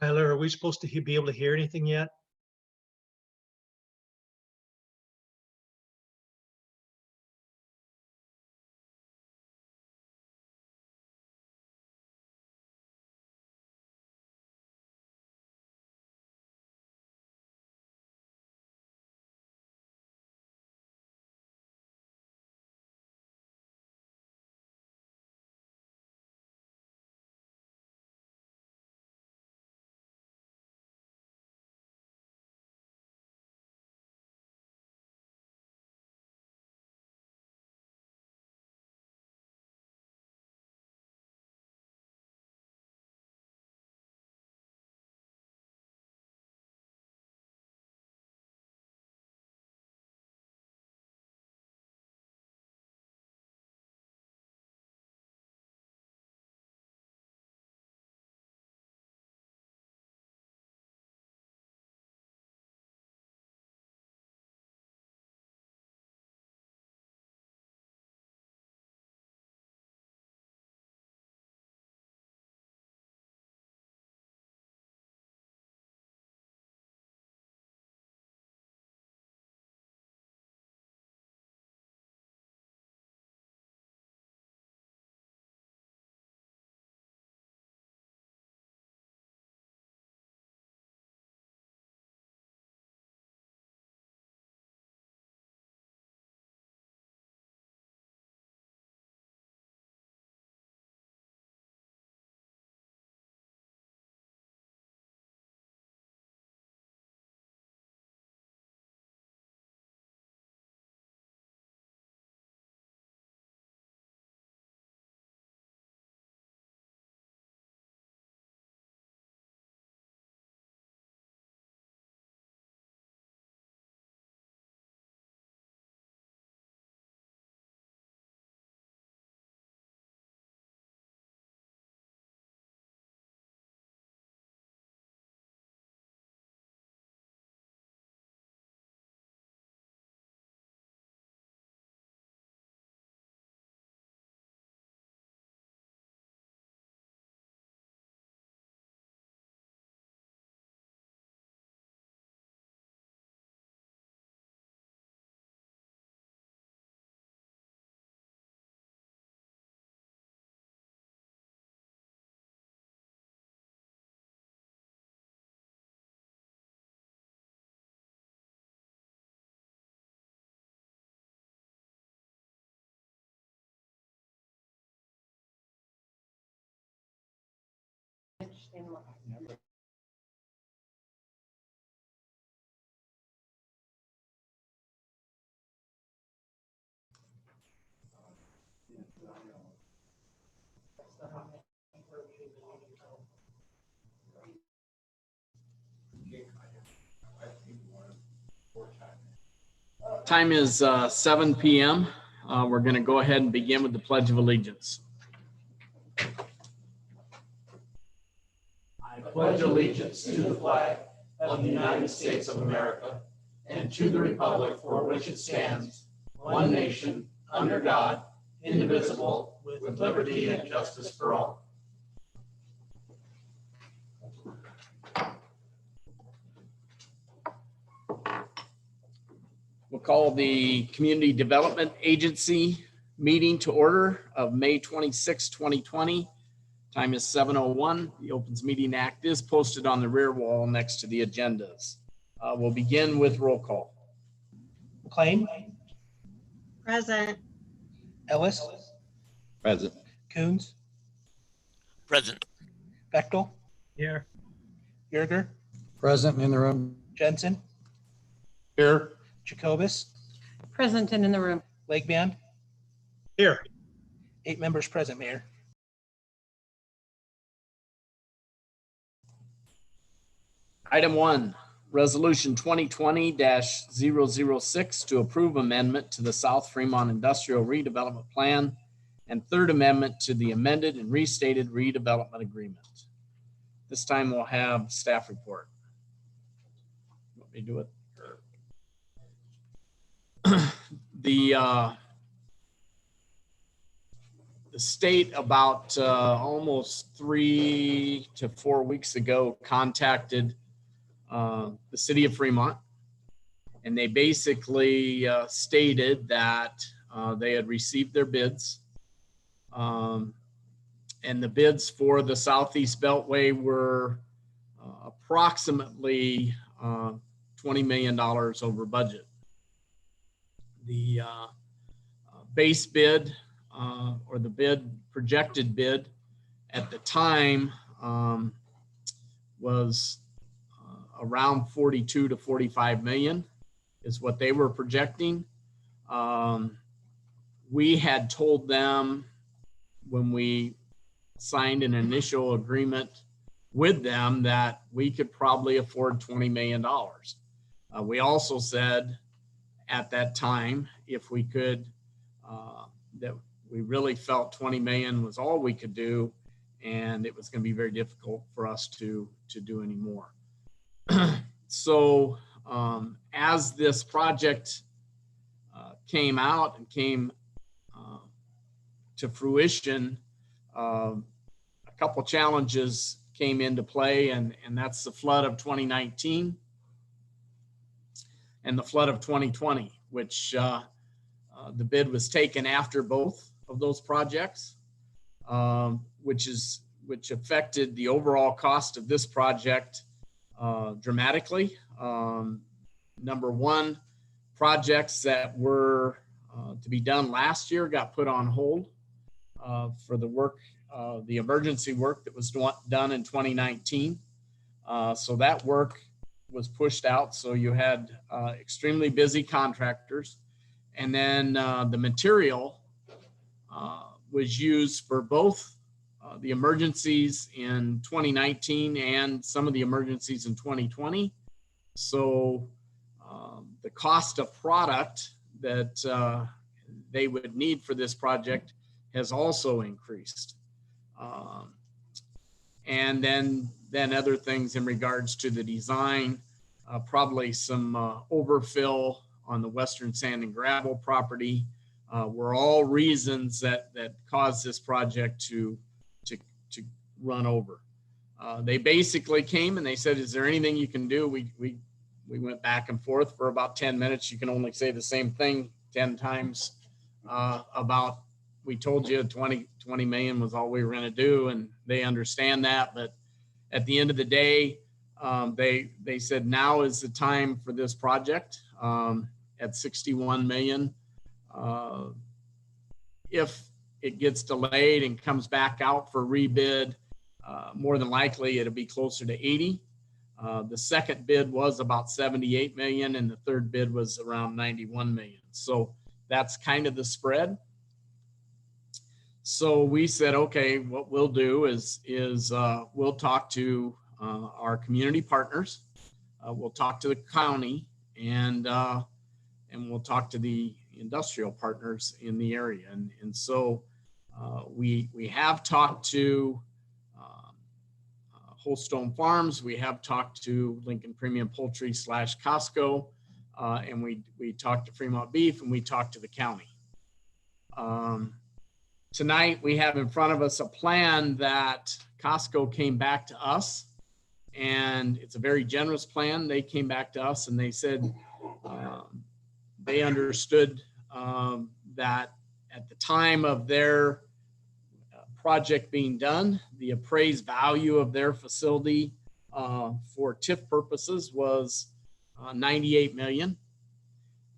Tyler, are we supposed to be able to hear anything yet? Time is 7 p.m. We're going to go ahead and begin with the Pledge of Allegiance. I pledge allegiance to the flag of the United States of America and to the republic for which it stands, one nation, under God, indivisible, with liberty and justice for all. We'll call the Community Development Agency meeting to order of May 26, 2020. Time is 7:01. The Opens Meeting Act is posted on the rear wall next to the agendas. We'll begin with roll call. McLean. Present. Ellis. Present. Coons. Present. Bechtel. Here. Yerger. Present in the room. Jensen. Here. Jacobus. Present and in the room. Lake Band. Here. 8 members present, Mayor. Item 1, Resolution 2020-006 to approve amendment to the South Fremont Industrial Redevelopment Plan and third amendment to the amended and restated redevelopment agreement. This time we'll have staff report. Let me do it. the state about almost 3 to 4 weeks ago contacted the city of Fremont, and they basically stated that they had received their bids. And the bids for the Southeast Beltway were approximately $20 million over budget. The base bid or the projected bid at the time was around 42 to 45 million is what they were projecting. We had told them when we signed an initial agreement with them that we could probably afford $20 million. We also said at that time, if we could, that we really felt 20 million was all we could do, and it was going to be very difficult for us to do any more. So as this project came out and came to fruition, a couple challenges came into play, and that's the flood of 2019 and the flood of 2020, which the bid was taken after both of those projects, which affected the overall cost of this project dramatically. Number one, projects that were to be done last year got put on hold for the work, the emergency work that was done in 2019. So that work was pushed out. So you had extremely busy contractors. And then the material was used for both the emergencies in 2019 and some of the emergencies in 2020. So the cost of product that they would need for this project has also increased. And then other things in regards to the design, probably some overfill on the Western Sand and Gravel property were all reasons that caused this project to run over. They basically came and they said, is there anything you can do? We went back and forth for about 10 minutes. You can only say the same thing 10 times about, we told you 20 million was all we were going to do, and they understand that. But at the end of the day, they said now is the time for this project at 61 million. If it gets delayed and comes back out for rebid, more than likely it'll be closer to 80. The second bid was about 78 million, and the third bid was around 91 million. So that's kind of the spread. So we said, okay, what we'll do is we'll talk to our community partners, we'll talk to the county, and we'll talk to the industrial partners in the area. And so we have talked to Holstone Farms, we have talked to Lincoln Premium Poultry / Costco, and we talked to Fremont Beef, and we talked to the county. Tonight we have in front of us a plan that Costco came back to us, and it's a very generous plan. They came back to us and they said they understood that at the time of their project being done, the appraised value of their facility for TIF purposes was 98 million.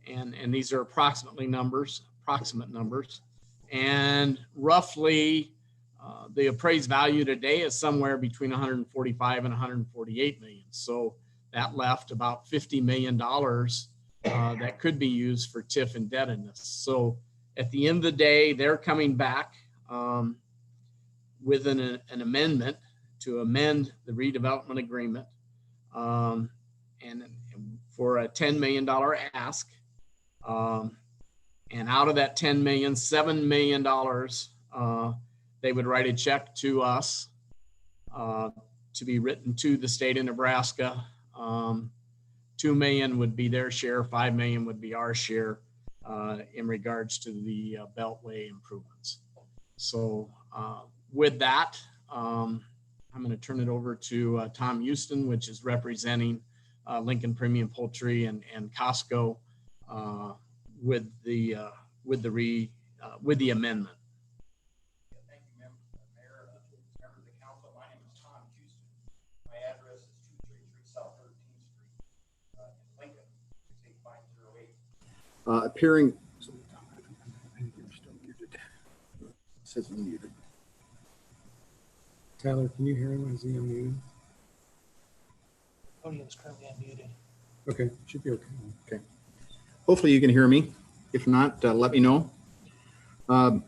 And these are approximate numbers. And roughly the appraised value today is somewhere between 145 and 148 million. So that left about $50 million that could be used for TIF indebtedness. So at the end of the day, they're coming back with an amendment to amend the redevelopment agreement and for a $10 million ask. And out of that 10 million, $7 million, they would write a check to us to be written to the state of Nebraska. 2 million would be their share, 5 million would be our share in regards to the Beltway improvements. So with that, I'm going to turn it over to Tom Houston, which is representing Lincoln Premium Poultry and Costco with the amendment. Thank you, Mayor, members of the council. My name is Tom Houston. My address is 233 South 13th Street in Lincoln, 68508. Appearing. Says muted. Tyler, can you hear him? Is he unmuted? Podium is currently unmuted. Okay, should be okay. Okay. Hopefully you can hear me. If not, let me know. I'm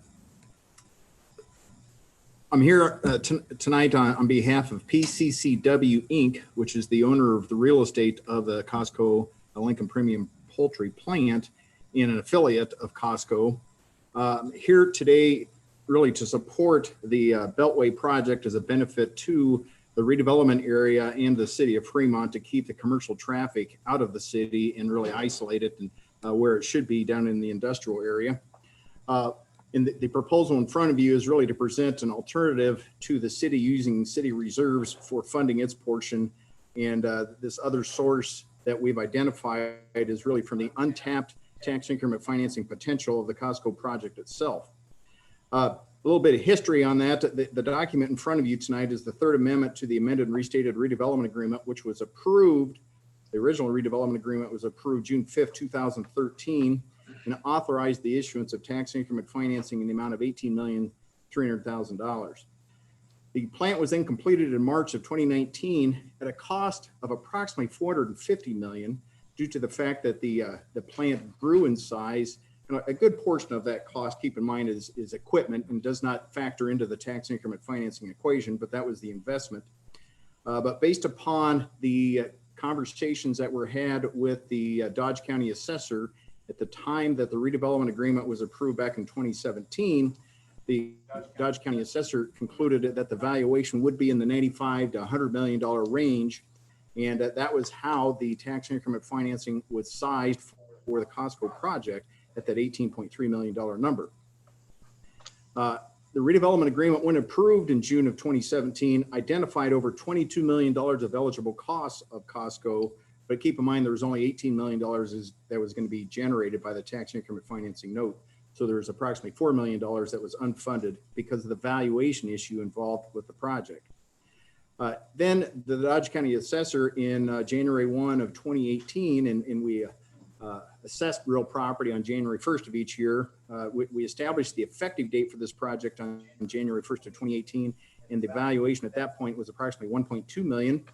here tonight on behalf of PCCW Inc., which is the owner of the real estate of the Costco Lincoln Premium Poultry Plant and an affiliate of Costco. Here today really to support the Beltway project as a benefit to the redevelopment area and the city of Fremont to keep the commercial traffic out of the city and really isolate it and where it should be down in the industrial area. And the proposal in front of you is really to present an alternative to the city using city reserves for funding its portion. And this other source that we've identified is really from the untapped tax increment financing potential of the Costco project itself. A little bit of history on that. The document in front of you tonight is the third amendment to the amended and restated redevelopment agreement, which was approved. The original redevelopment agreement was approved June 5th, 2013, and authorized the issuance of tax increment financing in the amount of $18,300,000. The plant was then completed in March of 2019 at a cost of approximately $450 million due to the fact that the plant grew in size. And a good portion of that cost, keep in mind, is equipment and does not factor into the tax increment financing equation, but that was the investment. But based upon the conversations that were had with the Dodge County assessor at the time that the redevelopment agreement was approved back in 2017, the Dodge County assessor concluded that the valuation would be in the $95 to $100 million range. And that was how the tax increment financing was sized for the Costco project at that $18.3 million number. The redevelopment agreement, when approved in June of 2017, identified over $22 million of eligible costs of Costco, but keep in mind there was only $18 million that was going to be generated by the tax increment financing note. So there was approximately $4 million that was unfunded because of the valuation issue involved with the project. Then the Dodge County assessor in January 1 of 2018, and we assessed real property on January 1st of each year. We established the effective date for this project on January 1st of 2018, and the valuation at that point was approximately $1.2 million.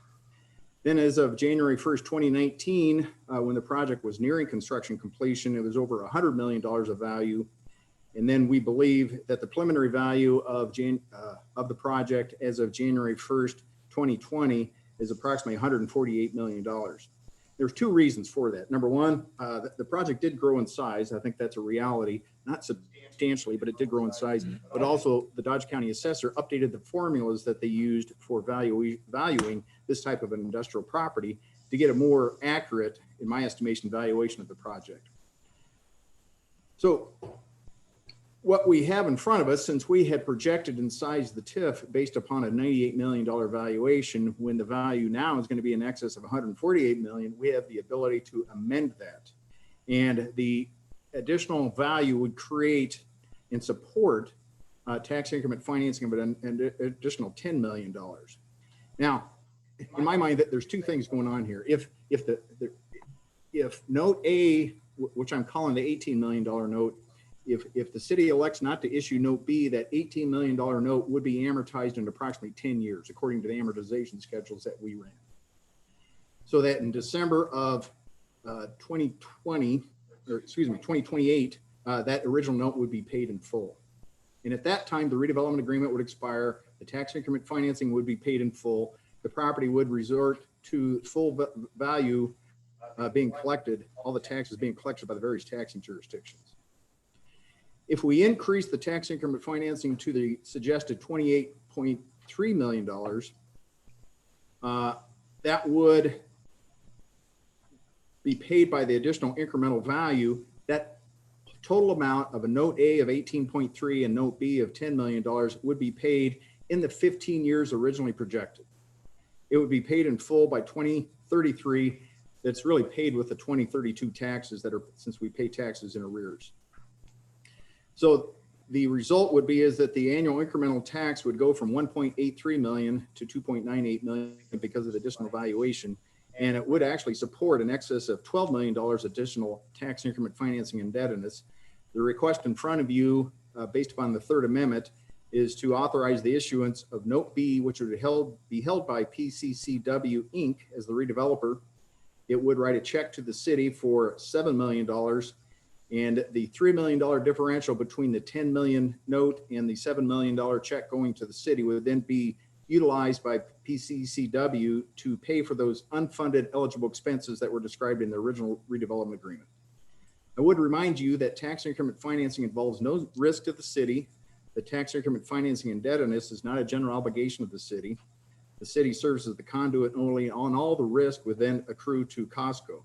Then as of January 1st, 2019, when the project was nearing construction completion, it was over $100 million of value. And then we believe that the preliminary value of the project as of January 1st, 2020 is approximately $148 million. There's two reasons for that. Number one, the project did grow in size. I think that's a reality, not substantially, but it did grow in size. But also the Dodge County assessor updated the formulas that they used for valuing this type of an industrial property to get a more accurate, in my estimation, valuation of the project. So what we have in front of us, since we had projected and sized the TIF based upon a $98 million valuation, when the value now is going to be in excess of $148 million, we have the ability to amend that. And the additional value would create and support tax increment financing of an additional $10 million. Now, in my mind, there's two things going on here. If note A, which I'm calling the $18 million note, if the city elects not to issue note B, that $18 million note would be amortized in approximately 10 years, according to the amortization schedules that we ran. So that in December of 2028, that original note would be paid in full. And at that time, the redevelopment agreement would expire, the tax increment financing would be paid in full, the property would resort to full value being collected, all the taxes being collected by the various taxing jurisdictions. If we increase the tax increment financing to the suggested $28.3 million, that would be paid by the additional incremental value. That total amount of a note A of 18.3 and note B of $10 million would be paid in the 15 years originally projected. It would be paid in full by 2033. That's really paid with the 2032 taxes that are, since we pay taxes in arrears. So the result would be is that the annual incremental tax would go from 1.83 million to 2.98 million because of the additional valuation. And it would actually support an excess of $12 million additional tax increment financing indebtedness. The request in front of you, based upon the Third Amendment, is to authorize the issuance of Note B, which would be held by PCCW Inc. as the redeveloper. It would write a check to the city for $7 million. And the $3 million differential between the 10 million note and the $7 million check going to the city would then be utilized by PCCW to pay for those unfunded eligible expenses that were described in the original redevelopment agreement. I would remind you that tax increment financing involves no risk to the city. The tax increment financing indebtedness is not a general obligation of the city. The city serves as the conduit only on all the risk would then accrue to Costco.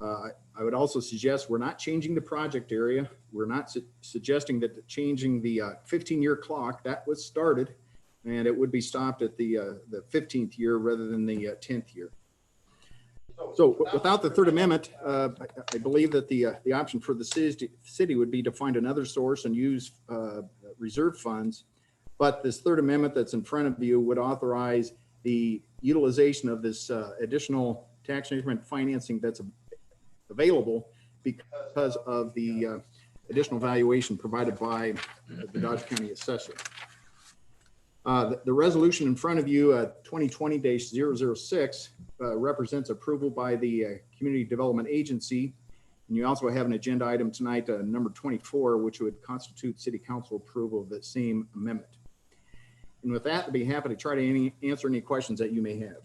I would also suggest we're not changing the project area. We're not suggesting that changing the 15-year clock that was started, and it would be stopped at the 15th year rather than the 10th year. So without the Third Amendment, I believe that the option for the city would be to find another source and use reserve funds. But this Third Amendment that's in front of you would authorize the utilization of this additional tax increment financing that's available because of the additional valuation provided by the Dodge County Assessor. The resolution in front of you, 2020-006, represents approval by the Community Development Agency. And you also have an agenda item tonight, number 24, which would constitute City Council approval of that same amendment. And with that, I'd be happy to try to answer any questions that you may have.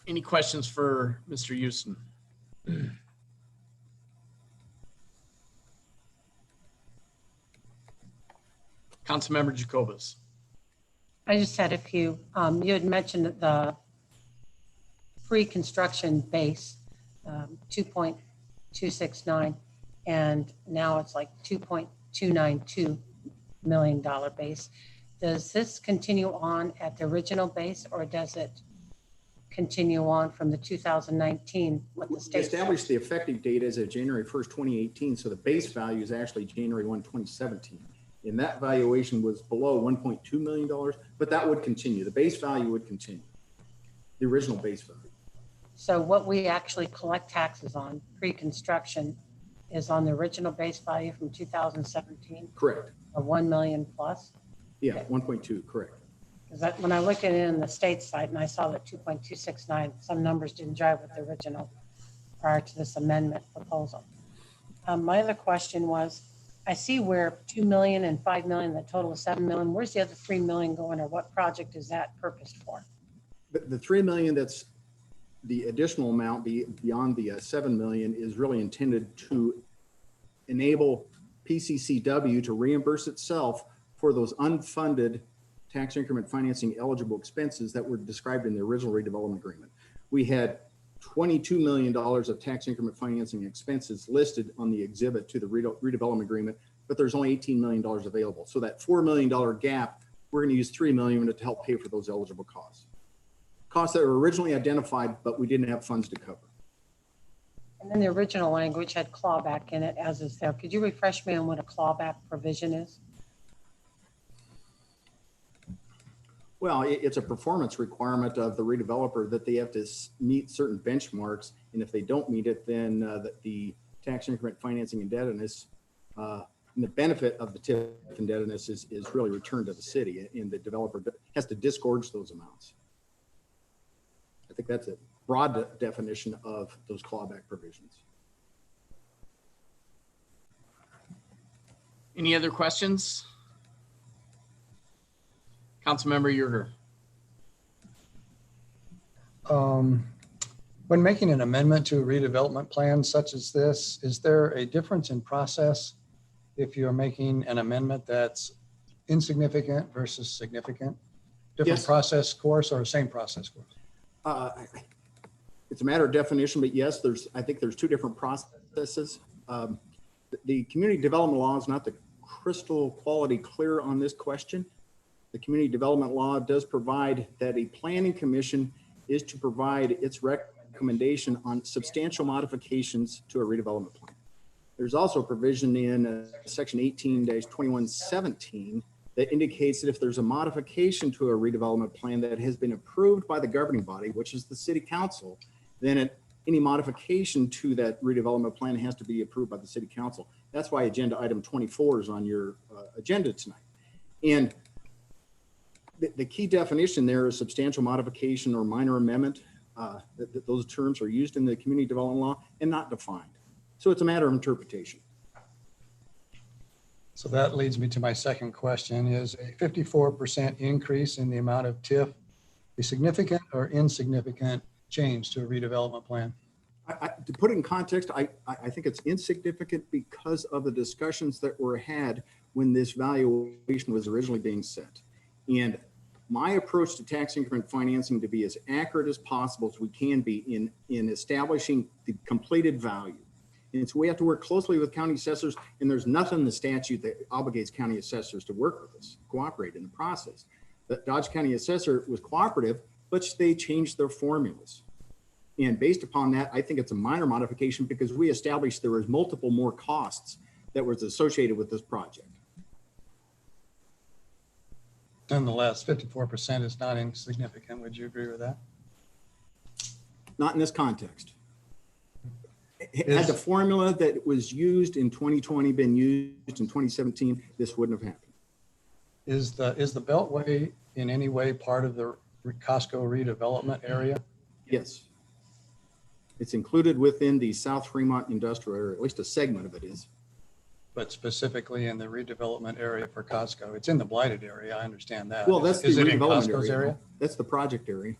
Any questions for Mr. Houston? Councilmember Jacobus. I just had a few. You had mentioned that the pre-construction base, 2.269, and now it's like $2.292 million base. Does this continue on at the original base, or does it continue on from the 2019 what the We state established the effective date as of January 1st, 2018. So the base value is actually January 1, 2017. And that valuation was below $1.2 million, but that would continue. The base value would continue, the original base value. So what we actually collect taxes on pre-construction is on the original base value from 2017 Correct. of 1 million plus? Yeah, 1.2, correct. Because that, when I look at it in the state site and I saw that 2.269, some numbers didn't jive with the original prior to this amendment proposal. My other question was, I see where 2 million and 5 million, the total of 7 million. Where's the other 3 million going, or what project is that purposed for? The 3 million, that's the additional amount beyond the 7 million, is really intended to enable PCCW to reimburse itself for those unfunded tax increment financing eligible expenses that were described in the original redevelopment agreement. We had $22 million of tax increment financing expenses listed on the exhibit to the redevelopment agreement, but there's only $18 million available. So that $4 million gap, we're going to use $3 million to help pay for those eligible costs. Costs that were originally identified, but we didn't have funds to cover. And then the original language had clawback in it, as is there. Could you refresh me on what a clawback provision is? Well, it's a performance requirement of the redeveloper that they have to meet certain benchmarks. And if they don't meet it, then the tax increment financing indebtedness, and the benefit of the TIF indebtedness is really returned to the city, and the developer has to disgorge those amounts. I think that's a broad definition of those clawback provisions. Any other questions? Councilmember Yerger. When making an amendment to a redevelopment plan such as this, is there a difference in process if you're making an amendment that's insignificant versus significant? Different Yes. process course or same process course? It's a matter of definition, but yes, I think there's two different processes. The community development law is not the crystal quality clear on this question. The community development law does provide that a planning commission is to provide its recommendation on substantial modifications to a redevelopment plan. There's also a provision in section 18-2117 that indicates that if there's a modification to a redevelopment plan that has been approved by the governing body, which is the city council, then any modification to that redevelopment plan has to be approved by the city council. That's why agenda item 24 is on your agenda tonight. And the key definition there is substantial modification or minor amendment. Those terms are used in the community development law and not defined. So it's a matter of interpretation. So that leads me to my second question. Is a 54% increase in the amount of TIF a significant or insignificant change to a redevelopment plan? To put it in context, I think it's insignificant because of the discussions that were had when this valuation was originally being set. And my approach to tax increment financing to be as accurate as possible as we can be in establishing the completed value. And so we have to work closely with county assessors, and there's nothing in the statute that obligates county assessors to work with us, cooperate in the process. The Dodge County assessor was cooperative, but they changed their formulas. And based upon that, I think it's a minor modification because we established there was multiple more costs that was associated with this project. Nonetheless, 54% is not insignificant. Would you agree with that? Not in this context. Had the formula that was used in 2020 been used in 2017, this wouldn't have happened. Is the Beltway in any way part of the Costco redevelopment area? Yes. It's included within the South Fremont industrial area, at least a segment of it is. But specifically in the redevelopment area for Costco? It's in the blighted area, I understand that. Well, that's the Is it in redevelopment Costco's area. area? That's the project area.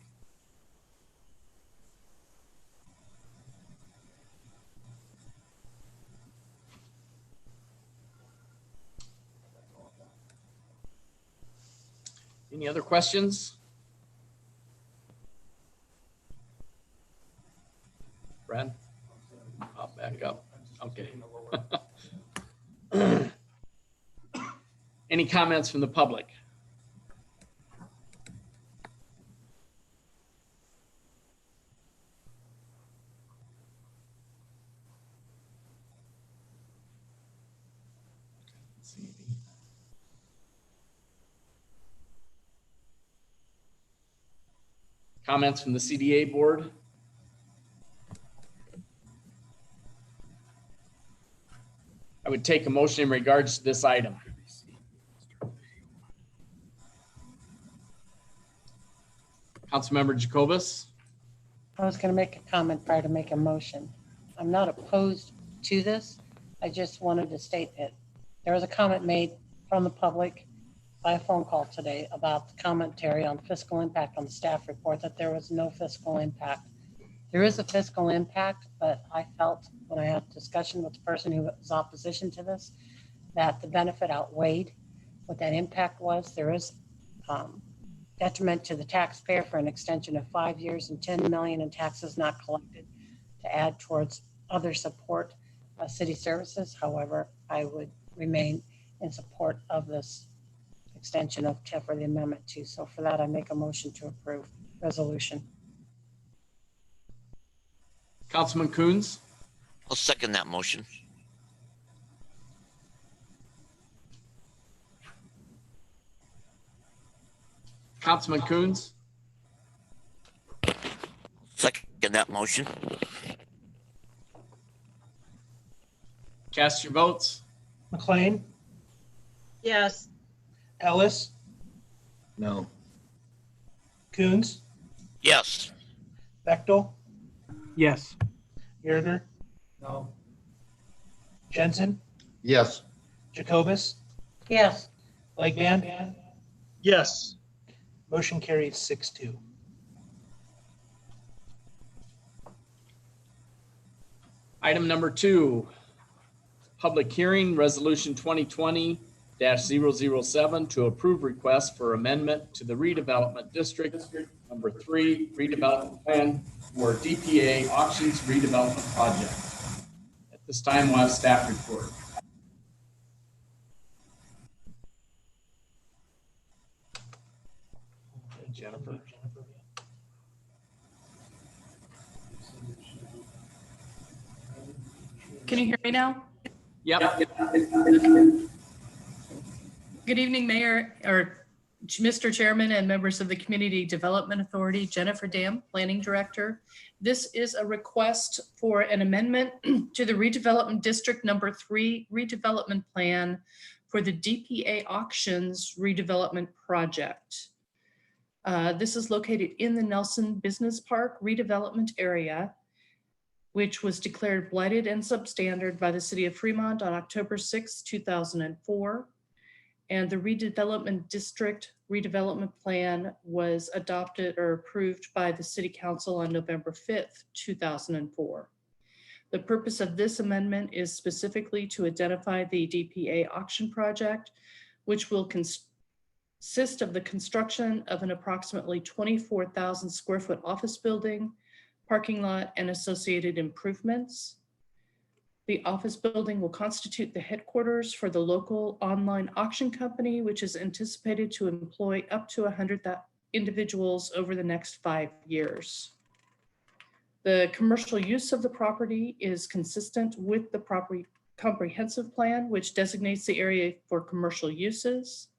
Any other questions? Brad? I'll back up. Okay. Any comments from the public? Let's see. Comments from the CDA board? I would take a motion in regards to this item. Councilmember Jacobus? I was going to make a comment prior to make a motion. I'm not opposed to this. I just wanted to state that there was a comment made from the public by a phone call today about the commentary on fiscal impact on the staff report, that there was no fiscal impact. There is a fiscal impact, but I felt when I had a discussion with the person who was opposition to this, that the benefit outweighed what that impact was. There is detriment to the taxpayer for an extension of 5 years and 10 million in taxes not collected to add towards other support city services. However, I would remain in support of this extension of TIF or the amendment too. So for that, I make a motion to approve resolution. Councilman Coons? I'll second that motion. Councilman Coons? Second that motion. Cast your votes. McLean, yes, Ellis, No. Coons, Yes. Bechtel, Yes. Yerger, No. Jensen, Yes. Jacobus, Yes, Lightband. Yes. Motion carries 6-2. Item number 2, public hearing, resolution 2020-007 to approve request for amendment to the redevelopment district number 3 redevelopment plan for DPA Auctions Redevelopment Project. At this time, we'll have staff report. Jennifer. Can you hear me now? Yep. Good evening, Mayor, or Mr. Chairman and members of the Community Development Authority. Jennifer Dam, Planning Director. This is a request for an amendment to the Redevelopment District Number 3 redevelopment plan for the DPA Auctions redevelopment project. This is located in the Nelson Business Park redevelopment area, which was declared blighted and substandard by the city of Fremont on October 6, 2004. And the redevelopment district redevelopment plan was adopted or approved by the city council on November 5th, 2004. The purpose of this amendment is specifically to identify the DPA auction project, which will consist of the construction of an approximately 24,000 square foot office building, parking lot, and associated improvements. The office building will constitute the headquarters for the local online auction company, which is anticipated to employ up to 100 individuals over the next 5 years. The commercial use of the property is consistent with the property comprehensive plan, which designates the area for commercial uses.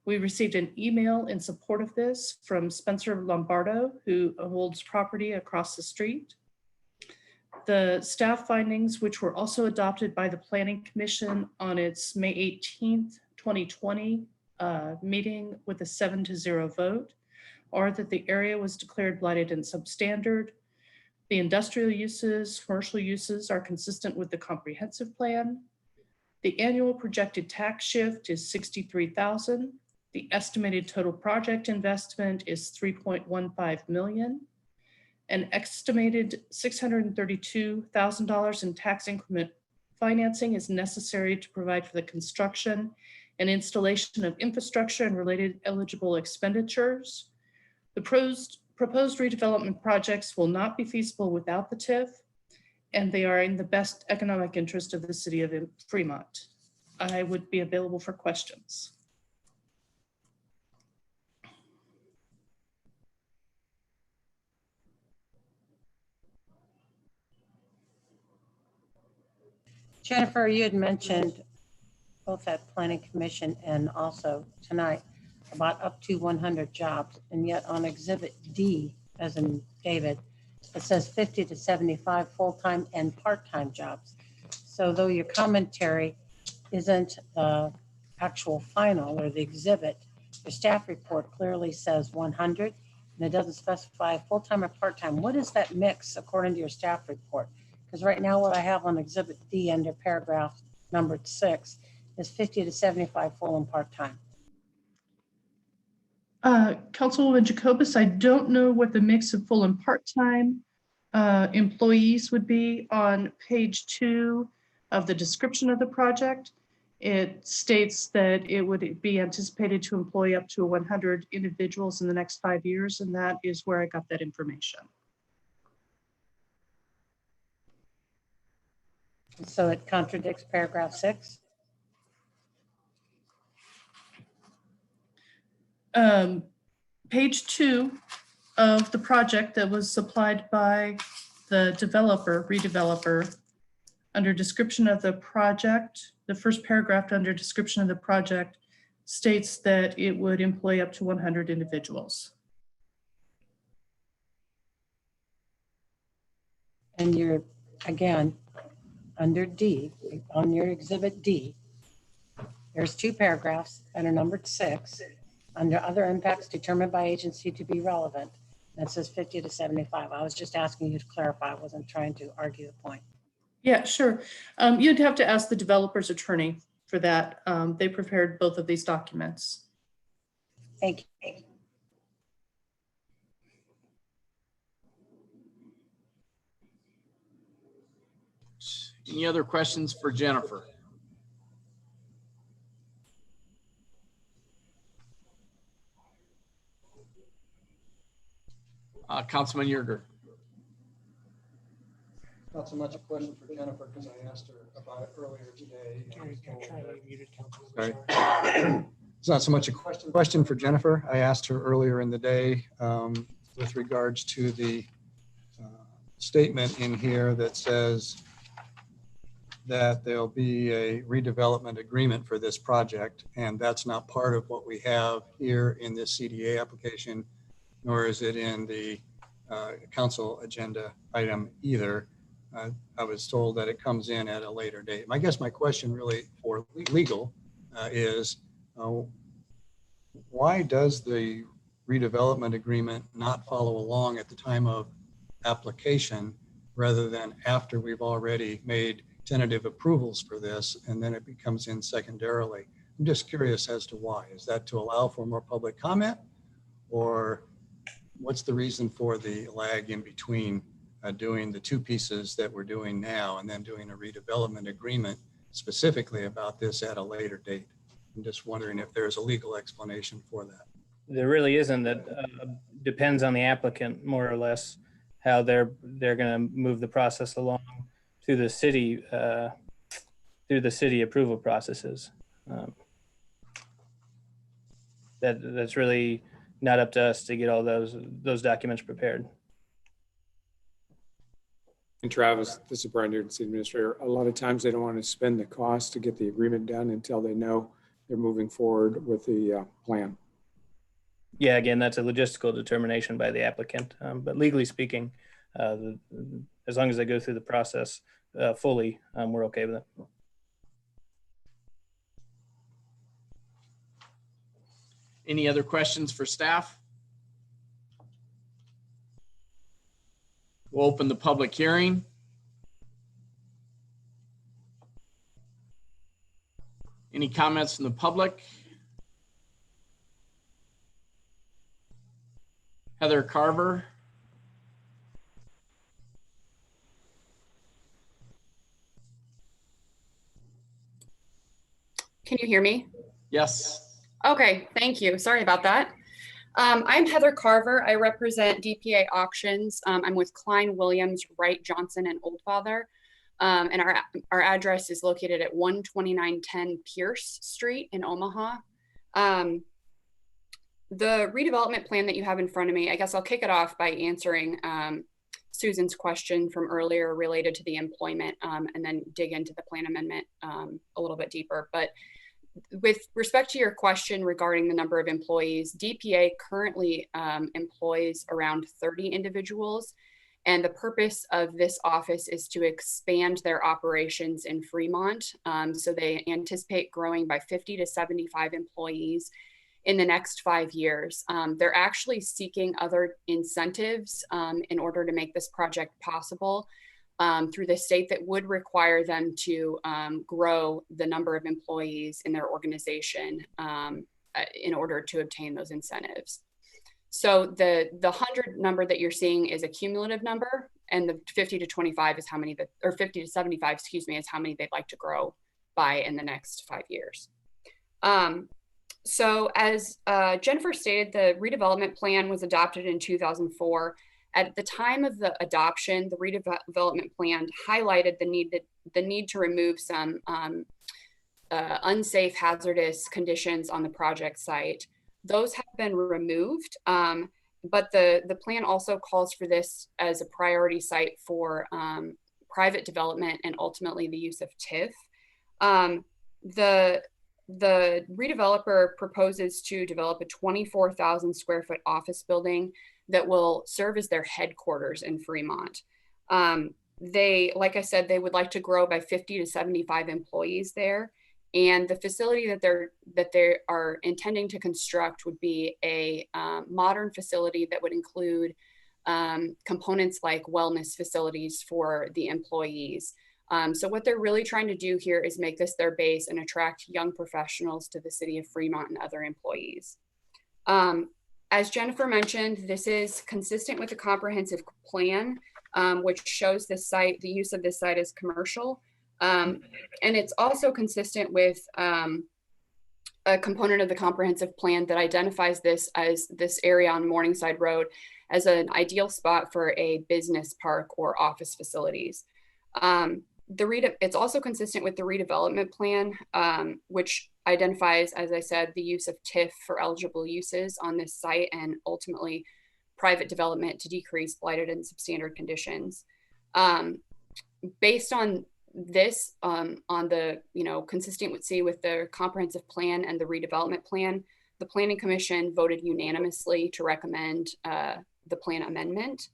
We received an email in support of this from Spencer Lombardo, who holds property across the street. The staff findings, which were also adopted by the Planning Commission on its May 18th, 2020 meeting with a 7-0 vote, are that the area was declared blighted and substandard. The industrial uses, commercial uses are consistent with the comprehensive plan. The annual projected tax shift is $63,000. The estimated total project investment is $3.15 million. An estimated $632,000 in tax increment financing is necessary to provide for the construction and installation of infrastructure and related eligible expenditures. The proposed redevelopment projects will not be feasible without the TIF, and they are in the best economic interest of the city of Fremont. I would be available for questions. Jennifer, you had mentioned both at Planning Commission and also tonight about up to 100 jobs, and yet on Exhibit D, as in David, it says 50 to 75 full-time and part-time jobs. So though your commentary isn't the actual final or the exhibit, your staff report clearly says 100, and it doesn't specify full-time or part-time. What is that mix according to your staff report? Because right now what I have on Exhibit D under paragraph number 6 is 50 to 75 full and part-time. Councilwoman Jacobus, I don't know what the mix of full and part-time employees would be. On page 2 of the description of the project, it states that it would be anticipated to employ up to 100 individuals in the next 5 years, and that is where I got that information. So it contradicts paragraph 6? Page 2 of the project that was supplied by the redeveloper, under description of the project, the first paragraph under description of the project states that it would employ up to 100 individuals. And you're, again, under D, on your Exhibit D, there's 2 paragraphs that are numbered 6. Under other impacts determined by agency to be relevant, that says 50 to 75. I was just asking you to clarify. I wasn't trying to argue the point. Yeah, sure. You'd have to ask the developer's attorney for that. They prepared both of these documents. Thank you. Any other questions for Jennifer? Councilman Yerger. Not so much a question for Jennifer, because I asked her about it earlier today. and I was told that- It's not so much a question for Jennifer. I asked her earlier in the day with regards to the statement in here that says that there'll be a redevelopment agreement for this project, and that's not part of what we have here in this CDA application, nor is it in the council agenda item either. I was told that it comes in at a later date. I guess my question really for legal is why does the redevelopment agreement not follow along at the time of application rather than after we've already made tentative approvals for this and then it becomes in secondarily? I'm just curious as to why. Is that to allow for more public comment, or what's the reason for the lag in between doing the two pieces that we're doing now and then doing a redevelopment agreement specifically about this at a later date? I'm just wondering if there's a legal explanation for that. There really isn't. That depends on the applicant, more or less, how they're going to move the process along through the city approval processes. That's really not up to us to get all those documents prepared. And Travis, this is Brian here, City Administrator. A lot of times they don't want to spend the cost to get the agreement done until they know they're moving forward with the plan. Yeah, again, that's a logistical determination by the applicant. But legally speaking, as long as they go through the process fully, we're okay with it. Any other questions for staff? We'll open the public hearing. Any comments from the public? Heather Carver. Can you hear me? Yes. Okay, thank you. Sorry about that. I'm Heather Carver. I represent DPA Auctions. I'm with Klein, Williams, Wright, Johnson, and Oldfather. And our address is located at 12910 Pierce Street in Omaha. The redevelopment plan that you have in front of me, I guess I'll kick it off by answering Susan's question from earlier related to the employment, and then dig into the plan amendment a little bit deeper. But with respect to your question regarding the number of employees, DPA currently employs around 30 individuals. And the purpose of this office is to expand their operations in Fremont. So they anticipate growing by 50 to 75 employees in the next 5 years. They're actually seeking other incentives in order to make this project possible through the state that would require them to grow the number of employees in their organization in order to obtain those incentives. So the 100 number that you're seeing is a cumulative number, and the 50 to 25 is how many that, or 50 to 75, excuse me, is how many they'd like to grow by in the next 5 years. So as Jennifer stated, the redevelopment plan was adopted in 2004. At the time of the adoption, the redevelopment plan highlighted the need to remove some unsafe, hazardous conditions on the project site. Those have been removed, but the plan also calls for this as a priority site for private development and ultimately the use of TIF. The redeveloper proposes to develop a 24,000 square foot office building that will serve as their headquarters in Fremont. Like I said, they would like to grow by 50 to 75 employees there. And the facility that they are intending to construct would be a modern facility that would include components like wellness facilities for the employees. So what they're really trying to do here is make this their base and attract young professionals to the city of Fremont and other employees. As Jennifer mentioned, this is consistent with the comprehensive plan, which shows this site, the use of this site as commercial. And it's also consistent with a component of the comprehensive plan that identifies this area on Morningside Road as an ideal spot for a business park or office facilities. It's also consistent with the redevelopment plan, which identifies, as I said, the use of TIF for eligible uses on this site and ultimately private development to decrease blighted and substandard conditions. Based on this, on the, consistency with the comprehensive plan and the redevelopment plan, the Planning Commission voted unanimously to recommend the plan amendment.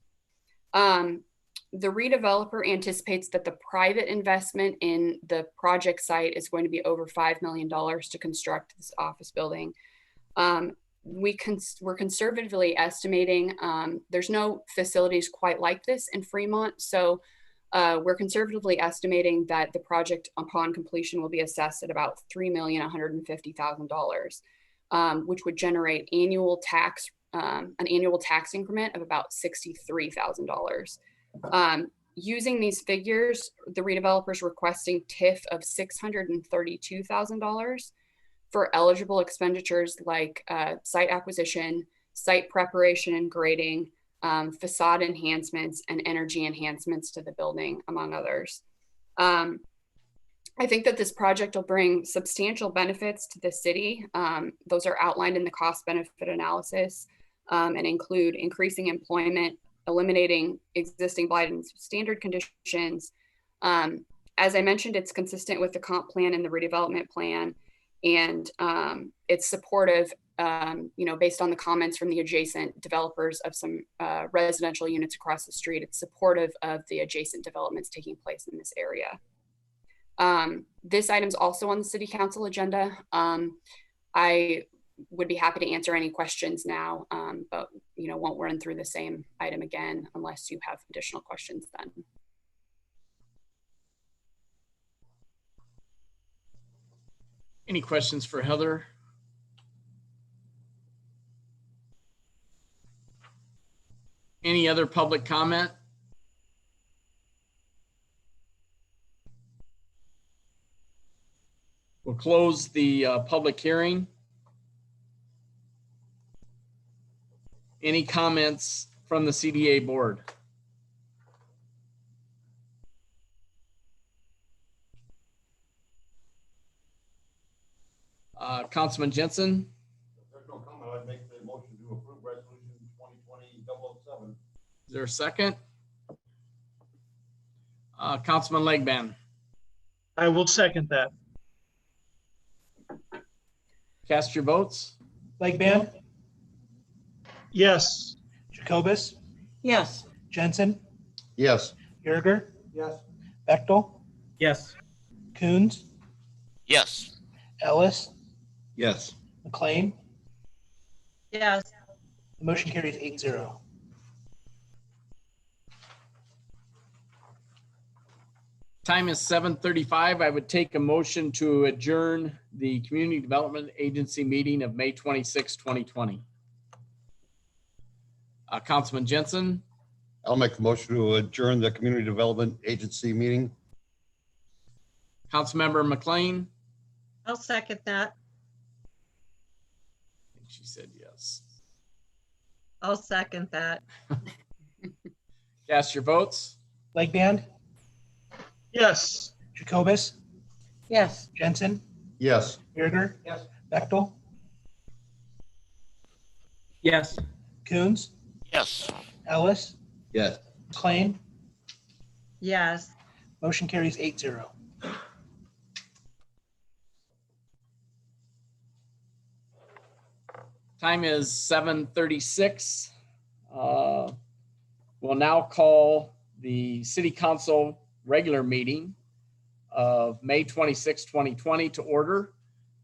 The redeveloper anticipates that the private investment in the project site is going to be over $5 million to construct this office building. We're conservatively estimating, there's no facilities quite like this in Fremont. So we're conservatively estimating that the project upon completion will be assessed at about $3,150,000, which would generate an annual tax increment of about $63,000. Using these figures, the redeveloper is requesting TIF of $632,000 for eligible expenditures like site acquisition, site preparation and grading, facade enhancements, and energy enhancements to the building, among others. I think that this project will bring substantial benefits to the city. Those are outlined in the cost benefit analysis and include increasing employment, eliminating existing blighted and standard conditions. As I mentioned, it's consistent with the comp plan and the redevelopment plan, and it's supportive, based on the comments from the adjacent developers of some residential units across the street. It's supportive of the adjacent developments taking place in this area. This item is also on the city council agenda. I would be happy to answer any questions now, but won't run through the same item again unless you have additional questions then. Any questions for Heather? Any other public comment? We'll close the public hearing. Any comments from the CDA board? Councilman Jensen? If there's no comment, I'd make the motion to approve resolution 2020-007. Is there a second? Councilman Legban? I will second that. Cast your votes. Legban, Yes. Jacobus, Yes. Jensen, Yes. Yerger, Yes. Bechtel, Yes. Coons, Yes. Ellis, Yes. McLean. Yes. The motion carries 8-0. Time is 7:35. I would take a motion to adjourn the Community Development Agency meeting of May 26, 2020. Councilman Jensen, I'll make the motion to adjourn the Community Development Agency meeting. Councilmember McLean. I'll second that. She said yes. I'll second that. Cast your votes. Legban, Yes. Jacobus, Yes. Jensen, Yes. Yerger, Yes. Bechtel, Yes. Coons, Yes. Ellis, Yes. McLean. Yes. Motion carries 8-0. Time is 7:36. We'll now call the City Council regular meeting of May 26, 2020 to order.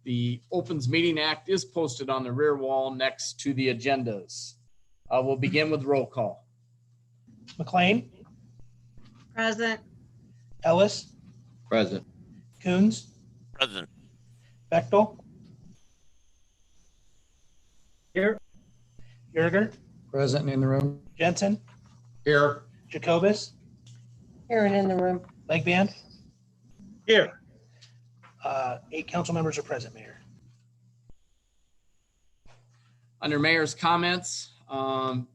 The Opens Meeting Act is posted on the rear wall next to the agendas. We'll begin with roll call. McLean, Present. Ellis, Present. Coons, Present. Bechtel, Here. Yerger, Present and in the room. Jensen, Here. Jacobus, Here and in the room. Legban. Here. 8 council members are present, Mayor. Under Mayor's comments,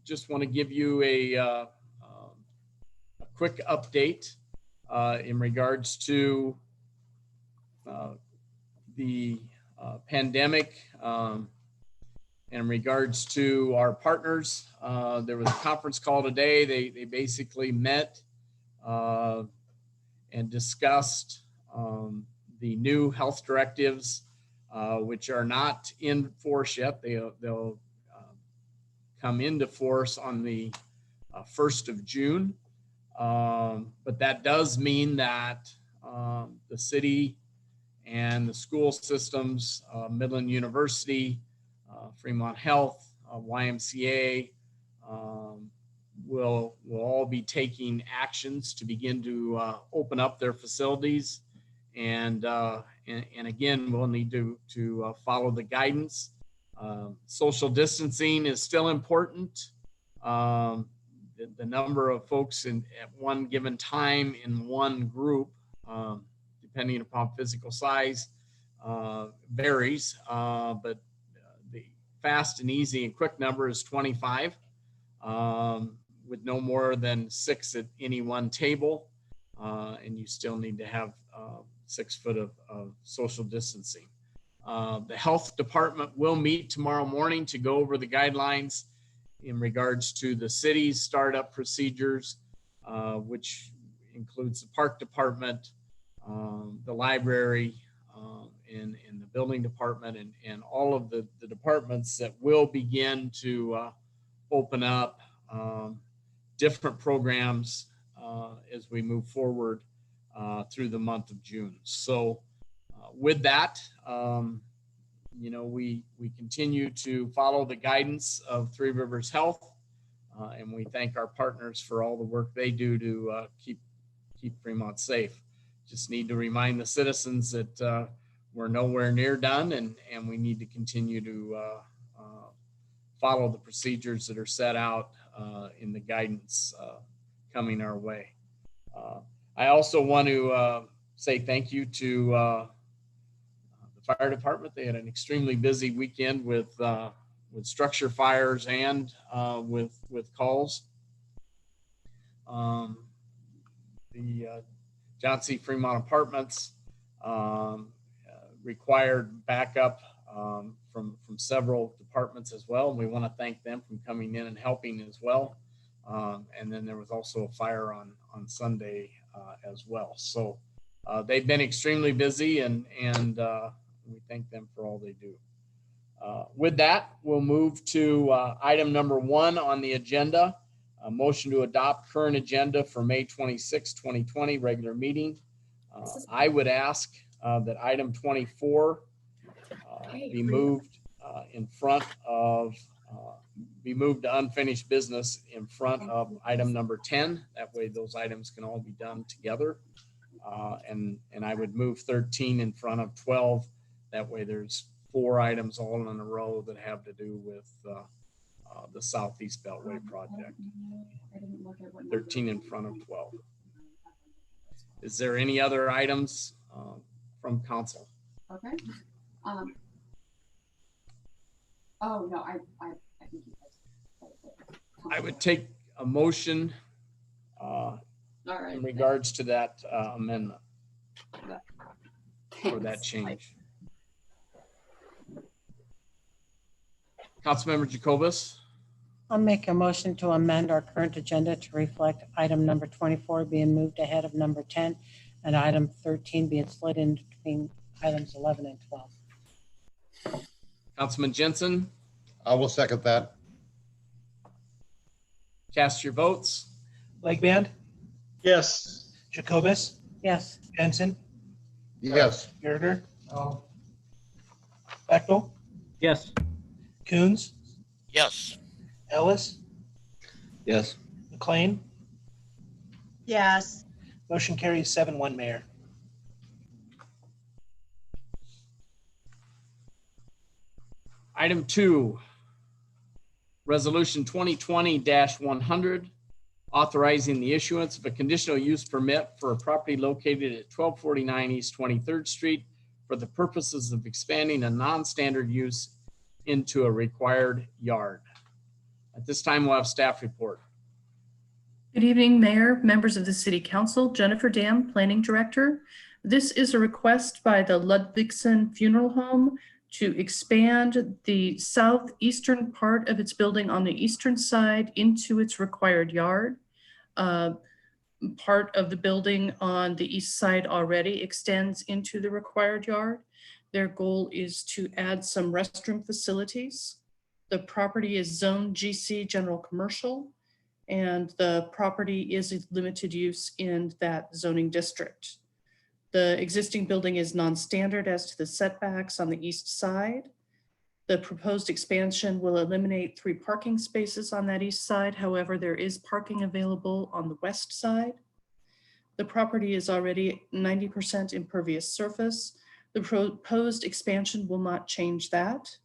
just want to give you a quick update. in regards to the pandemic, in regards to our partners. There was a conference call today. They basically met and discussed the new health directives, which are not in force yet. They'll come into force on the 1st of June. But that does mean that the city and the school systems, Midland University, Fremont Health, YMCA, will all be taking actions to begin to open up their facilities. And again, we'll need to follow the guidance. Social distancing is still important. The number of folks at one given time in one group, depending upon physical size, varies. But the fast and easy and quick number is 25, with no more than 6 at any one table. And you still need to have 6 foot of social distancing. The health department will meet tomorrow morning to go over the guidelines in regards to the city's startup procedures, which includes the park department, the library, and the building department, and all of the departments that will begin to open up different programs as we move forward through the month of June. So with that, we continue to follow the guidance of Three Rivers Health, and we thank our partners for all the work they do to keep Fremont safe. Just need to remind the citizens that we're nowhere near done, and we need to continue to follow the procedures that are set out in the guidance coming our way. I also want to say thank you to the fire department. They had an extremely busy weekend with structure fires and with calls. The John C. Fremont Apartments required backup from several departments as well. And we want to thank them for coming in and helping as well. And then there was also a fire on Sunday as well. So they've been extremely busy, and we thank them for all they do. With that, we'll move to item number 1 on the agenda, a motion to adopt current agenda for May 26, 2020, regular meeting. I would ask that item 24 be moved in front of, be moved to unfinished business in front of item number 10. That way those items can all be done together. And I would move 13 in front of 12. That way there's 4 items all in a row that have to do with the Southeast Beltway project. 13 in front of 12. Is there any other items from council? Okay. Oh, no, I think you guys. I would take a motion in regards to that amendment or that change. Councilmember Jacobus. I'll make a motion to amend our current agenda to reflect item number 24 being moved ahead of number 10 and item 13 being split in between items 11 and 12. Councilman Jensen. I will second that. Cast your votes. Legband, Yes. Jacobus, Yes. Jensen, Yes. Yerger. Bechtel, Yes. Coons, Yes. Ellis, Yes. McLean. yes, Motion carries 7-1, Mayor. Item 2, Resolution 2020-100, authorizing the issuance of a conditional use permit for a property located at 1249 East 23rd Street for the purposes of expanding a non-standard use into a required yard. At this time, we'll have staff report. Good evening, Mayor, members of the City Council, Jennifer Dam, Planning Director. This is a request by the Ludwigson Funeral Home to expand the southeastern part of its building on the eastern side into its required yard. Part of the building on the east side already extends into the required yard. Their goal is to add some restroom facilities. The property is Zone GC General Commercial, and the property is limited use in that zoning district. The existing building is non-standard as to the setbacks on the east side. The proposed expansion will eliminate 3 parking spaces on that east side. However, there is parking available on the west side. The property is already 90% impervious surface. The proposed expansion will not change that.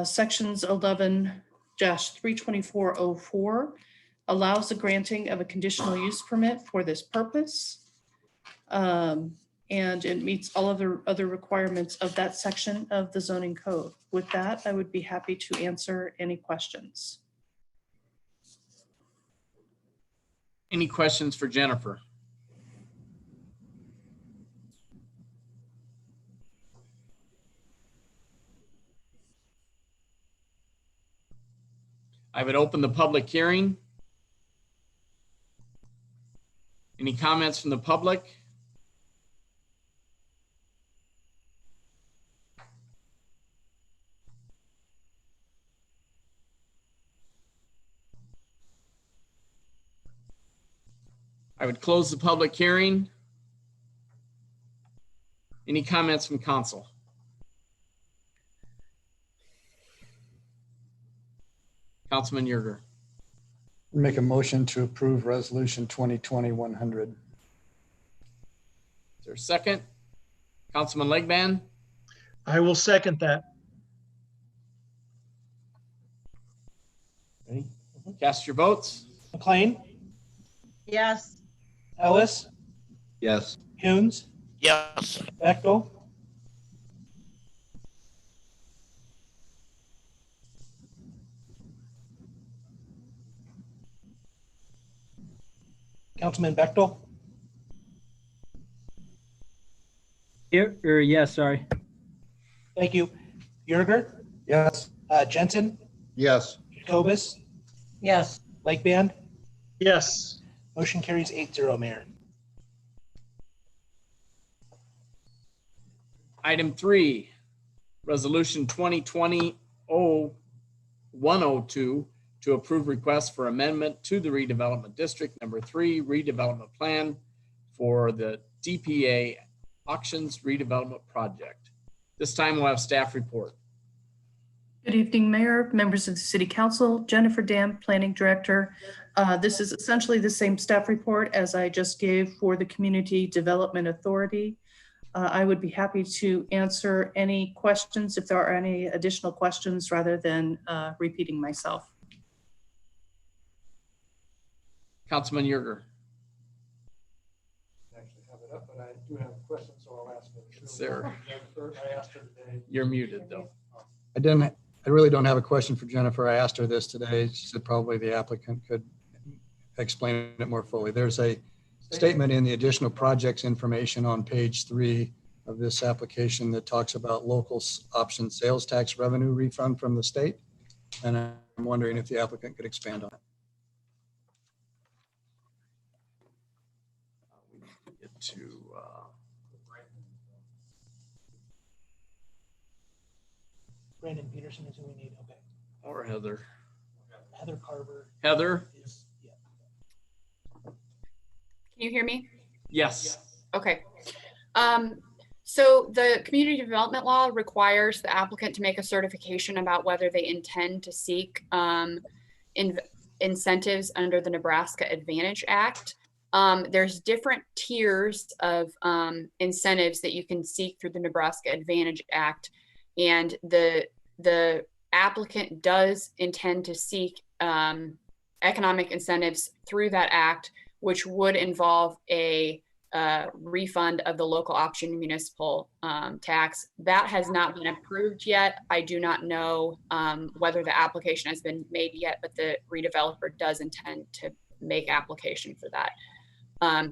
Sections 11-32404 allows the granting of a conditional use permit for this purpose. And it meets all of the other requirements of that section of the zoning code. With that, I would be happy to answer any questions. Any questions for Jennifer? I would open the public hearing. Any comments from the public? I would close the public hearing. Any comments from council? Councilman Yerger. Make a motion to approve resolution 2020-100. Is there a second? Councilman Legban? I will second that. Ready? Cast your votes. McLean, Yes. Ellis, Yes. Coons, Yes. Bechtel, Councilman Bechtel, Yes, sorry. thank you. Yerger, Yes. Jensen, Yes. Jacobus, Yes. Lake Band. Yes. Motion carries 8-0, Mayor. Item 3, resolution 2020-0102 to approve request for amendment to the redevelopment district number 3 redevelopment plan for the DPA auctions redevelopment project. This time we'll have staff report. Good evening, Mayor, members of the City Council, Jennifer Dam, Planning Director. This is essentially the same staff report as I just gave for the Community Development Authority. I would be happy to answer any questions if there are any additional questions rather than repeating myself. Councilman Yerger. I actually have it up, but I do have questions, so I'll ask it. It's there. Jennifer, I asked her today. You're muted though. I really don't have a question for Jennifer. I asked her this today. She said probably the applicant could explain it more fully. There's a statement in the additional projects information on page 3 of this application that talks about local option sales tax revenue refund from the state. And I'm wondering if the applicant could expand on it. Get to Brandon Peterson is who we need. Okay. or Heather. Heather Carver Heather? is, yeah. Can you hear me? Yes. Okay. So the community development law requires the applicant to make a certification about whether they intend to seek incentives under the Nebraska Advantage Act. There's different tiers of incentives that you can seek through the Nebraska Advantage Act. And the applicant does intend to seek economic incentives through that act, which would involve a refund of the local option municipal tax. That has not been approved yet. I do not know whether the application has been made yet, but the redeveloper does intend to make application for that.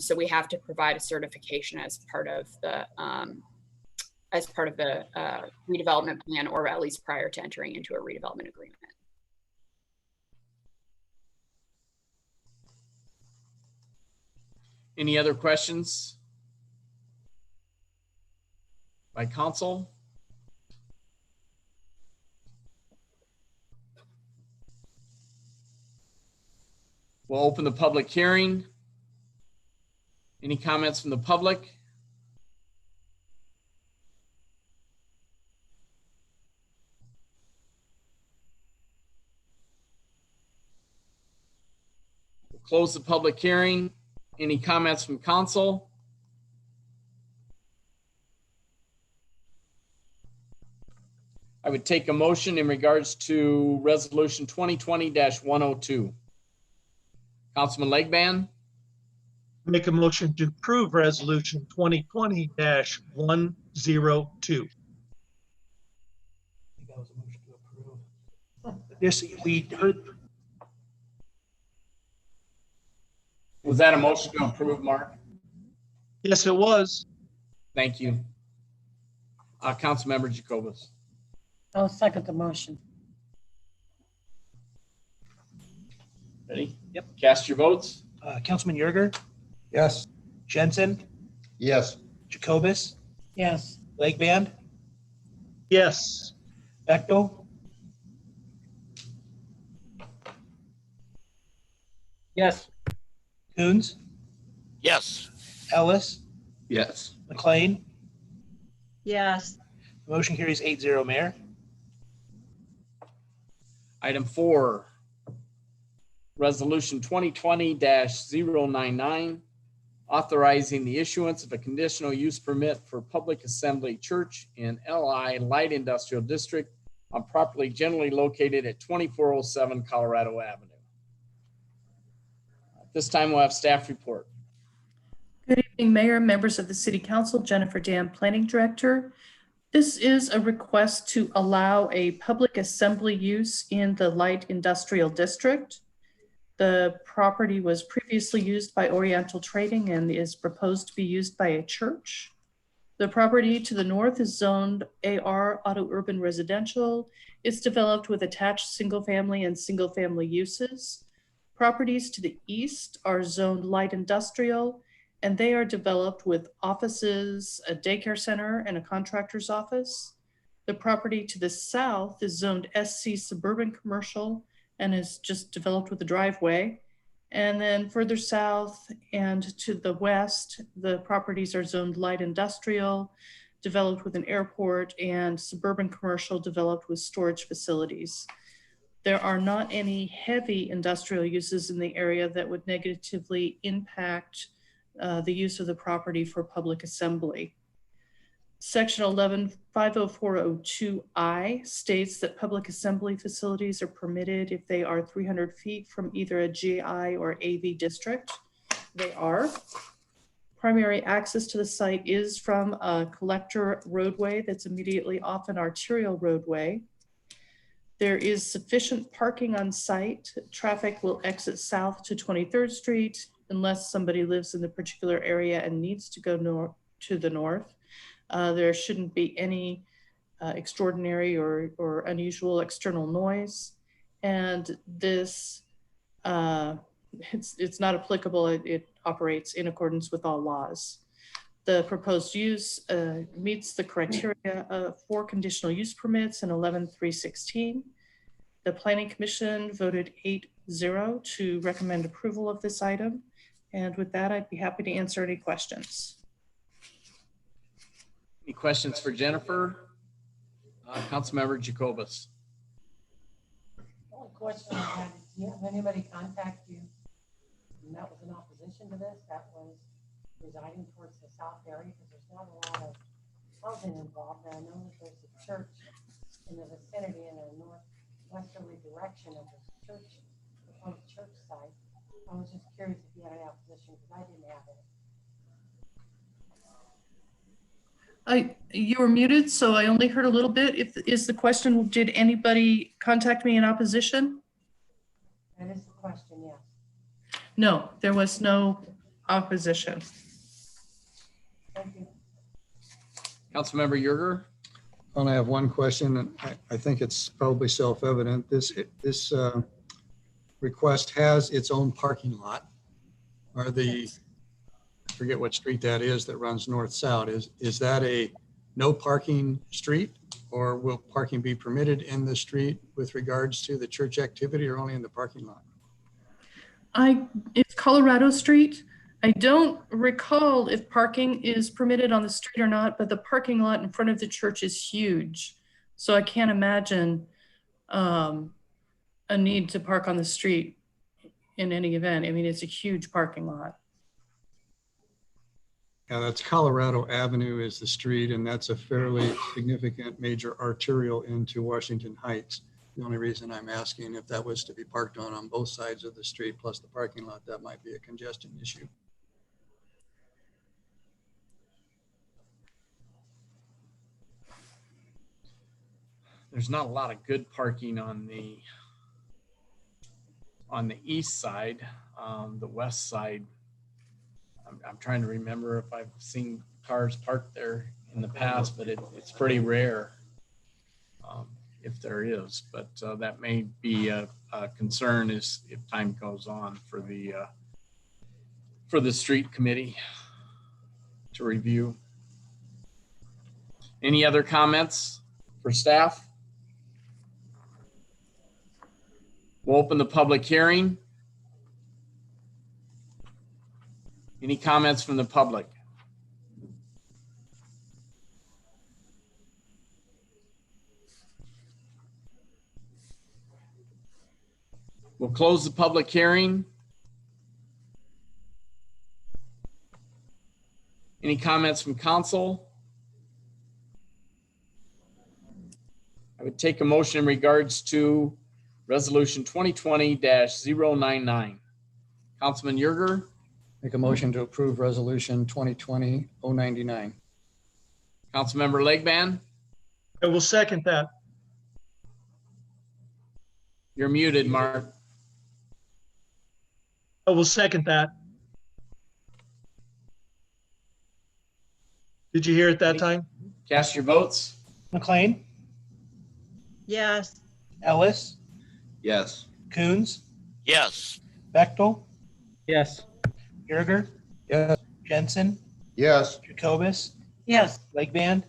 So we have to provide a certification as part of the redevelopment plan, or at least prior to entering into a redevelopment agreement. Any other questions by council? We'll open the public hearing. Any comments from the public? We'll close the public hearing. Any comments from council? I would take a motion in regards to resolution 2020-102. Councilman Legban, Make a motion to approve resolution 2020-102. I think that was a motion to approve. This, we heard, was that a motion to approve, Mark? Yes, it was. Thank you. Councilmember Jacobus. I'll second the motion. Ready? Yep. Cast your votes. Councilman Yerger, Yes. Jensen, Yes. Jacobus, Yes. Legband, Yes. Bechtel, Yes. Coons, Yes. Ellis, Yes. McLean. Yes. Motion carries 8-0, Mayor. Item 4, resolution 2020-099, authorizing the issuance of a conditional use permit for public assembly church in LI Light Industrial District on property generally located at 2407 Colorado Avenue. At this time, we'll have staff report. Good evening, Mayor, members of the City Council, Jennifer Dam, Planning Director. This is a request to allow a public assembly use in the Light Industrial District. The property was previously used by Oriental Trading and is proposed to be used by a church. The property to the north is zoned AR Auto Urban Residential. It's developed with attached single-family and single-family uses. Properties to the east are zoned Light Industrial, and they are developed with offices, a daycare center, and a contractor's office. The property to the south is zoned SC Suburban Commercial and is just developed with a driveway. And then further south and to the west, the properties are zoned Light Industrial, developed with an airport, and Suburban Commercial, developed with storage facilities. There are not any heavy industrial uses in the area that would negatively impact the use of the property for public assembly. Section 11-50402I states that public assembly facilities are permitted if they are 300 feet from either a GI or AV district. They are. Primary access to the site is from a collector roadway that's immediately off an arterial roadway. There is sufficient parking on site. Traffic will exit south to 23rd Street unless somebody lives in the particular area and needs to go to the north. There shouldn't be any extraordinary or unusual external noise. And this, it's not applicable. It operates in accordance with all laws. The proposed use meets the criteria for conditional use permits in 11-316. The Planning Commission voted 8-0 to recommend approval of this item. And with that, I'd be happy to answer any questions. Any questions for Jennifer? Councilmember Jacobus. The only question I had is, do you have anybody contact you that was in opposition to this, that was residing towards the south area? Because there's not a lot of housing involved. And I know that there's a church in the vicinity in a northwesterly direction of the church, the proposed church site. I was just curious if you had any opposition, because I didn't have it. You were muted, so I only heard a little bit. Is the question, did anybody contact me in opposition? That is the question, yes. No, there was no opposition. Councilmember Yerger? I only have one question, and I think it's probably self-evident. This request has its own parking lot. I forget what street that is that runs north-south. Is that a no parking street, or will parking be permitted in the street with regards to the church activity, or only in the parking lot? It's Colorado Street. I don't recall if parking is permitted on the street or not, but the parking lot in front of the church is huge. So I can't imagine a need to park on the street in any event. I mean, it's a huge parking lot. Yeah, that's Colorado Avenue is the street, and that's a fairly significant major arterial into Washington Heights. The only reason I'm asking if that was to be parked on both sides of the street plus the parking lot, that might be a congestion issue. There's not a lot of good parking on the east side. The west side, I'm trying to remember if I've seen cars parked there in the past, but it's pretty rare if there is. But that may be a concern as if time goes on for the street committee to review. Any other comments for staff? We'll open the public hearing. Any comments from the public? We'll close the public hearing. Any comments from council? I would take a motion in regards to Resolution 2020-099. Councilman Yerger? Make a motion to approve Resolution 2020-099. Councilmember Legban? I will second that. You're muted, Mark. I will second that. Did you hear it that time? Cast your votes. McLean, Yes. Ellis, Yes. Coons, Yes. Bechtel, Yes. Yerger, Yes. Jensen, Yes. Jacobus, Yes. Legband.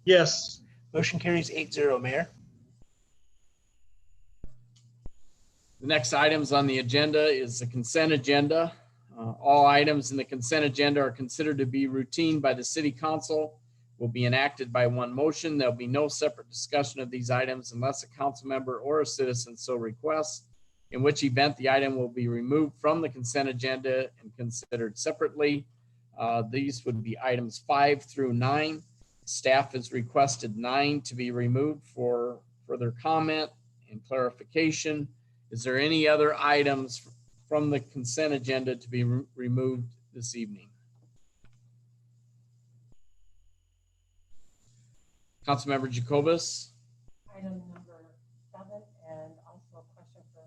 Yes. Motion carries 8-0, Mayor. The next items on the agenda is the consent agenda. All items in the consent agenda are considered to be routine by the city council, will be enacted by one motion. There'll be no separate discussion of these items unless a council member or a citizen so requests, in which event the item will be removed from the consent agenda and considered separately. These would be items 5 through 9. Staff has requested 9 to be removed for further comment and clarification. Is there any other items from the consent agenda to be removed this evening? Councilmember Jacobus? Item number 7, and also a question for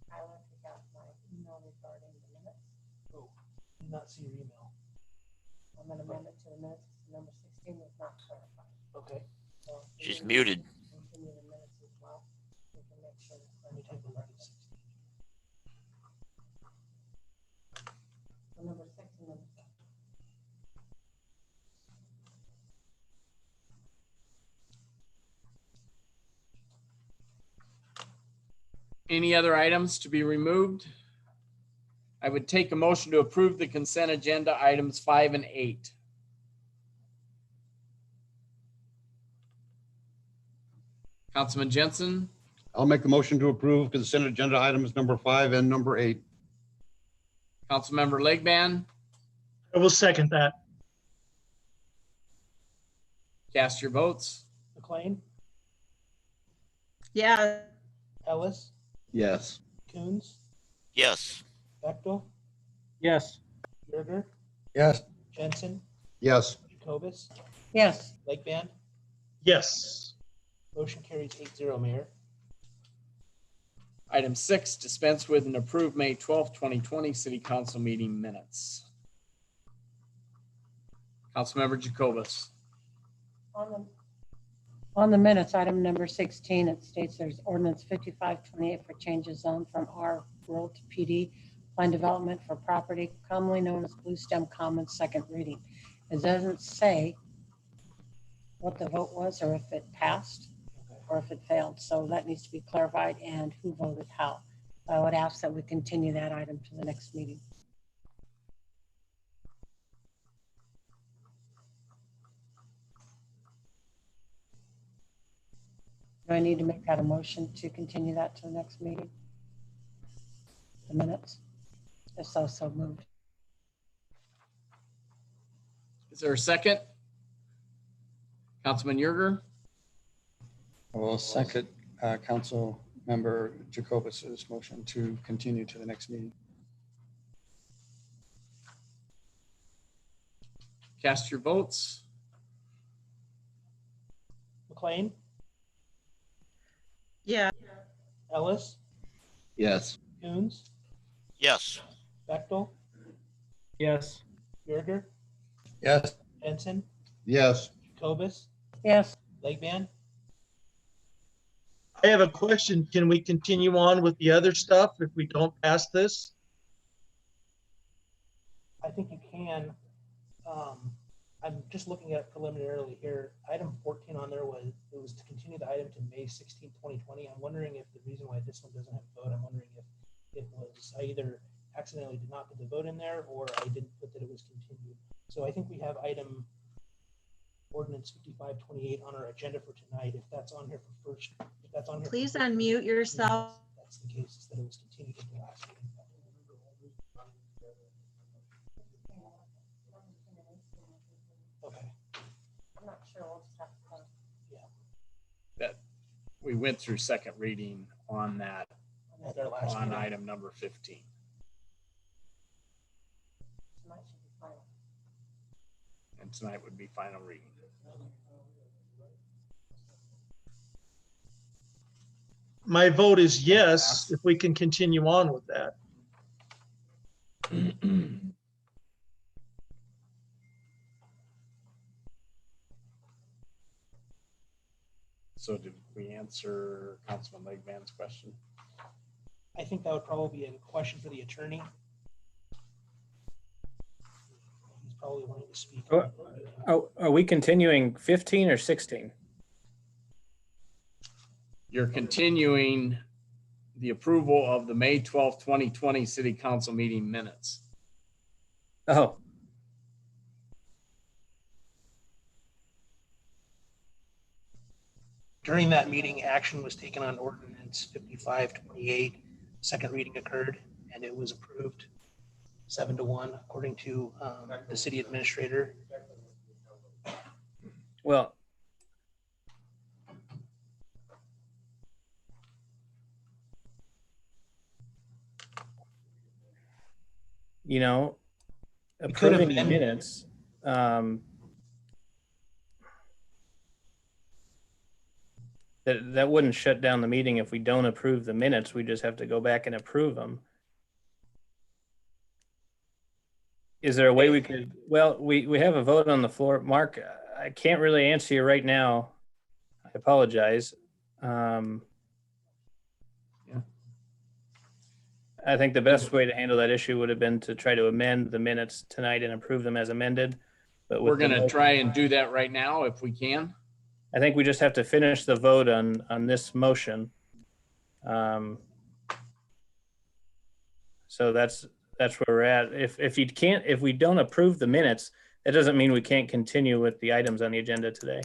Tyler, who got my email regarding the minutes. Oh, did not see your email. I'm going to amend it to the minutes. Number 16 was not clarified. Okay, So She's muted. continue the minutes as well. We can make sure it's let me take a look at 16. So number 6 and number 7. Any other items to be removed? I would take a motion to approve the consent agenda items 5 and 8. Councilman Jensen, I'll make the motion to approve consent agenda items number 5 and number 8. Councilmember Legban, I will second that. cast your votes. McLean, Yeah. Ellis, Yes. Coons, Yes. Bechtel, Yes. Yerger, Yes. Jensen, Yes. Jacobus, Yes. Legband. Yes. Motion carries 8-0, Mayor. Item 6, dispense with and approve May 12th, 2020 City Council meeting minutes. Councilmember Jacobus. On the minutes, item number 16, it states there's ordinance 5528 for change of zone from R rural to PD, plan development for property commonly known as Blue Stem Commons, second reading. It doesn't say what the vote was or if it passed or if it failed. So that needs to be clarified and who voted how. I would ask that we continue that item to the next meeting. Do I need to make that a motion to continue that to the next meeting? The minutes? If so, so moved. Is there a second? Councilman Yerger. I will second Council Member Jacobus's motion to continue to the next meeting. Cast your votes. McLean, Yeah. Ellis, Yes. Coons, Yes. Bechtel, Yes. Yerger, Yes. Benson, Yes. Jacobus, Yes. Legman. I have a question. Can we continue on with the other stuff if we don't pass this? I think you can. I'm just looking at preliminarily here. Item 14 on there was to continue the item to May 16, 2020. I'm wondering if the reason why this one doesn't have a vote, I'm wondering if it was I either accidentally did not put the vote in there or I didn't put that it was continued. So I think we have item ordinance 5528 on our agenda for tonight. If that's on here for first, if that's on here. Please unmute yourself. That's the case, is that it was continued at the last meeting. Okay. I'm not sure. We'll just have to. That we went through second reading on that At our last on meeting. item number 15. Tonight should be final. And tonight would be final reading. My vote is yes, if we can continue on with that. So did we answer Councilman Legman's question? I think that would probably be a question for the attorney. He's probably wanting to speak. Are we continuing 15 or 16? You're continuing the approval of the May 12th, 2020 City Council meeting minutes. Oh, During that meeting, action was taken on ordinance 5528. Second reading occurred and it was approved 7-1 according to the city administrator. well, you know, We could have approving the been- minutes, that wouldn't shut down the meeting if we don't approve the minutes. We just have to go back and approve them. Is there a way we could, well, we have a vote on the floor. Mark, I can't really answer you right now. I apologize. Yeah. I think the best way to handle that issue would have been to try to amend the minutes tonight and approve them as amended. But with We're the going to motion- try and do that right now if we can. I think we just have to finish the vote on this motion. So that's where we're at. If we don't approve the minutes, that doesn't mean we can't continue with the items on the agenda today.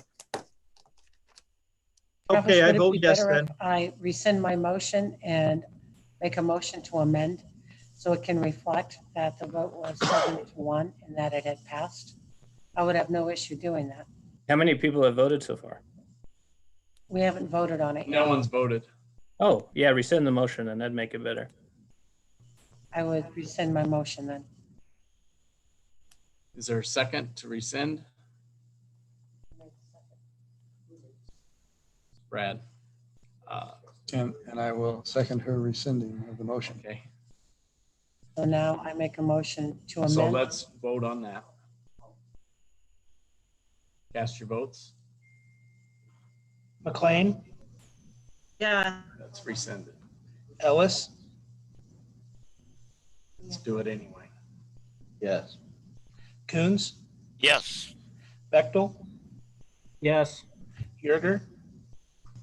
Travis, Okay, I would it vote be yes better then. if I rescind my motion and make a motion to amend so it can reflect that the vote was 7-1 and that it had passed? I would have no issue doing that. How many people have voted so far? We haven't voted on it No yet. one's voted. Oh, yeah, rescind the motion and that'd make it better. I would rescind my motion then. Is there a second to rescind? Brad. And I will second her rescinding of the motion. Okay, So now I make a motion to so amend. let's vote on that. Cast your votes. McLean, yeah, That's rescinded. Ellis, Let's do it anyway. Yes. Coons, Yes. Bechtel, Yes. Yerger,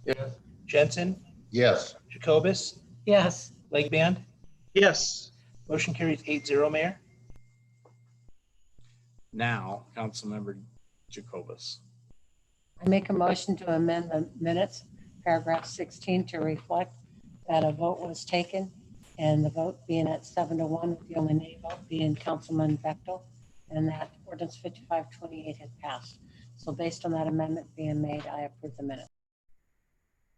Yes. Jensen, Yes. Jacobus, Yes, Lake Band. Yes. Motion carries 8-0, Mayor. Now, Councilmember Jacobus. I make a motion to amend the minutes, paragraph 16, to reflect that a vote was taken and the vote being at 7-1, with the only nay vote being Councilman Bechtel, and that ordinance 5528 had passed. So based on that amendment being made, I approve the minute.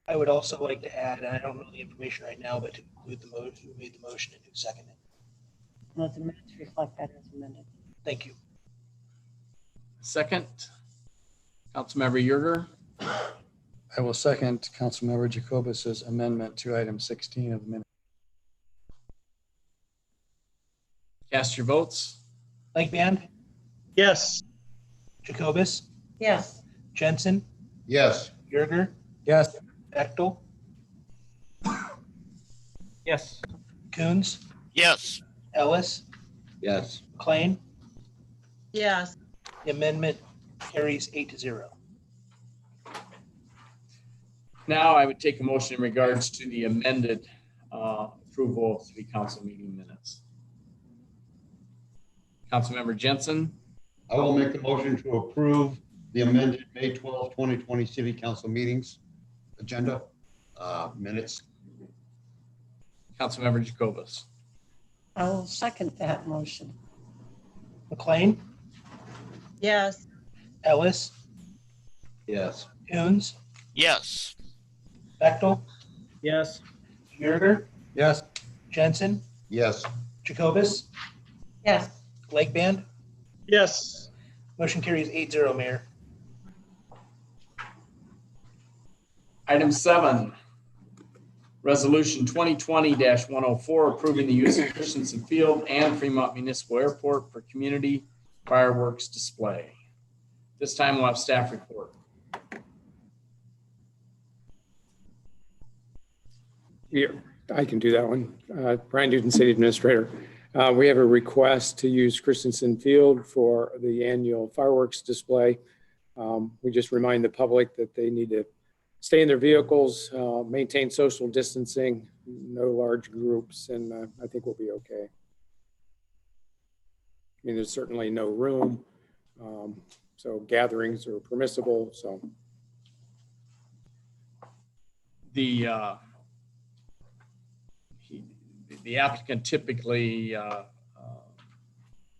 I would also like to add, and I don't know the information right now, but to include the motion, who made the motion and who seconded it. Let the minutes reflect that as amended. Thank you. Second, Councilmember Yerger. I will second Councilmember Jacobus's amendment to item 16 of the minute. Cast your votes. Lake Band, Yes. Jacobus, Yes, Jensen, Yes. Yerger, Yes. Bechtel, Yes. Coons, Yes. Ellis, Yes. McLean. yes, The amendment carries 8-0. Now I would take a motion in regards to the amended approval of city council meeting minutes. Councilmember Jensen, I will make the motion to approve the amended May 12, 2020 city council meetings agenda minutes. Councilmember Jacobus, I will second that motion. McLean, yes, Ellis, Yes. Coons, Yes. Bechtel, Yes. Yerger, Yes. Jensen, Yes. Jacobus, Yes, Lake Band. Yes. Motion carries 8-0, Mayor. item 7, resolution 2020-104, approving the use of Christensen Field and Fremont Municipal Airport for community fireworks display. This time we'll have staff report. Yeah, I can do that one. Brian Newton, City Administrator. We have a request to use Christensen Field for the annual fireworks display. We just remind the public that they need to stay in their vehicles, maintain social distancing, no large groups, and I think we'll be okay. I mean, there's certainly no room, so gatherings are permissible, so. The applicant typically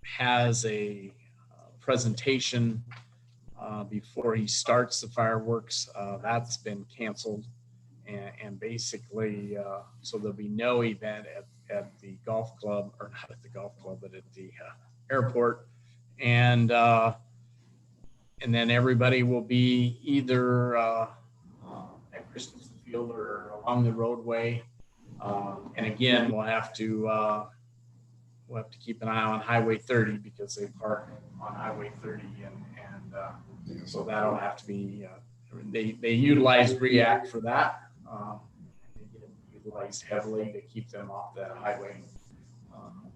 has a presentation before he starts the fireworks. That's been canceled, and basically, so there'll be no event at the golf club, or not at the golf club, but at the airport, and then everybody will be either at Christensen Field or along the roadway. And again, we'll have to keep an eye on Highway 30 because they park on Highway 30, and so that'll have to be. They utilize REACT for that. They get utilized heavily to keep them off that highway.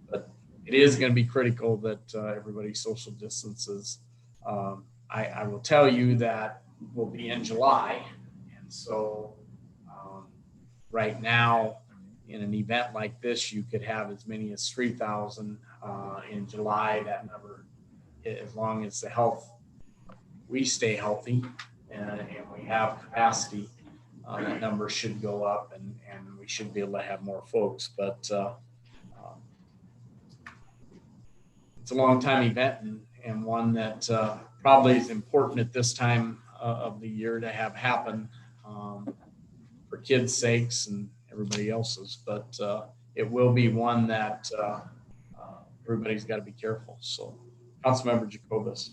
But it is going to be critical that everybody social distances. I will tell you that we'll be in July, and so right now, in an event like this, you could have as many as 3,000 in July. That number, as long as we stay healthy and we have capacity, that number should go up, and we should be able to have more folks. But it's a long time event, and one that probably is important at this time of the year to have happen for kids' sakes and everybody else's, but it will be one that everybody's got to be careful. So, Councilmember Jacobus.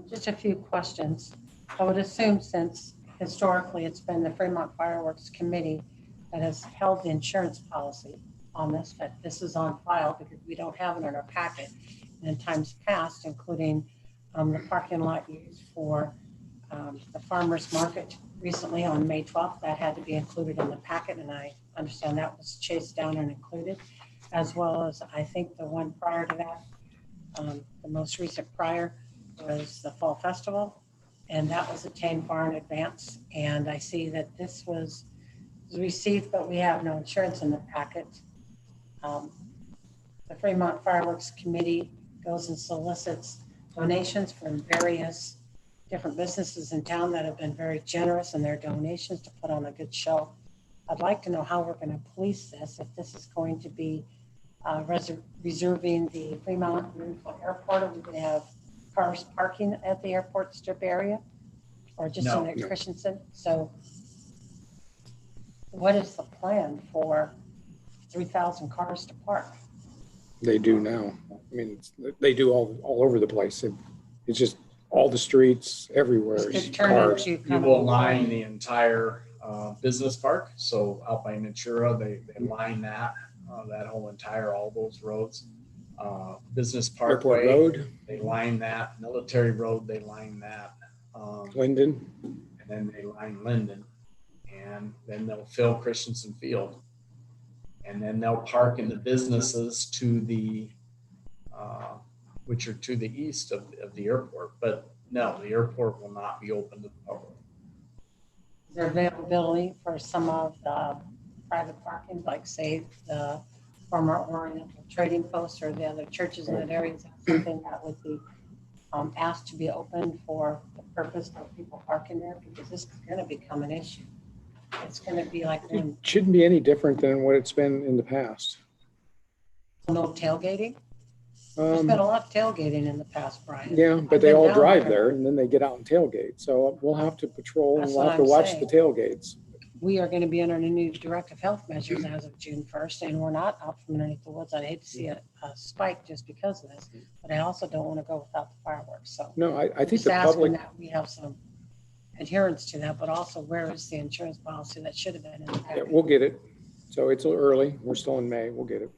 just a few questions. I would assume since historically, it's been the Fremont Fireworks Committee that has held the insurance policy on this, but this is on file because we don't have it in our packet. And in times past, including the parking lot used for the farmer's market recently on May 12th, that had to be included in the packet, and I understand that was chased down and included, as well as I think the one prior to that, the most recent prior was the Fall Festival, and that was obtained far in advance. And I see that this was received, but we have no insurance in the packet. The Fremont Fireworks Committee goes and solicits donations from various different businesses in town that have been very generous in their donations to put on a good show. I'd like to know how we're going to police this, if this is going to be reserving the Fremont Greenfield Airport, or we can have cars parking at the airport strip area, or just in the Christensen. So what is the plan for 3,000 cars to park? They do now. I mean, they do all over the place. It's just all the streets everywhere. It's turned Cars. into You kind will of line the entire business park. So out by Natura, they line that whole entire, all those roads. Business Airport Parkway, Road, they line that. Military Road, they line that. Linden. And then they line Linden. And then they'll fill Christensen Field. And then they'll park in the businesses to the, which are to the east of the airport. But no, the airport will not be open to the public. Is there availability for some of the private parking, like say the former Oriental Trading Post or the other churches in that area? Is that something that would be asked to be open for the purpose of people parking there? Because this is going to become an issue. It's going to be like It shouldn't be any different than what it's been in the past. no tailgating. There's been a lot of tailgating in the past, Brian. Yeah, but I've they been all down drive there. there and then they get out and tailgate. So we'll have to patrol and That's we'll what have to I'm watch saying. the tailgates. We are going to be under the new directive health measures as of June 1st, and we're not out from underneath the woods. I'd hate to see a spike just because of this, but I also don't want to go without the fireworks. So No, I think just the asking public, that we have some adherence to that, but also where is the insurance policy that should have been in the yeah, package? we'll get it. So it's early. We're still in May. We'll get it.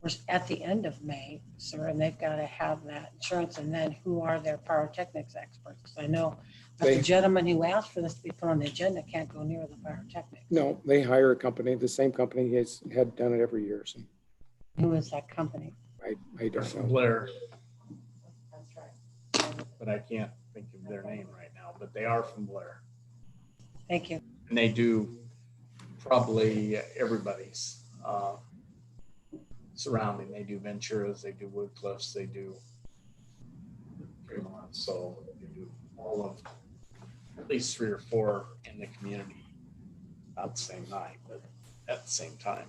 We're at the end of May, sir, and they've got to have that insurance. And then who are their pyrotechnics experts? I know that the gentleman who asked for this to be put on the agenda can't go near the pyrotechnics. No, they hire a company. The same company had done it every year. So Who is that company? I don't know. Blair, That's right. but I can't think of their name right now, but they are from Blair. Thank you. And they do probably everybody's surrounding. They do Venturas, they do Woodcliffs, they do Fremont. So they do all of at least 3 or 4 in the community, not the same night, but at the same time.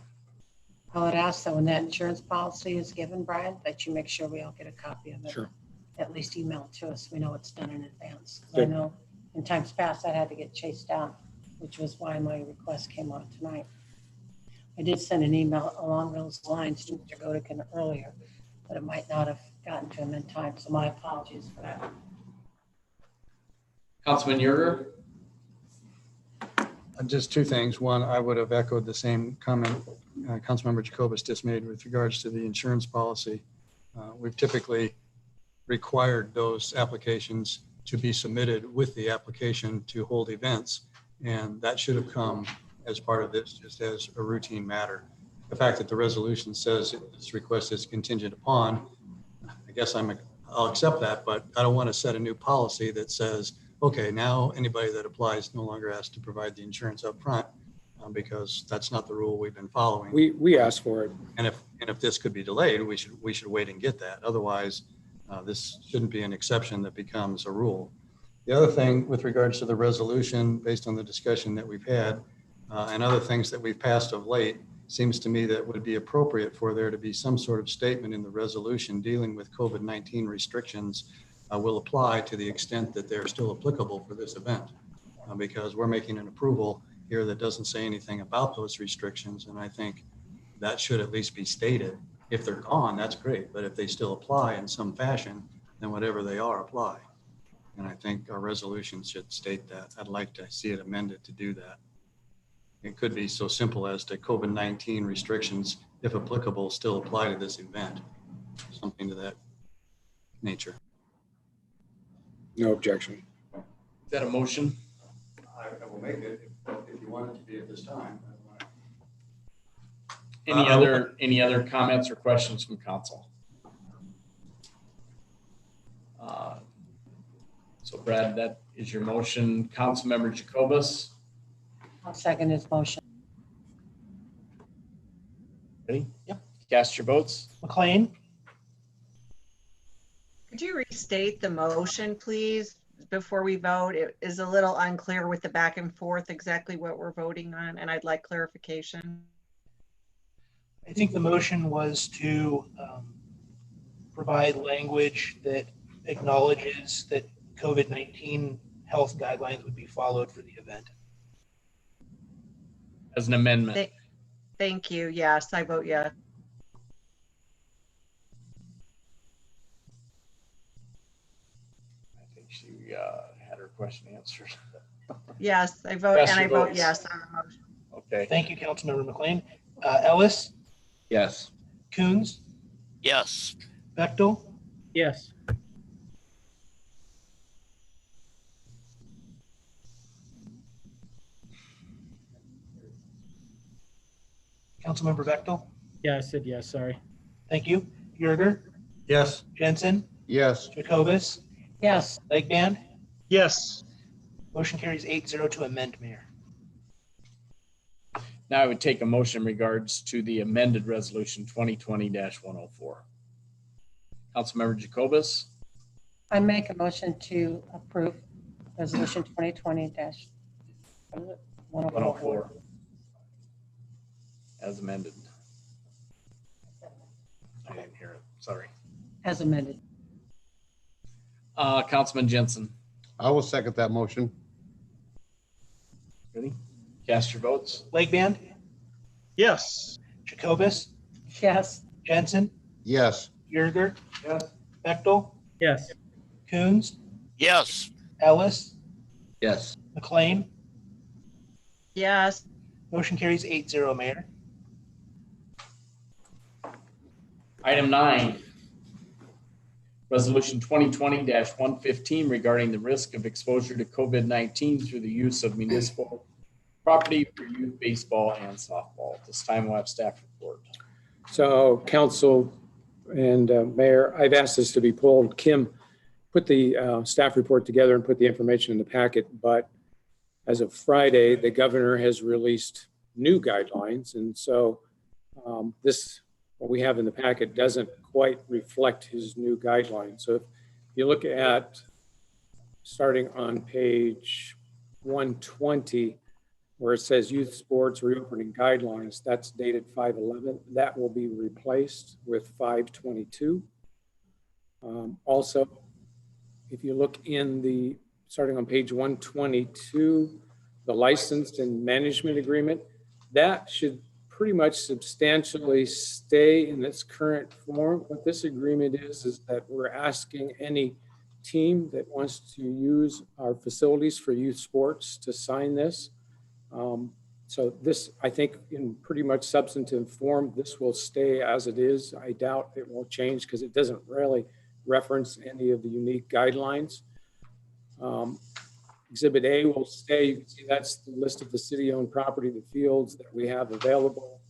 I would ask that when that insurance policy is given, Brian, that you make sure we all get a copy of it. Sure. At least email it to us. We know it's done in advance. 'Cause I Good. know in times past that had to get chased down, which was why my request came on tonight. I did send an email along those lines to Mr. Godikin earlier, but it might not have gotten to him in time. So my apologies for that. Councilman Yerger? Just 2 things. One, I would have echoed the same comment Councilmember Jacobus just made with regards to the insurance policy. We've typically required those applications to be submitted with the application to hold events. And that should have come as part of this, just as a routine matter. The fact that the resolution says this request is contingent upon, I guess I'll accept that, but I don't want to set a new policy that says, okay, now anybody that applies no longer has to provide the insurance up front, because that's not the rule we've been following. We asked for it. And if this could be delayed, we should wait and get that. Otherwise, this shouldn't be an exception that becomes a rule. The other thing with regards to the resolution, based on the discussion that we've had and other things that we've passed of late, seems to me that it would be appropriate for there to be some sort of statement in the resolution dealing with COVID-19 restrictions will apply to the extent that they're still applicable for this event, because we're making an approval here that doesn't say anything about those restrictions. And I think that should at least be stated. If they're gone, that's great. But if they still apply in some fashion, then whatever they are apply. And I think our resolution should state that. I'd like to see it amended to do that. It could be so simple as to COVID-19 restrictions, if applicable, still apply to this event. Something to that nature. No objection. Is that a motion? I will make it if you want it to be at this time. Any other comments or questions from council? So Brad, that is your motion. Councilmember Jacobus? I'll second his motion. Ready? Yep. Cast your votes. McLean, Could you restate the motion, please, before we vote? It is a little unclear with the back and forth exactly what we're voting on, and I'd like clarification. I think the motion was to provide language that acknowledges that COVID-19 health guidelines would be followed for the event. As an amendment. Thank you. Yes, I vote yes. I think she had her question answered. Yes, I vote, Cast and I your vote votes. yes on the motion. Okay. Thank you, Councilmember McLean. Ellis, Yes. Coons, yes, Bechtel, Yes. Councilmember Bechtel. Yeah, I said yes, sorry. Thank you. Yerger, Yes. Jensen, Yes. Jacobus, Yes, Legband. yes, Motion carries 8-0 to amend, Mayor. Now I would take a motion in regards to the amended resolution 2020-104. Councilmember Jacobus, I make a motion to approve resolution 2020-104. 104. As amended. I didn't hear it, sorry. As amended. Councilman Jensen, I will second that motion. ready? Cast your votes. Legband, yes, Jacobus, Yes, Jensen, Yes. Yerger, Yes. Bechtel, Yes. Coons, yes, Ellis, Yes. McLean. Yes, Motion carries 8-0, Mayor. Item 9, resolution 2020-115 regarding the risk of exposure to COVID-19 through the use of municipal property for youth baseball and softball. At this time, we'll have staff report. So council and mayor, I've asked this to be pulled. Kim put the staff report together and put the information in the packet, but as of Friday, the governor has released new guidelines. And so what we have in the packet doesn't quite reflect his new guidelines. So if you look at starting on page 120, where it says youth sports reopening guidelines, that's dated 5/11. That will be replaced with 5/22. Also, if you look in starting on page 122, the license and management agreement, that should pretty much substantially stay in its current form. What this agreement is that we're asking any team that wants to use our facilities for youth sports to sign this. So this, I think, in pretty much substantive form, this will stay as it is. I doubt it will change because it doesn't really reference any of the unique guidelines. Exhibit A will stay. You can see that's the list of the city-owned property, the fields that we have available.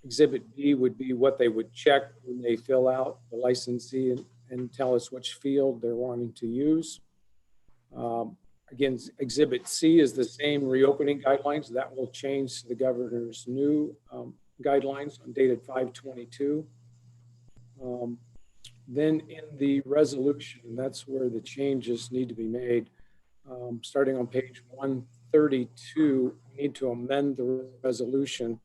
Exhibit B would be what they would check when they fill out the licensee and tell us which field they're wanting to use. Again, Exhibit C is the same reopening guidelines. That will change to the governor's new guidelines dated 5/22. Then in the resolution, that's where the changes need to be made. Starting on page 132, we need to amend the resolution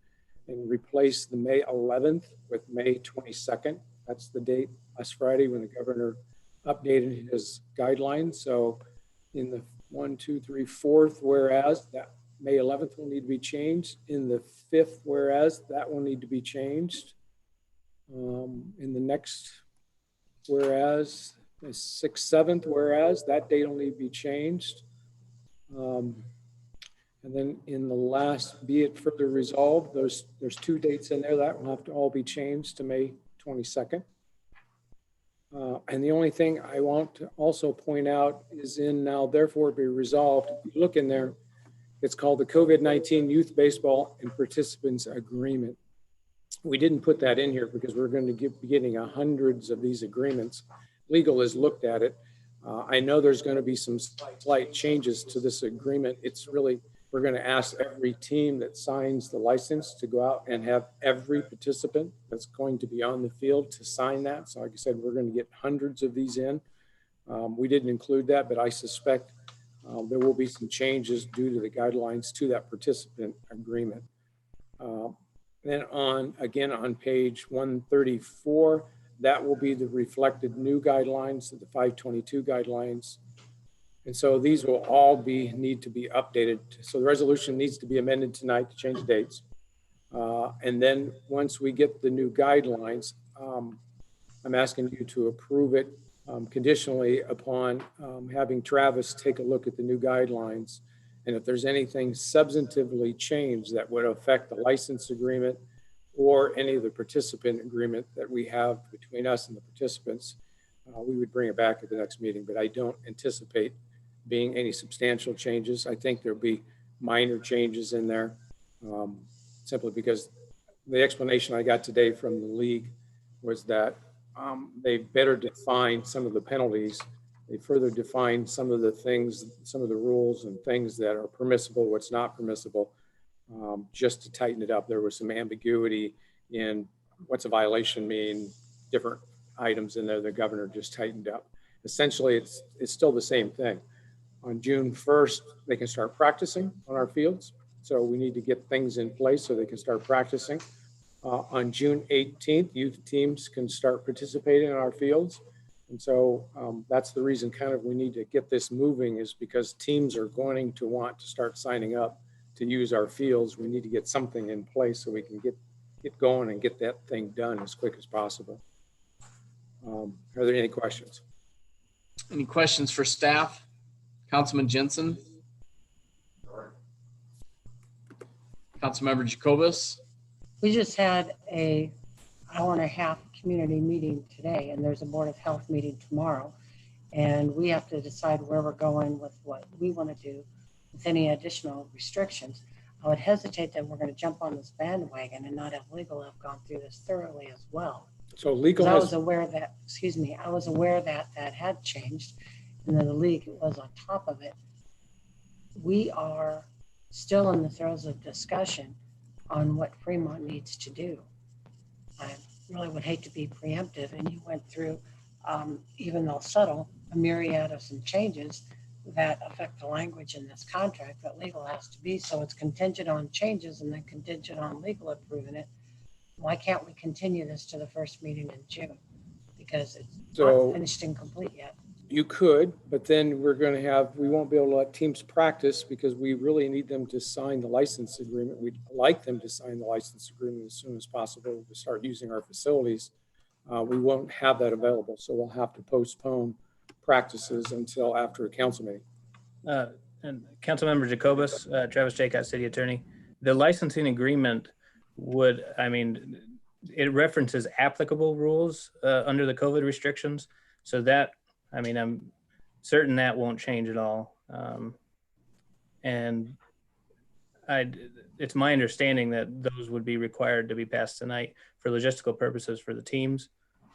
and replace the May 11th with May 22nd. That's the date last Friday when the governor updated his guidelines. So in the 1, 2, 3, 4th whereas, that May 11th will need to be changed. In the 5th whereas, that will need to be changed. In the next whereas, 6th, 7th, whereas that date will need to be changed. And then in the last, be it further resolved, there's 2 dates in there that will have to all be changed to May 22nd. And the only thing I want to also point out is in now therefore be resolved, if you look in there, it's called the COVID-19 Youth Baseball and Participants Agreement. We didn't put that in here because we're going to be getting hundreds of these agreements. Legal has looked at it. I know there's going to be some slight changes to this agreement. It's really, we're going to ask every team that signs the license to go out and have every participant that's going to be on the field to sign that. So like I said, we're going to get hundreds of these in. We didn't include that, but I suspect there will be some changes due to the guidelines to that participant agreement. Then again on page 134, that will be the reflected new guidelines, the 522 guidelines. And so these will all need to be updated. So the resolution needs to be amended tonight to change dates. And then once we get the new guidelines, I'm asking you to approve it conditionally upon having Travis take a look at the new guidelines. And if there's anything substantively changed that would affect the license agreement or any of the participant agreement that we have between us and the participants, we would bring it back at the next meeting. But I don't anticipate being any substantial changes. I think there'll be minor changes in there, simply because the explanation I got today from the league was that they better define some of the penalties. They further define some of the things, some of the rules and things that are permissible, what's not permissible, just to tighten it up. There was some ambiguity in what's a violation mean, different items in there the governor just tightened up. Essentially, it's still the same thing. On June 1st, they can start practicing on our fields. So we need to get things in place so they can start practicing. On June 18th, youth teams can start participating in our fields. And so that's the reason kind of we need to get this moving, is because teams are going to want to start signing up to use our fields. We need to get something in place so we can get going and get that thing done as quick as possible. Are there any questions? Any questions for staff? Councilman Jensen? Councilmember Jacobus? We just had a hour-and-a-half community meeting today, and there's a Board of Health meeting tomorrow. And we have to decide where we're going with what we want to do with any additional restrictions. I would hesitate that we're going to jump on this bandwagon and not have legal have gone through this thoroughly as well. So legal I was aware that, I was aware that that had changed and then the league was on top of it. We are still in the throes of discussion on what Fremont needs to do. I really would hate to be preemptive, and you went through, even though subtle, a myriad of some changes that affect the language in this contract that legal has to be. So it's contingent on changes and then contingent on legal approving it. Why can't we continue this to the first meeting in June? Because it's not finished and complete yet. You could, but then we won't be able to let teams practice because we really need them to sign the license agreement. We'd like them to sign the license agreement as soon as possible to start using our facilities. We won't have that available, so we'll have to postpone practices until after a council meeting. And Councilmember Jacobus, Travis Jacott, City Attorney, the licensing agreement it references applicable rules under the COVID restrictions. So that, I'm certain that won't change at all. And it's my understanding that those would be required to be passed tonight for logistical purposes for the teams.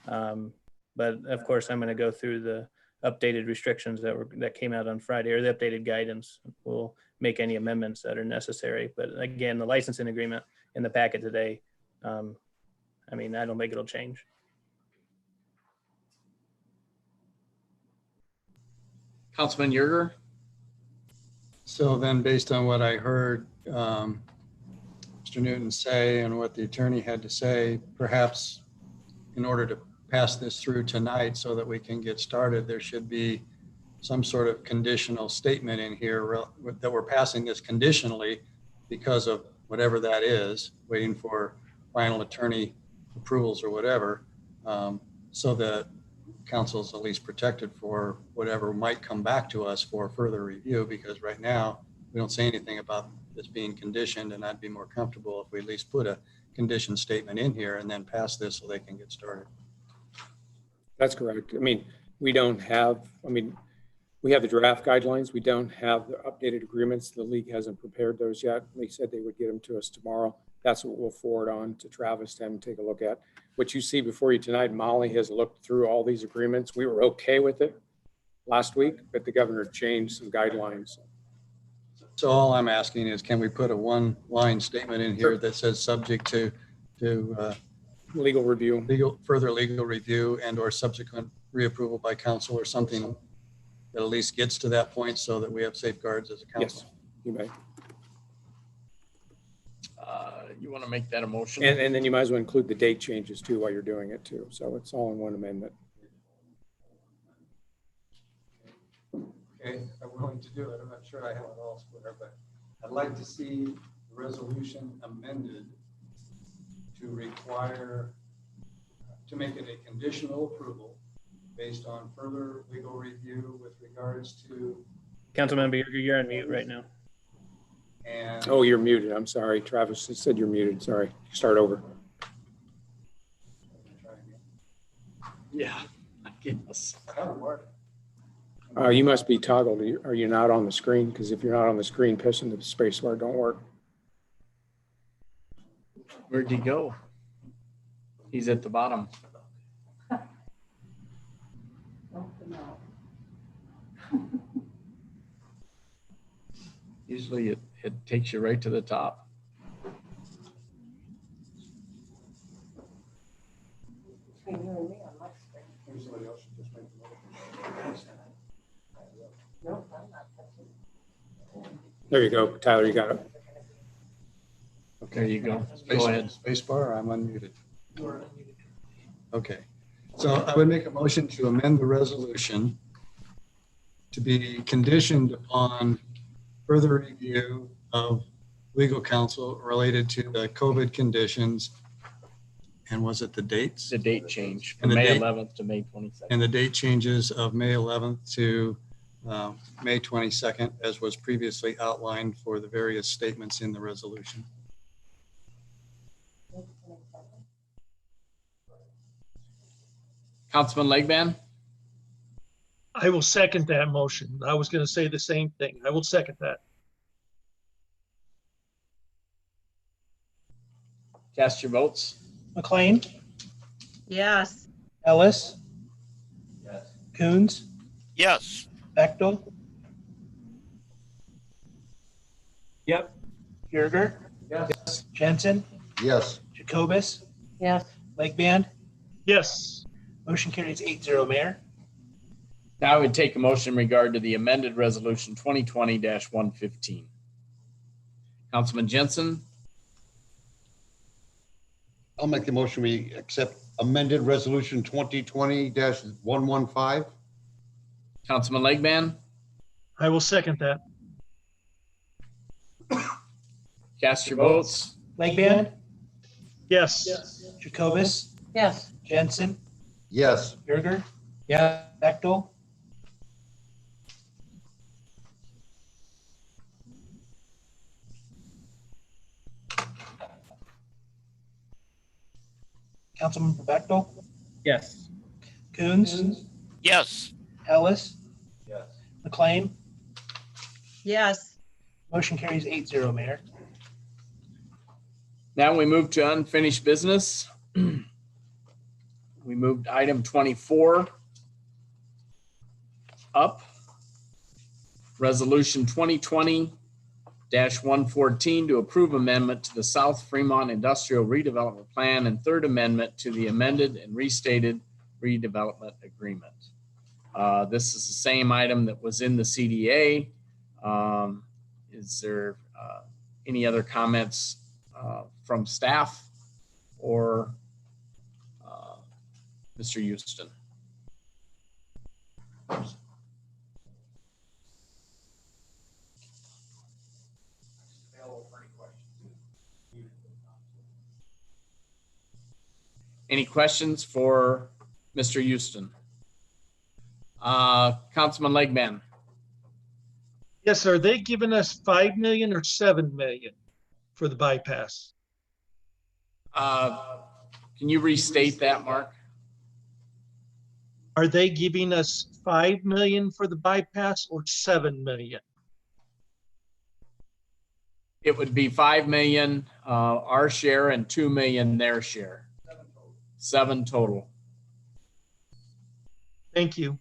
But of course, I'm going to go through the updated restrictions that came out on Friday, or the updated guidance. We'll make any amendments that are necessary. But again, the licensing agreement in the packet today, I don't think it'll change. Councilman Yerger? So then based on what I heard Mr. Newton say and what the attorney had to say, perhaps in order to pass this through tonight so that we can get started, there should be some sort of conditional statement in here that we're passing this conditionally because of whatever that is, waiting for final attorney approvals or whatever, so that council's at least protected for whatever might come back to us for further review, because right now we don't say anything about this being conditioned, and I'd be more comfortable if we at least put a condition statement in here and then pass this so they can get started. That's correct. I mean, we don't have, I mean, we have the draft guidelines. We don't have the updated agreements. The league hasn't prepared those yet. They said they would get them to us tomorrow. That's what we'll forward on to Travis to have him take a look at. What you see before you tonight, Molly has looked through all these agreements. We were okay with it last week, but the governor changed some guidelines. So all I'm asking is, can we put a one-line statement in here that says subject to legal review, further legal review and or subsequent reapproval by council, or something that at least gets to that point so that we have safeguards as a council? Yes, you may. You want to make that a motion? And then you might as well include the date changes too while you're doing it too. So it's all in one amendment. Okay, I'm willing to do it. I'm not sure I have it all square, but I'd like to see the resolution amended to require, to make it a conditional approval based on further legal review with regards to. Councilmember, you're on mute right now. And Oh, you're muted. I'm sorry. Travis said you're muted. Sorry. Start over. Yeah. I guess. You must be toggled. Are you not on the screen? Because if you're not on the screen, pushing the space bar don't work. Where'd he go? He's at the bottom. Usually it takes you right to the top. There you go. Tyler, you got it. There you go. Go ahead. Space bar, I'm unmuted. Okay, so I would make a motion to amend the resolution to be conditioned upon further review of legal counsel related to the COVID conditions. And was it the dates? The date change And from the May date- 11th to May 22nd. And the date changes of May 11th to May 22nd, as was previously outlined for the various statements in the resolution. Councilman Legban? I will second that motion. I was going to say the same thing. I will second that. Cast your votes. McLean, Yes. Ellis. Coons, Yes. Bechtel, Yep. Yerger. Yes. Jensen, Yes. Jacobus, Yes. Legband. Yes. Motion carries 8-0, Mayor. Now I would take a motion in regard to the amended resolution 2020-115. Councilman Jensen, I'll make the motion. We accept amended resolution 2020-115. Councilman Legban, I will second that. cast your votes. Legband, Yes. Jacobus, Yes. Jensen, Yes. Yerger. Yeah. Bechtel, Councilmember Bechtel, Yes. Coons, Yes. Ellis. McLean. Yes. Motion carries 8-0, Mayor. Now we move to unfinished business. We moved item 24 up. Resolution 2020-114 to approve amendment to the South Fremont Industrial Redevelopment Plan and third amendment to the amended and restated redevelopment agreement. This is the same item that was in the CDA. Is there any other comments from staff or Mr. Houston? Any questions for Mr. Houston? Councilman Legman. Yes, are they giving us 5 million or 7 million for the bypass? Can you restate that, Mark? Are they giving us 5 million for the bypass or 7 million? It would be 5 million, our share, and 2 million their share. 7 total. Thank you.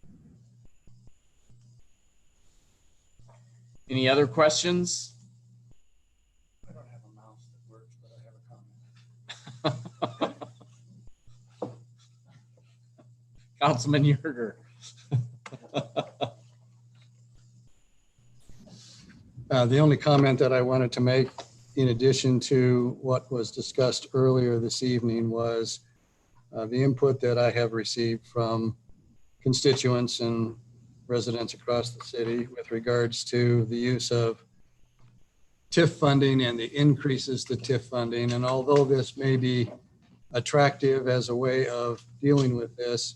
Any other questions? I don't have a mouse that works, but I have a comment. Councilman Yerger. The only comment that I wanted to make, in addition to what was discussed earlier this evening, was the input that I have received from constituents and residents across the city with regards to the use of TIF funding and the increases to TIF funding. And although this may be attractive as a way of dealing with this,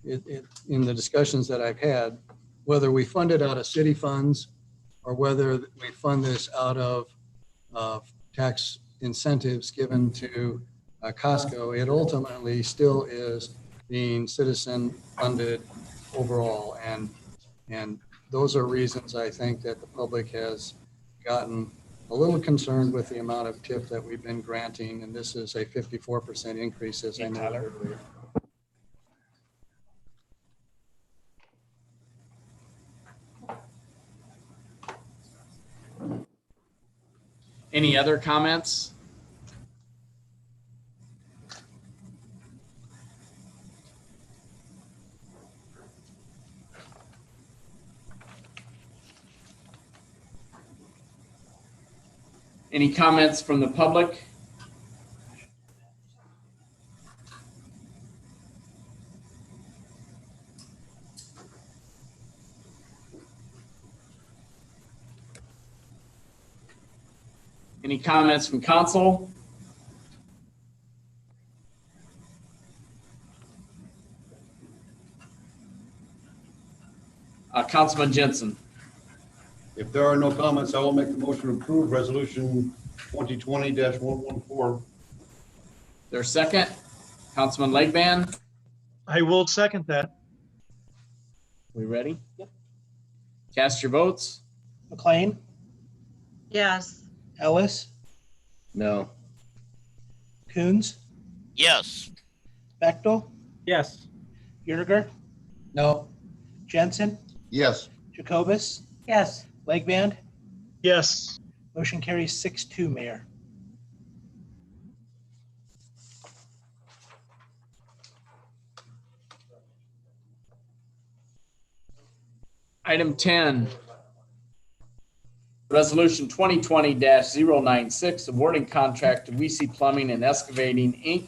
in the discussions that I've had, whether we fund it out of city funds or whether we fund this out of tax incentives given to Costco, it ultimately still is being citizen funded overall. And those are reasons I think that the public has gotten a little concerned with the amount of TIF that we've been granting. And this is a 54% increase, as I noted earlier. Any other comments? Any comments from the public? Any comments from council? Councilman Jensen. If there are no comments, I will make the motion to approve resolution 2020-114. There's a second. Councilman Legban. I will second that. We ready? Yep. Cast your votes. McLean, Yes. Ellis, No. Coons, Yes. Bechtel, Yes. Yerger, No. Jensen, Yes. Jacobus, Yes. Legband. Yes. Motion carries 6-2, Mayor. Item 10. Resolution 2020-096, awarding contract to WC Plumbing and Excavating, Inc.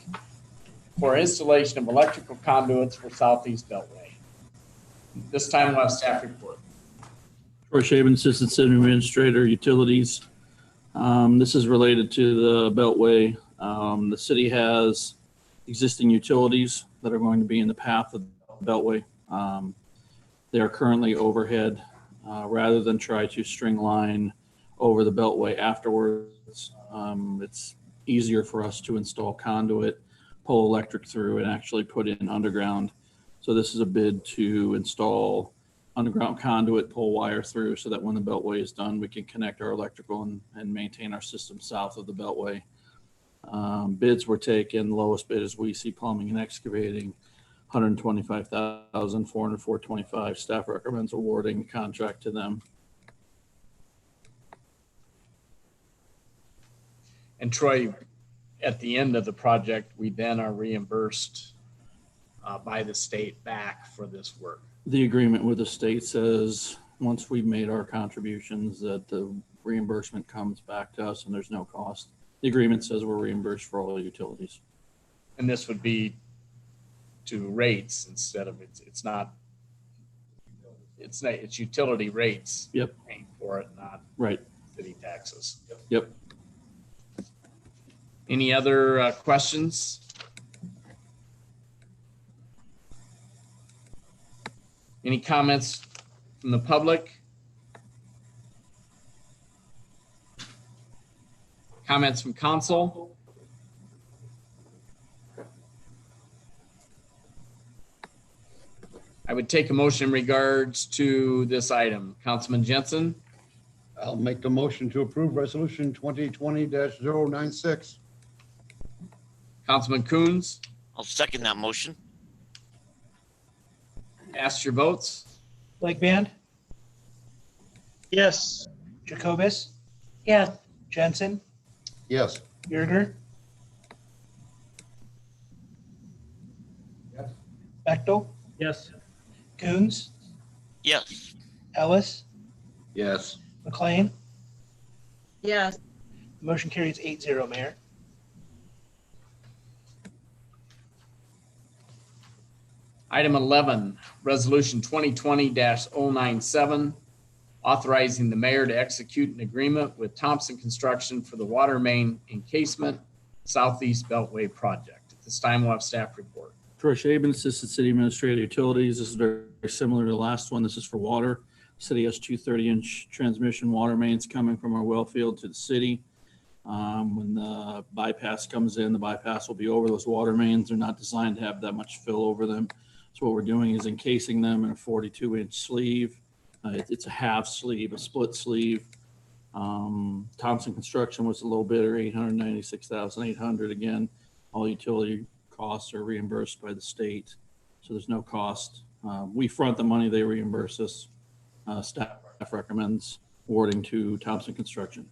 for installation of electrical conduits for Southeast Beltway. This time we'll have staff report. Troy Shaven, Assistant City Administrator, Utilities. This is related to the Beltway. The city has existing utilities that are going to be in the path of the Beltway. They are currently overhead. Rather than try to string line over the Beltway afterwards, it's easier for us to install conduit, pull electric through, and actually put in underground. So this is a bid to install underground conduit, pull wire through, so that when the Beltway is done, we can connect our electrical and maintain our system south of the Beltway. Bids were taken. Lowest bid is WC Plumbing and Excavating, $125,404.25. Staff recommends awarding the contract to them. And Troy, at the end of the project, we then are reimbursed by the state back for this work. The agreement with the state says once we've made our contributions that the reimbursement comes back to us and there's no cost. The agreement says we're reimbursed for all utilities. And this would be to rates instead of it's utility rates. Yep. Paying for it, not right. City taxes. Yep. Any other questions? Any comments from the public? Comments from council? I would take a motion in regards to this item. Councilman Jensen, I'll make the motion to approve resolution 2020-096. Councilman Coons, I'll second that motion. cast your votes. Blake Band, Yes. Jacobus, Yes. Jensen, Yes. Yerger. Yes. Bechtel, Yes. Coons, Yes. Ellis, Yes. McLean. Yes. Motion carries 8-0, Mayor. Item 11, Resolution 2020-097, authorizing the mayor to execute an agreement with Thompson Construction for the water main encasement Southeast Beltway project. At this time, we'll have staff report. Troy Shaben, Assistant City Administrator Utilities. This is very similar to the last one. This is for water. City has 2 30-inch transmission water mains coming from our well field to the city. When the bypass comes in, the bypass will be over those water mains. They're not designed to have that much fill over them. So what we're doing is encasing them in a 42-inch sleeve. It's a half sleeve, a split sleeve. Thompson Construction was a little bidder, $896,800. Again, all utility costs are reimbursed by the state, so there's no cost. We front the money, they reimburse us. Staff recommends awarding to Thompson Construction.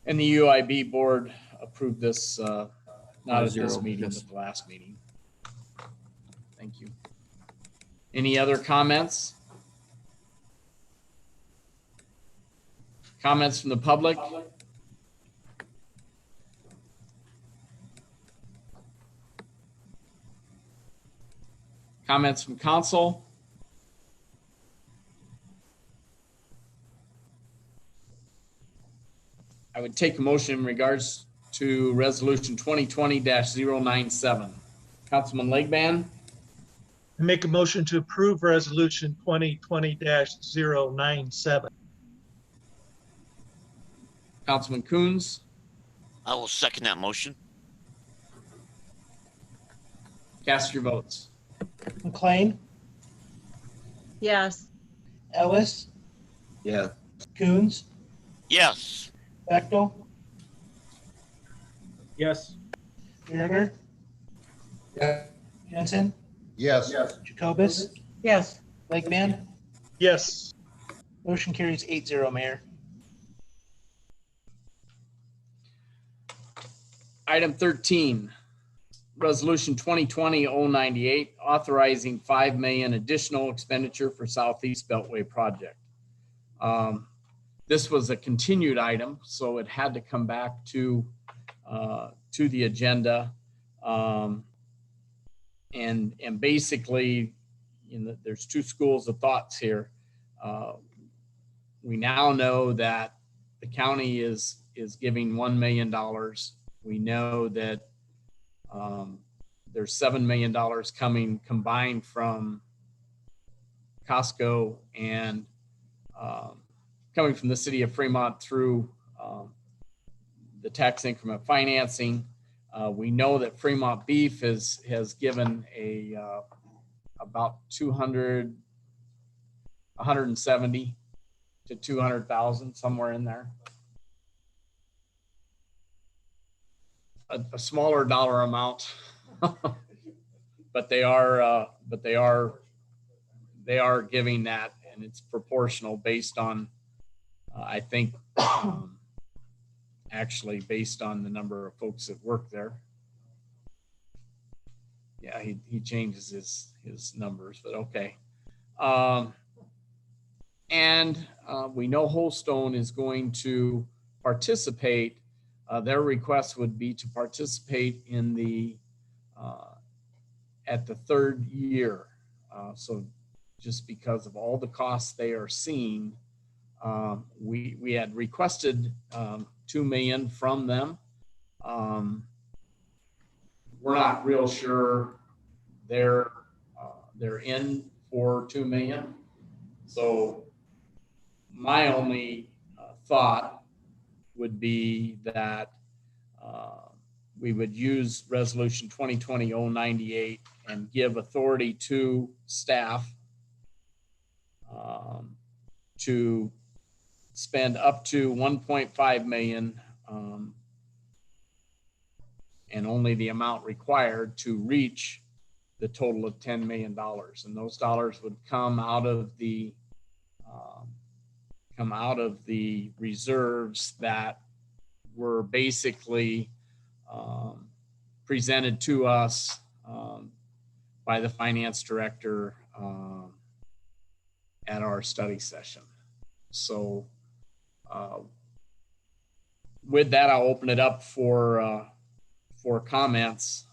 And the UIB board approved this, not at this 5-0, meeting, yes. but the last meeting. Thank you. Any other comments? Comments from the public? Comments from council? I would take a motion in regards to resolution 2020-097. Councilman Legban, Make a motion to approve resolution 2020-097. Councilman Coons, I will second that motion. cast your votes. McLean, Yes. Ellis, Yeah. Coons, Yes. Bechtel, Yes. Yerger, Yeah. Jensen, Yes. Jacobus, Yes. Blake Band. Yes. Motion carries 8-0, Mayor. Item 13, resolution 2020-098, authorizing $5 million additional expenditure for Southeast Beltway project. This was a continued item, so it had to come back to the agenda. And basically, there's 2 schools of thoughts here. We now know that the county is giving $1 million. We know that there's $7 million coming combined from Costco and coming from the city of Fremont through the tax increment financing. We know that Fremont Beef has given about 170 to 200,000, somewhere in there. A smaller dollar amount, but they are giving that, and it's proportional based on, I think, actually based on the number of folks that work there. Yeah, he changes his numbers, but okay. And we know Holstone is going to participate. Their request would be to participate in the at the 3rd year. So just because of all the costs they are seeing, we had requested $2 million from them. We're not real sure their they're in for 2 million. So my only thought would be that we would use resolution 2020-098 and give authority to staff to spend up to 1.5 million and only the amount required to reach the total of $10 million. And those dollars would come out of the reserves that were basically presented to us by the finance director at our study session. So with that, I'll open it up for comments.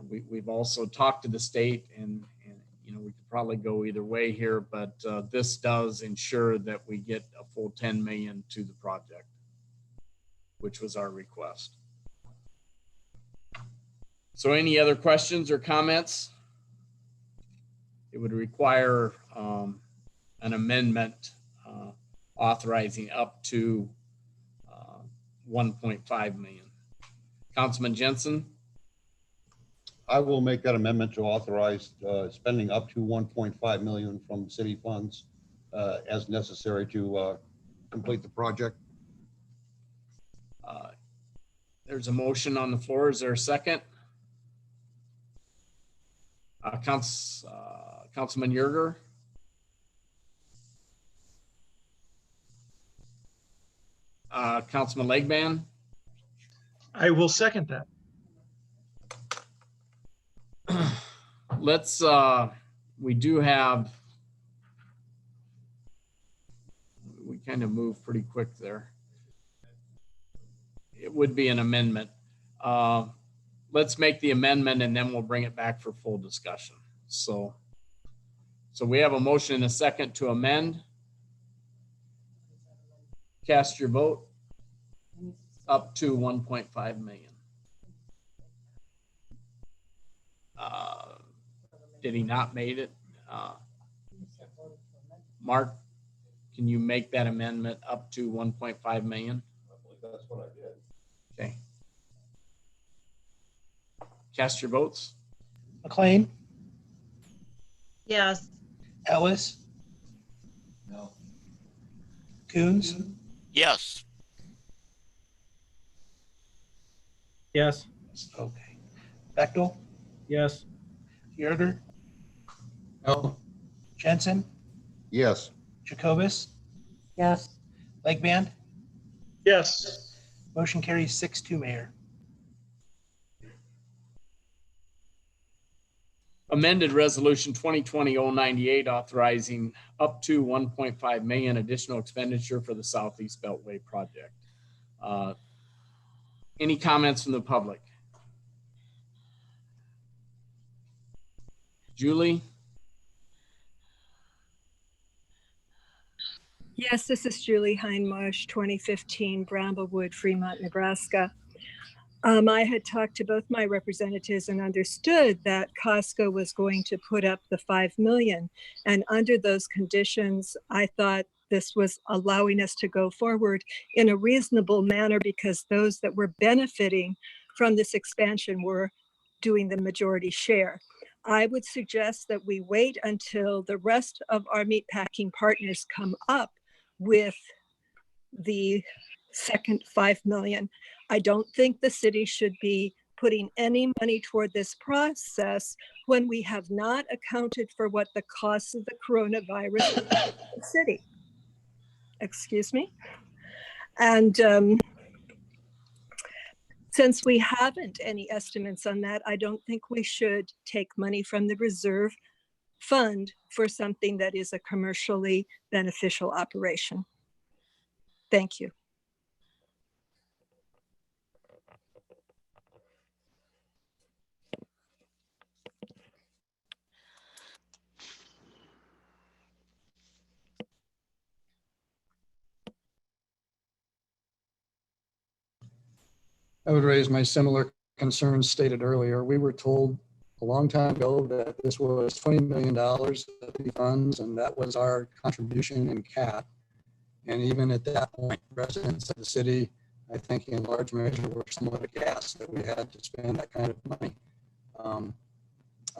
We've also talked to the state, and you know, we could probably go either way here, but this does ensure that we get a full 10 million to the project, which was our request. So any other questions or comments? It would require an amendment authorizing up to 1.5 million. Councilman Jensen? I will make that amendment to authorize spending up to 1.5 million from city funds as necessary to complete the project. There's a motion on the floor. Is there a second? Councilman Yerger? Councilman Legban? I will second that. Let's, we do have, we kind of moved pretty quick there. It would be an amendment. Let's make the amendment and then we'll bring it back for full discussion. So we have a motion and a second to amend. Cast your vote. Up to 1.5 million. Did he not made it? Mark, can you make that amendment up to 1.5 million? I believe that's what I did. Okay. Cast your votes. McLean, Yes. Ellis, No. Coons, Yes. Yes. okay. Bechtel, Yes. Yerger, No. Jensen, Yes. Jacobus, Yes. Legband. Yes. Motion carries 6-2, Mayor. Amended resolution 2020-098 authorizing up to 1.5 million additional expenditure for the Southeast Beltway project. Any comments from the public? Julie? Yes, this is Julie Hindmarsh, 2015 Bramblewood, Fremont, Nebraska. I had talked to both my representatives and understood that Costco was going to put up the 5 million. And under those conditions, I thought this was allowing us to go forward in a reasonable manner because those that were benefiting from this expansion were doing the majority share. I would suggest that we wait until the rest of our meatpacking partners come up with the second 5 million. I don't think the city should be putting any money toward this process when we have not accounted for what the costs of the coronavirus in the city. Excuse me. And since we haven't any estimates on that, I don't think we should take money from the reserve fund for something that is a commercially beneficial operation. Thank you. I would raise my similar concerns stated earlier. We were told a long time ago that this was $20 million of the funds, and that was our contribution in cap. And even at that point, residents of the city, I think in large measure, were somewhat aghast that we had to spend that kind of money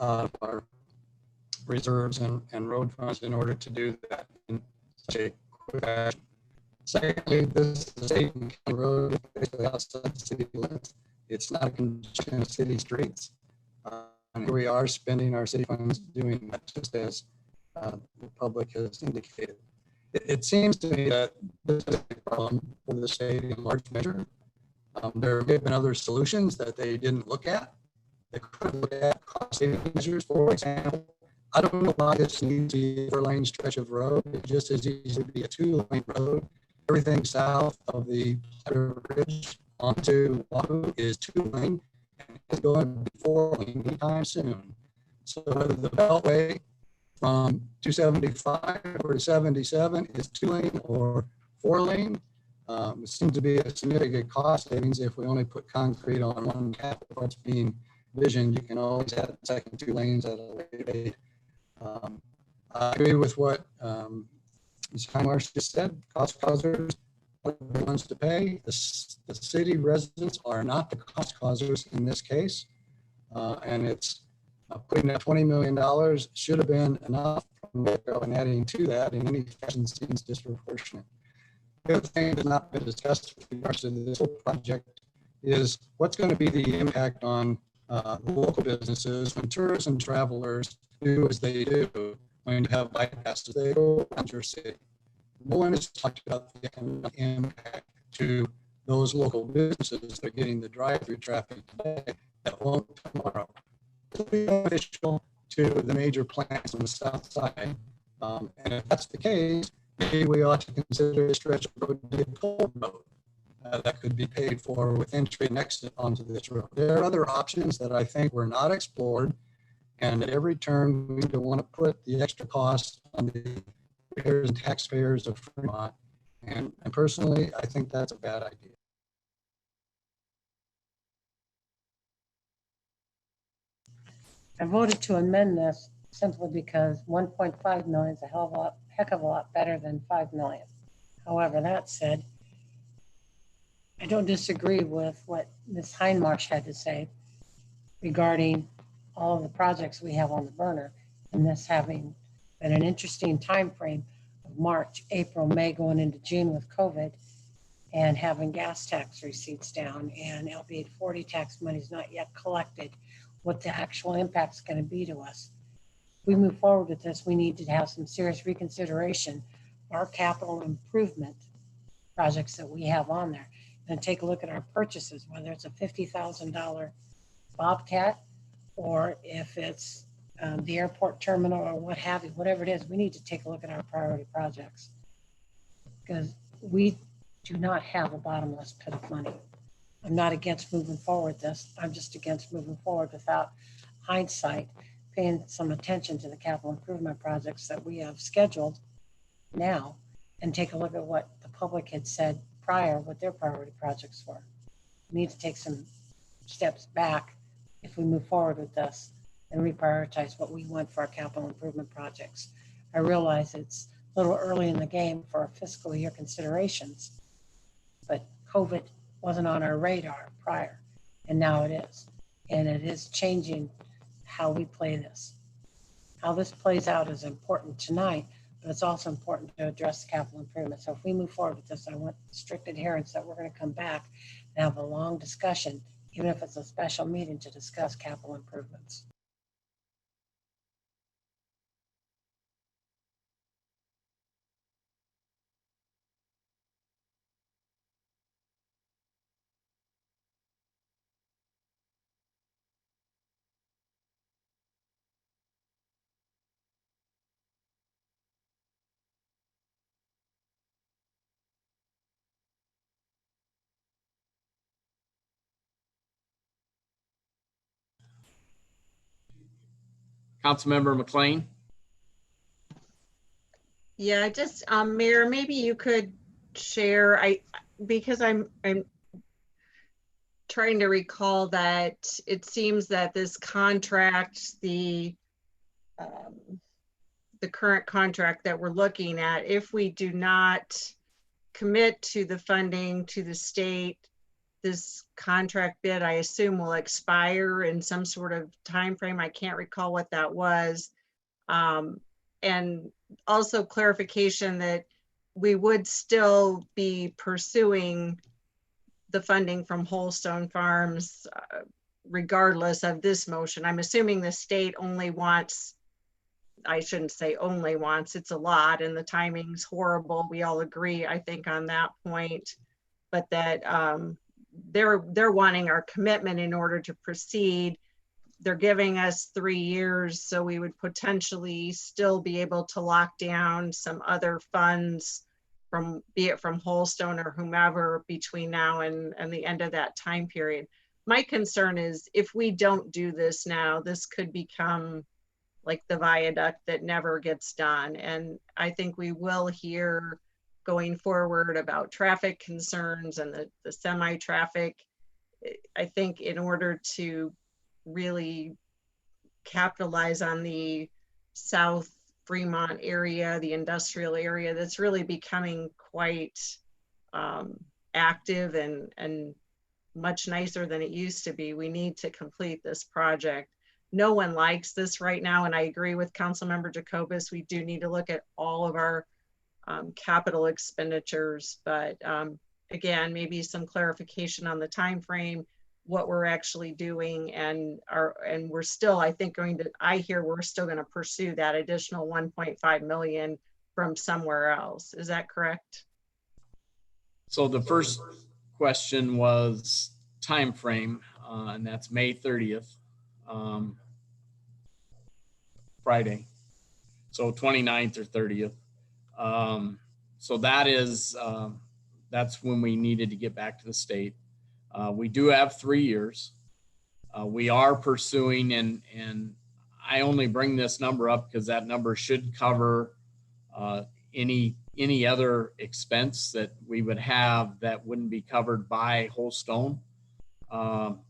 out of our reserves and road funds in order to do that in such a quick fashion. Secondly, this is a state and county road basically outside the city limits. It's not a condition of city streets. And here we are spending our city funds doing that, just as the public has indicated. It seems to me that this is a problem for the state in large measure. There may have been other solutions that they didn't look at. They could look at cost saving measures, for example. I don't know why this needs to be a 4-lane stretch of road. It just as easily be a 2-lane road. Everything south of the bridge onto Wahoo is 2-lane, and it's going to be 4-lane anytime soon. So whether the Beltway from 275 or to 77 is 2-lane or 4-lane, it seems to be a significant cost savings. If we only put concrete on one half of what's being visioned, you can always add the second 2 lanes at a later date. I agree with what Ms. Heinmarsh just said. Cost causers are the ones to pay. The city residents are not the cost causers in this case. And it's putting that $20 million should have been enough, and adding to that in any fashion seems disproportionate. The other thing that's not been discussed with regards to this whole project is what's going to be the impact on local businesses when tourism travelers do as they do when you have bypasses. They go around your city. No one has talked about the economic impact to those local businesses that are getting the drive-through traffic today that won't tomorrow. It'll be beneficial to the major plants on the south side. And if that's the case, maybe we ought to consider a stretch of road to be a toll road that could be paid for with entry and exit onto this road. There are other options that I think were not explored. And at every turn, we don't want to put the extra cost on the payers and taxpayers of Fremont. And personally, I think that's a bad idea. I voted to amend this simply because 1.5 million is a heck of a lot better than 5 million. However, that said, I don't disagree with what Ms. Heinmarsh had to say regarding all of the projects we have on the burner, and this having been an interesting time frame of March, April, May, going into June with COVID, and having gas tax receipts down, and albeit 40 tax money is not yet collected, what the actual impact is going to be to us. If we move forward with this, we need to have some serious reconsideration of our capital improvement projects that we have on there, and take a look at our purchases, whether it's a $50,000 Bobcat, or if it's the airport terminal or what have you, whatever it is, we need to take a look at our priority projects, because we do not have a bottomless pit of money. I'm not against moving forward this. I'm just against moving forward without hindsight, paying some attention to the capital improvement projects that we have scheduled now, and take a look at what the public had said prior, what their priority projects were. We need to take some steps back if we move forward with this and reprioritize what we want for our capital improvement projects. I realize it's a little early in the game for our fiscal year considerations, but COVID wasn't on our radar prior, and now it is. And it is changing how we play this. How this plays out is important tonight, but it's also important to address capital improvement. So if we move forward with this, I want strict adherence that we're going to come back and have a long discussion, even if it's a special meeting, to discuss capital improvements. Councilmember McLean. Yeah, just Mayor, maybe you could share. Because I'm trying to recall that it seems that this contract, the current contract that we're looking at, if we do not commit to the funding to the state, this contract bid, I assume, will expire in some sort of time frame. I can't recall what that was. And also clarification that we would still be pursuing the funding from Holstone Farms regardless of this motion. I'm assuming the state only wants, I shouldn't say only wants, it's a lot and the timing's horrible. We all agree, I think, on that point, but that they're wanting our commitment in order to proceed. They're giving us 3 years, so we would potentially still be able to lock down some other funds from, be it from Holstone or whomever, between now and the end of that time period. My concern is if we don't do this now, this could become like the viaduct that never gets done. And I think we will hear going forward about traffic concerns and the semi-traffic. I think in order to really capitalize on the South Fremont area, the industrial area, that's really becoming quite active and much nicer than it used to be. We need to complete this project. No one likes this right now, and I agree with Councilmember Jacobus. We do need to look at all of our capital expenditures, but again, maybe some clarification on the time frame, what we're actually doing, and we're still, I think, we're still going to pursue that additional 1.5 million from somewhere else. Is that correct? So the first question was time frame, and that's May 30th, Friday. So 29th or 30th. So that is, that's when we needed to get back to the state. We do have 3 years. We are pursuing, and I only bring this number up because that number should cover any other expense that we would have that wouldn't be covered by Holstone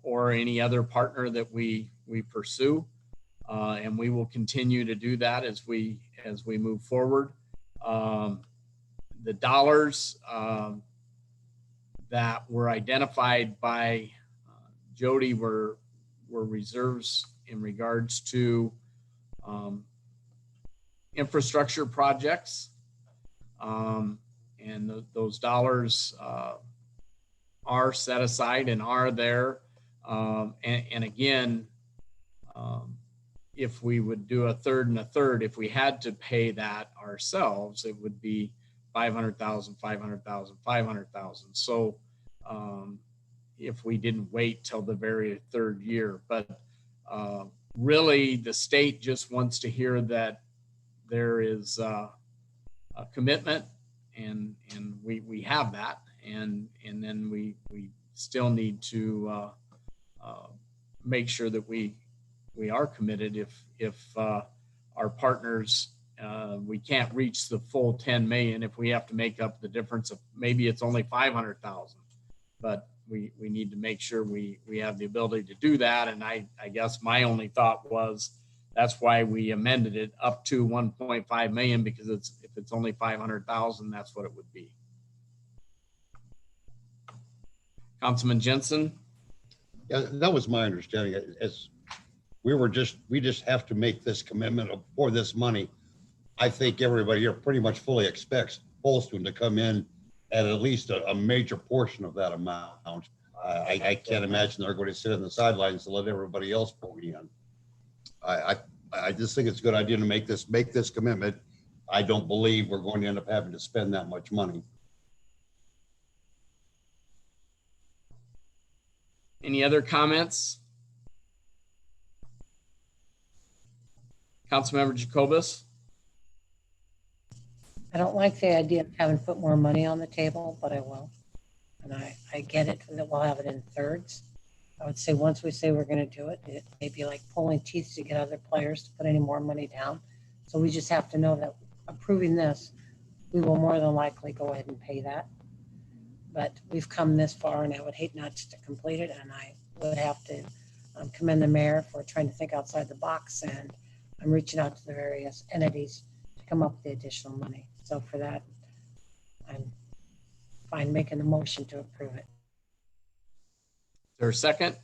or any other partner that we pursue. And we will continue to do that as we move forward. The dollars that were identified by Jody were reserves in regards to infrastructure projects. And those dollars are set aside and are there. And again, if we would do a third and a third, if we had to pay that ourselves, it would be 500,000, 500,000, 500,000. So if we didn't wait till the very third year, but really the state just wants to hear that there is a commitment, and we have that, and then we still need to make sure that we are committed. If our partners, we can't reach the full 10 million, if we have to make up the difference of maybe it's only 500,000, but we need to make sure we have the ability to do that. And I guess my only thought was that's why we amended it up to 1.5 million, because if it's only 500,000, that's what it would be. Councilman Jensen. Yeah, that was my understanding. As we just have to make this commitment for this money. I think everybody here pretty much fully expects Holstone to come in at least a major portion of that amount. I can't imagine they're going to sit on the sidelines and let everybody else pony in. I just think it's a good idea to make this commitment. I don't believe we're going to end up having to spend that much money. Any other comments? Councilmember Jacobus. I don't like the idea of having to put more money on the table, but I will. And I get it that we'll have it in thirds. I would say once we say we're going to do it, it may be like pulling teeth to get other players to put any more money down. So we just have to know that approving this, we will more than likely go ahead and pay that. but we've come this far and I would hate not to complete it. And I would have to commend the mayor for trying to think outside the box, and I'm reaching out to the various entities to come up with the additional money. So for that, I'm fine making the motion to approve it. Is there a second?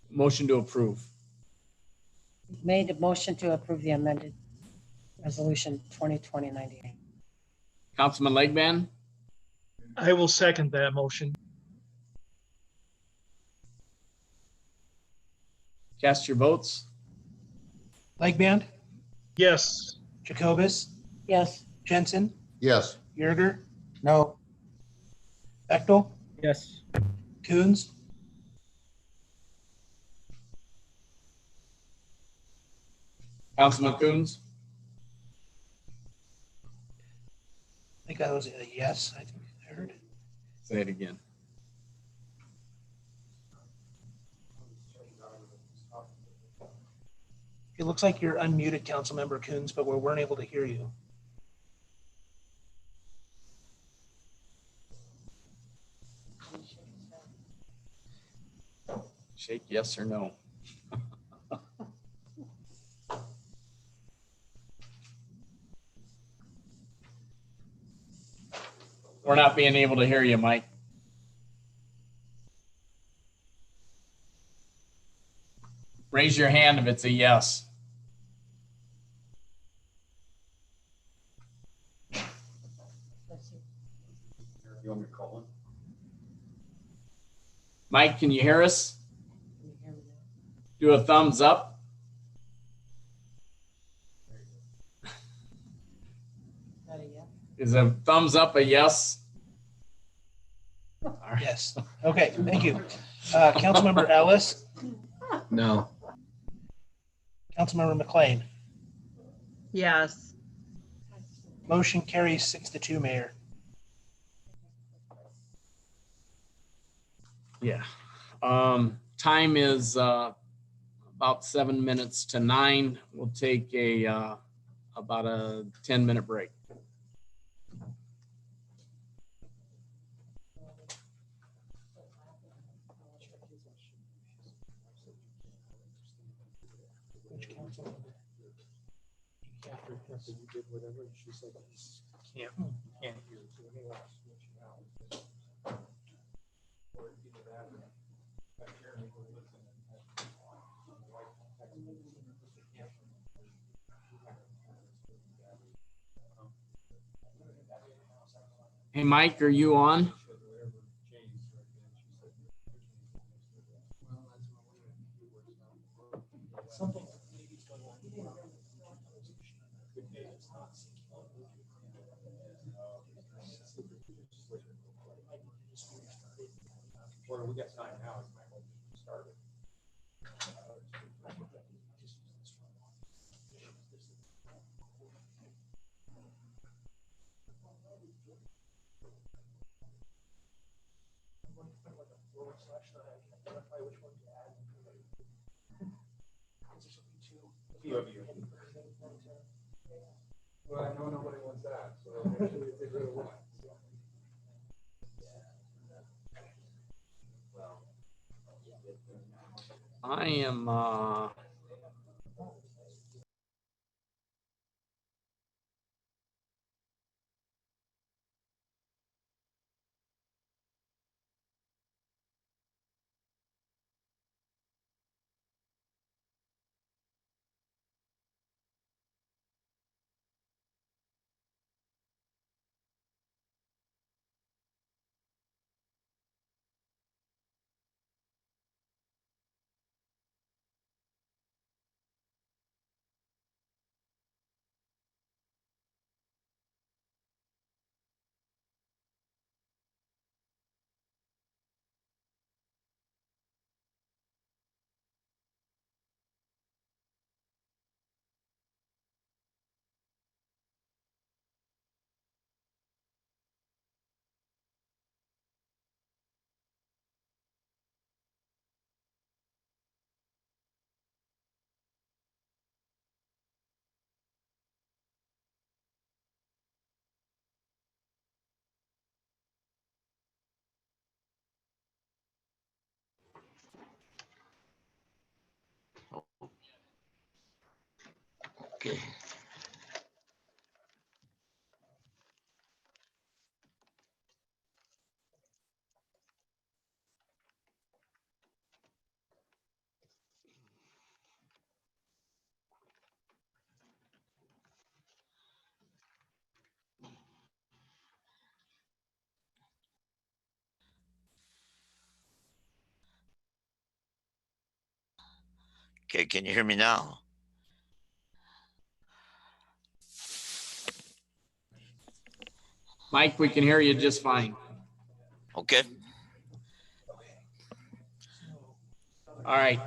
Motion to approve. Made a motion to approve the amended resolution 2020-98. Councilman Legman, I will second that motion. cast your votes. Legband, Yes. Jacobus, Yes. Jensen, Yes. Yerger. No. Bechtel, Yes. Coons, Councilman Coons, I think that was a yes, I think I heard. say it again. It looks like you're unmuted, Councilmember Coons, but we weren't able to hear you. Shake yes or no. We're not being able to hear you, Mike. Raise your hand if it's a yes. You want me to call him? Mike, can you hear us? Can you hear me now? Do a thumbs up. Is that a yes? Is a thumbs up a yes? All right. Yes. Okay, thank you. Councilmember Ellis, No. Councilmember McLean. Yes. Motion carries 6-2, Mayor. Yeah. Time is about 7 minutes to 9. We'll take a about a 10-minute break. Which councilmember? You did whatever, she said, can't hear. So let me ask what you have. Or either that or that Jeremy will listen and Hey, Mike, are you on? Something. Well, we got time now. It's my whole started. Well, I know nobody wants that, so actually they really want. I am Okay. Okay, can you hear me now? Mike, we can hear you just fine. Okay. All right,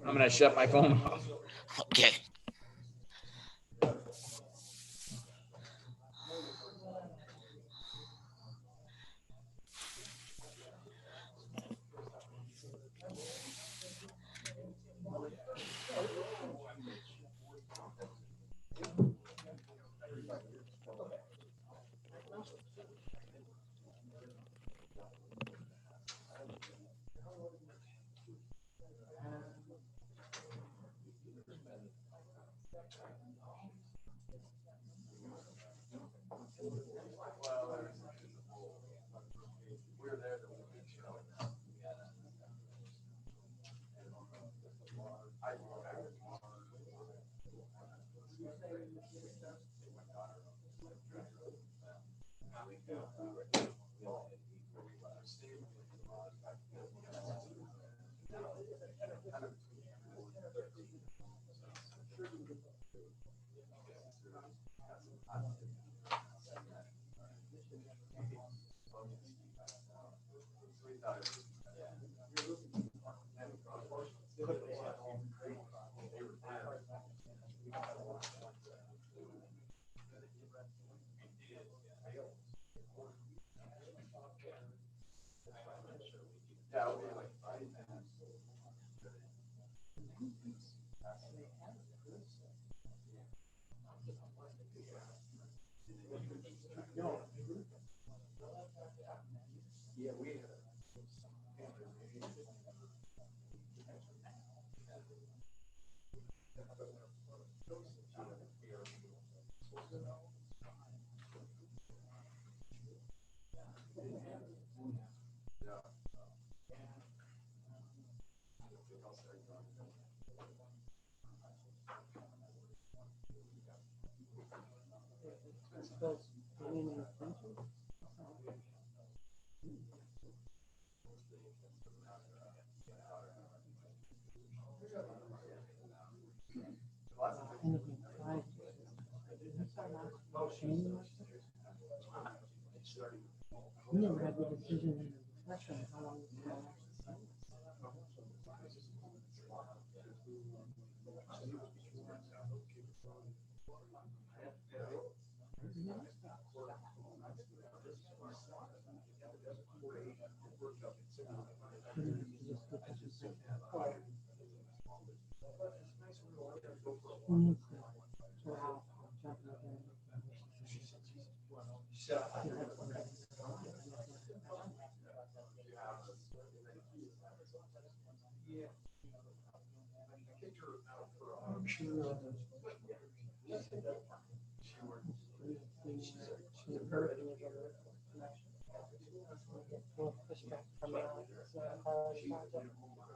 I'm gonna shut my phone off. Okay.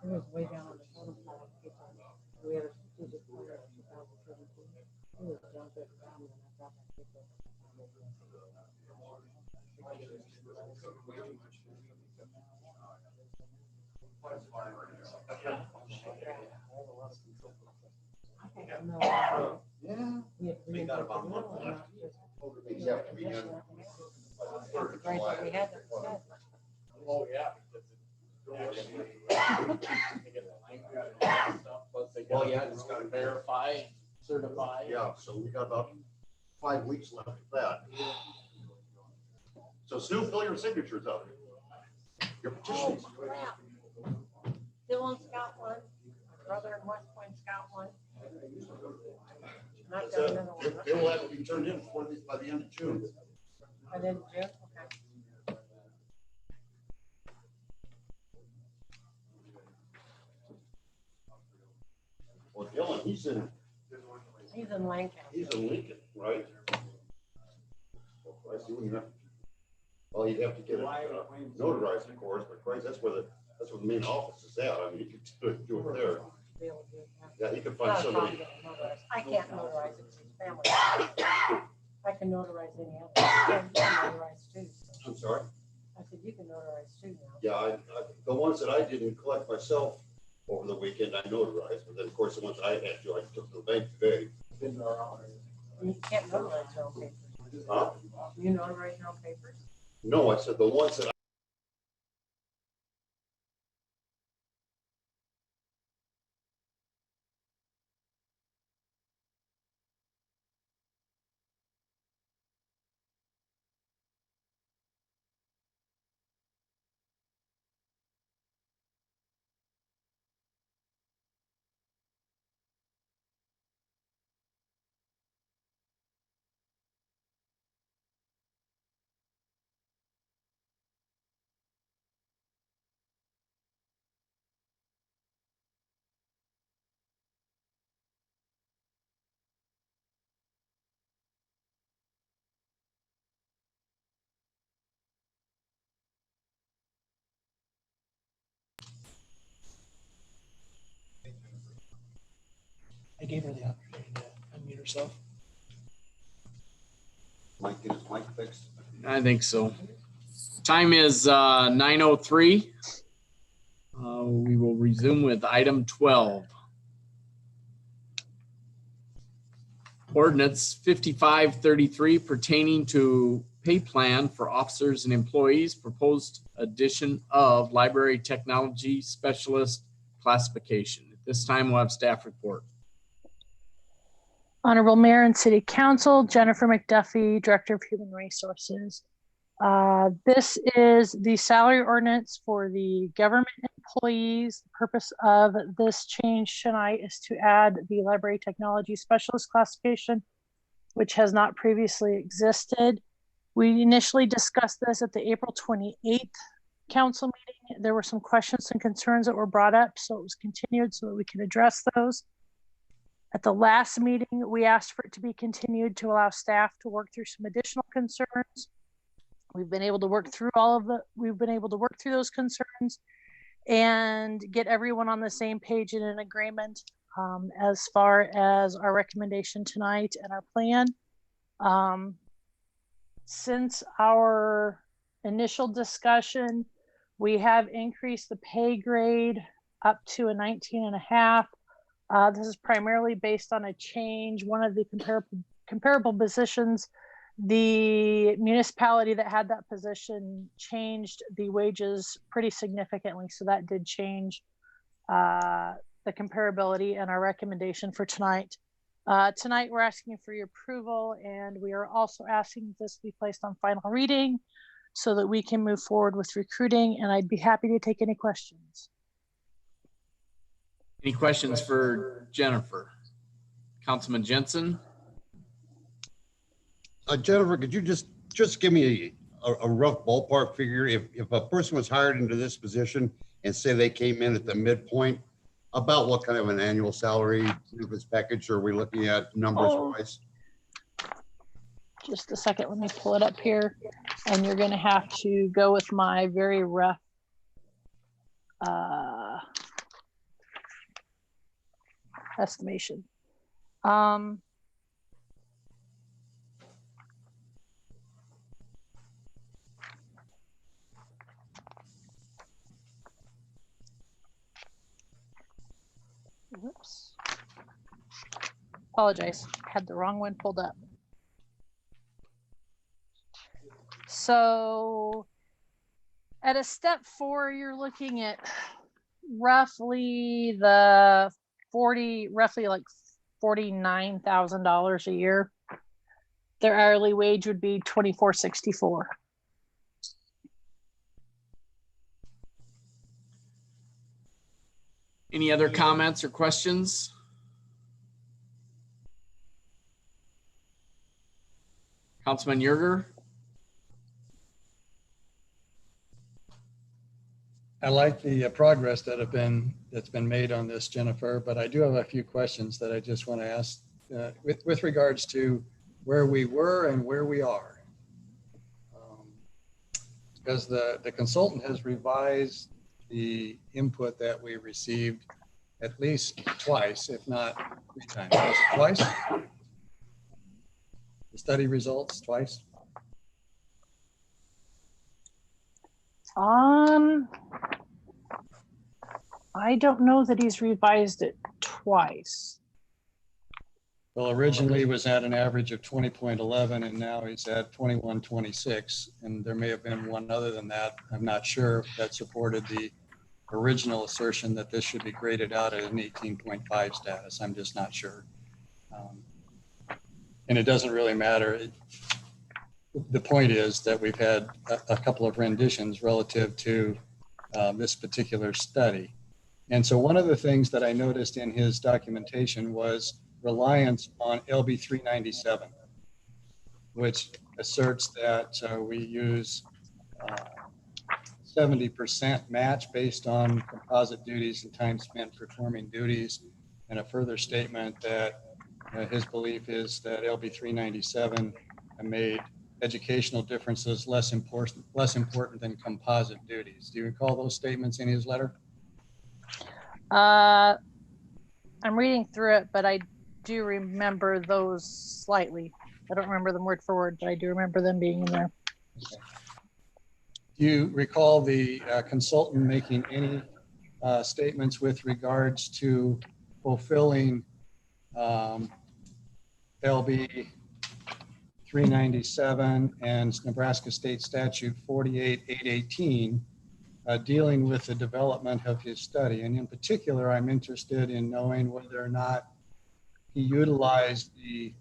It was way down on the totem pole. We had a strategic plan of 2017. It was down to the ground and I got my paper. Yeah. Made that about a month left. That's great that we had that said. Oh, yeah. Well, yeah, it's Gotta verify and certify. Yeah, so we got about 5 weeks left of that. So Sue, fill your signatures out. Your petitions. Dylan's got one. My brother in West Point's got one. Not That's got it. another one. It will have to be turned in by the end of June. By the end of June, okay. Well, Dylan, he's in He's in Lancaster. He's in Lincoln, right? I see what you have. Well, you'd have to get it notarized, of course, but Christ, that's where the main office is at. I mean, you could do it there. Yeah, he could find somebody. I can't notarize it, it's family. I can notarize any other. You can notarize too. I'm sorry? I said, you can notarize too now. Yeah, the ones that I didn't collect myself over the weekend, I notarized, but then of course the ones I had to, I took to the bank today. You can't notarize your own papers. Huh? You notarize your own papers? No, I said the ones that I gave her the opportunity to unmute herself. might get his mic fixed. I think so. Time is 9:03. We will resume with item 12. Ordinance 5533 pertaining to pay plan for officers and employees, proposed addition of library technology specialist classification. At this time, we'll have staff report. Honorable Mayor and City Council, Jennifer McDuffie, Director of Human Resources. This is the salary ordinance for the government employees. The purpose of this change tonight is to add the library technology specialist classification, which has not previously existed. We initially discussed this at the April 28th council meeting. There were some questions and concerns that were brought up, so it was continued so that we could address those. At the last meeting, we asked for it to be continued to allow staff to work through some additional concerns. We've been able to work through those concerns and get everyone on the same page and in agreement as far as our recommendation tonight and our plan. Since our initial discussion, we have increased the pay grade up to a 19.5. This is primarily based on a change. One of the comparable positions, the municipality that had that position changed the wages pretty significantly. So that did change the comparability and our recommendation for tonight. Tonight, we're asking for your approval, and we are also asking this be placed on final reading so that we can move forward with recruiting, and I'd be happy to take any questions. Any questions for Jennifer? Councilman Jensen? Jennifer, could you just give me a rough ballpark figure? If a person was hired into this position and say they came in at the midpoint, about what kind of an annual salary benefits package are we looking at numbers wise? Just a second, let me pull it up here. And you're gonna have to go with my very rough estimation. Whoops. Apologize, had the wrong one pulled up. So at a step 4, you're looking at roughly like $49,000 a year. Their hourly wage would be $24.64. Any other comments or questions? Councilman Yerger? I like the progress that's been made on this, Jennifer, but I do have a few questions that I just want to ask with regards to where we were and where we are. Because the consultant has revised the input that we received at least twice, if not 3 times. Was it twice? The study results twice? I don't know that he's revised it twice. Well, originally it was at an average of 20.11 and now he's at 21.26. And there may have been one other than that. I'm not sure that supported the original assertion that this should be graded out at an 18.5 status. I'm just not sure. And it doesn't really matter. The point is that we've had a couple of renditions relative to this particular study. And so one of the things that I noticed in his documentation was reliance on LB 397, which asserts that we use 70% match based on composite duties and time spent performing duties, and a further statement that his belief is that LB 397 made educational differences less important than composite duties. Do you recall those statements in his letter? I'm reading through it, but I do remember those slightly. I don't remember them word for word, but I do remember them being in there. Okay. Do you recall the consultant making any statements with regards to fulfilling LB 397 and Nebraska State Statute 48818 dealing with the development of his study? And in particular, I'm interested in knowing whether or not he utilized in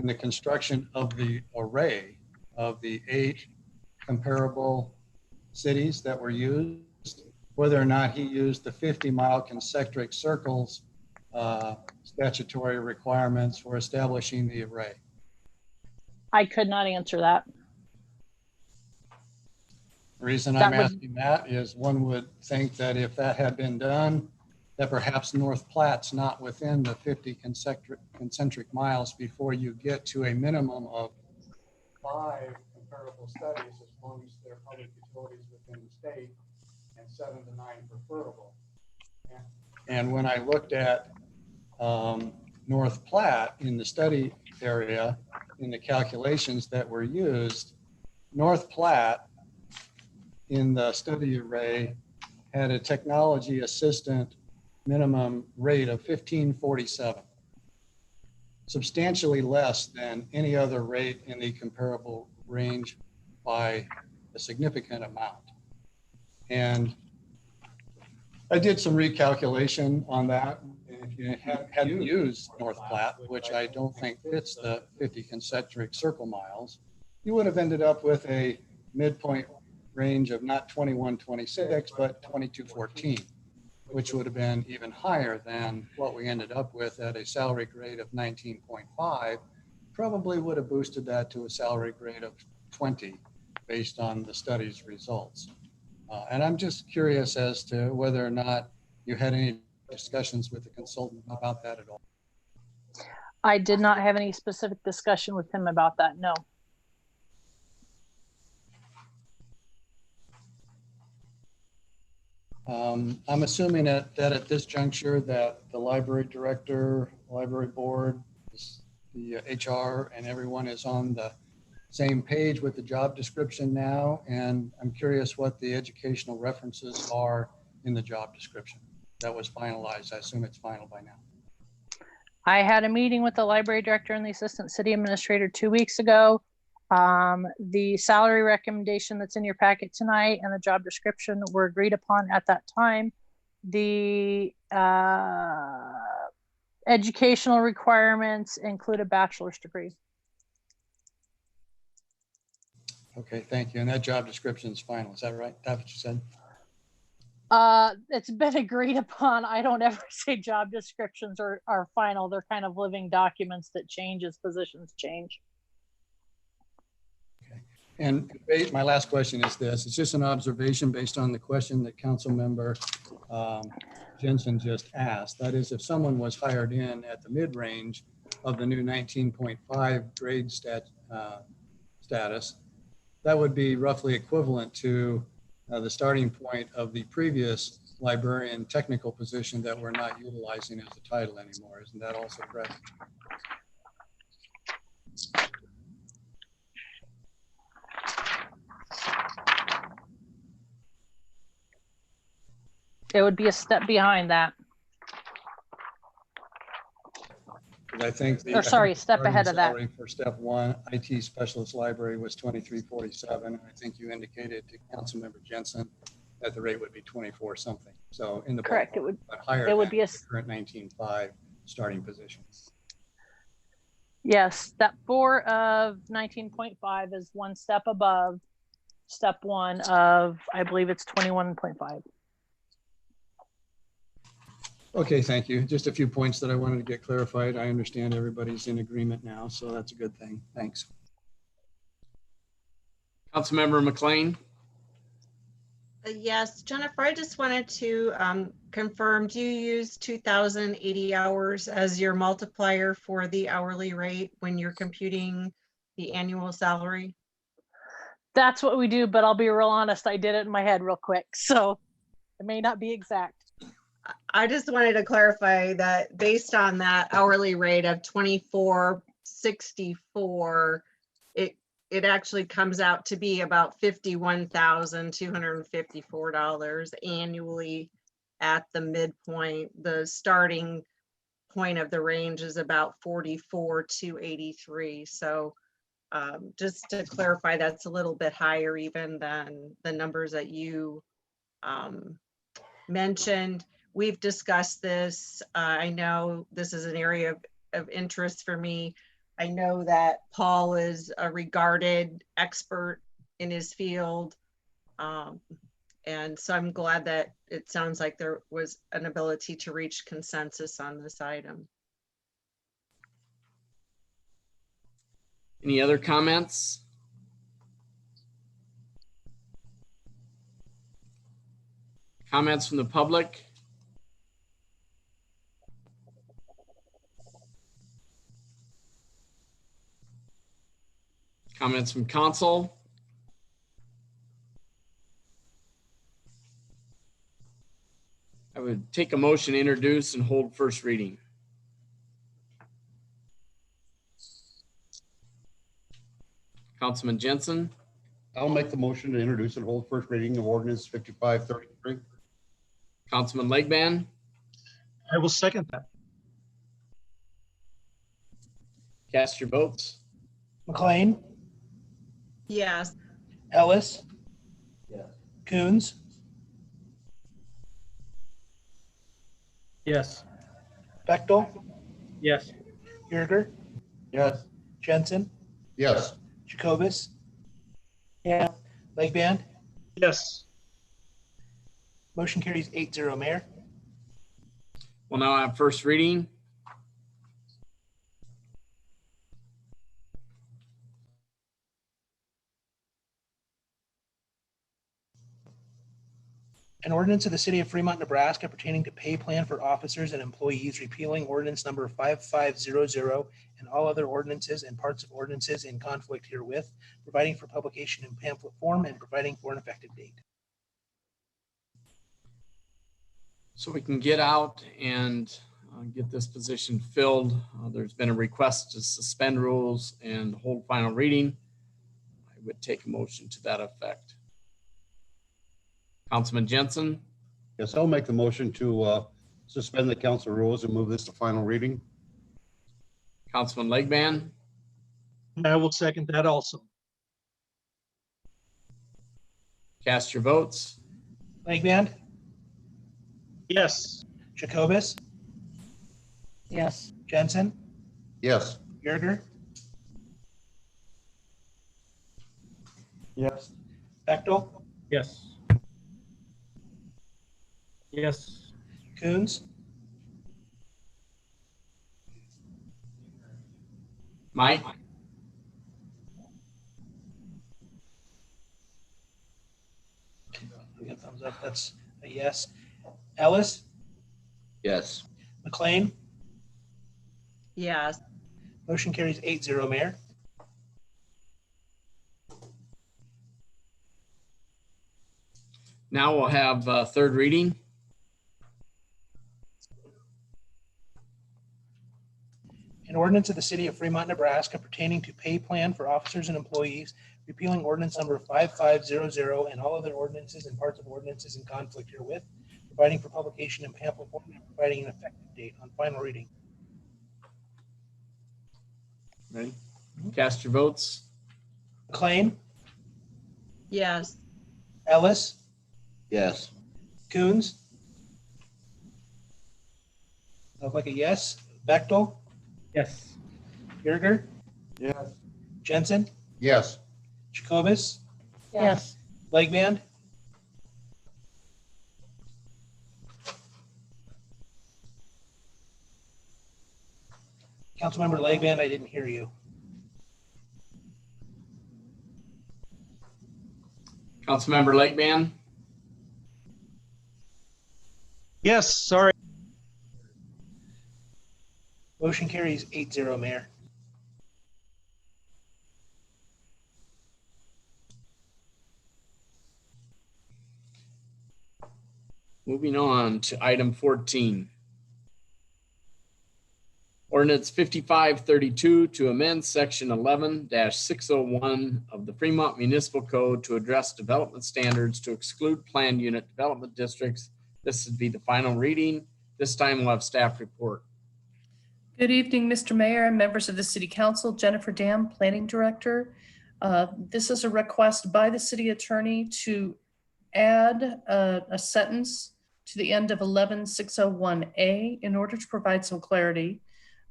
the construction of the array of the 8 comparable cities that were used, whether or not he used the 50-mile concentric circles statutory requirements for establishing the array. I could not answer that. The reason I'm asking that is one would think that if that had been done, that perhaps North Platte's not within the 50 concentric miles before you get to a minimum of 5 comparable studies, as long as they're public utilities within the state, and 7 to 9 preferable. And when I looked at North Platte in the study area, in the calculations that were used, North Platte in the study array had a technology assistant minimum rate of 1547, substantially less than any other rate in the comparable range by a significant amount. And I did some recalculation on that. If you hadn't used North Platte, which I don't think fits the 50 concentric circle miles, you would have ended up with a midpoint range of not 2126, but 2214, which would have been even higher than what we ended up with at a salary grade of 19.5. Probably would have boosted that to a salary grade of 20 based on the study's results. And I'm just curious as to whether or not you had any discussions with the consultant about that at all. I did not have any specific discussion with him about that, no. I'm assuming that at this juncture that the library director, library board, the HR, and everyone is on the same page with the job description now. And I'm curious what the educational references are in the job description that was finalized. I assume it's final by now. I had a meeting with the library director and the assistant city administrator 2 weeks ago. The salary recommendation that's in your packet tonight and the job description were agreed upon at that time. The educational requirements include a bachelor's degree. Okay, thank you. And that job description is final. Is that right? That's what you said? It's been agreed upon. I don't ever say job descriptions are final. They're kind of living documents that change as positions change. And my last question is this. It's just an observation based on the question that Council Member Jensen just asked. That is, if someone was hired in at the mid-range of the new 19.5 grade status, that would be roughly equivalent to the starting point of the previous librarian technical position that we're not utilizing as a title anymore. Isn't that also correct? It would be a step behind that. 'Cause I think Or sorry, a step starting ahead of that. salary for step one, IT specialist library was 2347. I think you indicated to Councilmember Jensen that the rate would be 24 something. So in the Correct. ballpark, It would. but higher It would than be a. the current 19.5 starting position. Yes, step 4 of 19.5 is one step above step 1 of, I believe it's 21.5. Okay, thank you. Just a few points that I wanted to get clarified. I understand everybody's in agreement now, so that's a good thing. Thanks. Councilmember McLean. Yes, Jennifer, I just wanted to confirm, do you use 2,080 hours as your multiplier for the hourly rate when you're computing the annual salary? That's what we do, but I'll be real honest, I did it in my head real quick, so it may not be exact. I just wanted to clarify that based on that hourly rate of $24.64, it actually comes out to be about $51,254 annually at the midpoint. The starting point of the range is about $44,283. So just to clarify, that's a little bit higher even than the numbers that you mentioned. We've discussed this. I know this is an area of interest for me. I know that Paul is a regarded expert in his field. And so I'm glad that it sounds like there was an ability to reach consensus on this item. Any other comments? Comments from the public? Comments from council? I would take a motion to introduce and hold first reading. Councilman Jensen. I'll make the motion to introduce and hold first reading of ordinance 5533. Councilman Legban. I will second that. Cast your votes. McLean, Yes. Ellis. Yes. Coons. Yes. Bechtel, Yes. Yerger, Yes. Jensen, Yes. Jacobus, Yeah. Legband. Yes. Motion carries 8-0, Mayor. We'll now have first reading. An ordinance of the city of Fremont, Nebraska pertaining to pay plan for officers and employees, repealing ordinance number 5500 and all other ordinances and parts of ordinances in conflict herewith, providing for publication in pamphlet form and providing for an effective date. So we can get out and get this position filled. There's been a request to suspend rules and hold final reading. I would take a motion to that effect. Councilman Jensen. Yes, I'll make the motion to suspend the council rules and move this to final reading. Councilman Legban. I will second that also. Cast your votes. Legband, Yes. Jacobus, Yes. Jensen, Yes. Yerger, Yes. Bechtel, Yes. Yes. Coons, Mike. we got thumbs up. That's a yes. Ellis, Yes. McLean, Yes. Motion carries 8-0, Mayor. Now we'll have third reading. An ordinance of the City of Fremont, Nebraska pertaining to pay plan for officers and employees, repealing ordinance number 5500 and all other ordinances and parts of ordinances in conflict herewith, providing for publication in pamphlet form and providing an effective date on final reading. Ready? Cast your votes. McLean, Yes. Ellis, Yes. Coons. Look like a yes. Bechtel, Yes. Yerger, Yes. Jensen, Yes. Jacobus, Yes. Legband, Councilmember Legband, I didn't hear you. Councilmember Lakeband. Yes, sorry. Motion carries 8-0, Mayor. Moving on to item 14. Ordinance 5532 to amend section 11-601 of the Fremont Municipal Code to address development standards to exclude planned unit development districts. This would be the final reading. This time we'll have staff report. Good evening, Mr. Mayor and members of the City Council. Jennifer Dam, Planning Director. This is a request by the City Attorney to add a sentence to the end of 11601A in order to provide some clarity.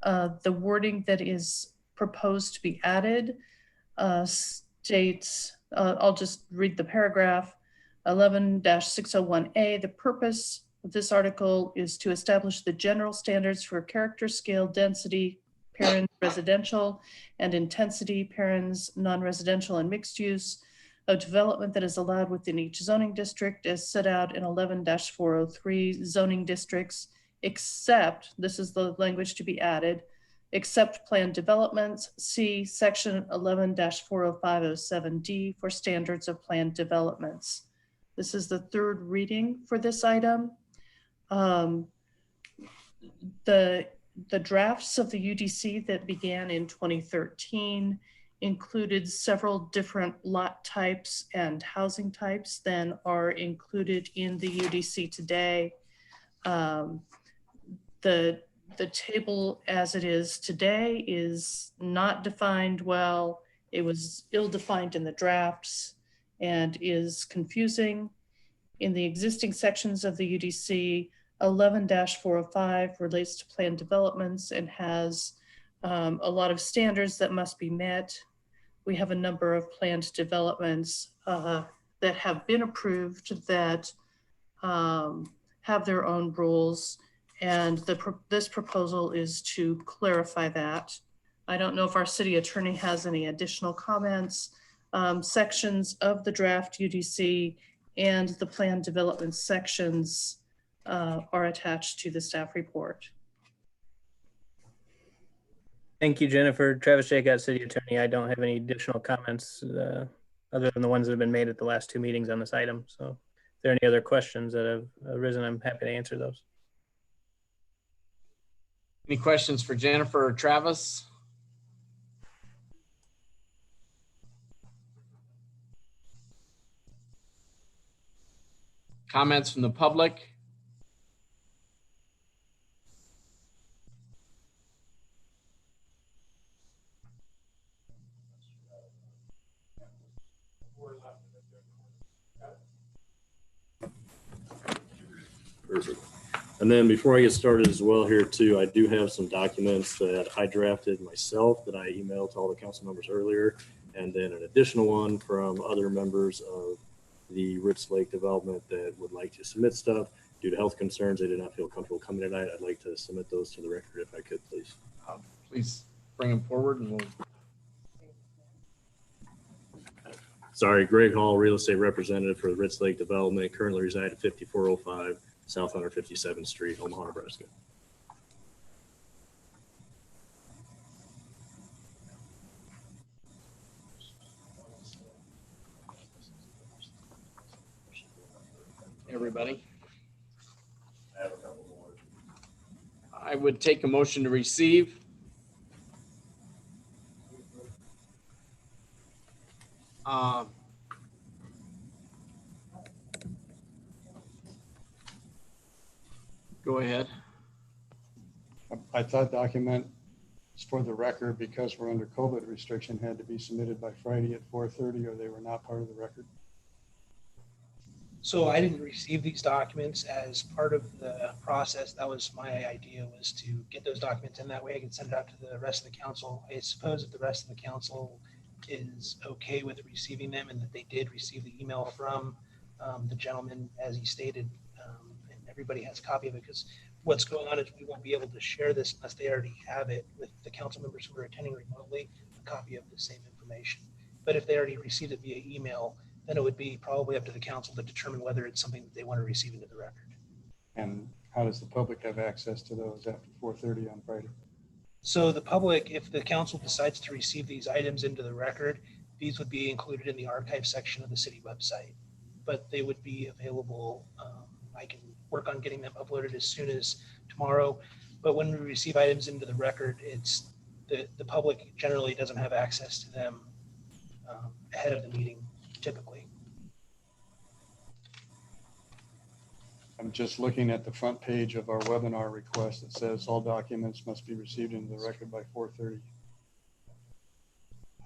The wording that is proposed to be added states, I'll just read the paragraph, 11-601A, the purpose of this article is to establish the general standards for character, scale, density, parent residential, and intensity, parents non-residential and mixed use of development that is allowed within each zoning district as set out in 11-403 zoning districts, except, this is the language to be added, except planned developments, see section 11-40507D for standards of planned developments. This is the third reading for this item. The drafts of the UDC that began in 2013 included several different lot types and housing types than are included in the UDC today. The table as it is today is not defined well. It was ill-defined in the drafts and is confusing. In the existing sections of the UDC, 11-405 relates to planned developments and has a lot of standards that must be met. We have a number of planned developments that have been approved that have their own rules, and this proposal is to clarify that. I don't know if our city attorney has any additional comments. Sections of the draft UDC and the planned development sections are attached to the staff report. Thank you, Jennifer. Travis Jacob, City Attorney. I don't have any additional comments other than the ones that have been made at the last two meetings on this item. So if there are any other questions that have arisen, I'm happy to answer those. Any questions for Jennifer or Travis? Comments from the public? Perfect. And then before I get started as well here too, I do have some documents that I drafted myself that I emailed to all the council members earlier, and then an additional one from other members of the Ritz Lake development that would like to submit stuff. Due to health concerns, they did not feel comfortable coming tonight. I'd like to submit those to the record if I could, please. Please bring them forward and we'll. Sorry, Greg Hall, real estate representative for the Ritz Lake development, currently reside at 5405 South 157th Street, Omaha, Nebraska. everybody. I would take a motion to receive. Go ahead. I thought document for the record, because we're under COVID restriction, had to be submitted by Friday at 4:30 or they were not part of the record. So I didn't receive these documents as part of the process. That was my idea, was to get those documents in that way I can send it out to the rest of the council. I suppose if the rest of the council is okay with receiving them and that they did receive the email from the gentleman as he stated, and everybody has a copy of it, because what's going on is we won't be able to share this unless they already have it with the council members who are attending remotely, a copy of the same information. But if they already received it via email, then it would be probably up to the council to determine whether it's something that they want to receive into the record. And how does the public have access to those after 4:30 on Friday? So the public, if the council decides to receive these items into the record, these would be included in the archive section of the city website, but they would be available. I can work on getting them uploaded as soon as tomorrow. But when we receive items into the record, it's the public generally doesn't have access to them ahead of the meeting typically. I'm just looking at the front page of our webinar request. It says all documents must be received into the record by 4:30.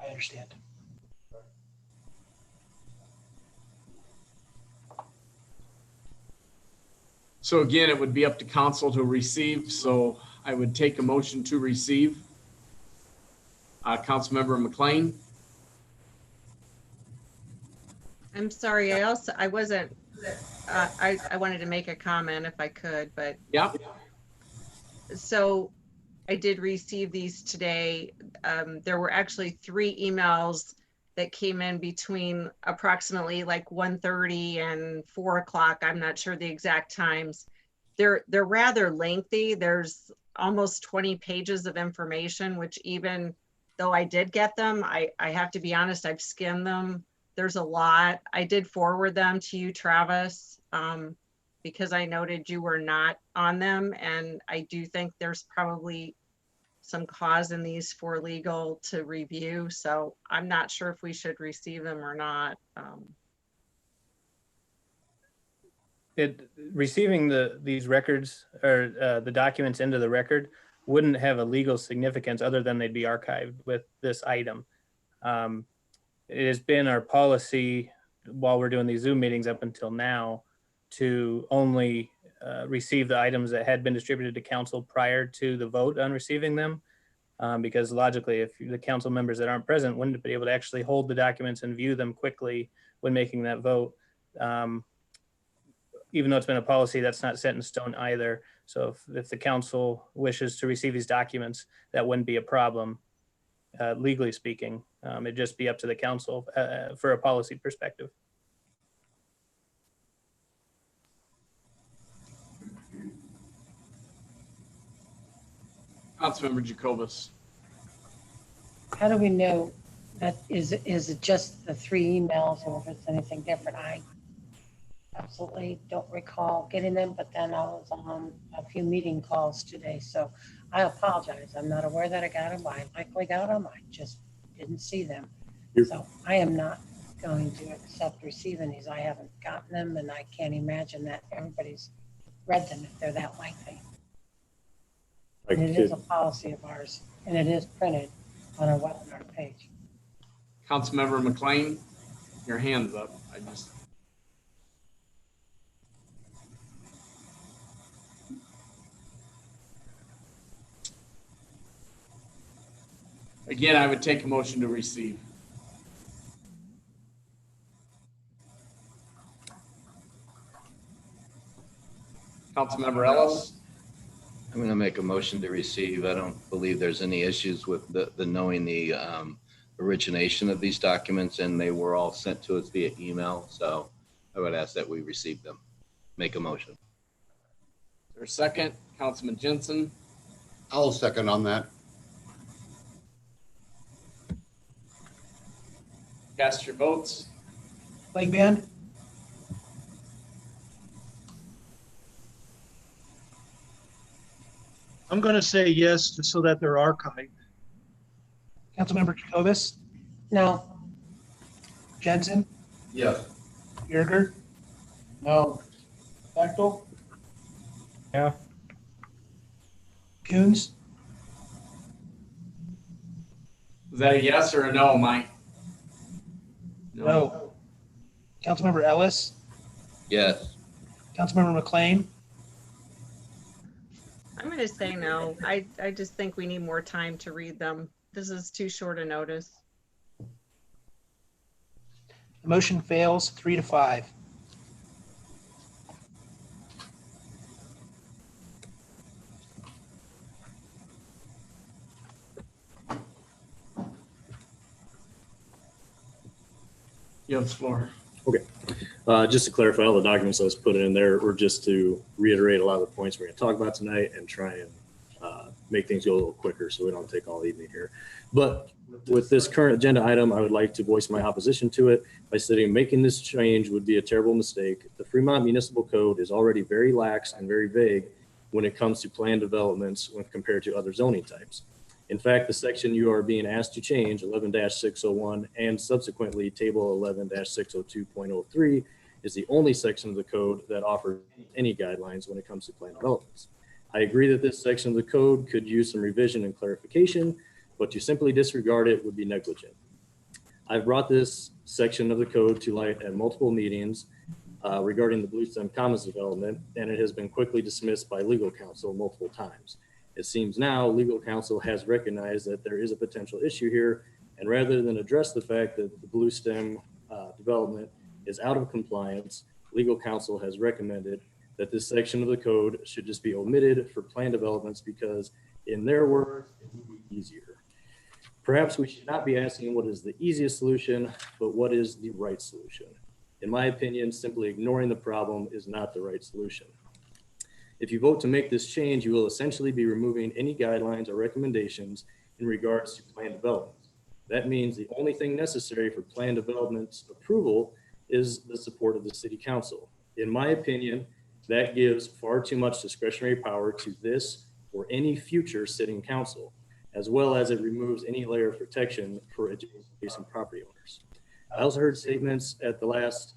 I understand. So again, it would be up to council to receive. So I would take a motion to receive. Councilmember McLean. I'm sorry, I wasn't, I wanted to make a comment if I could, but. Yeah. So I did receive these today. There were actually 3 emails that came in between approximately like 1:30 and 4 o'clock. I'm not sure the exact times. They're rather lengthy. There's almost 20 pages of information, which even though I did get them, I have to be honest, I've skimmed them. There's a lot. I did forward them to you, Travis, because I noted you were not on them. And I do think there's probably some cause in these for legal to review. So I'm not sure if we should receive them or not. Receiving these records or the documents into the record wouldn't have a legal significance other than they'd be archived with this item. It has been our policy while we're doing these Zoom meetings up until now to only receive the items that had been distributed to council prior to the vote on receiving them. Because logically, if the council members that aren't present wouldn't be able to actually hold the documents and view them quickly when making that vote. Even though it's been a policy, that's not set in stone either. So if the council wishes to receive these documents, that wouldn't be a problem, legally speaking. It'd just be up to the council for a policy perspective. Councilmember Jacobus. How do we know that is it just the 3 emails or if it's anything different? I absolutely don't recall getting them, but then I was on a few meeting calls today, so I apologize. I'm not aware that I got them. I likely got them. I just didn't see them. So I am not going to accept receiving these. I haven't gotten them, and I can't imagine that everybody's read them if they're that lengthy. And it is a policy of ours, and it is printed on our webinar page. Councilmember McLean, your hand's up. Again, I would take a motion to receive. Councilmember Ellis. I'm going to make a motion to receive. I don't believe there's any issues with the knowing the origination of these documents, and they were all sent to us via email. So I would ask that we receive them. Make a motion. Is there a second? Councilman Jensen. I'll second on that. Cast your votes. Flag band. I'm going to say yes, just so that they're archived. Councilmember Jacobus, No. Jensen, Yes. Yerger, No. Bechtel, Yeah. Coons, Is that a yes or a no, Mike? no. Councilmember Ellis, Yes. Councilmember McLean, I'm going to say no. I just think we need more time to read them. This is too short a notice. the motion fails 3-5. You have the floor. Okay. Just to clarify, all the documents I was putting in there were just to reiterate a lot of the points we're going to talk about tonight and try and make things go a little quicker so we don't take all evening here. But with this current agenda item, I would like to voice my opposition to it by stating making this change would be a terrible mistake. The Fremont Municipal Code is already very lax and very vague when it comes to planned developments when compared to other zoning types. In fact, the section you are being asked to change, 11-601, and subsequently table 11-602.03, is the only section of the code that offers any guidelines when it comes to planned developments. I agree that this section of the code could use some revision and clarification, but to simply disregard it would be negligent. I've brought this section of the code to light at multiple meetings regarding the Bluestem Commons development, and it has been quickly dismissed by legal counsel multiple times. It seems now legal counsel has recognized that there is a potential issue here, and rather than address the fact that the Bluestem development is out of compliance, legal counsel has recommended that this section of the code should just be omitted for planned developments because, in their words, it would be easier. Perhaps we should not be asking what is the easiest solution, but what is the right solution. In my opinion, simply ignoring the problem is not the right solution. If you vote to make this change, you will essentially be removing any guidelines or recommendations in regards to planned development. That means the only thing necessary for planned development's approval is the support of the city council. In my opinion, that gives far too much discretionary power to this or any future sitting council, as well as it removes any layer of protection for adjacent property owners. I also heard statements at the last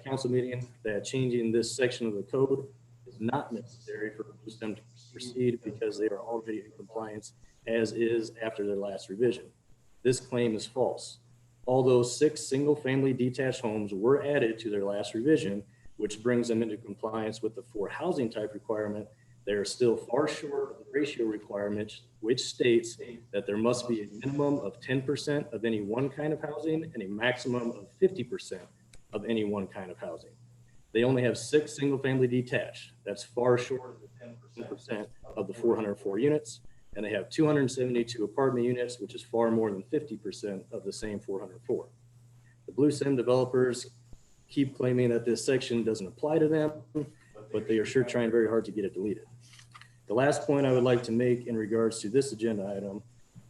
council meeting that changing this section of the code is not necessary for Bluestem to proceed because they are already in compliance as is after their last revision. This claim is false. Although 6 single-family detached homes were added to their last revision, which brings them into compliance with the 4 housing type requirement, they are still far short of the ratio requirement, which states that there must be a minimum of 10% of any one kind of housing and a maximum of 50% of any one kind of housing. They only have 6 single-family detached. That's far short of the 10% of the 404 units, and they have 272 apartment units, which is far more than 50% of the same 404. The Bluestem developers keep claiming that this section doesn't apply to them, but they are sure trying very hard to get it deleted. The last point I would like to make in regards to this agenda item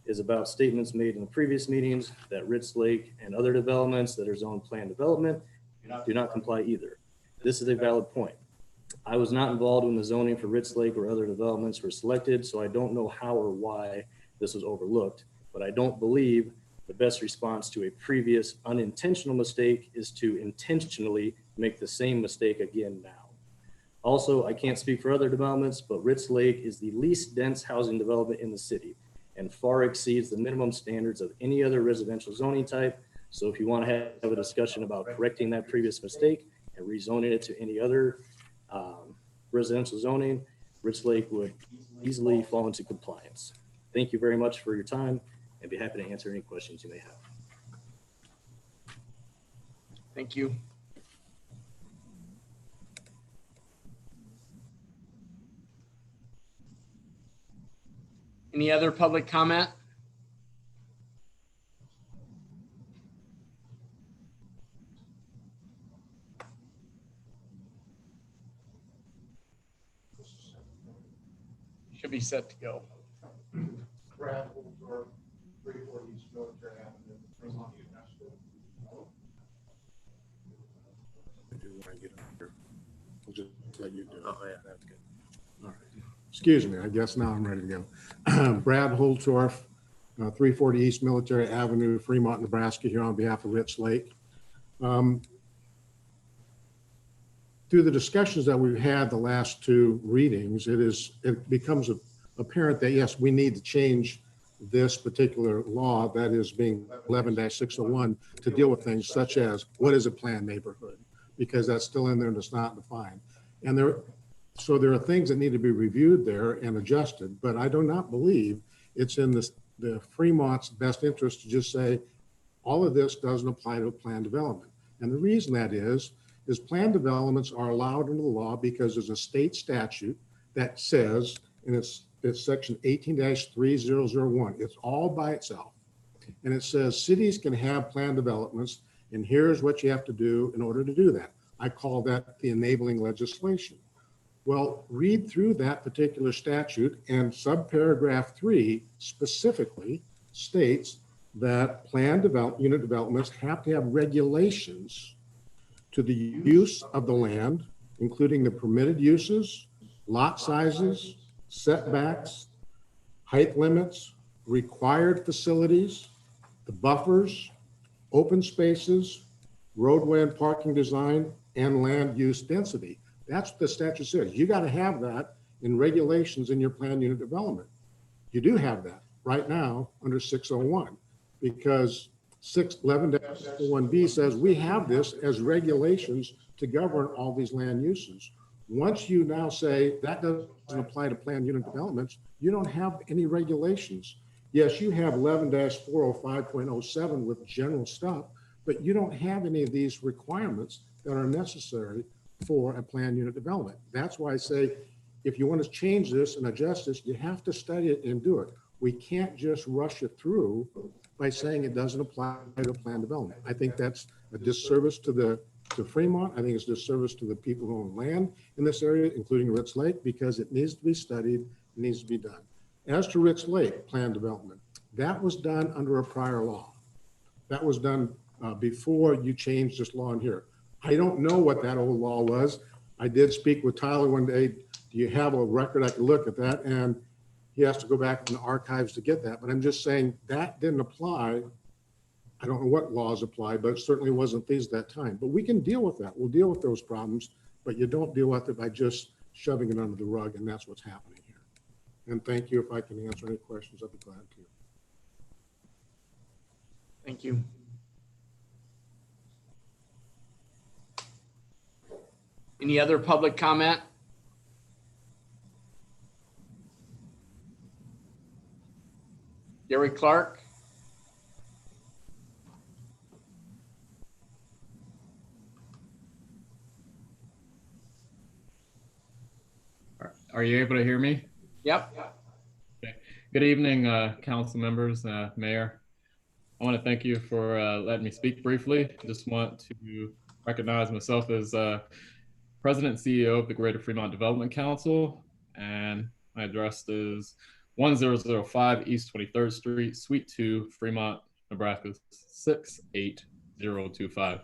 is about statements made in the previous meetings that Ritz Lake and other developments that are zoned planned development do not comply either. This is a valid point. I was not involved when the zoning for Ritz Lake or other developments were selected, so I don't know how or why this was overlooked, but I don't believe the best response to a previous unintentional mistake is to intentionally make the same mistake again now. Also, I can't speak for other developments, but Ritz Lake is the least dense housing development in the city and far exceeds the minimum standards of any other residential zoning type. So if you want to have a discussion about correcting that previous mistake and rezoning it to any other residential zoning, Ritz Lake would easily fall into compliance. Thank you very much for your time and be happy to answer any questions you may have. Thank you. Any other public comment? Should be set to go. We'll just let you do it. Oh, yeah, that's good. All right. excuse me, I guess now I'm ready to go. Brad Holtorf, 340 East Military Avenue, Fremont, Nebraska, here on behalf of Rich Lake. Through the discussions that we've had the last two readings, it becomes apparent that yes, we need to change this particular law that is being 11-601 to deal with things such as what is a planned neighborhood, because that's still in there and it's not defined. And so there are things that need to be reviewed there and adjusted, but I do not believe it's in the Fremont's best interest to just say all of this doesn't apply to planned development. And the reason that is planned developments are allowed under the law because there's a state statute that says, and it's section 18-3001. It's all by itself. And it says cities can have planned developments, and here's what you have to do in order to do that. I call that the enabling legislation. Well, read through that particular statute, and subparagraph 3 specifically states that planned unit developments have to have regulations to the use of the land, including the permitted uses, lot sizes, setbacks, height limits, required facilities, the buffers, open spaces, roadway and parking design, and land use density. That's what the statute says. You got to have that in regulations in your planned unit development. You do have that right now under 601, because 611-1B says we have this as regulations to govern all these land uses. Once you now say that doesn't apply to planned unit developments, you don't have any regulations. Yes, you have 11-405.07 with general stuff, but you don't have any of these requirements that are necessary for a planned unit development. That's why I say, if you want to change this and adjust this, you have to study it and do it. We can't just rush it through by saying it doesn't apply to planned development. I think that's a disservice to Fremont. I think it's a disservice to the people who own land in this area, including Rich Lake, because it needs to be studied, it needs to be done. As to Rich Lake planned development, that was done under a prior law. That was done before you changed this law in here. I don't know what that old law was. I did speak with Tyler one day. Do you have a record I could look at that? And he has to go back in the archives to get that. But I'm just saying that didn't apply. I don't know what laws apply, but it certainly wasn't these at that time. But we can deal with that. We'll deal with those problems, but you don't deal with it by just shoving it under the rug, and that's what's happening here. And thank you. If I can answer any questions, I'd be glad to. Thank you. Any other public comment? Gary Clark? Are you able to hear me? Yep. Okay. Good evening, council members, mayor. I want to thank you for letting me speak briefly. I just want to recognize myself as President and CEO of the Greater Fremont Development Council, and my address is 1005 East 23rd Street, Suite 2, Fremont, Nebraska 68025.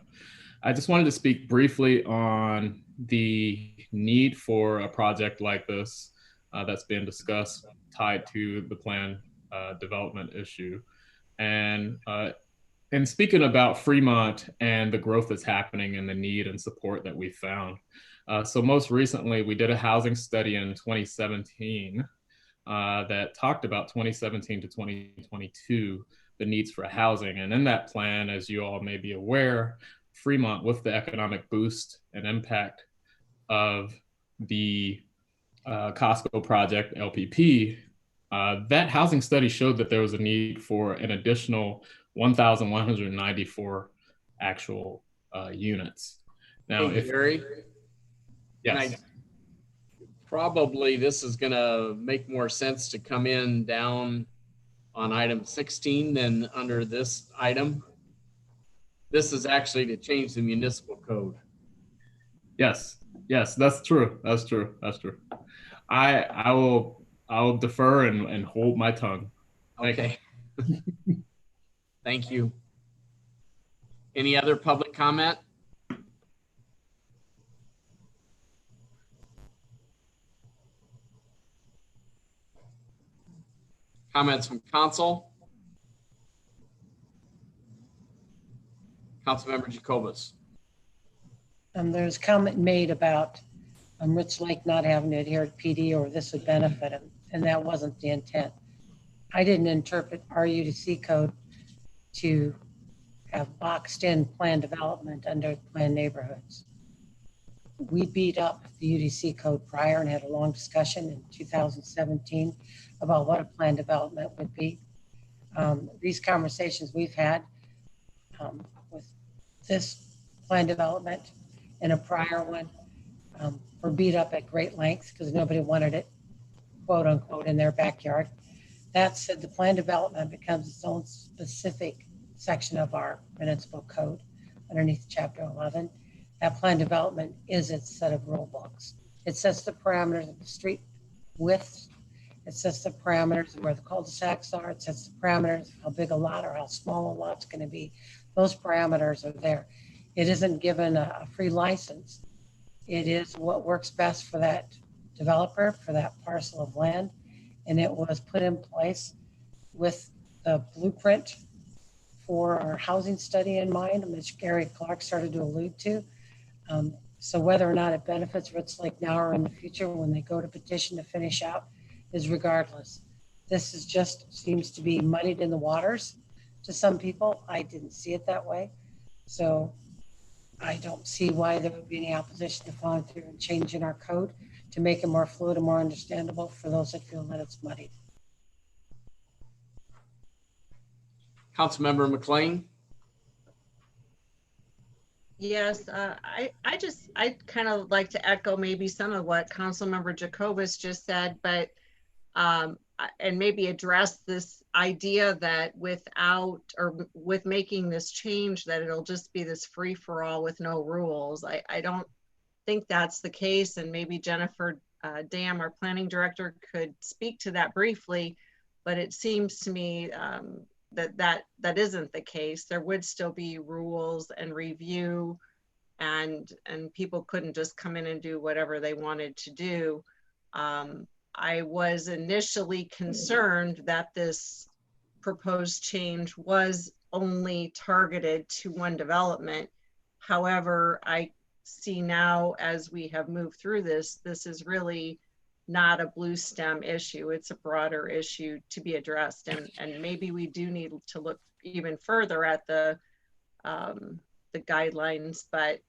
I just wanted to speak briefly on the need for a project like this that's been discussed tied to the planned development issue. And speaking about Fremont and the growth that's happening and the need and support that we found. So most recently, we did a housing study in 2017 that talked about 2017 to 2022, the needs for housing. And in that plan, as you all may be aware, Fremont, with the economic boost and impact of the Costco project, LPP, that housing study showed that there was a need for an additional 1,194 actual units. Now, hey, Gary, yes. Probably this is going to make more sense to come in down on item 16 than under this item. This is actually to change the municipal code. Yes, that's true. That's true. I will defer and hold my tongue. Okay. Thank you. Any other public comment? Comments from council? Councilmember Jacobus. There's comment made about Rich Lake not having to adhere to PD, or this would benefit him, and that wasn't the intent. I didn't interpret our UDC code to have boxed in plan development under planned neighborhoods. We beat up the UDC code prior and had a long discussion in 2017 about what a plan development would be. These conversations we've had with this plan development and a prior one were beat up at great length because nobody wanted it, quote unquote, in their backyard. That said, the plan development becomes its own specific section of our municipal code underneath Chapter 11. That plan development is its set of rule books. It sets the parameters of the street widths. It sets the parameters of where the cul-de-sacs are. It sets the parameters of how big a lot or how small a lot's going to be. Those parameters are there. It isn't given a free license. It is what works best for that developer, for that parcel of land. And it was put in place with the blueprint for our housing study in mind, which Gary Clark started to allude to. So whether or not it benefits Rich Lake now or in the future when they go to petition to finish out is regardless. This is just seems to be muddied in the waters to some people. I didn't see it that way. So I don't see why there would be any opposition to following through and changing our code to make it more fluid and more understandable for those that feel that it's muddied. Councilmember McLean. Yes, I kind of like to echo maybe some of what Councilmember Jacobus just said, but and maybe address this idea that without or with making this change that it'll just be this free for all with no rules. I don't think that's the case, and maybe Jennifer Dam, our planning director, could speak to that briefly, but it seems to me that isn't the case. There would still be rules and review, and people couldn't just come in and do whatever they wanted to do. I was initially concerned that this proposed change was only targeted to one development. However, I see now as we have moved through this is really not a blue stem issue. It's a broader issue to be addressed. And maybe we do need to look even further at the guidelines, but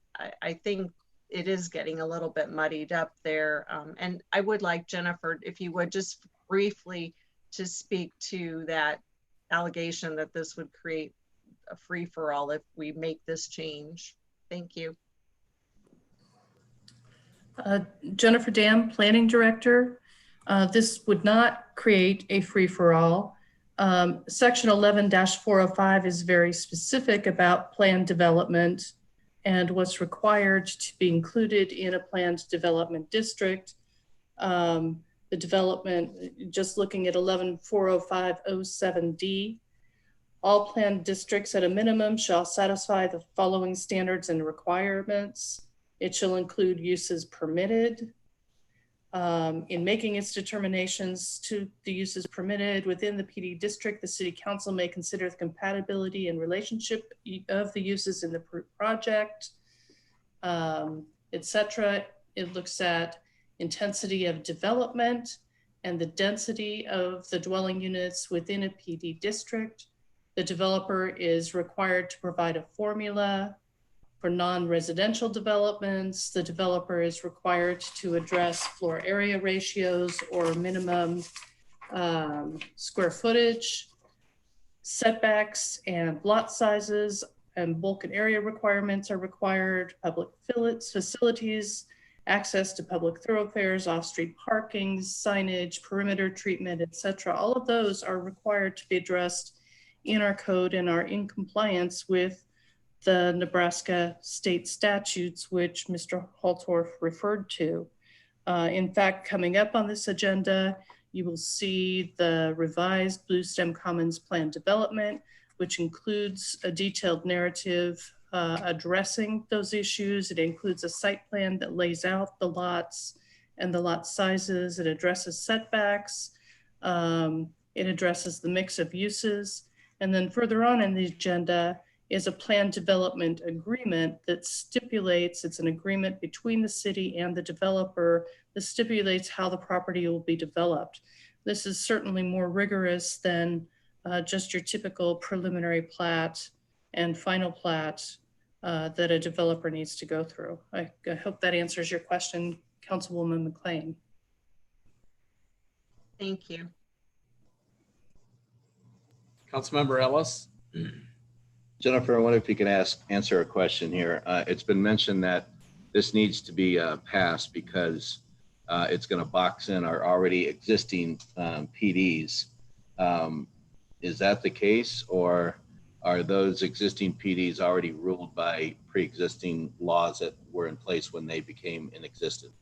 I think it is getting a little bit muddied up there. And I would like Jennifer, if you would just briefly to speak to that allegation that this would create a free for all if we make this change. Thank you. Jennifer Dam, Planning Director. This would not create a free-for-all. Section 11-405 is very specific about planned development and what's required to be included in a planned development district. The development, just looking at 11-405-07D, all planned districts at a minimum shall satisfy the following standards and requirements. It shall include uses permitted. In making its determinations to the uses permitted within the PD district, the City Council may consider the compatibility and relationship of the uses in the project, etc. It looks at intensity of development and the density of the dwelling units within a PD district. The developer is required to provide a formula. For non-residential developments, the developer is required to address floor area ratios or minimum square footage, setbacks and lot sizes, and bulk and area requirements are required, public facilities, access to public thoroughfares, off-street parking, signage, perimeter treatment, etc. All of those are required to be addressed in our code and are in compliance with the Nebraska state statutes, which Mr. Holtorf referred to. In fact, coming up on this agenda, you will see the revised Blue Stem Commons plan development, which includes a detailed narrative addressing those issues. It includes a site plan that lays out the lots and the lot sizes. It addresses setbacks. It addresses the mix of uses. And then further on in the agenda is a plan development agreement that stipulates, it's an agreement between the city and the developer that stipulates how the property will be developed. This is certainly more rigorous than just your typical preliminary plat and final plat that a developer needs to go through. I hope that answers your question, Councilwoman McLean. Thank you. Councilmember Ellis. Jennifer, I wonder if you can answer a question here. It's been mentioned that this needs to be passed because it's going to box in our already existing PDs. Is that the case, or are those existing PDs already ruled by pre-existing laws that were in place when they became in existence?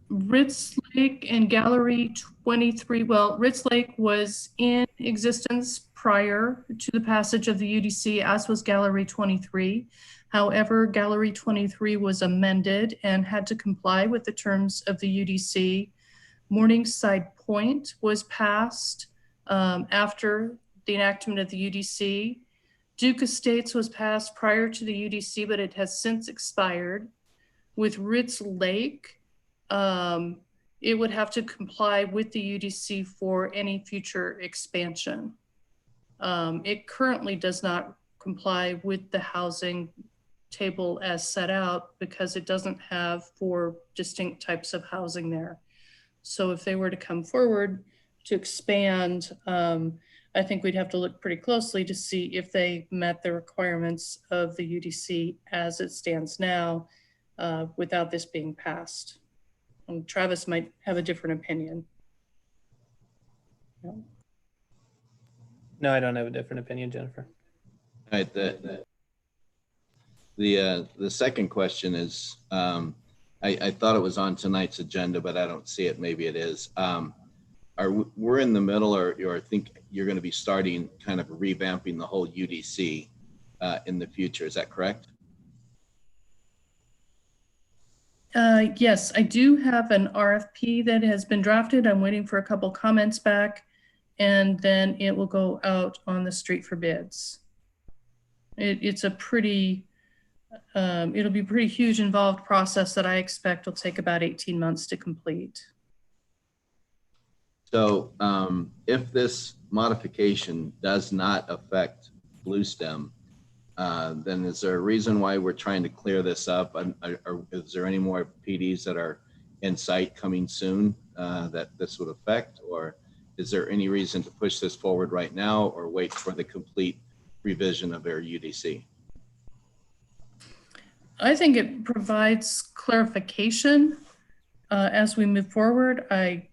Ritz Lake and Gallery 23, well, Ritz Lake was in existence prior to the passage of the UDC, as was Gallery 23. However, Gallery 23 was amended and had to comply with the terms of the UDC. Morningside Point was passed after the enactment of the UDC. Duke Estates was passed prior to the UDC, but it has since expired. With Ritz Lake, it would have to comply with the UDC for any future expansion. It currently does not comply with the housing table as set out because it doesn't have 4 distinct types of housing there. So if they were to come forward to expand, I think we'd have to look pretty closely to see if they met the requirements of the UDC as it stands now without this being passed. And Travis might have a different opinion. No, I don't have a different opinion, Jennifer. All right. The second question is, I thought it was on tonight's agenda, but I don't see it. Maybe it is. We're in the middle, or I think you're going to be starting kind of revamping the whole UDC in the future. Is that correct? Yes, I do have an RFP that has been drafted. I'm waiting for a couple comments back, and then it will go out on the street for bids. It's a pretty, it'll be a pretty huge involved process that I expect will take about 18 months to complete. So if this modification does not affect Bluestem, then is there a reason why we're trying to clear this up? Is there any more PDs that are in sight coming soon that this would affect? Or is there any reason to push this forward right now or wait for the complete revision of their UDC? I think it provides clarification as we move forward. I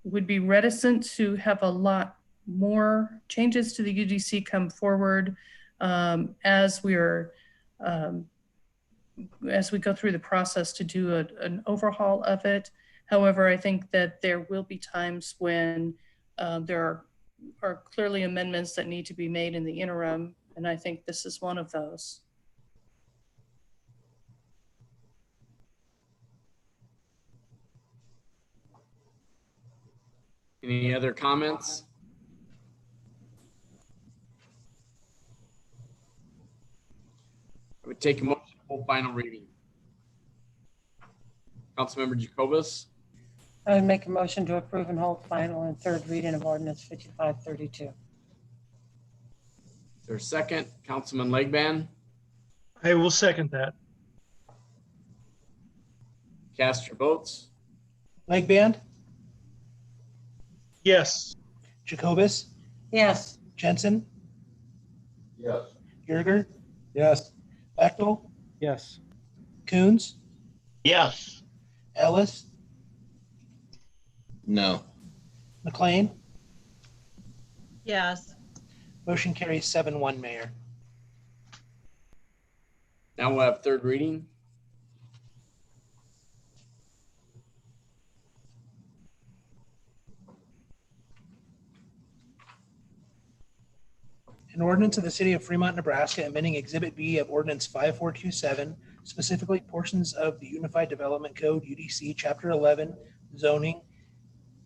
would be reticent to have a lot more changes to the UDC come forward as we go through the process to do an overhaul of it. However, I think that there will be times when there are clearly amendments that need to be made in the interim, and I think this is one of those. Any other comments? I would take a motion for final reading. Councilmember Jacobus. I would make a motion to approve and hold final and third reading of ordinance 5532. Is there a second? Councilman Legban. I will second that. Cast your votes. Legband, Yes. Jacobus, Yes. Jensen, Yes. Yerger, Yes. Bechtel, Yes. Coons, Yes. Ellis, No. McLean. Yes. Motion carries 7-1, Mayor. Now we'll have third reading. An ordinance of the City of Fremont, Nebraska, amending Exhibit B of Ordinance 5427, specifically portions of the Unified Development Code, UDC, Chapter 11, zoning,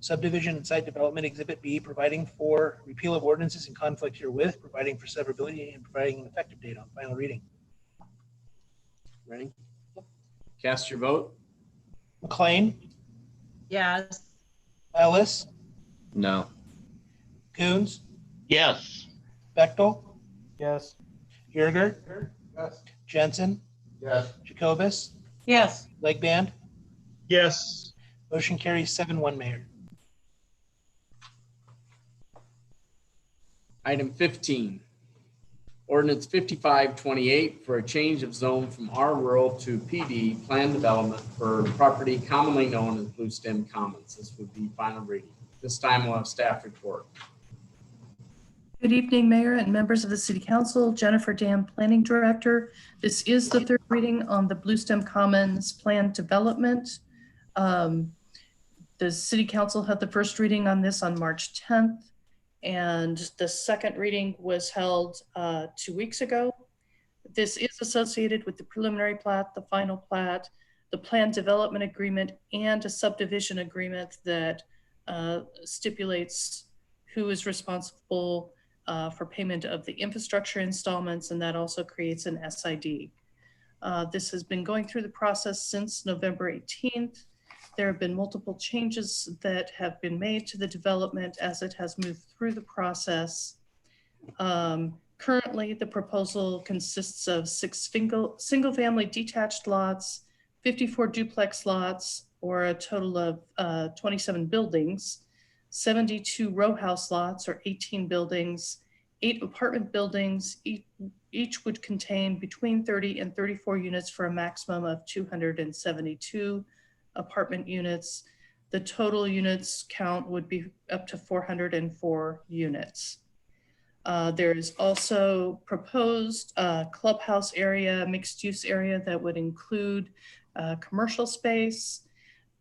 Subdivision and site development exhibit B, providing for repeal of ordinances in conflict herewith, providing for severability and providing an effective date on final reading. Ready? Cast your vote. McLean, Yes. Ellis, No. Coons, Yes. Bechtel, Yes. Yerger, Yes. Jensen, Yes. Jacobus, Yes. Legband. Yes. Motion carries 7-1, Mayor. Item 15, ordinance 5528 for a change of zone from R rural to PD plan development for property commonly known as Blue Stem Commons. This would be final reading. This time we'll have staff report. Good evening, Mayor and members of the City Council. Jennifer Dam, Planning Director. This is the third reading on the Blue Stem Commons plan development. The City Council had the first reading on this on March 10th. And the second reading was held 2 weeks ago. This is associated with the preliminary plat, the final plat, the plan development agreement, and a subdivision agreement that stipulates who is responsible for payment of the infrastructure installments, and that also creates an SID. This has been going through the process since November 18th. There have been multiple changes that have been made to the development as it has moved through the process. Currently, the proposal consists of 6 single-family detached lots, 54 duplex lots, or a total of 27 buildings, 72 row house lots, or 18 buildings, 8 apartment buildings. Each would contain between 30 and 34 units for a maximum of 272 apartment units. The total units count would be up to 404 units. There is also proposed clubhouse area, mixed use area that would include commercial space.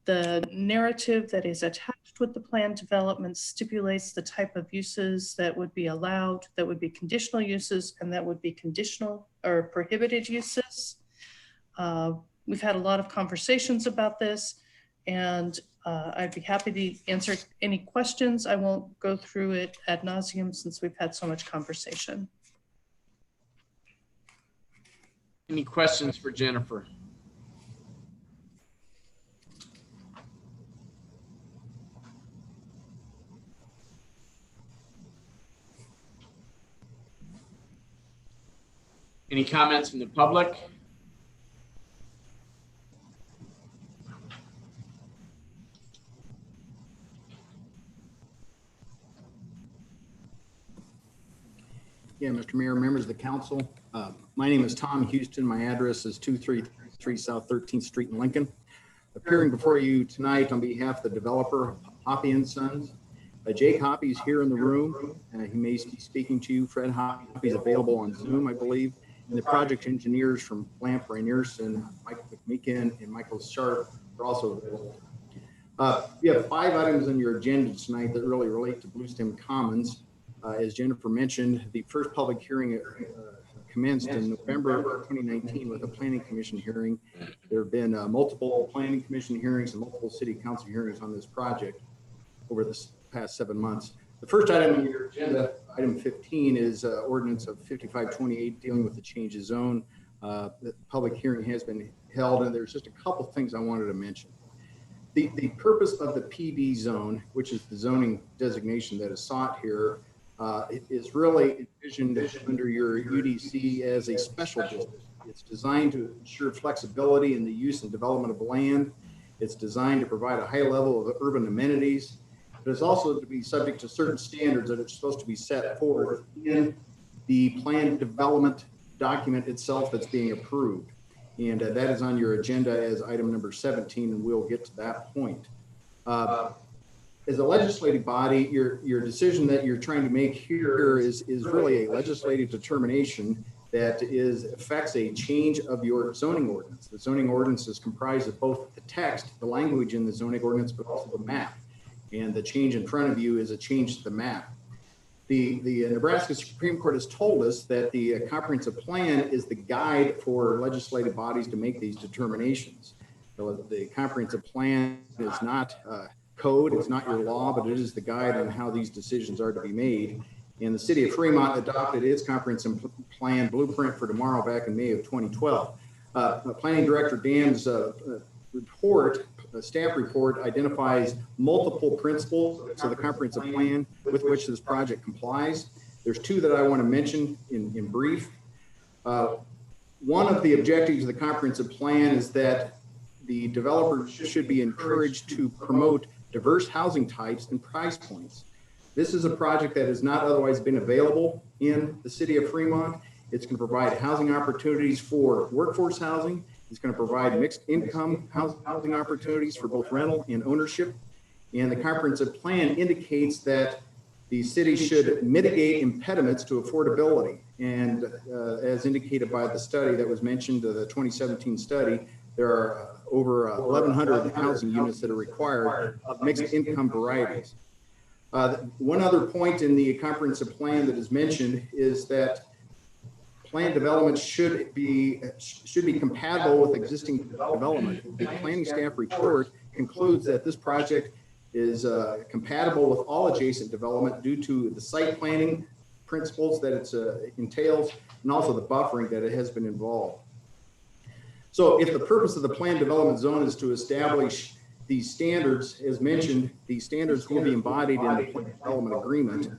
The narrative that is attached with the plan development stipulates the type of uses that would be allowed, that would be conditional uses, and that would be conditional or prohibited uses. We've had a lot of conversations about this, and I'd be happy to answer any questions. I won't go through it ad nauseum since we've had so much conversation. Any questions for Jennifer? Any comments from the public? Yeah, Mr. Mayor, members of the council. My name is Tom Houston. My address is 233 South 13th Street in Lincoln. Appearing before you tonight on behalf of the developer, Hoppy & Sons. Jake Hoppy is here in the room. He may be speaking to you. Fred Hoppy is available on Zoom, I believe. And the project engineers from Lamp, Rainierson, Mike McMeekin, and Michael Sharp are also available. You have 5 items on your agenda tonight that really relate to Blue Stem Commons. As Jennifer mentioned, the first public hearing commenced in November of 2019 with a planning commission hearing. There have been multiple planning commission hearings and multiple city council hearings on this project over this past 7 months. The first item on your agenda, item 15, is ordinance of 5528 dealing with the change of zone. The public hearing has been held, and there's just a couple things I wanted to mention. The purpose of the PD zone, which is the zoning designation that is sought here, is really envisioned under your UDC as a special district. It's designed to ensure flexibility in the use and development of land. It's designed to provide a high level of urban amenities, but it's also to be subject to certain standards that are supposed to be set forth in the plan development document itself that's being approved. And that is on your agenda as item number 17, and we'll get to that point. As a legislative body, your decision that you're trying to make here is really a legislative determination that affects a change of your zoning ordinance. The zoning ordinance is comprised of both the text, the language in the zoning ordinance, but also the map. And the change in front of you is a change to the map. The Nebraska Supreme Court has told us that the comprehensive plan is the guide for legislative bodies to make these determinations. So the comprehensive plan is not code. It's not your law, but it is the guide on how these decisions are to be made. And the city of Fremont adopted its comprehensive plan blueprint for tomorrow back in May of 2012. Planning Director Dam's staff report identifies multiple principles to the comprehensive plan with which this project complies. There's two that I want to mention in brief. One of the objectives of the comprehensive plan is that the developers should be encouraged to promote diverse housing types and price points. This is a project that has not otherwise been available in the city of Fremont. It's going to provide housing opportunities for workforce housing. It's going to provide mixed income housing opportunities for both rental and ownership. And the comprehensive plan indicates that the city should mitigate impediments to affordability. And as indicated by the study that was mentioned, the 2017 study, there are over 1,100 housing units that are required of mixed income varieties. One other point in the comprehensive plan that is mentioned is that planned development should be compatible with existing development. The planning staff report concludes that this project is compatible with all adjacent development due to the site planning principles that it entails, and also the buffering that it has been involved. So if the purpose of the planned development zone is to establish these standards, as mentioned, these standards will be embodied in the planned development agreement.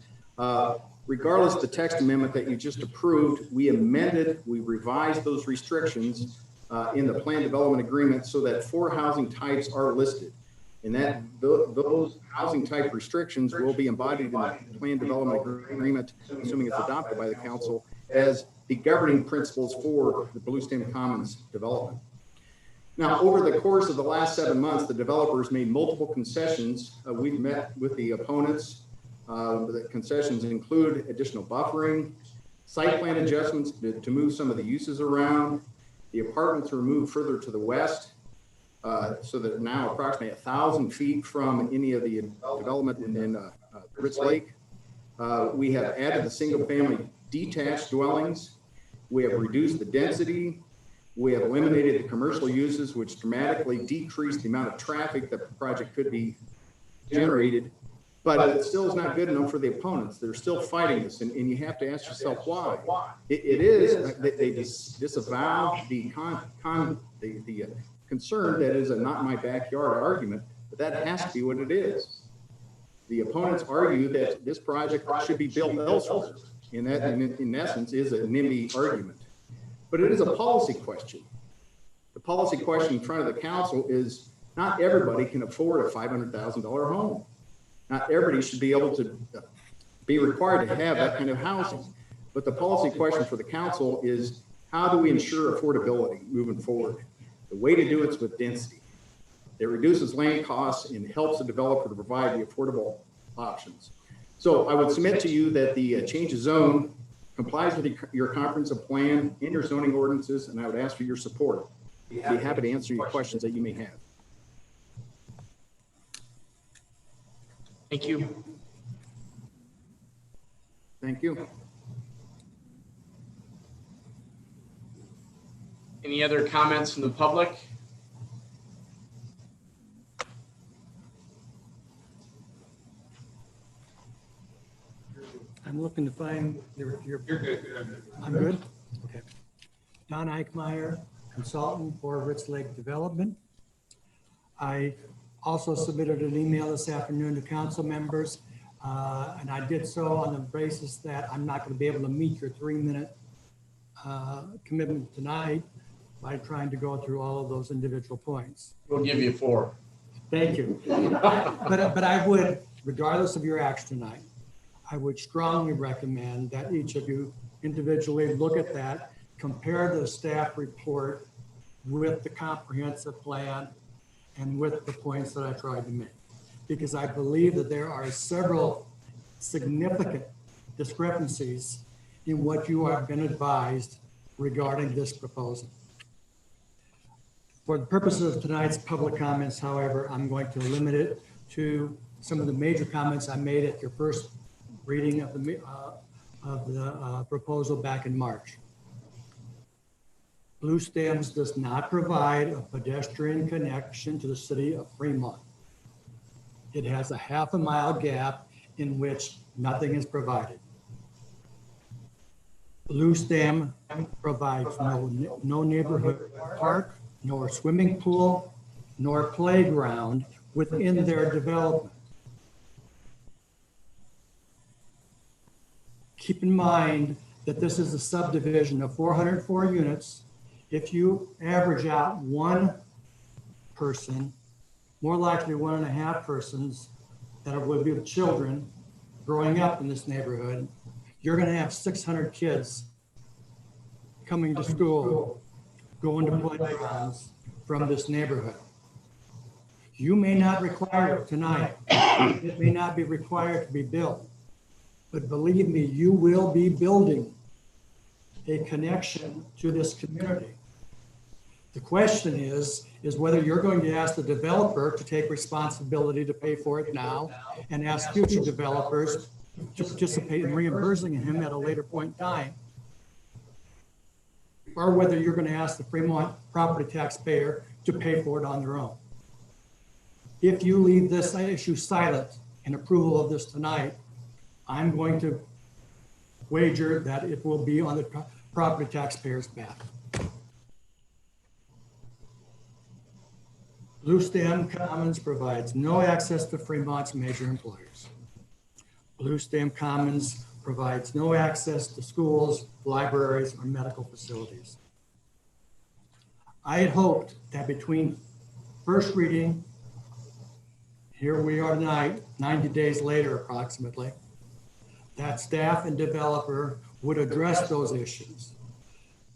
Regardless of the text amendment that you just approved, we revised those restrictions in the planned development agreement so that 4 housing types are listed. And that those housing type restrictions will be embodied in the planned development agreement, assuming it's adopted by the council, as the governing principles for the Bluestem Commons development. Now, over the course of the last 7 months, the developers made multiple concessions. We've met with the opponents. The concessions include additional buffering, site plan adjustments to move some of the uses around. The apartments were moved further to the west, so that now approximately 1,000 feet from any of the development in Ritz Lake. We have added the single family detached dwellings. We have reduced the density. We have eliminated the commercial uses, which dramatically decreased the amount of traffic that the project could be generated. But it still is not good enough for the opponents. They're still fighting this, and you have to ask yourself why. It is they disavow the concern that is a not my backyard argument, but that has to be what it is. The opponents argue that this project should be built elsewhere, and that in essence is a NIMBY argument. But it is a policy question. The policy question in front of the council is not everybody can afford a $500,000 home. Not everybody should be able to be required to have that kind of housing. But the policy question for the council is, how do we ensure affordability moving forward? The way to do it is with density. It reduces land costs and helps the developer to provide the affordable options. So I would submit to you that the change of zone complies with your comprehensive plan and your zoning ordinances, and I would ask for your support. I'd be happy to answer your questions that you may have. Thank you. Thank you. Any other comments from the public? I'm looking to find you're good. I'm good. Okay. Don Eichmeyer, consultant for Ritz Lake Development. I also submitted an email this afternoon to council members, and I did so on the basis that I'm not going to be able to meet your 3-minute commitment tonight by trying to go through all of those individual points. We'll give you 4. Thank you. But I would, regardless of your action tonight, I would strongly recommend that each of you individually look at that, compare the staff report with the comprehensive plan and with the points that I tried to make. Because I believe that there are several significant discrepancies in what you have been advised regarding this proposal. For the purposes of tonight's public comments, however, I'm going to limit it to some of the major comments I made at your first reading of the proposal back in March. Bluestems does not provide a pedestrian connection to the city of Fremont. It has a half a mile gap in which nothing is provided. Loose Dam provides no neighborhood park, nor swimming pool, nor playground within their development. Keep in mind that this is a subdivision of 404 units. If you average out one person, more likely 1.5 persons that will be with children growing up in this neighborhood, you're going to have 600 kids coming to school, going to playgrounds from this neighborhood. You may not require it tonight. It may not be required to be built. But believe me, you will be building a connection to this community. The question is whether you're going to ask the developer to take responsibility to pay for it now and ask future developers to participate in reimbursing him at a later point in time, or whether you're going to ask the Fremont property taxpayer to pay for it on their own. If you leave this issue silent in approval of this tonight, I'm going to wager that it will be on the property taxpayer's back. Loose Dam Commons provides no access to Fremont's major employers. Loose Dam Commons provides no access to schools, libraries, or medical facilities. I had hoped that between first reading, here we are tonight, 90 days later approximately, that staff and developer would address those issues.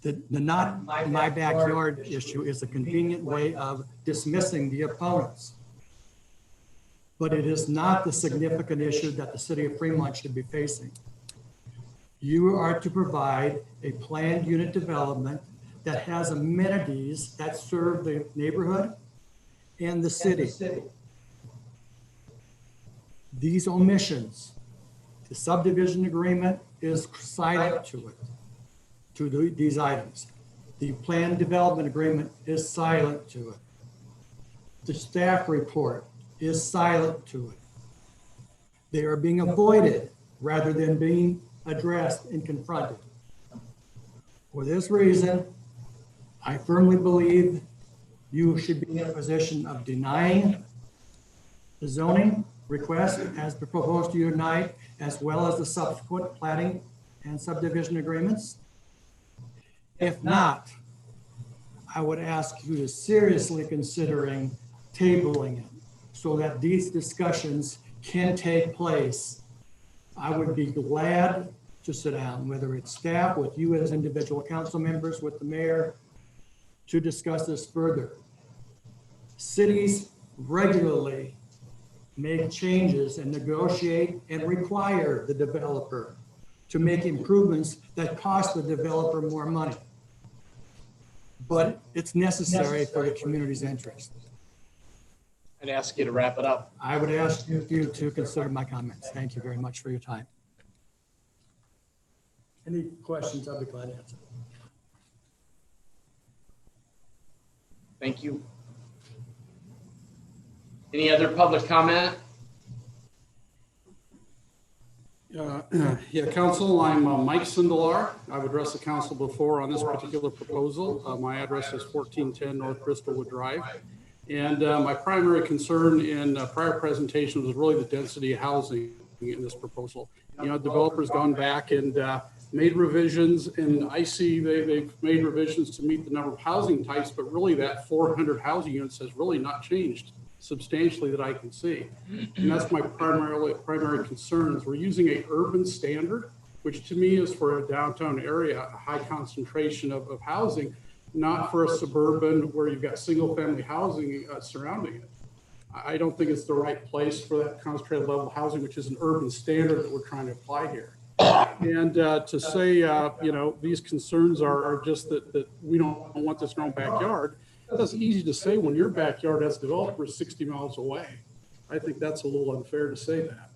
The not my backyard issue is a convenient way of dismissing the opponents. But it is not the significant issue that the city of Fremont should be facing. You are to provide a planned unit development that has amenities that serve the neighborhood and the city. These omissions, the subdivision agreement is silent to it, to these items. The planned development agreement is silent to it. The staff report is silent to it. They are being avoided rather than being addressed and confronted. For this reason, I firmly believe you should be in a position of denying the zoning request as proposed to you tonight, as well as the subsequent planning and subdivision agreements. If not, I would ask you to seriously considering tabling it so that these discussions can take place. I would be glad to sit down, whether it's staff, with you as individual council members, with the mayor, to discuss this further. Cities regularly make changes and negotiate and require the developer to make improvements that cost the developer more money. But it's necessary for the community's interest. I'd ask you to wrap it up. I would ask you to consider my comments. Thank you very much for your time. Any questions, I'll be glad to answer. Thank you. Any other public comment? Yeah, Council, I'm Mike Sindelar. I've addressed the council before on this particular proposal. My address is 1410 North Bristolwood Drive. And my primary concern in prior presentations was really the density of housing in this proposal. You know, developers gone back and made revisions, and I see they've made revisions to meet the number of housing types, but really that 400 housing units has really not changed substantially that I can see. And that's my primary concerns. We're using an urban standard, which to me is for a downtown area, a high concentration of housing, not for a suburban where you've got single family housing surrounding it. I don't think it's the right place for that concentrated level of housing, which is an urban standard that we're trying to apply here. And to say, you know, these concerns are just that we don't want this in our own backyard. That's easy to say when your backyard as a developer is 60 miles away. I think that's a little unfair to say that.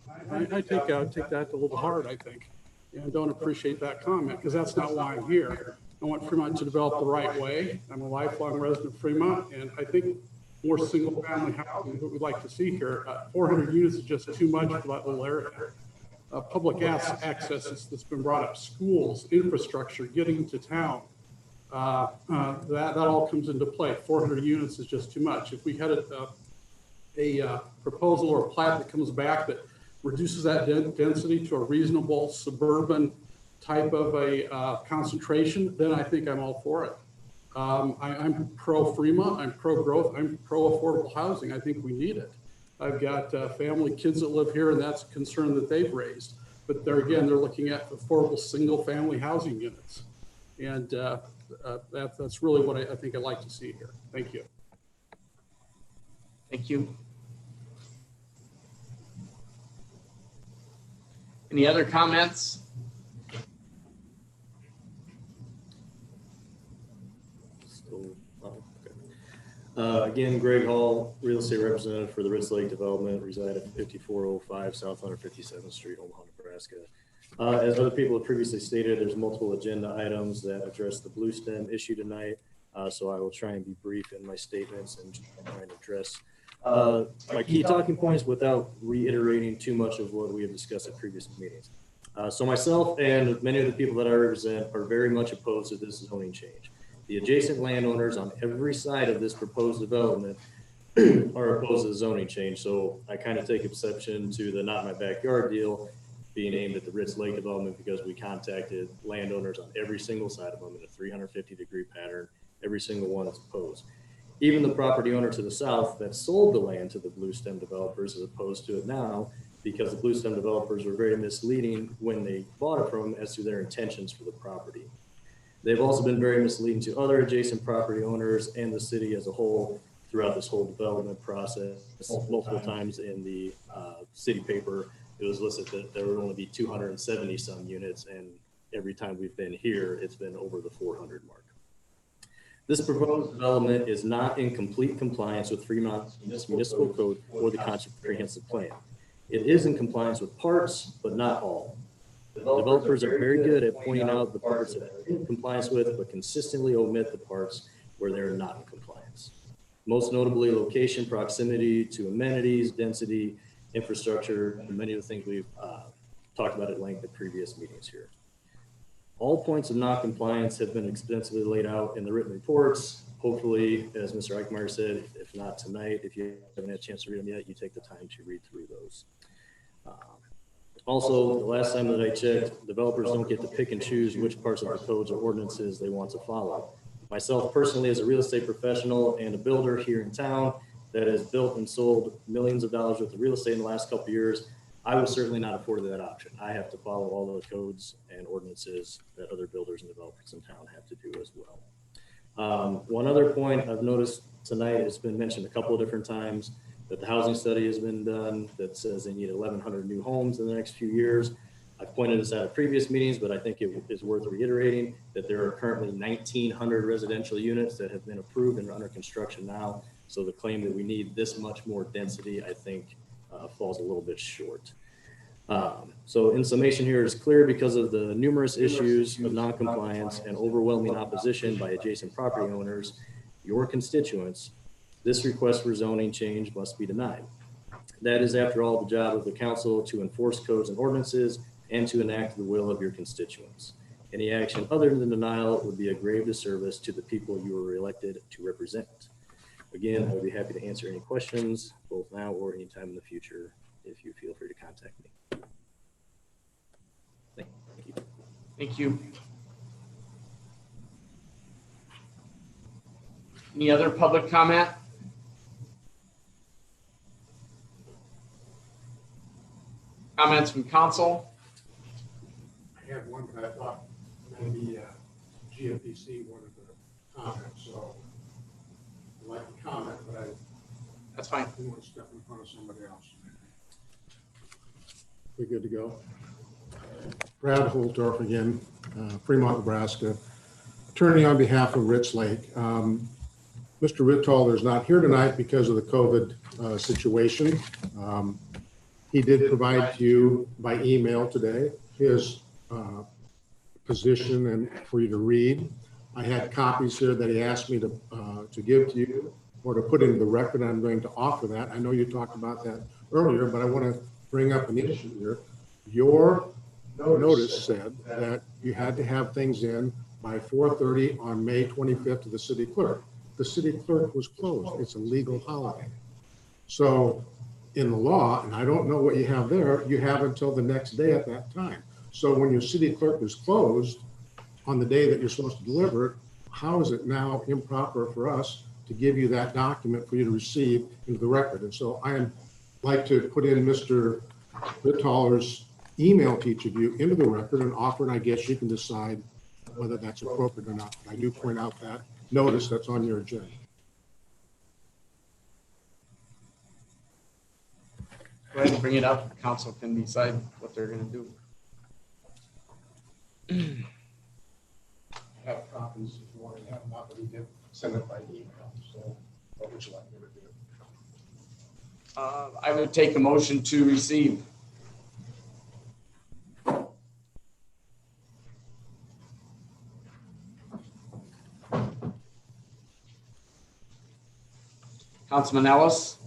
I take that a little hard, I think, and don't appreciate that comment because that's not why I'm here. I want Fremont to develop the right way. I'm a lifelong resident of Fremont, and I think more single family housing that we'd like to see here. 400 units is just too much for that little area. Public access that's been brought up, schools, infrastructure, getting into town. That all comes into play. 400 units is just too much. If we had a proposal or a plat that comes back that reduces that density to a reasonable suburban type of a concentration, then I think I'm all for it. I'm pro Fremont, I'm pro growth, I'm pro affordable housing. I think we need it. I've got family, kids that live here, and that's a concern that they've raised. But there again, they're looking at affordable single family housing units. And that's really what I think I'd like to see here. Thank you. Thank you. Any other comments? Again, Greg Hall, real estate representative for the Ritz Lake Development, reside at 5405 South 157th Street, Omaha, Nebraska. As other people have previously stated, there's multiple agenda items that address the blue stem issue tonight. So I will try and be brief in my statements and try and address my key talking points without reiterating too much of what we have discussed at previous meetings. So myself and many of the people that I represent are very much opposed to this zoning change. The adjacent landowners on every side of this proposed development are opposed to the zoning change. So I kind of take exception to the not my backyard deal being aimed at the Ritz Lake development because we contacted landowners on every single side of them in a 350-degree pattern. Every single one is opposed. Even the property owner to the south that sold the land to the blue stem developers is opposed to it now because the blue stem developers were very misleading when they bought it from them as to their intentions for the property. They've also been very misleading to other adjacent property owners and the city as a whole throughout this whole development process. Multiple times in the city paper, it was listed that there would only be 270 some units, and every time we've been here, it's been over the 400 mark. This proposed development is not in complete compliance with Fremont's municipal code or the comprehensive plan. It is in compliance with parts, but not all. Developers are very good at pointing out the parts that they're in compliance with, but consistently omit the parts where they're not in compliance. Most notably, location, proximity to amenities, density, infrastructure, and many of the things we've talked about at length at previous meetings here. All points of non-compliance have been extensively laid out in the written reports. Hopefully, as Mr. Eichmeyer said, if not tonight, if you haven't had a chance to read them yet, you take the time to read through those. Also, the last time that I checked, developers don't get to pick and choose which parts of the codes or ordinances they want to follow. Myself personally, as a real estate professional and a builder here in town that has built and sold millions of dollars worth of real estate in the last couple of years, I will certainly not afford that option. I have to follow all the codes and ordinances that other builders and developers in town have to do as well. One other point I've noticed tonight, it's been mentioned a couple of different times, that the housing study has been done that says they need 1,100 new homes in the next few years. I've pointed this out at previous meetings, but I think it is worth reiterating that there are currently 1,900 residential units that have been approved and are under construction now. So the claim that we need this much more density, I think, falls a little bit short. So in summation here, it's clear because of the numerous issues of non-compliance and overwhelming opposition by adjacent property owners, your constituents, this request for zoning change must be denied. That is, after all, the job of the council to enforce codes and ordinances and to enact the will of your constituents. Any action other than denial would be a grave disservice to the people you were elected to represent. Again, I would be happy to answer any questions, both now or anytime in the future, if you feel free to contact me. Thank you. Thank you. Any other public comment? Comments from council? I had one, but I thought maybe GFPC wanted to comment, so I'd like to comment, but that's fine. I didn't want to step in front of somebody else. We good to go? Brad Holtorf again, Fremont, Nebraska. Attorney on behalf of Ritz Lake. Mr. Rittalder is not here tonight because of the COVID situation. He did provide to you by email today his position and for you to read. I had copies here that he asked me to give to you. or to put into the record. I'm going to offer that. I know you talked about that earlier, but I want to bring up an issue here. Your notice said that you had to have things in by 4:30 on May 25th to the city clerk. The city clerk was closed. It's a legal holiday. So in the law, and I don't know what you have there, you have until the next day at that time. So when your city clerk is closed on the day that you're supposed to deliver it, how is it now improper for us to give you that document for you to receive into the record? And so I am like to put in Mr. Rittaller's email to each of you into the record and offer, and I guess you can decide whether that's appropriate or not. I do point out that notice that's on your agenda. Go ahead and bring it up. Council can decide what they're going to do. Have copies if you want to have them, but he did send it by email. So what would you like me to do? I would take a motion to receive. Councilman Ellis?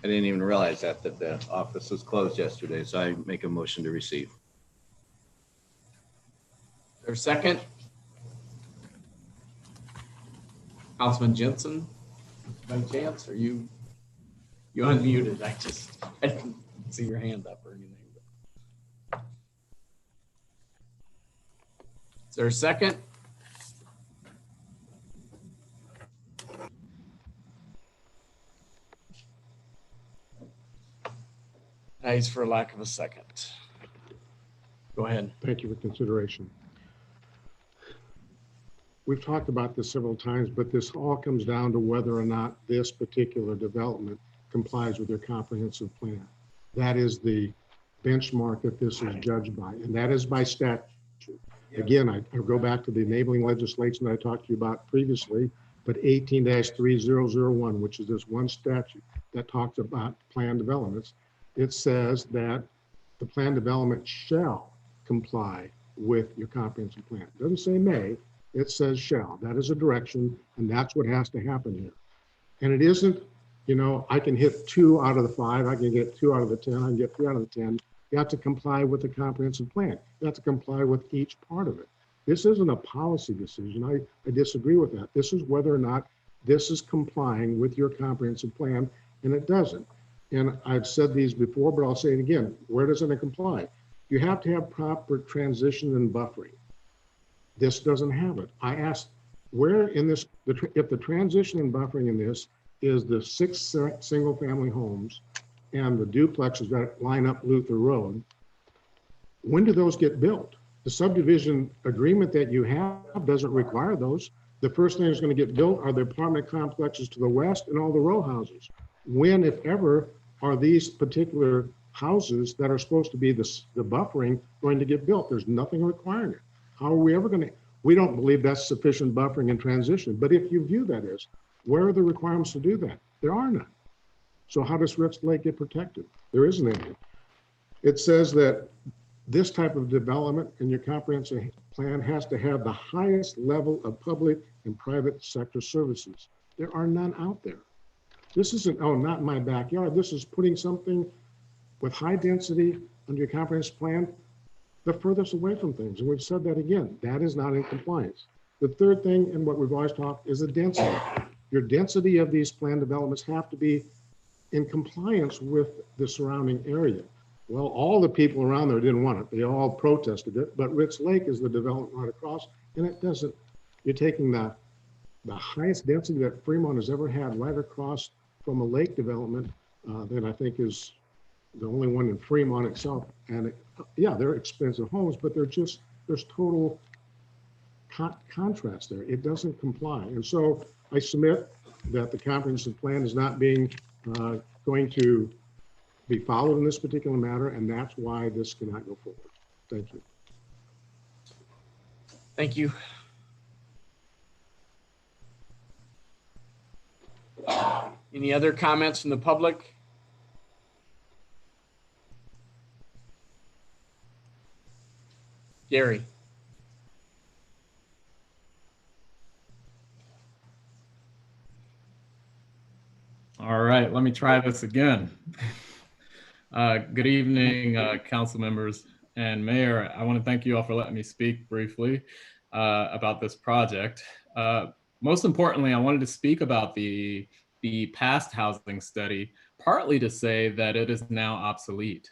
I didn't even realize that the office was closed yesterday, so I make a motion to receive. There's a second? Councilman Jensen, by chance, are you unmuted? I didn't see your hand up or anything. Is there a second? Nice for lack of a second. Go ahead. Thank you for consideration. We've talked about this several times, but this all comes down to whether or not this particular development complies with your comprehensive plan. That is the benchmark that this is judged by, and that is by statute. Again, I go back to the enabling legislation that I talked to you about previously, but 18-3001, which is this one statute that talks about plan developments. It says that the plan development shall comply with your comprehensive plan. It doesn't say may, it says shall. That is a direction, and that's what has to happen here. And it isn't, you know, I can hit 2 out of the 5, I can get 2 out of the 10, I can get 3 out of the 10. You have to comply with the comprehensive plan. You have to comply with each part of it. This isn't a policy decision. I disagree with that. This is whether or not this is complying with your comprehensive plan, and it doesn't. And I've said these before, but I'll say it again. Where doesn't it comply? You have to have proper transition and buffering. This doesn't have it. I asked where in this, if the transition and buffering in this is the 6 single-family homes and the duplexes that line up Luther Road, when do those get built? The subdivision agreement that you have doesn't require those. The first thing that's going to get built are the apartment complexes to the west and all the row houses. When, if ever, are these particular houses that are supposed to be the buffering going to get built? There's nothing requiring it. How are we ever going to? We don't believe that's sufficient buffering and transition. But if you view that as, where are the requirements to do that? There are none. So how does Rich Lake get protected? There isn't any. It says that this type of development in your comprehensive plan has to have the highest level of public and private sector services. There are none out there. This isn't, oh, not in my backyard. This is putting something with high density under your comprehensive plan the furthest away from things. And we've said that again, that is not in compliance. The third thing, and what we've always talked, is the density. Your density of these plan developments have to be in compliance with the surrounding area. Well, all the people around there didn't want it. They all protested it, but Rich Lake is the development right across, and it doesn't. You're taking the highest density that Fremont has ever had right across from a lake development that I think is the only one in Fremont itself. And yeah, they're expensive homes, but there's total contrast there. It doesn't comply. And so I submit that the comprehensive plan is not being going to be followed in this particular matter, and that's why this cannot go forward. Thank you. Thank you. Any other comments from the public? Gary. let me try this again. Good evening, council members and mayor. I want to thank you all for letting me speak briefly about this project. Most importantly, I wanted to speak about the past housing study, partly to say that it is now obsolete,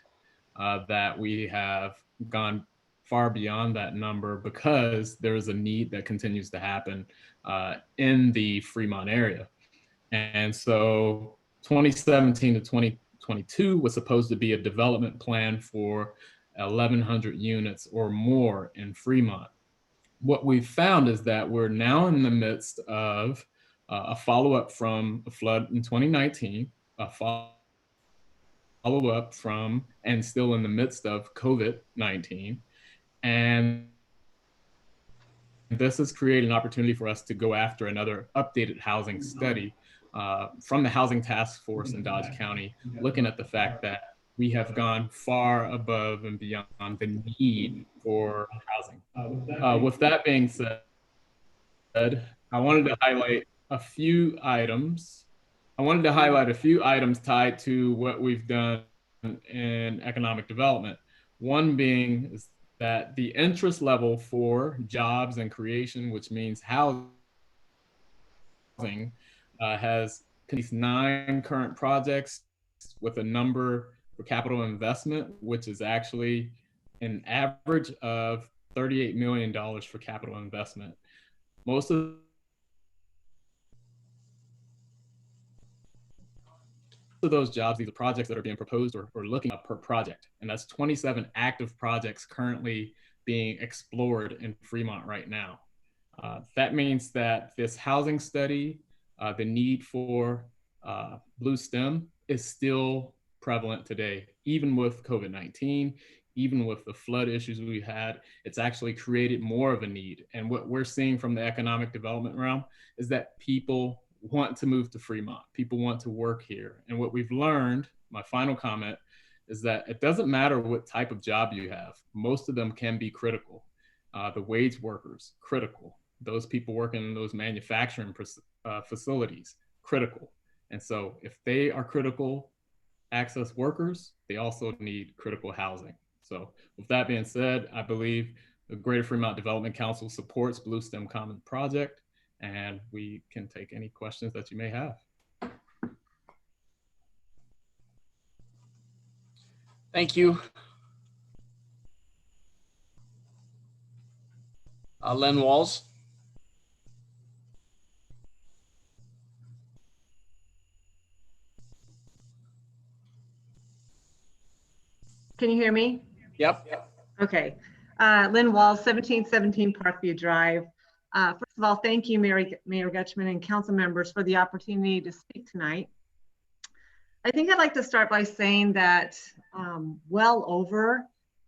that we have gone far beyond that number because there is a need that continues to happen in the Fremont area. And so 2017 to 2022 was supposed to be a development plan for 1,100 units or more in Fremont. What we've found is that we're now in the midst of a follow-up from a flood in 2019, a follow-up from, and still in the midst of COVID-19. And this has created an opportunity for us to go after another updated housing study from the Housing Task Force in Dodge County, looking at the fact that we have gone far above and beyond the need for housing. With that being said, I wanted to highlight a few items. Tied to what we've done in economic development. One being is that the interest level for jobs and creation, which means housing, has at least 9 current projects with a number for capital investment, which is actually an average of $38 million for capital investment. Most of those jobs, these are projects that are being proposed or looking up per project. And that's 27 active projects currently being explored in Fremont right now. That means that this housing study, the need for blue STEM is still prevalent today, even with COVID-19, even with the flood issues we had. It's actually created more of a need. And what we're seeing from the economic development realm is that people want to move to Fremont. People want to work here. And what we've learned, my final comment, is that it doesn't matter what type of job you have. Most of them can be critical. The wage workers, critical. Those people working in those manufacturing facilities, critical. And so if they are critical access workers, they also need critical housing. So with that being said, I believe the Greater Fremont Development Council supports Blue STEM Commons project, and we can take any questions that you may have. Thank you. Len Walls. Can you hear me? Yep. Okay. Lynn Walls, 1717 Parkview Drive. First of all, thank you, Mayor Gutschman and council members for the opportunity to speak tonight. I think I'd like to start by saying that well over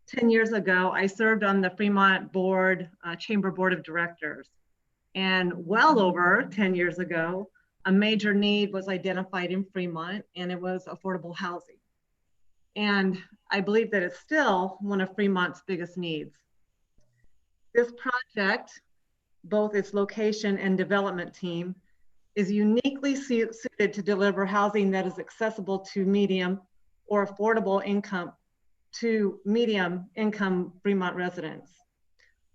10 years ago, I served on the Fremont Chamber Board of Directors. And well over 10 years ago, a major need was identified in Fremont, and it was affordable housing. And I believe that it's still one of Fremont's biggest needs. This project, both its location and development team, is uniquely suited to deliver housing that is accessible to medium or affordable income to medium income Fremont residents.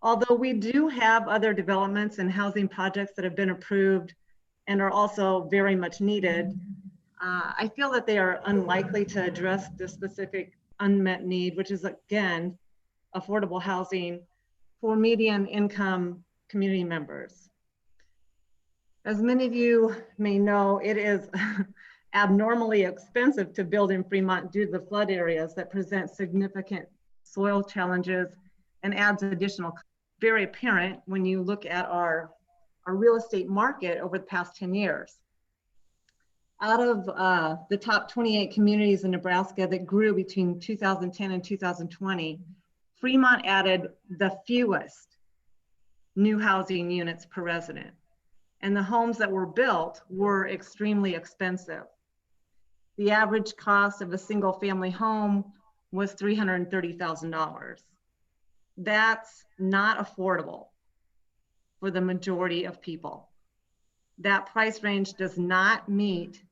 Although we do have other developments and housing projects that have been approved and are also very much needed, I feel that they are unlikely to address the specific unmet need, which is again, affordable housing for median income community members. As many of you may know, it is abnormally expensive to build in Fremont due to the flood areas that present significant soil challenges and adds additional costs. Very apparent when you look at our real estate market over the past 10 years. Out of the top 28 communities in Nebraska that grew between 2010 and 2020, Fremont added the fewest new housing units per resident. And the homes that were built were extremely expensive. The average cost of a single family home was $330,000. That's not affordable for the majority of people. That price range does not meet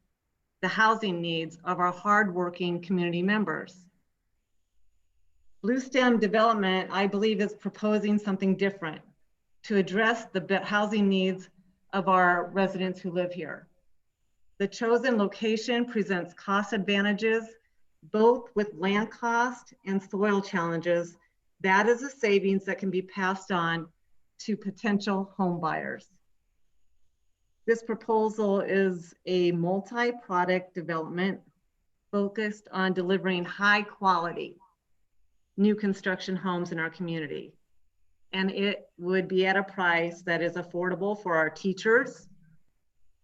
the housing needs of our hardworking community members. Blue STEM Development, I believe, is proposing something different to address the housing needs of our residents who live here. The chosen location presents cost advantages, both with land cost and soil challenges. That is a savings that can be passed on to potential home buyers. This proposal is a multi-product development focused on delivering high quality new construction homes in our community. And it would be at a price that is affordable for our teachers,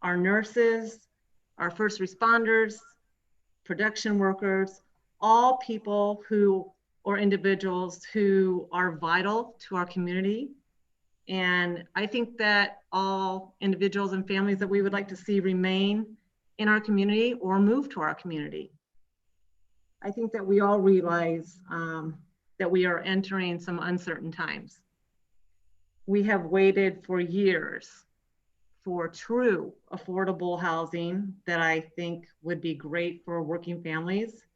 our nurses, our first responders, production workers, all people who, or individuals who are vital to our community. And I think that all individuals and families that we would like to see remain in our community or move to our community. I think that we all realize that we are entering some uncertain times. We have waited for years for true affordable housing that I think would be great for working families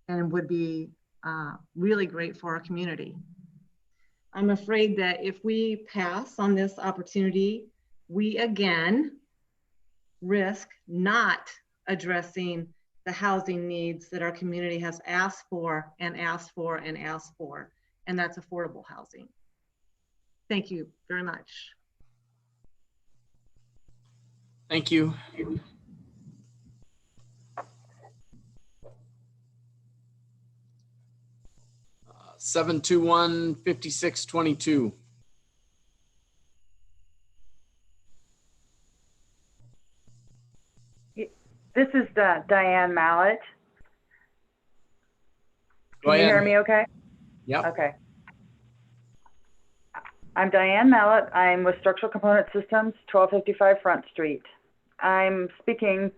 and would be really great for our community. I'm afraid that if we pass on this opportunity, we again risk not addressing the housing needs that our community has asked for and asked for and asked for, and that's affordable housing. Thank you very much. Thank you. 721-5622. This is Diane Mallett. Go Can you ahead. hear me okay? Yep. Okay. I'm Diane Mallett. I'm with Structural Component Systems, 1255 Front Street. I'm speaking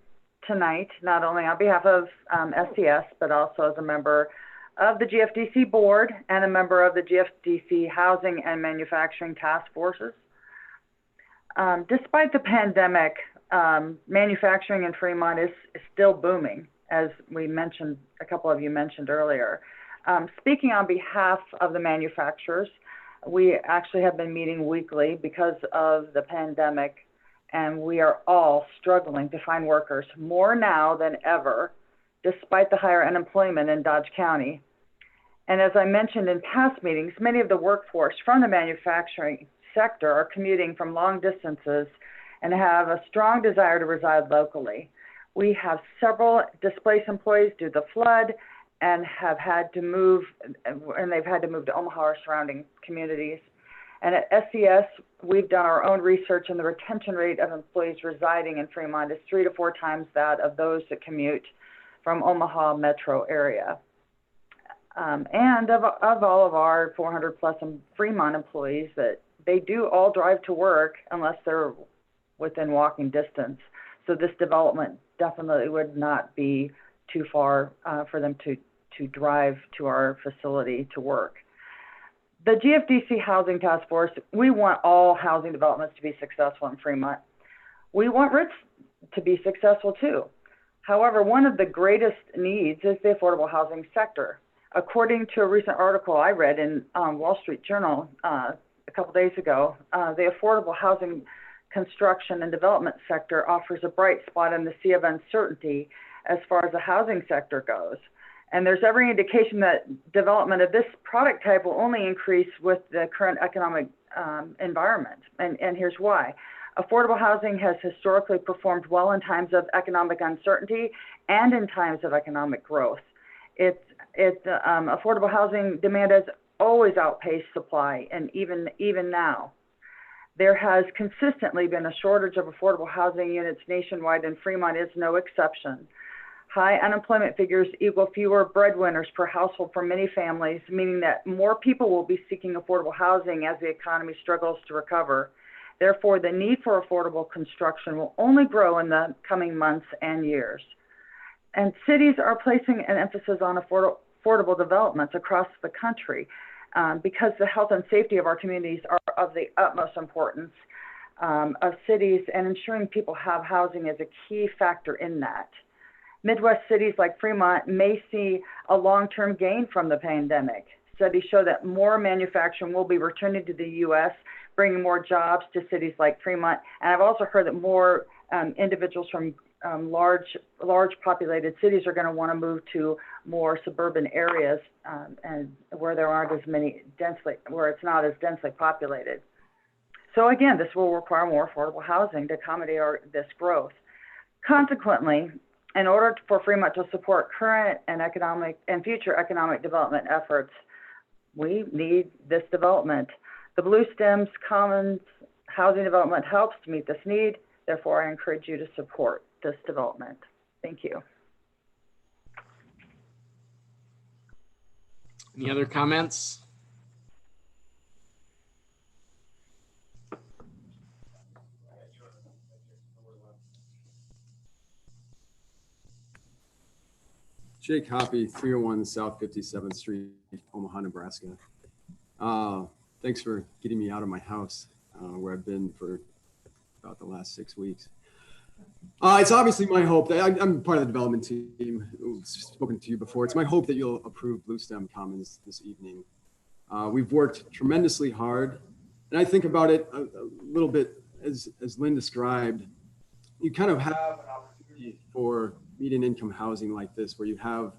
tonight, not only on behalf of SCS, but also as a member of the GFDC board and a member of the GFDC Housing and Manufacturing Task Forces. Despite the pandemic, manufacturing in Fremont is still booming, as we mentioned, a couple of you mentioned earlier. Speaking on behalf of the manufacturers, we actually have been meeting weekly because of the pandemic, and we are all struggling to find workers, more now than ever, despite the higher unemployment in Dodge County. And as I mentioned in past meetings, many of the workforce from the manufacturing sector are commuting from long distances and have a strong desire to reside locally. We have several displaced employees due to the flood and have had to move, and they've had to move to Omaha or surrounding communities. And at SCS, we've done our own research, and the retention rate of employees residing in Fremont is 3 to 4 times that of those that commute from Omaha metro area. And of all of our 400 plus Fremont employees, that they do all drive to work unless they're within walking distance. So this development definitely would not be too far for them to drive to our facility to work. The GFDC Housing Task Force, we want all housing developments to be successful in Fremont. We want RITs to be successful too. However, one of the greatest needs is the affordable housing sector. According to a recent article I read in Wall Street Journal a couple days ago, the affordable housing construction and development sector offers a bright spot in the sea of uncertainty as far as the housing sector goes. And there's every indication that development of this product type will only increase with the current economic environment. And here's why. Affordable housing has historically performed well in times of economic uncertainty and in times of economic growth. Affordable housing demand has always outpaced supply, and even now. There has consistently been a shortage of affordable housing units nationwide, and Fremont is no exception. High unemployment figures equal fewer breadwinners per household for many families, meaning that more people will be seeking affordable housing as the economy struggles to recover. Therefore, the need for affordable construction will only grow in the coming months and years. And cities are placing an emphasis on affordable developments across the country because the health and safety of our communities are of the utmost importance of cities, and ensuring people have housing is a key factor in that. Midwest cities like Fremont may see a long-term gain from the pandemic. Studies show that more manufacturing will be returning to the U.S., bringing more jobs to cities like Fremont. And I've also heard that more individuals from large populated cities are going to want to move to more suburban areas and where there aren't as many where it's not as densely populated. So again, this will require more affordable housing to accommodate this growth. Consequently, in order for Fremont to support current and future economic development efforts, we need this development. The Blue Stems Commons housing development helps to meet this need. Therefore, I encourage you to support this development. Thank you. Any other comments? Jake Hoppy, 301 South 57th Street, Omaha, Nebraska. Thanks for getting me out of my house where I've been for about the last 6 weeks. It's obviously my hope that I'm part of the development team who's spoken to you before. It's my hope that you'll approve Blue Stem Commons this evening. We've worked tremendously hard, and I think about it a little bit as Lynn described. You kind of have an opportunity for median income housing like this, where you have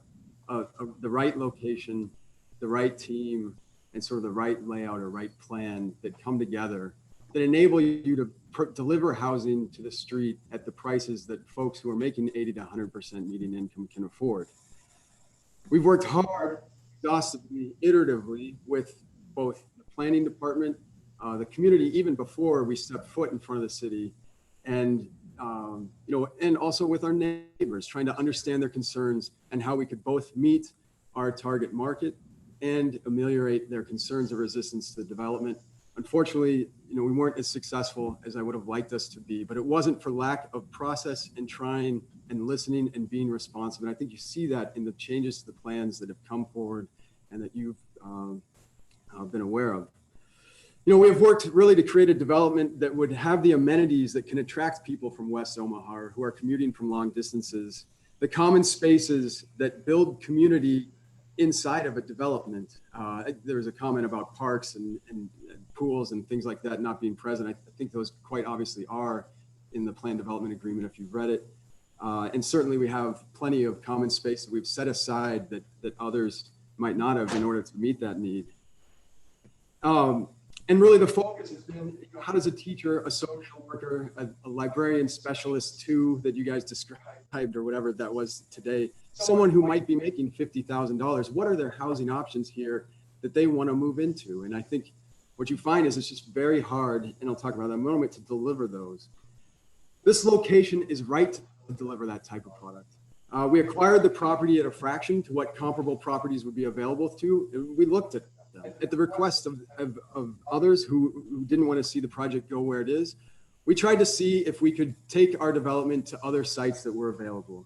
the right location, the right team, and sort of the right layout or right plan that come together that enable you to deliver housing to the street at the prices that folks who are making 80 to 100% median income can afford. We've worked hard, exhaustively, iteratively with both the planning department, the community, even before we stepped foot in front of the city, and and also with our neighbors, trying to understand their concerns and how we could both meet our target market and ameliorate their concerns of resistance to development. Unfortunately, we weren't as successful as I would have liked us to be, but it wasn't for lack of process and trying and listening and being responsive. And I think you see that in the changes to the plans that have come forward and that you've been aware of. We have worked really to create a development that would have the amenities that can attract people from West Omaha who are commuting from long distances, the common spaces that build community inside of a development. There was a comment about parks and pools and things like that not being present. I think those quite obviously are in the plan development agreement if you've read it. And certainly we have plenty of common space that we've set aside that others might not have in order to meet that need. And really the focus has been, how does a teacher, a social worker, a librarian specialist too, that you guys described or whatever that was today, someone who might be making $50,000, what are their housing options here that they want to move into? And I think what you find is it's just very hard, and I'll talk about that in a moment, to deliver those. This location is right to deliver that type of product. We acquired the property at a fraction to what comparable properties would be available to. We looked at the request of others who didn't want to see the project go where it is. We tried to see if we could take our development to other sites that were available.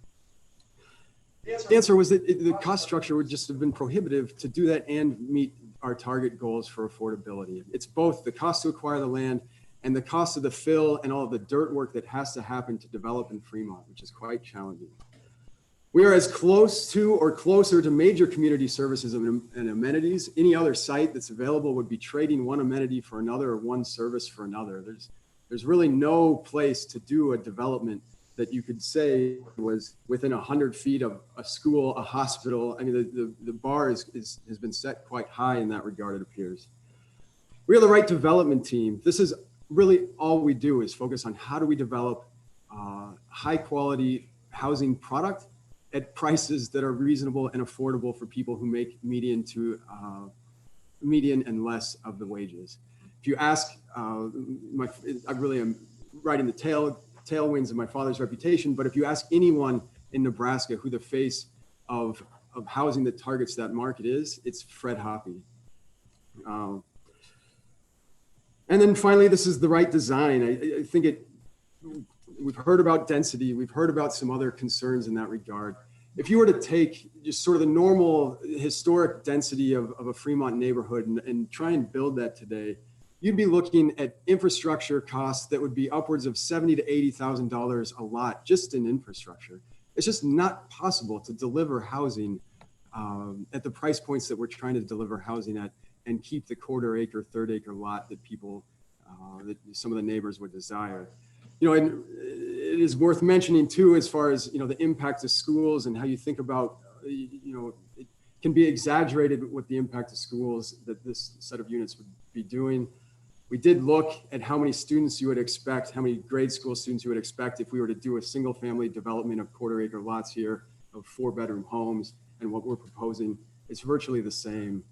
The answer was that the cost structure would just have been prohibitive to do that and meet our target goals for affordability. It's both the cost to acquire the land and the cost of the fill and all of the dirt work that has to happen to develop in Fremont, which is quite challenging. We are as close to or closer to major community services and amenities. Any other site that's available would be trading one amenity for another or one service for another. There's really no place to do a development that you could say was within 100 feet of a school, a hospital. I mean, the bar has been set quite high in that regard, it appears. We are the right development team. This is really all we do, is focus on how do we develop high quality housing product at prices that are reasonable and affordable for people who make median and less of the wages. If you ask, I really am riding the tailwinds of my father's reputation, but if you ask anyone in Nebraska who the face of housing that targets that market is, it's Fred Hoppy. And then finally, this is the right design. I think we've heard about density. We've heard about some other concerns in that regard. If you were to take just sort of the normal historic density of a Fremont neighborhood and try and build that today, you'd be looking at infrastructure costs that would be upwards of $70,000 to $80,000 a lot just in infrastructure. it's just not possible to deliver housing at the price points that we're trying to deliver housing at and keep the quarter acre, third acre lot that people, that some of the neighbors would desire. You know, and it is worth mentioning too, as far as, you know, the impact of schools and how you think about, you know, it can be exaggerated with the impact of schools that this set of units would be doing. We did look at how many students you would expect, how many grade school students you would expect if we were to do a single family development of quarter acre lots here of 4-bedroom homes, and what we're proposing is virtually the same.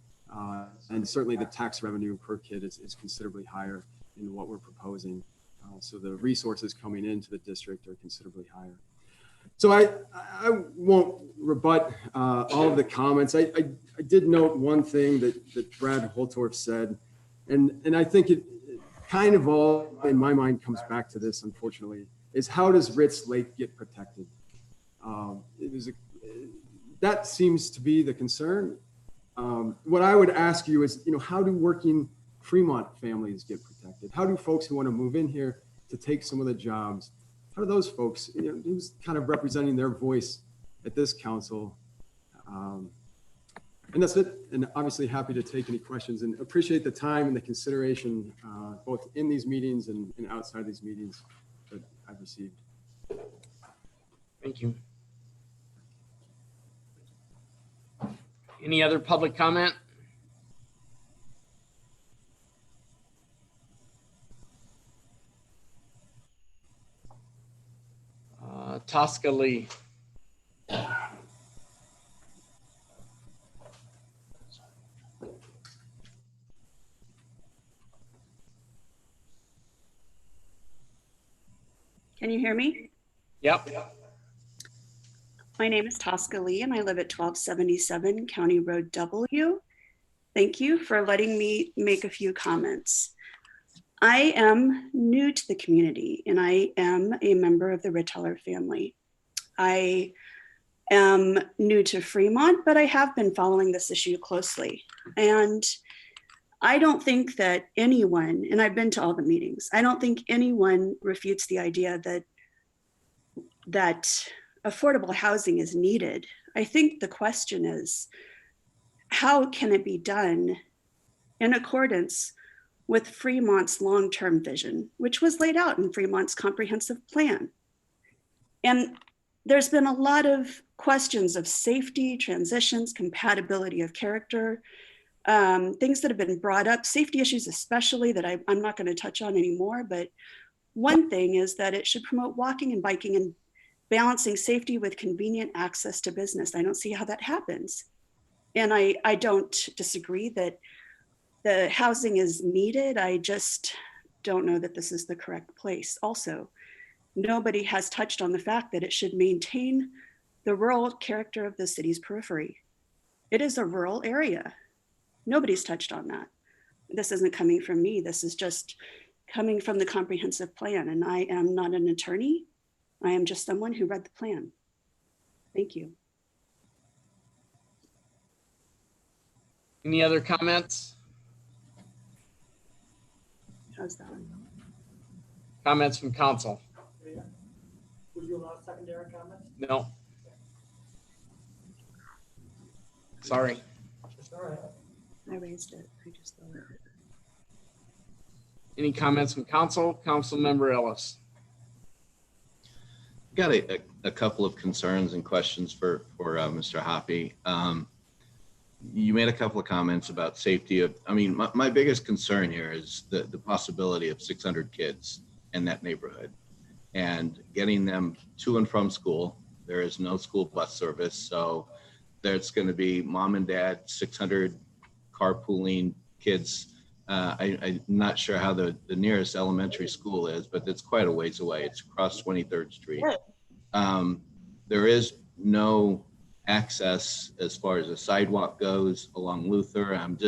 And certainly the tax revenue per kid is considerably higher in what we're proposing. So the resources coming into the district are considerably higher. So I won't rebut all of the comments. I did note one thing that Brad Holtorf said, and I think it kind of all, in my mind, comes back to this, unfortunately, is how does Ritz Lake get protected? That seems to be the concern. What I would ask you is, you know, how do working Fremont families get protected? How do folks who want to move in here to take some of the jobs, how do those folks, you know, who's kind of representing their voice at this council? And that's it. And obviously happy to take any questions and appreciate the time and the consideration, both in these meetings and outside these meetings that I've received. Thank you. Any other public comment? Tosca Lee. Can you hear me? Yep. My name is Tosca Lee and I live at 1277 County Road W. Thank you for letting me make a few comments. I am new to the community and I am a member of the Rittler family. I am new to Fremont, but I have been following this issue closely. And I don't think that anyone, and I've been to all the meetings, I don't think anyone refutes the idea that affordable housing is needed. I think the question is, how can it be done in accordance with Fremont's long-term vision, which was laid out in Fremont's comprehensive plan? And there's been a lot of questions of safety, transitions, compatibility of character, things that have been brought up, safety issues especially, that I'm not going to touch on anymore. But one thing is that it should promote walking and biking and balancing safety with convenient access to business. I don't see how that happens. And I don't disagree that the housing is needed. I just don't know that this is the correct place. Also, nobody has touched on the fact that it should maintain the rural character of the city's periphery. It is a rural area. Nobody's touched on that. This isn't coming from me. This is just coming from the comprehensive plan. And I am not an attorney. I am just someone who read the plan. Thank you. Any other comments? How's that? Comments from council? Would you allow secondary comments? No. Sorry. That's all right. I raised it. I just lowered it. Any comments from council? Council member Ellis. Got a couple of concerns and questions for Mr. Hoppy. You made a couple of comments about safety of, I mean, my biggest concern here is the possibility of 600 kids in that neighborhood and getting them to and from school. There is no school bus service. So there's going to be mom and dad, 600 carpooling kids. I'm not sure how the nearest elementary school is, but it's quite a ways away. It's across 23rd Street. There is no access as far as the sidewalk goes along Luther. I'm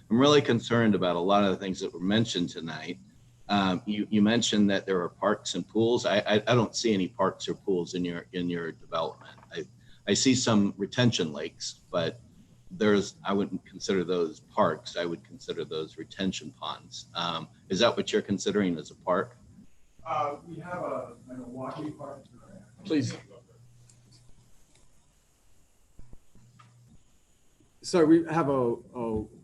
really concerned about a lot of the things that were mentioned tonight. You mentioned that there are parks and pools. I don't see any parks or pools in your development. I see some retention lakes, but I wouldn't consider those parks. I would consider those retention ponds. Is that what you're considering as a park? We have a walking park. Please. So we have a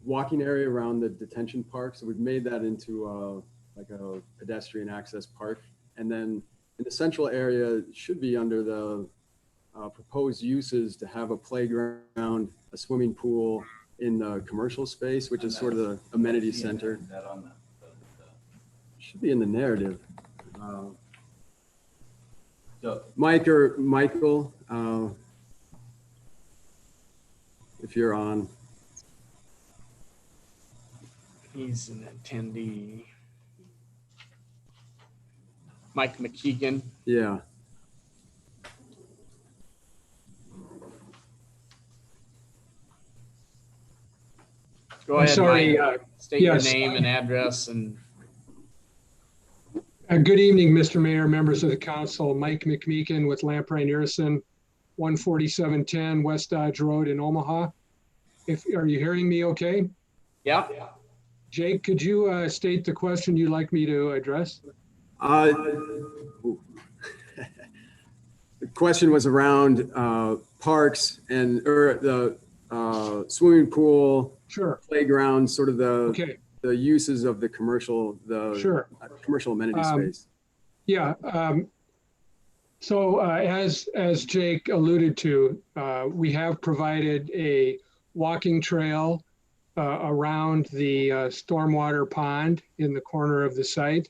walking area around the detention park. So we've made that into like a pedestrian access park. And then in the central area should be under the proposed uses to have a playground, a swimming pool in the commercial space, which is sort of the amenity center. Should be in the narrative. Mike or Michael, if you're on. He's an attendee. Mike McKeegan. Yeah. Go I'm ahead, sorry, Mike. State yes. your name and address and. Good evening, Mr. Mayor, members of the council. Mike McMeekin with Lamprey Nearson, 14710 West Dodge Road in Omaha. Are you hearing me okay? Yeah. Jake, could you state the question you'd like me to address? The question was around parks and the swimming pool, sure, playground, sort of the uses of the commercial, commercial amenity space. Yeah. So as Jake alluded to, we have provided a walking trail around the stormwater pond in the corner of the site.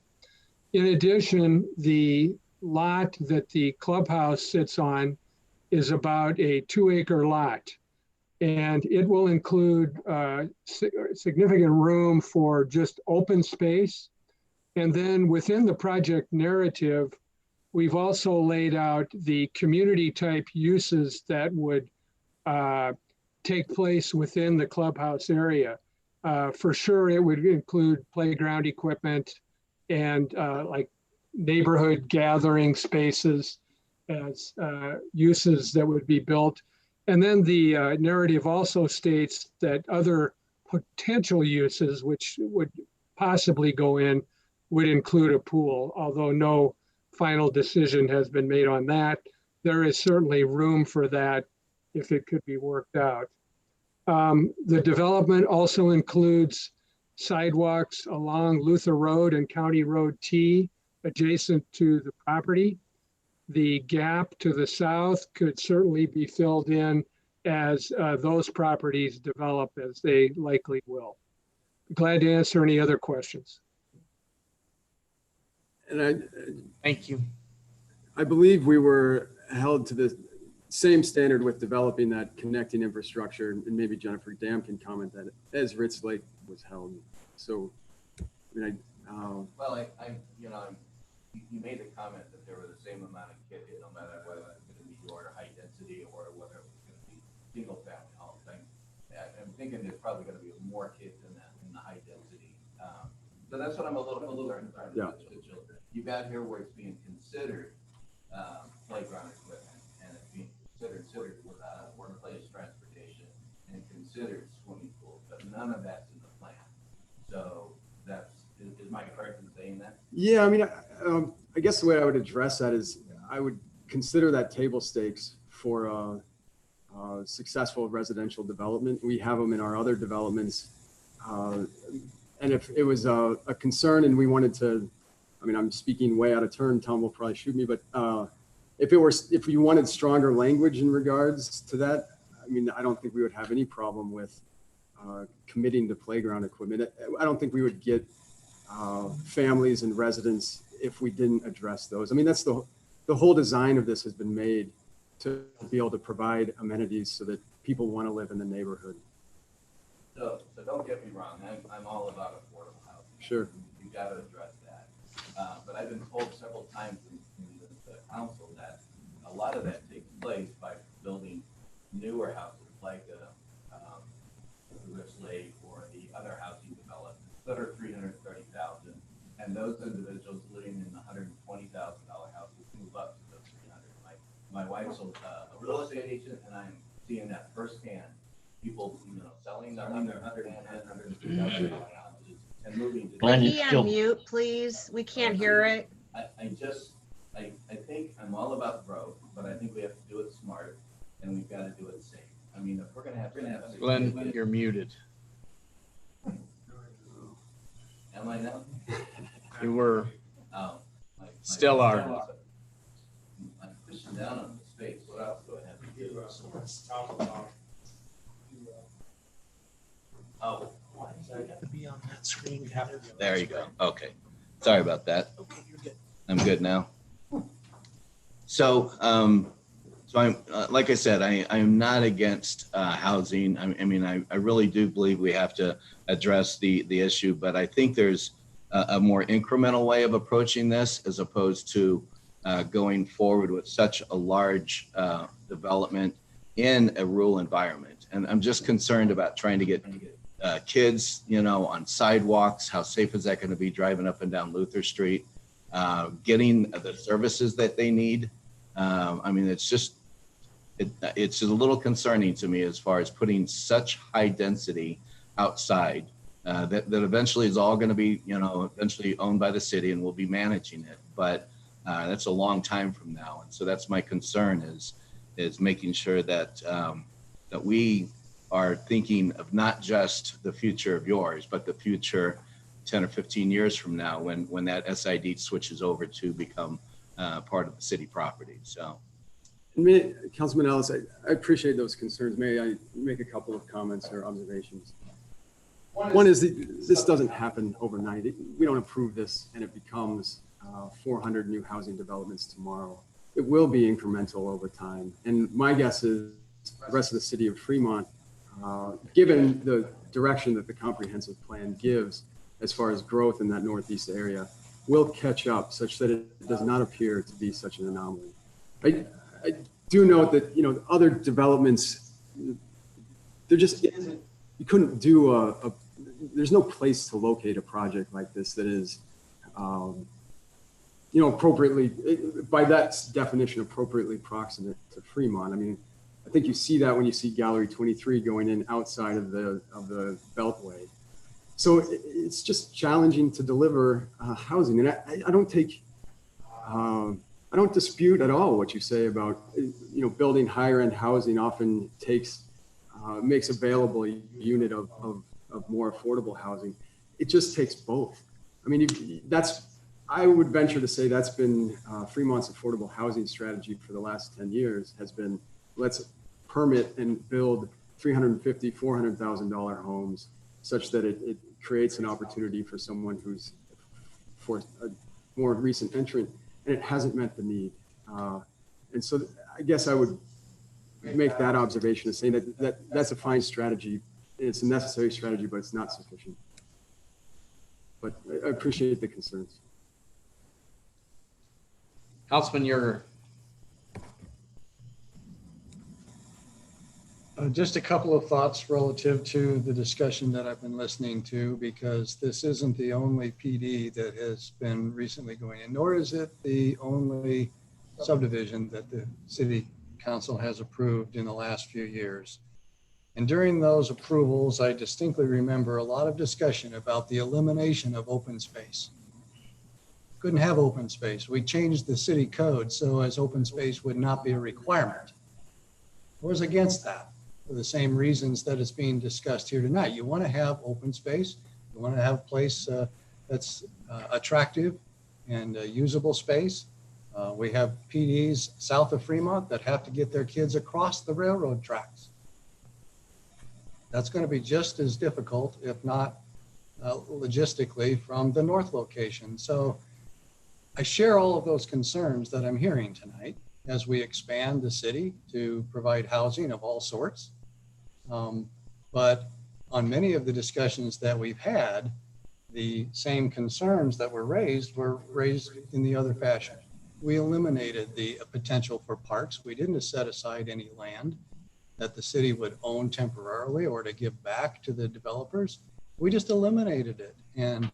In addition, the lot that the clubhouse sits on is about a 2-acre lot. And it will include significant room for just open space. And then within the project narrative, we've also laid out the community type uses that would take place within the clubhouse area. For sure, it would include playground equipment and like neighborhood gathering spaces as uses that would be built. And then the narrative also states that other potential uses which would possibly go in would include a pool, although no final decision has been made on that. There is certainly room for that if it could be worked out. The development also includes sidewalks along Luther Road and County Road T adjacent to the property. The gap to the south could certainly be filled in as those properties develop, as they likely will. Glad to answer any other questions. And thank you. I believe we were held to the same standard with developing that connecting infrastructure, and maybe Jennifer Dam can comment that as Ritz Lake was held. So, I mean, well, you made the comment that there were the same amount of kids, no matter whether it was going to be your high density or whether it was going to be single family home thing. I'm thinking there's probably going to be more kids in that in the high density. So that's what I'm a little concerned about the children. You got here where it's being considered playground equipment, and it's being considered workplace transportation, and considered swimming pools, but none of that's in the plan. So is Mike correct in saying that? yeah, I mean, I guess the way I would address that is I would consider that table stakes for successful residential development. We have them in our other developments. And if it was a concern and we wanted to, I mean, I'm speaking way out of turn, Tom will probably shoot me, but if you wanted stronger language in regards to that, I mean, I don't think we would have any problem with committing to playground equipment. I don't think we would get families and residents if we didn't address those. I mean, that's the whole design of this has been made to be able to provide amenities so that people want to live in the neighborhood. So don't get me wrong, I'm all about affordable housing. Sure. You got to address that. But I've been told several times in the council that a lot of that takes place by building newer houses like the Rich Lake or the other housing developments that are $330,000, and those individuals living in the $120,000 houses move up to those 300. My wife's a real estate agent, and I'm seeing that firsthand. People, selling their $110,000, $150,000 houses and moving to. Can you be on mute, please? We can't hear it. I think I'm all about growth, but I think we have to do it smart, and we've got to do it safe. mean, if we're gonna have. Glenn, you're muted. Am I now? You were, Oh. still are. I'm pushing down on the space. What else do I have to do? Oh. Why does that have to be on that screen? There you go. Okay. Sorry about that. Okay, you're good. I'm good now. So, so I'm, like I said, I am not against housing. I mean, I really do believe we have to address the issue, but I think there's a more incremental way of approaching this as opposed to going forward with such a large development in a rural environment. And I'm just concerned about trying to get kids, you know, on sidewalks. How safe is that going to be driving up and down Luther Street? Getting the services that they need. I mean, it's just a little concerning to me as far as putting such high density outside that eventually is all going to be, you know, eventually owned by the city and we'll be managing it. But that's a long time from now. And so that's my concern is making sure that that we are thinking of not just the future of yours, but the future 10 or 15 years from now when that SID switches over to become part of the city property. So. Councilman Ellis, I appreciate those concerns. May I make a couple of comments or observations? One is that this doesn't happen overnight. We don't approve this and it becomes 400 new housing developments tomorrow. It will be incremental over time. And my guess is the rest of the city of Fremont, given the direction that the comprehensive plan gives as far as growth in that northeast area, will catch up such that it does not appear to be such an anomaly. I do note that, you know, other developments, there just isn't, you couldn't do there's no place to locate a project like this that is, you know, appropriately, by that definition, appropriately proximate to Fremont. I mean, I think you see that when you see Gallery 23 going in outside of the Beltway. So it's just challenging to deliver housing. And I don't take, I don't dispute at all what you say about, you know, building higher end housing often takes, makes available a unit of more affordable housing. It just takes both. I mean, I would venture to say that's been Fremont's affordable housing strategy for the last 10 years has been, let's permit and build $350,000, $400,000 homes such that it creates an opportunity for someone who's for a more recent entrant, and it hasn't met the need. And so I guess I would make that observation of saying that's a fine strategy. It's a necessary strategy, but it's not sufficient. But I appreciate the concerns. Councilman, you're. Just a couple of thoughts relative to the discussion that I've been listening to, because this isn't the only PD that has been recently going in, nor is it the only subdivision that the city council has approved in the last few years. And during those approvals, I distinctly remember a lot of discussion about the elimination of open space. Couldn't have open space. We changed the city code so as open space would not be a requirement. I was against that for the same reasons that is being discussed here tonight. You want to have open space. You want to have a place that's attractive and usable space. We have PDs south of Fremont that have to get their kids across the railroad tracks. That's going to be just as difficult, if not logistically, from the north location. So I share all of those concerns that I'm hearing tonight as we expand the city to provide housing of all sorts. But on many of the discussions that we've had, the same concerns that were raised in the other fashion. We eliminated the potential for parks. We didn't set aside any land that the city would own temporarily or to give back to the developers. We just eliminated it. And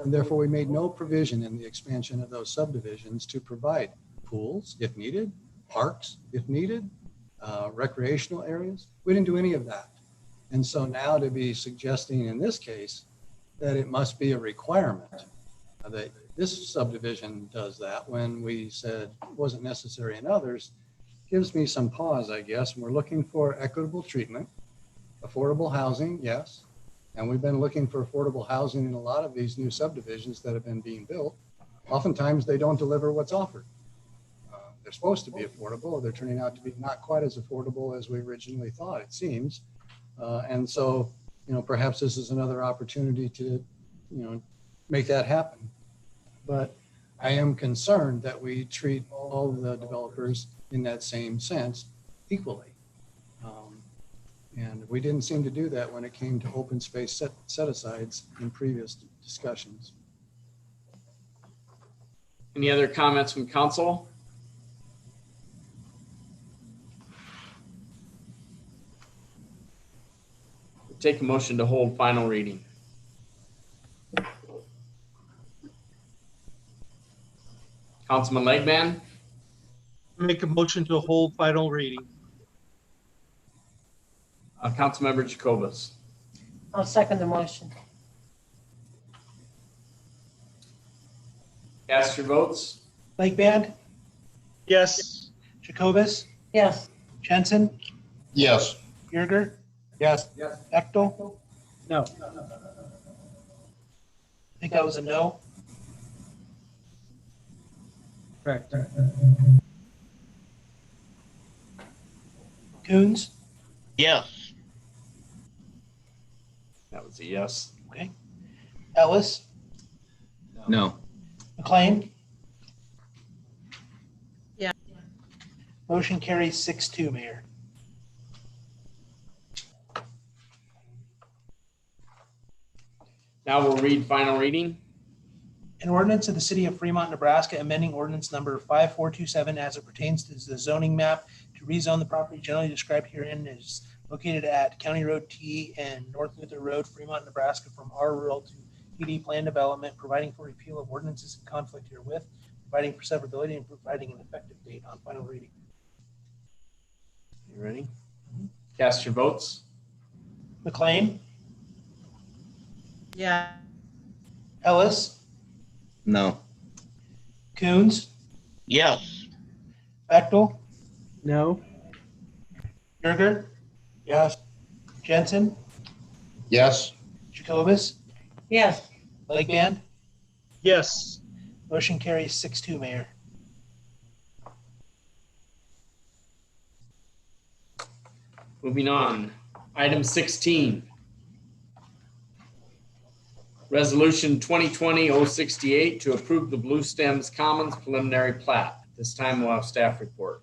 therefore we made no provision in the expansion of those subdivisions to provide pools if needed, parks if needed, recreational areas. We didn't do any of that. And so now to be suggesting in this case that it must be a requirement that this subdivision does that when we said it wasn't necessary in others gives me some pause, I guess. We're looking for equitable treatment, affordable housing, yes. And we've been looking for affordable housing in a lot of these new subdivisions that have been being built. Oftentimes they don't deliver what's offered. They're supposed to be affordable. They're turning out to be not quite as affordable as we originally thought, it seems. And so, perhaps this is another opportunity to, make that happen. But I am concerned that we treat all the developers in that same sense equally. And we didn't seem to do that when it came to open space set-asides in previous discussions. Any other comments from council? Take a motion to hold final reading. Councilman Legman, Make a motion to hold final reading. Councilmember Jacobus. I'll second the motion. Cast your votes. Lakeband, Yes. Jacobus, Yes. Jensen, Yes. Yerger, Yes. Echtel. No. I think that was a no. Correct. Coons, Yes. That was a yes. okay. Ellis, No. McLean. Yeah. Motion carries 6-2, Mayor. Now we'll read final reading. An ordinance of the city of Fremont, Nebraska, amending ordinance number 5427 as it pertains to the zoning map to rezone the property generally described herein is located at County Road T and North Luther Road, Fremont, Nebraska, from R rural to PD plan development, providing for repeal of ordinances in conflict herewith, providing for severability, and providing an effective date on final reading. You ready? Cast your votes. McLean, Yeah. Ellis, No. Coons, Yes. Bechtel, No. Yerger, Yes. Jensen, Yes. Jacobus, Yes. Lakeband. Yes. Motion carries 6-2, Mayor. Moving on. Item 16. Resolution 2020-068 to approve the Blue Stems Commons preliminary plat. This time we'll have staff report.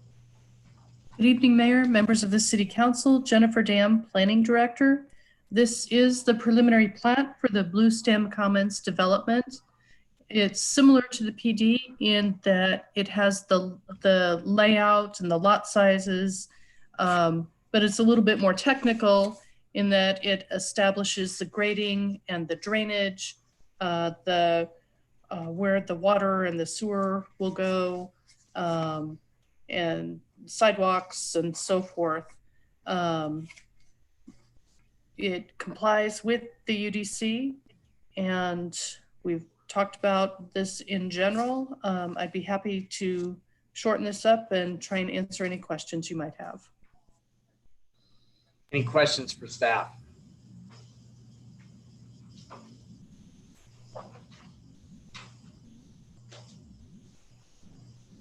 Good evening, Mayor, members of the City Council, Jennifer Dam, Planning Director. This is the preliminary plat for the Blue Stem Commons development. It's similar to the PD in that it has the layout and the lot sizes, but it's a little bit more technical in that it establishes the grading and the drainage, where the water and the sewer will go, and sidewalks and so forth. It complies with the UDC, and we've talked about this in general. I'd be happy to shorten this up and try and answer any questions you might have. Any questions for staff?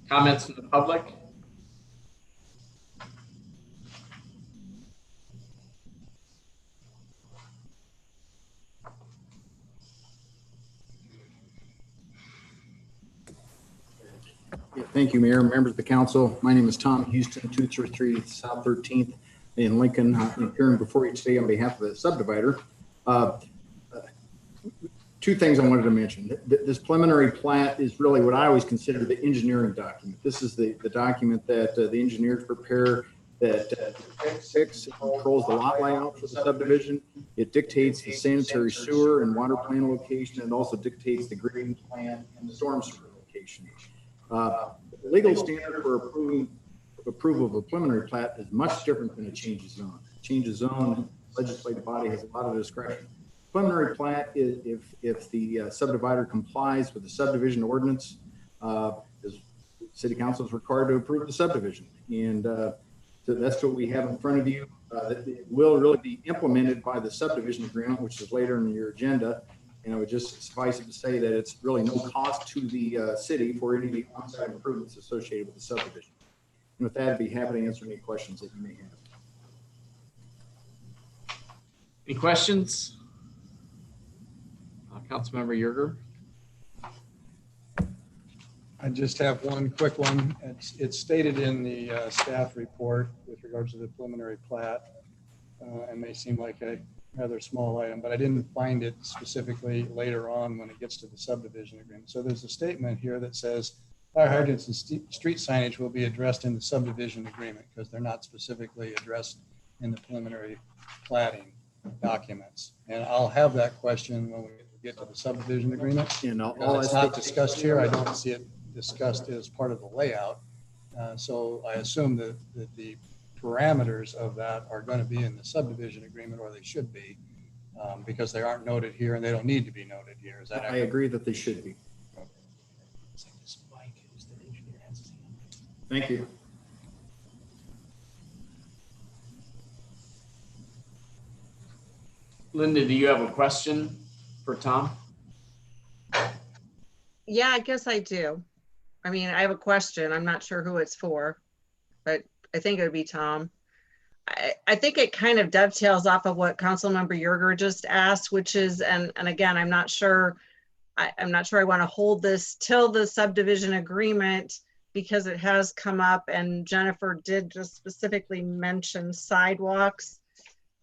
Comments from the public? Yeah, thank you, Mayor, members of the council. My name is Tom Houston, 233 South 13th in Lincoln. I'm appearing before you today on behalf of the subdivider. Two things I wanted to mention. This preliminary plat is really what I always consider the engineering document. This is the document that the engineers prepare that controls the lot layout for the subdivision. It dictates the sanitary sewer and water plan location, and also dictates the grading plan and the storm sewer location. The legal standard for approval of a preliminary plat is much different than a change of zone. Change of zone, legislative body has a lot of discretion. Preliminary plat is if the subdivider complies with the subdivision ordinance, is city council is required to approve the subdivision. And so that's what we have in front of you. That it will really be implemented by the subdivision agreement, which is later in your agenda. And I would just suffice it to say that it's really no cost to the city for any of the on-site improvements associated with the subdivision. And with that, I'd be happy to answer any questions that you may have. Any questions? Councilmember Yerger. I just have one quick one. It's stated in the staff report with regards to the preliminary plat. It may seem like a rather small item, but I didn't find it specifically later on when it gets to the subdivision agreement. So there's a statement here that says fire hydrants and street signage will be addressed in the subdivision agreement because they're not specifically addressed in the preliminary platting documents. And I'll have that question when we get to the subdivision agreement. And it's not discussed here. I don't see it discussed as part of the layout. So I assume that the parameters of that are going to be in the subdivision agreement, or they should be, because they aren't noted here and they don't need to be noted here. Is that I agree that they should be. Thank you. Linda, do you have a question for Tom? Yeah, I guess I do. I mean, I have a question. I'm not sure who it's for, but I think it would be Tom. I think it kind of dovetails off of what Councilmember Yerger just asked, which is, and again, I'm not sure I want to hold this till the subdivision agreement because it has come up, and Jennifer did just specifically mention sidewalks.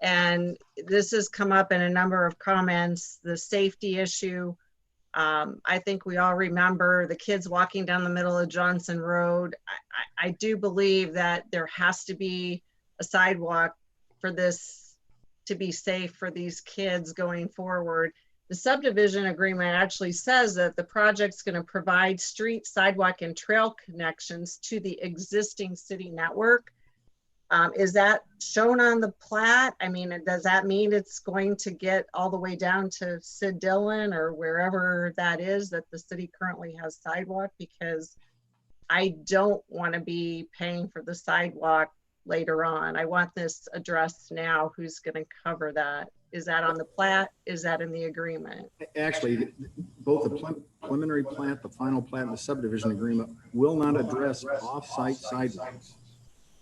And this has come up in a number of comments, the safety issue. I think we all remember the kids walking down the middle of Johnson Road. I do believe that there has to be a sidewalk for this to be safe for these kids going forward. The subdivision agreement actually says that the project's going to provide street, sidewalk, and trail connections to the existing city network. Is that shown on the plat? I mean, does that mean it's going to get all the way down to Sid Dillon or wherever that is that the city currently has sidewalk? Because I don't want to be paying for the sidewalk later on. I want this addressed now. Who's going to cover that? Is that on the plat? Is that in the agreement? Actually, both the preliminary plat, the final plat, and the subdivision agreement will not address off-site sidewalks,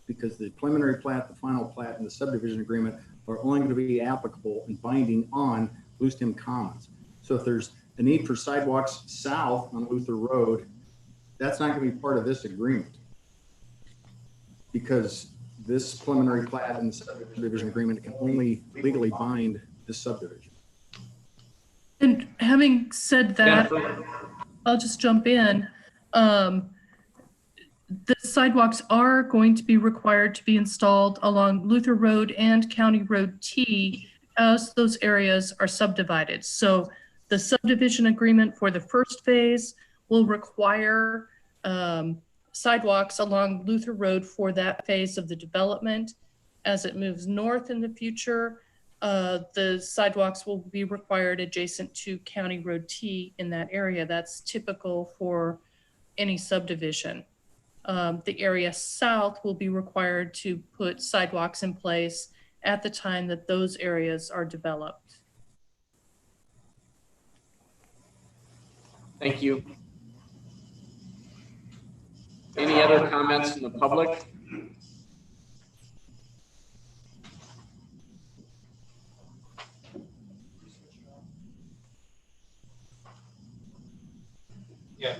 because the preliminary plat, the final plat, and the subdivision agreement are only going to be applicable and binding on Bluestem Commons. So if there's a need for sidewalks south on Luther Road, that's not going to be part of this agreement, because this preliminary plat and the subdivision agreement can only legally bind this subdivision. And having said that, I'll just jump in. The sidewalks are going to be required to be installed along Luther Road and County Road T as those areas are subdivided. So the subdivision agreement for the first phase will require sidewalks along Luther Road for that phase of the development. As it moves north in the future, the sidewalks will be required adjacent to County Road T in that area. That's typical for any subdivision. The area south will be required to put sidewalks in place at the time that those areas are developed. Thank you. Any other comments from the public? Yeah.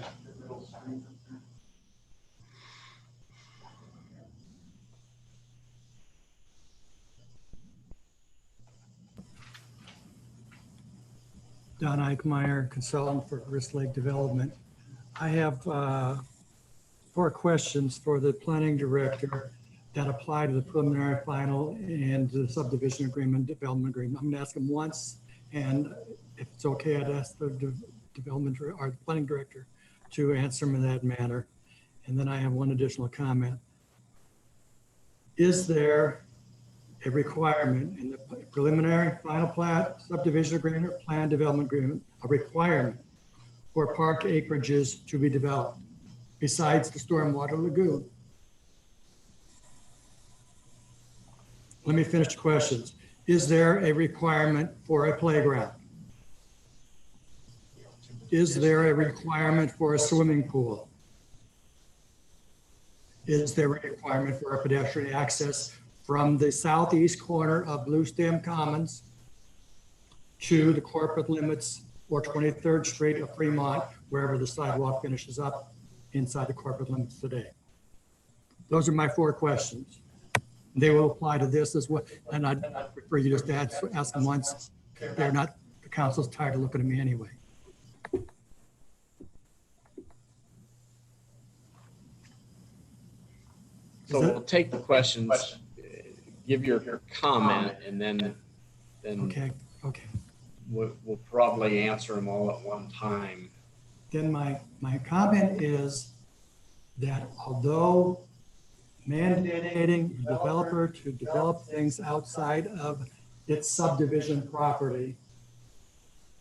Don Eichmeyer, consultant for Risk Lake Development. I have 4 questions for the planning director that apply to the preliminary, final, and the subdivision agreement, development agreement. I'm going to ask them once, and if it's okay, I'd ask the development or the planning director to answer them in that manner. And then I have one additional comment. Is there a requirement in the preliminary, final plat, subdivision agreement, or plan development agreement, a requirement for park acreages to be developed? besides the stormwater lagoon? Let me finish the questions. Is there a requirement for a playground? Is there a requirement for a swimming pool? Is there a requirement for a pedestrian access from the southeast corner of Blue Stem Commons to the corporate limits or 23rd Street of Fremont, wherever the sidewalk finishes up inside the corporate limits today? Those are my 4 questions. They will apply to this as well. And I'd prefer you just to ask them once. They're not, the council's tired of looking at me anyway. So we'll take the questions, give your comment, and then Okay. we'll probably answer them all at one time. Then my comment is that although mandating a developer to develop things outside of its subdivision property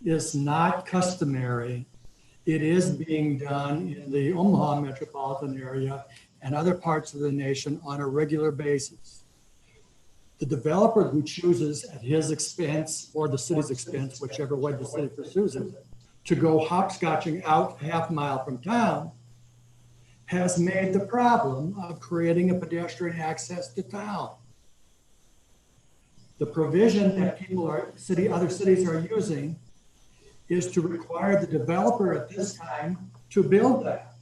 is not customary, it is being done in the Omaha metropolitan area and other parts of the nation on a regular basis. The developer who chooses at his expense or the city's expense, whichever way the city pursues it, to go hopscotching out half a mile from town has made the problem of creating a pedestrian access to town. The provision that other cities are using is to require the developer at this time to build that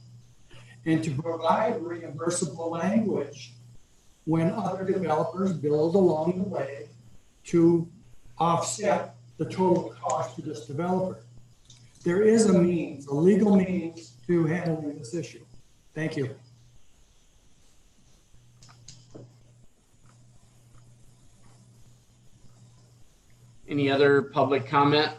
and to provide reimbursable language when other developers build along the way to offset the total cost to this developer. There is a means, a legal means to handling this issue. Thank you. Any other public comment?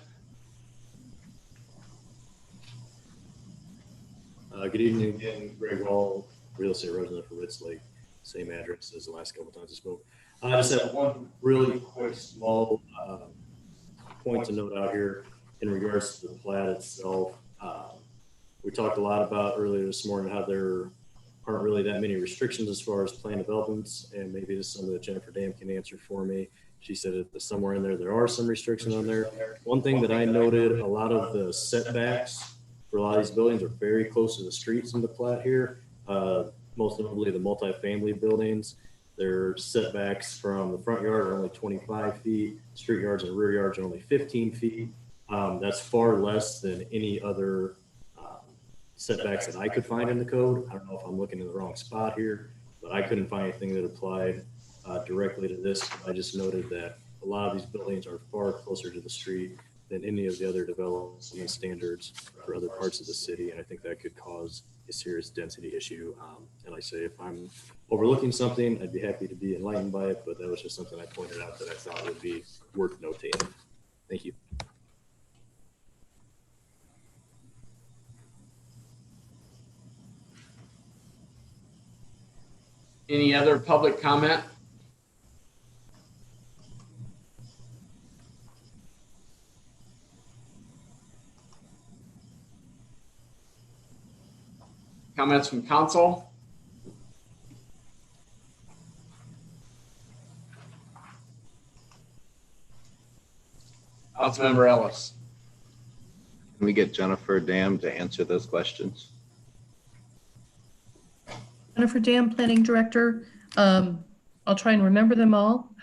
Good evening again, Greg Wall, real estate resident for Ritz Lake, same address as the last couple times I spoke. I just have one really quick small point to note out here in regards to the plat itself. We talked a lot about earlier this morning how there aren't really that many restrictions as far as plan developments, and maybe this is something that Jennifer Dam can answer for me. She said that somewhere in there are some restrictions on there. One thing that I noted, a lot of the setbacks for a lot of these buildings are very close to the streets in the plat here. Most notably the multifamily buildings. Their setbacks from the front yard are only 25 feet. Street yards and rear yards are only 15 feet. That's far less than any other setbacks that I could find in the code. I don't know if I'm looking in the wrong spot here, but I couldn't find anything that applied directly to this. I just noted that a lot of these buildings are far closer to the street than any of the other development standards for other parts of the city. And I think that could cause a serious density issue. And like I say, if I'm overlooking something, I'd be happy to be enlightened by it, but that was just something I pointed out that I thought would be worth notating. Thank you. Any other public comment? Comments from council? Councilmember Ellis. Can we get Jennifer Dam to answer those questions? Jennifer Dam, Planning Director. I'll try and remember them all.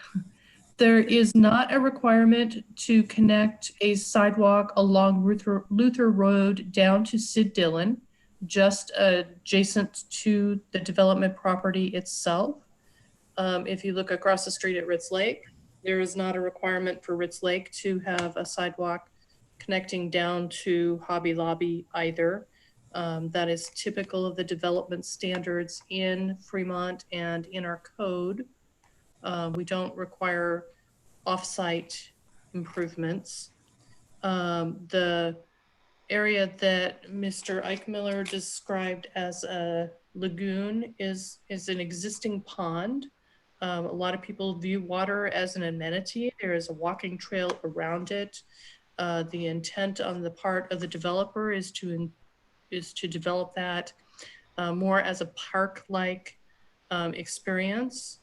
There is not a requirement to connect a sidewalk along Luther Road down to Sid Dillon, just adjacent to the development property itself. If you look across the street at Ritz Lake, there is not a requirement for Ritz Lake to have a sidewalk connecting down to Hobby Lobby either. That is typical of the development standards in Fremont and in our code. We don't require off-site improvements. The area that Mr. Eichmiller described as a lagoon is an existing pond. A lot of people view water as an amenity. There is a walking trail around it. The intent on the part of the developer is to develop that more as a park-like experience.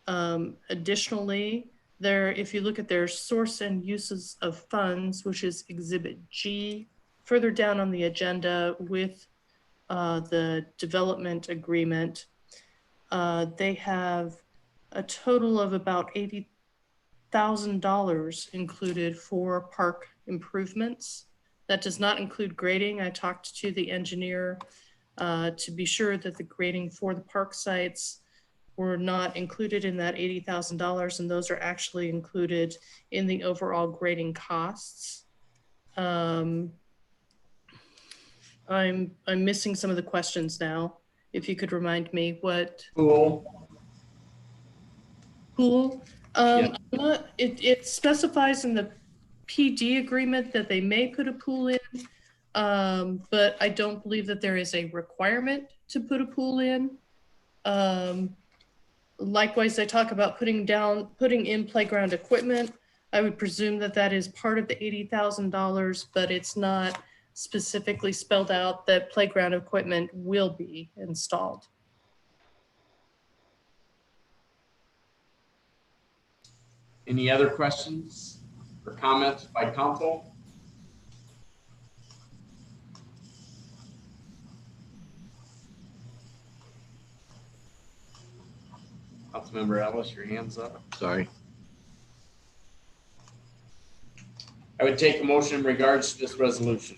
Additionally, if you look at their source and uses of funds, which is Exhibit G, further down on the agenda with the development agreement, they have a total of about $80,000 included for park improvements. That does not include grading. I talked to the engineer to be sure that the grading for the park sites were not included in that $80,000, and those are actually included in the overall grading costs. I'm missing some of the questions now. If you could remind me what. Pool. It specifies in the PD agreement that they may put a pool in, but I don't believe that there is a requirement to put a pool in. Likewise, they talk about putting in playground equipment. I would presume that that is part of the $80,000, but it's not specifically spelled out that playground equipment will be installed. Any other questions or comments by council? Councilmember Ellis, your hand's up. Sorry. I would take a motion in regards to this resolution.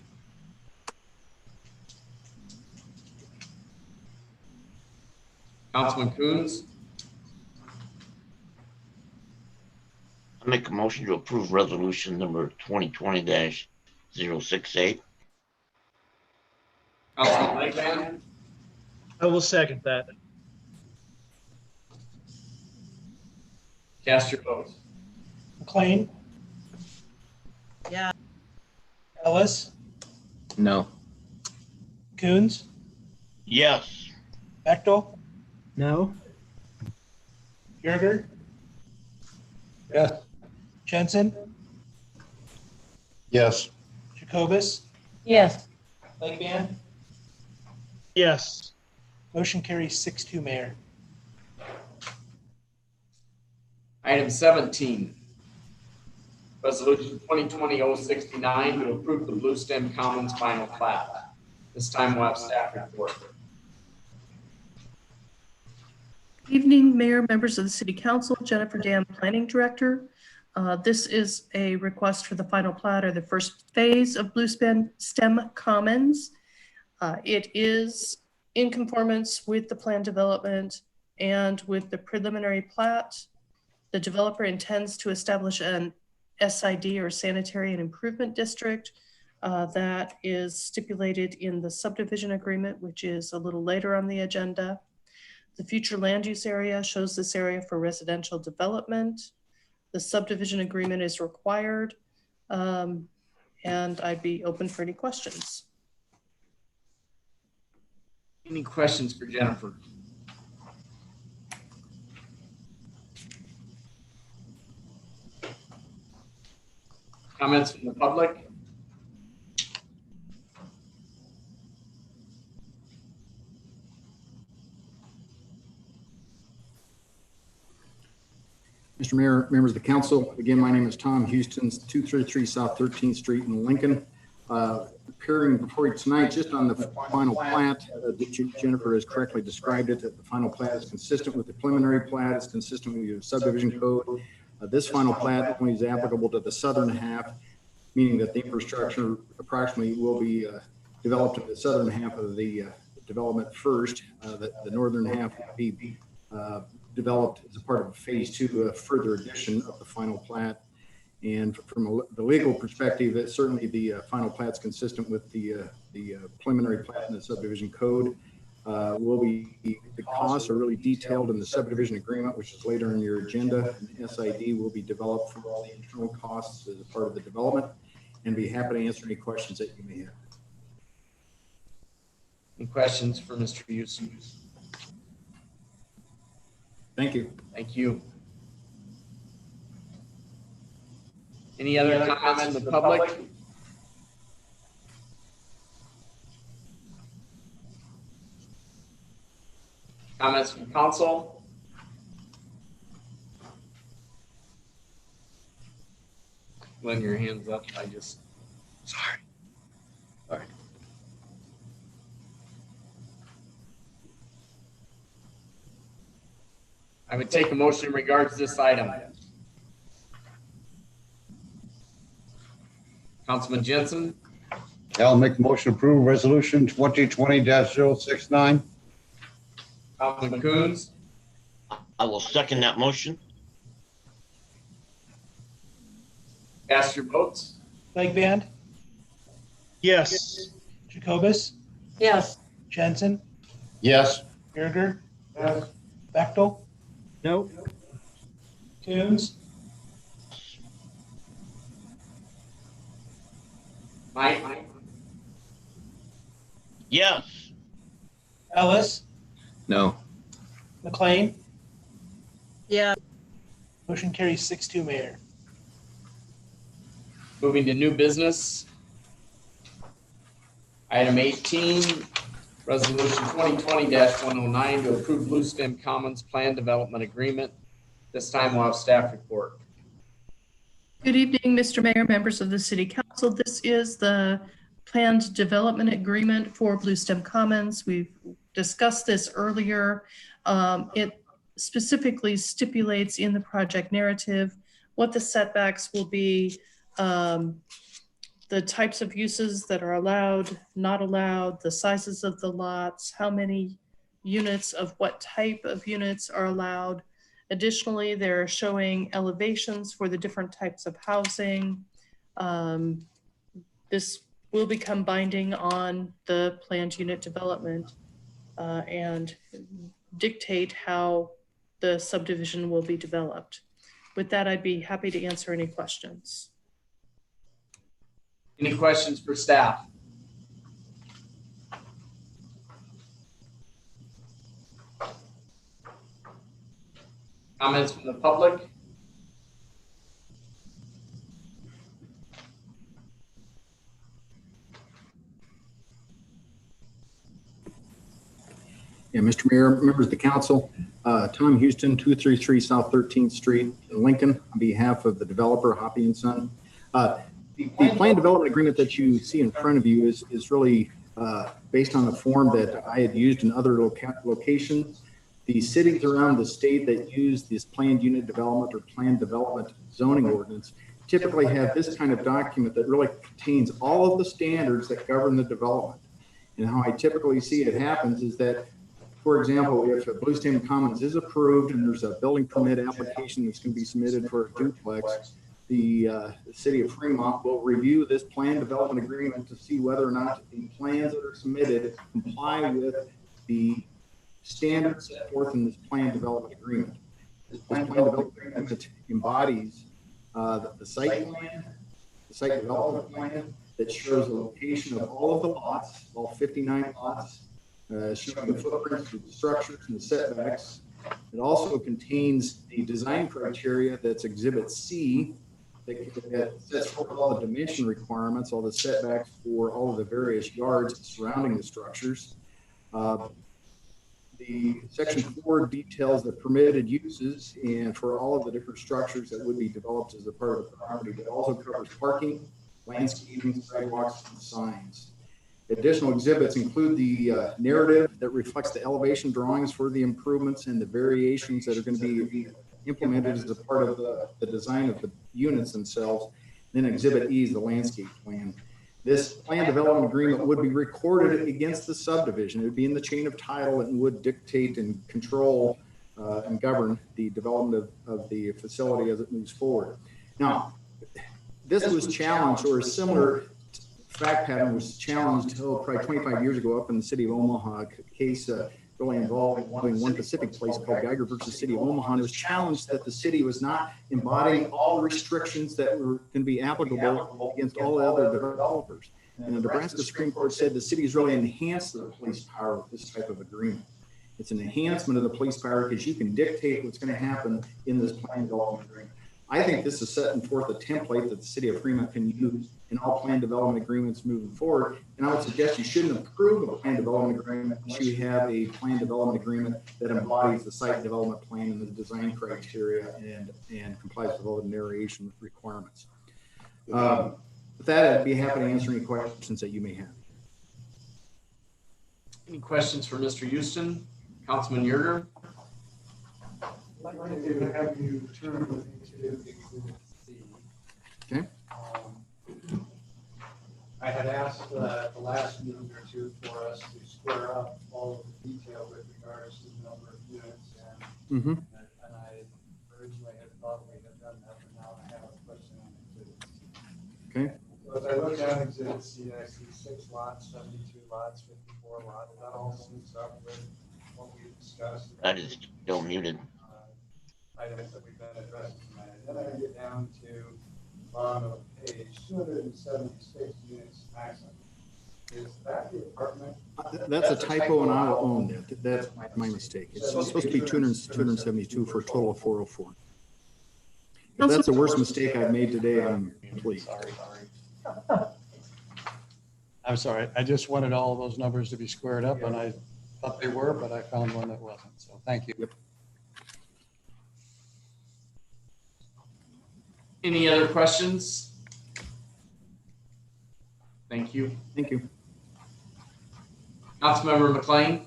Councilman Coons. I make a motion to approve resolution number 2020-068. Councilman Lightman. I will second that. Cast your votes. McLean, Yeah. Ellis, No. Coons, Yes. Bechtel, No. Yerger, Yes. Jensen, Yes. Jacobus, Yes. Lightban. Yes. Motion carries 6-2, Mayor. Item 17. Resolution 2020-069 to approve the Blue Stem Commons final plat. This time we'll have staff report. Evening, Mayor, members of the City Council, Jennifer Dam, Planning Director. This is a request for the final plat or the first phase of Blue Stem Commons. It is in conformance with the plan development and with the preliminary plat. The developer intends to establish an SID or Sanitary and Improvement District that is stipulated in the subdivision agreement, which is a little later on the agenda. The future land use area shows this area for residential development. The subdivision agreement is required, and I'd be open for any questions. Any questions for Jennifer? Comments from the public? Mr. Mayor, members of the council, again, my name is Tom Houston, 233 South 13th Street in Lincoln. Appearing before you tonight just on the final plat that Jennifer has correctly described it. The final plat is consistent with the preliminary plat. It's consistent with your subdivision code. This final plat only is applicable to the southern half, meaning that the infrastructure approximately will be developed in the southern half of the development first. The northern half will be developed as a part of phase 2, a further addition of the final plat. And from the legal perspective, certainly the final plat's consistent with the preliminary plat in the subdivision code. The costs are really detailed in the subdivision agreement, which is later in your agenda. And SID will be developed for all the internal costs as a part of the development, and be happy to answer any questions that you may have. Any questions for Mr. Houston? Thank you. Thank you. Any other comments from the public? Comments from council? When your hands up, sorry. Sorry. I would take a motion in regards to this item. Councilman Jensen, I'll make a motion to approve resolution 2020-069. Councilman Coons, I will second that motion. cast your votes. Lightband, Yes. Jacobus, Yes. Jensen, Yes. Birger. Yes. Bechtel, No. Coons, Mike, Yes. Ellis, No. McLean. Yeah. Motion carries 6-2, Mayor. moving to new business. Item 18, resolution 2020-109 to approve Blue Stem Commons Plan Development Agreement. This time we'll have staff report. Good evening, Mr. Mayor, members of the City Council. This is the planned development agreement for Blue Stem Commons. We've discussed this earlier. It specifically stipulates in the project narrative what the setbacks will be, the types of uses that are allowed, not allowed, the sizes of the lots, how many units of what type of units are allowed. Additionally, they're showing elevations for the different types of housing. This will become binding on the planned unit development and dictate how the subdivision will be developed. With that, I'd be happy to answer any questions. Any questions for staff? Comments from the public? Yeah, Mr. Mayor, members of the council, Tom Houston, 233 South 13th Street in Lincoln, on behalf of the developer Hoppy & Son. The plan development agreement that you see in front of you is really based on the form that I had used in other locations. The cities around the state that use this planned unit development or planned development zoning ordinance typically have this kind of document that really contains all of the standards that govern the development. And how I typically see it happens is that, for example, if a Blue Stem Commons is approved and there's a building permit application that's going to be submitted for a duplex, the city of Fremont will review this plan development agreement to see whether or not the plans that are submitted comply with the standards set forth in this plan development agreement. This plan development agreement embodies the site plan, the site development plan that shows the location of all of the lots, all 59 lots, showing the footprints of the structures and the setbacks. It also contains the design criteria that's Exhibit C, that sets forth all the dimension requirements, all the setbacks for all of the various yards surrounding the structures. The section 4 details the permitted uses and for all of the different structures that would be developed as a part of the property. It also covers parking, landscaping, sidewalks, and signs. Additional exhibits include the narrative that reflects the elevation drawings for the improvements and the variations that are going to be implemented as a part of the design of the units themselves. Then Exhibit E is the landscape plan. This plan development agreement would be recorded against the subdivision. It would be in the chain of title and would dictate and control and govern the development of the facility as it moves forward. Now, this was challenged, or a similar fact pattern was challenged until probably 25 years ago up in the city of Omaha, a case really involving One Pacific Place called Geiger versus City of Omaha. And it was challenged that the city was not embodying all the restrictions that were going to be applicable against all the other developers. And the Nebraska Supreme Court said the city has really enhanced the police power with this type of agreement. It's an enhancement of the police power because you can dictate what's going to happen in this plan development agreement. I think this is setting forth a template that the city of Fremont can use in all plan development agreements moving forward. And I would suggest you shouldn't approve a plan development agreement unless you have a plan development agreement that embodies the site development plan and the design criteria and complies with all the narration requirements. With that, I'd be happy to answer any questions that you may have. Any questions for Mr. Houston? Councilman Yerger? I'd like to have you turn with me to Exhibit C. Okay. I had asked the last meeting or two for us to square up all of the detail with regards to the number of units, and I originally had thought we had done that, but now I have a question on Exhibit C. Okay. So as I look at Exhibit C, I see 6 lots, 72 lots, 54 lots. That all syncs up with what we discussed. That is still muted. Items that we've been addressing tonight. And then I get down to bottom of page 276 units maximum. Is that the apartment? That's a typo, and I will own that. That's my mistake. It's supposed to be 272 for a total of 404. If that's the worst mistake I've made today, I'm pleased. I'm sorry. I just wanted all those numbers to be squared up, and I thought they were, but I found one that wasn't. So thank you. Yep. Any other questions? Thank you. Thank you. Councilmember McLean?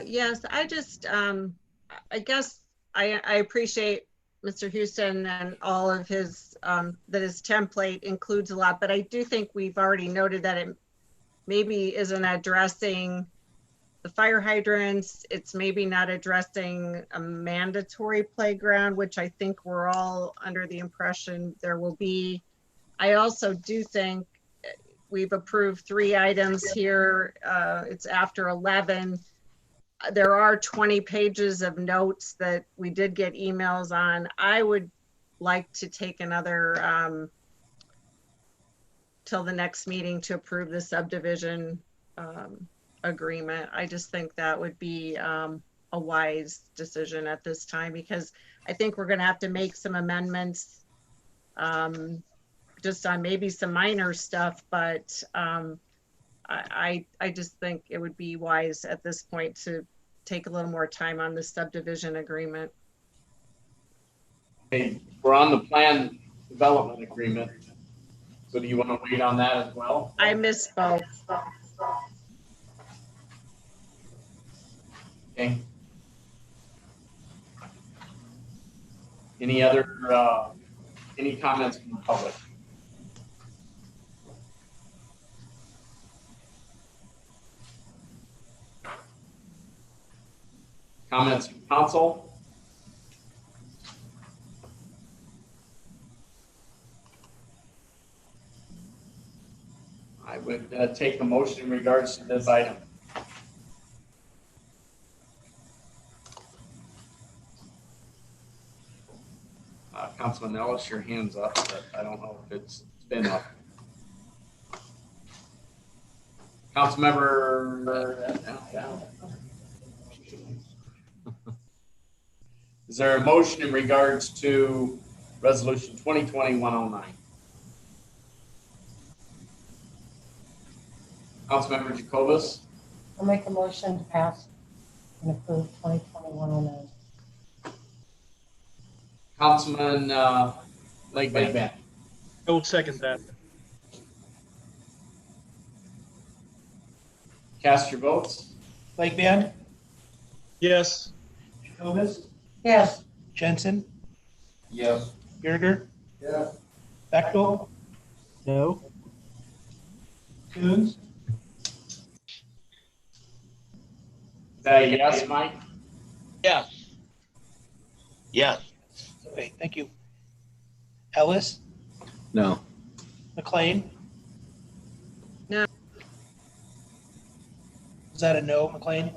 Yes, I just, I guess I appreciate Mr. Houston and all of his, that his template includes a lot, but I do think we've already noted that it maybe isn't addressing the fire hydrants. It's maybe not addressing a mandatory playground, which I think we're all under the impression there will be. I also do think we've approved 3 items here. It's after 11. There are 20 pages of notes that we did get emails on. I would like to take another till the next meeting to approve the subdivision agreement. I just think that would be a wise decision at this time, because I think we're going to have to make some amendments just on maybe some minor stuff, but I just think it would be wise at this point to take a little more time on the subdivision agreement. Okay, we're on the plan development agreement. So do you want to wait on that as well? I misspoke. Okay. Any other, any comments from the public? Comments from council? I would take a motion in regards to this item. Councilman Ellis, your hand's up, but I don't know if it's been up. Councilmember, is there a motion in regards to resolution 2020-109? Councilmember Jacobus? I'll make a motion to pass and approve 2020-109. Councilman Legman. I will second that. Cast your votes. Lakeband? Yes. Jacobus? Yes. Jensen? Yes. Yerger? Yeah. Bechtel? No. Coons? Is that a yes, Mike? Yes. Yes. Okay, thank you. Ellis? No. McLean? No. Is that a no, McLean?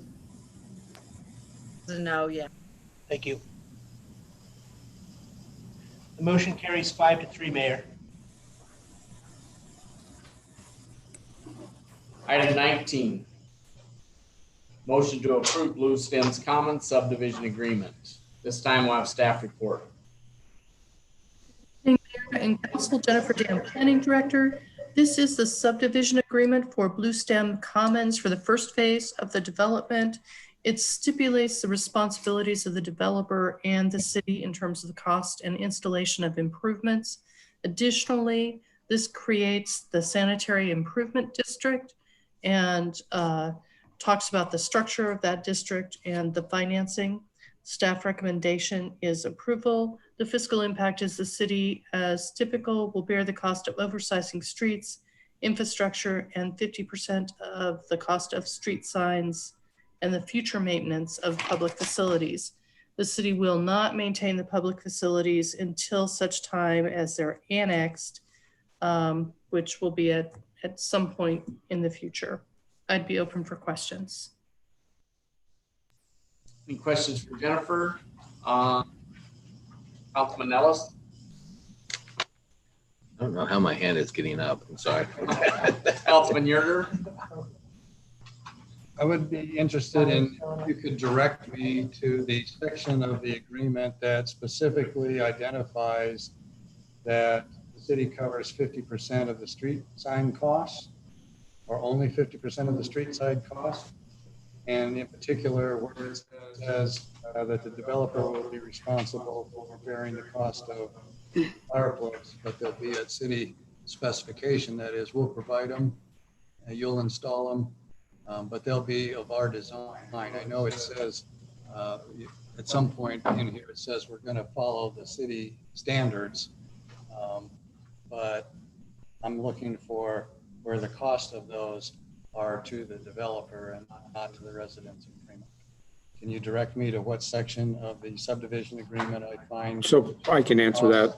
No, yeah. Thank you. The motion carries 5-3, Mayor. Item 19. Motion to approve Blue Stems Commons subdivision agreement. This time we'll have staff report. and Council, Jennifer Dam, Planning Director. This is the subdivision agreement for Blue Stem Commons for the first phase of the development. It stipulates the responsibilities of the developer and the city in terms of the cost and installation of improvements. Additionally, this creates the sanitary improvement district and talks about the structure of that district and the financing. Staff recommendation is approval. The fiscal impact is the city, as typical, will bear the cost of oversizing streets, infrastructure, and 50% of the cost of street signs and the future maintenance of public facilities. The city will not maintain the public facilities until such time as they're annexed, which will be at some point in the future. I'd be open for questions. Any questions for Jennifer? Councilman Ellis? I don't know how my hand is getting up. I'm sorry. Councilman Yerger? I would be interested in if you could direct me to the section of the agreement that specifically identifies that the city covers 50% of the street sign costs, or only 50% of the street side costs. And in particular, where it says that the developer will be responsible for bearing the cost of fireplugs, but they'll be at city specification. That is, we'll provide them, you'll install them, but they'll be of our design. I know it says at some point in here, it says we're going to follow the city standards, but I'm looking for where the cost of those are to the developer and not to the residents of Fremont. Can you direct me to what section of the subdivision agreement I find? So I can answer that.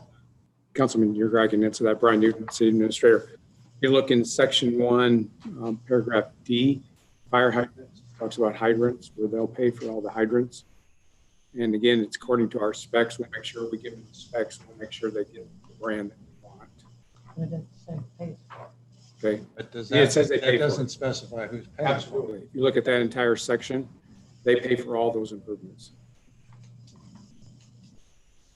Councilman Yerger, I can answer that. Brian Newton, City Administrator. You look in section 1, paragraph D, fire hydrants, talks about hydrants, where they'll pay for all the hydrants. And again, it's according to our specs. We'll make sure we give them the specs. We'll make sure they get the brand that we want. Okay. But does Yeah, it says they pay that for doesn't it. specify who's paying. Absolutely. If you look at that entire section, they pay for all those improvements.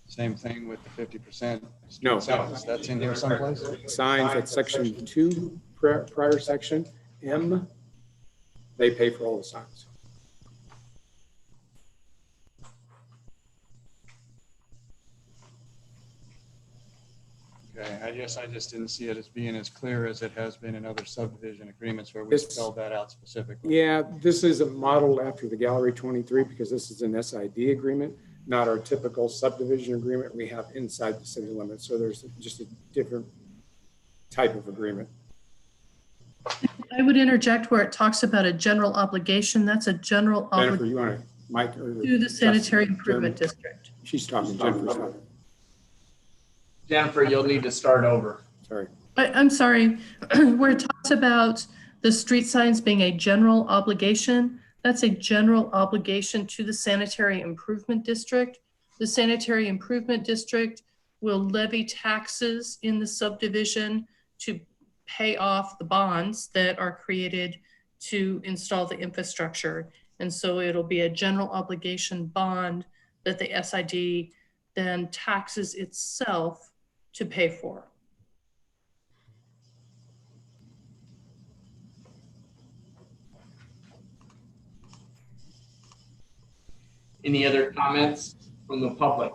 Same thing with the 50%. No. Signs. That's in here someplace? Signs at section 2, prior section, M, they pay for all the signs. Okay, I guess I just didn't see it as being as clear as it has been in other subdivision agreements where we This- spelled that out specifically. Yeah, this is a model after the Gallery 23 because this is an SID agreement, not our typical subdivision agreement we have inside the city limits. So there's just a different type of agreement. I would interject where it talks about a general obligation. That's a general Jennifer, obligation you want to, Mike? Or to the sanitary improvement Jeremy? district. She's talking, Jennifer's talking. Jennifer, you'll need to start over. Sorry. I'm sorry, where it talks about the street signs being a general obligation, that's a general obligation to the sanitary improvement district. The sanitary improvement district will levy taxes in the subdivision to pay off the bonds that are created to install the infrastructure. And so it'll be a general obligation bond that the SID then taxes itself to pay for. Any other comments from the public?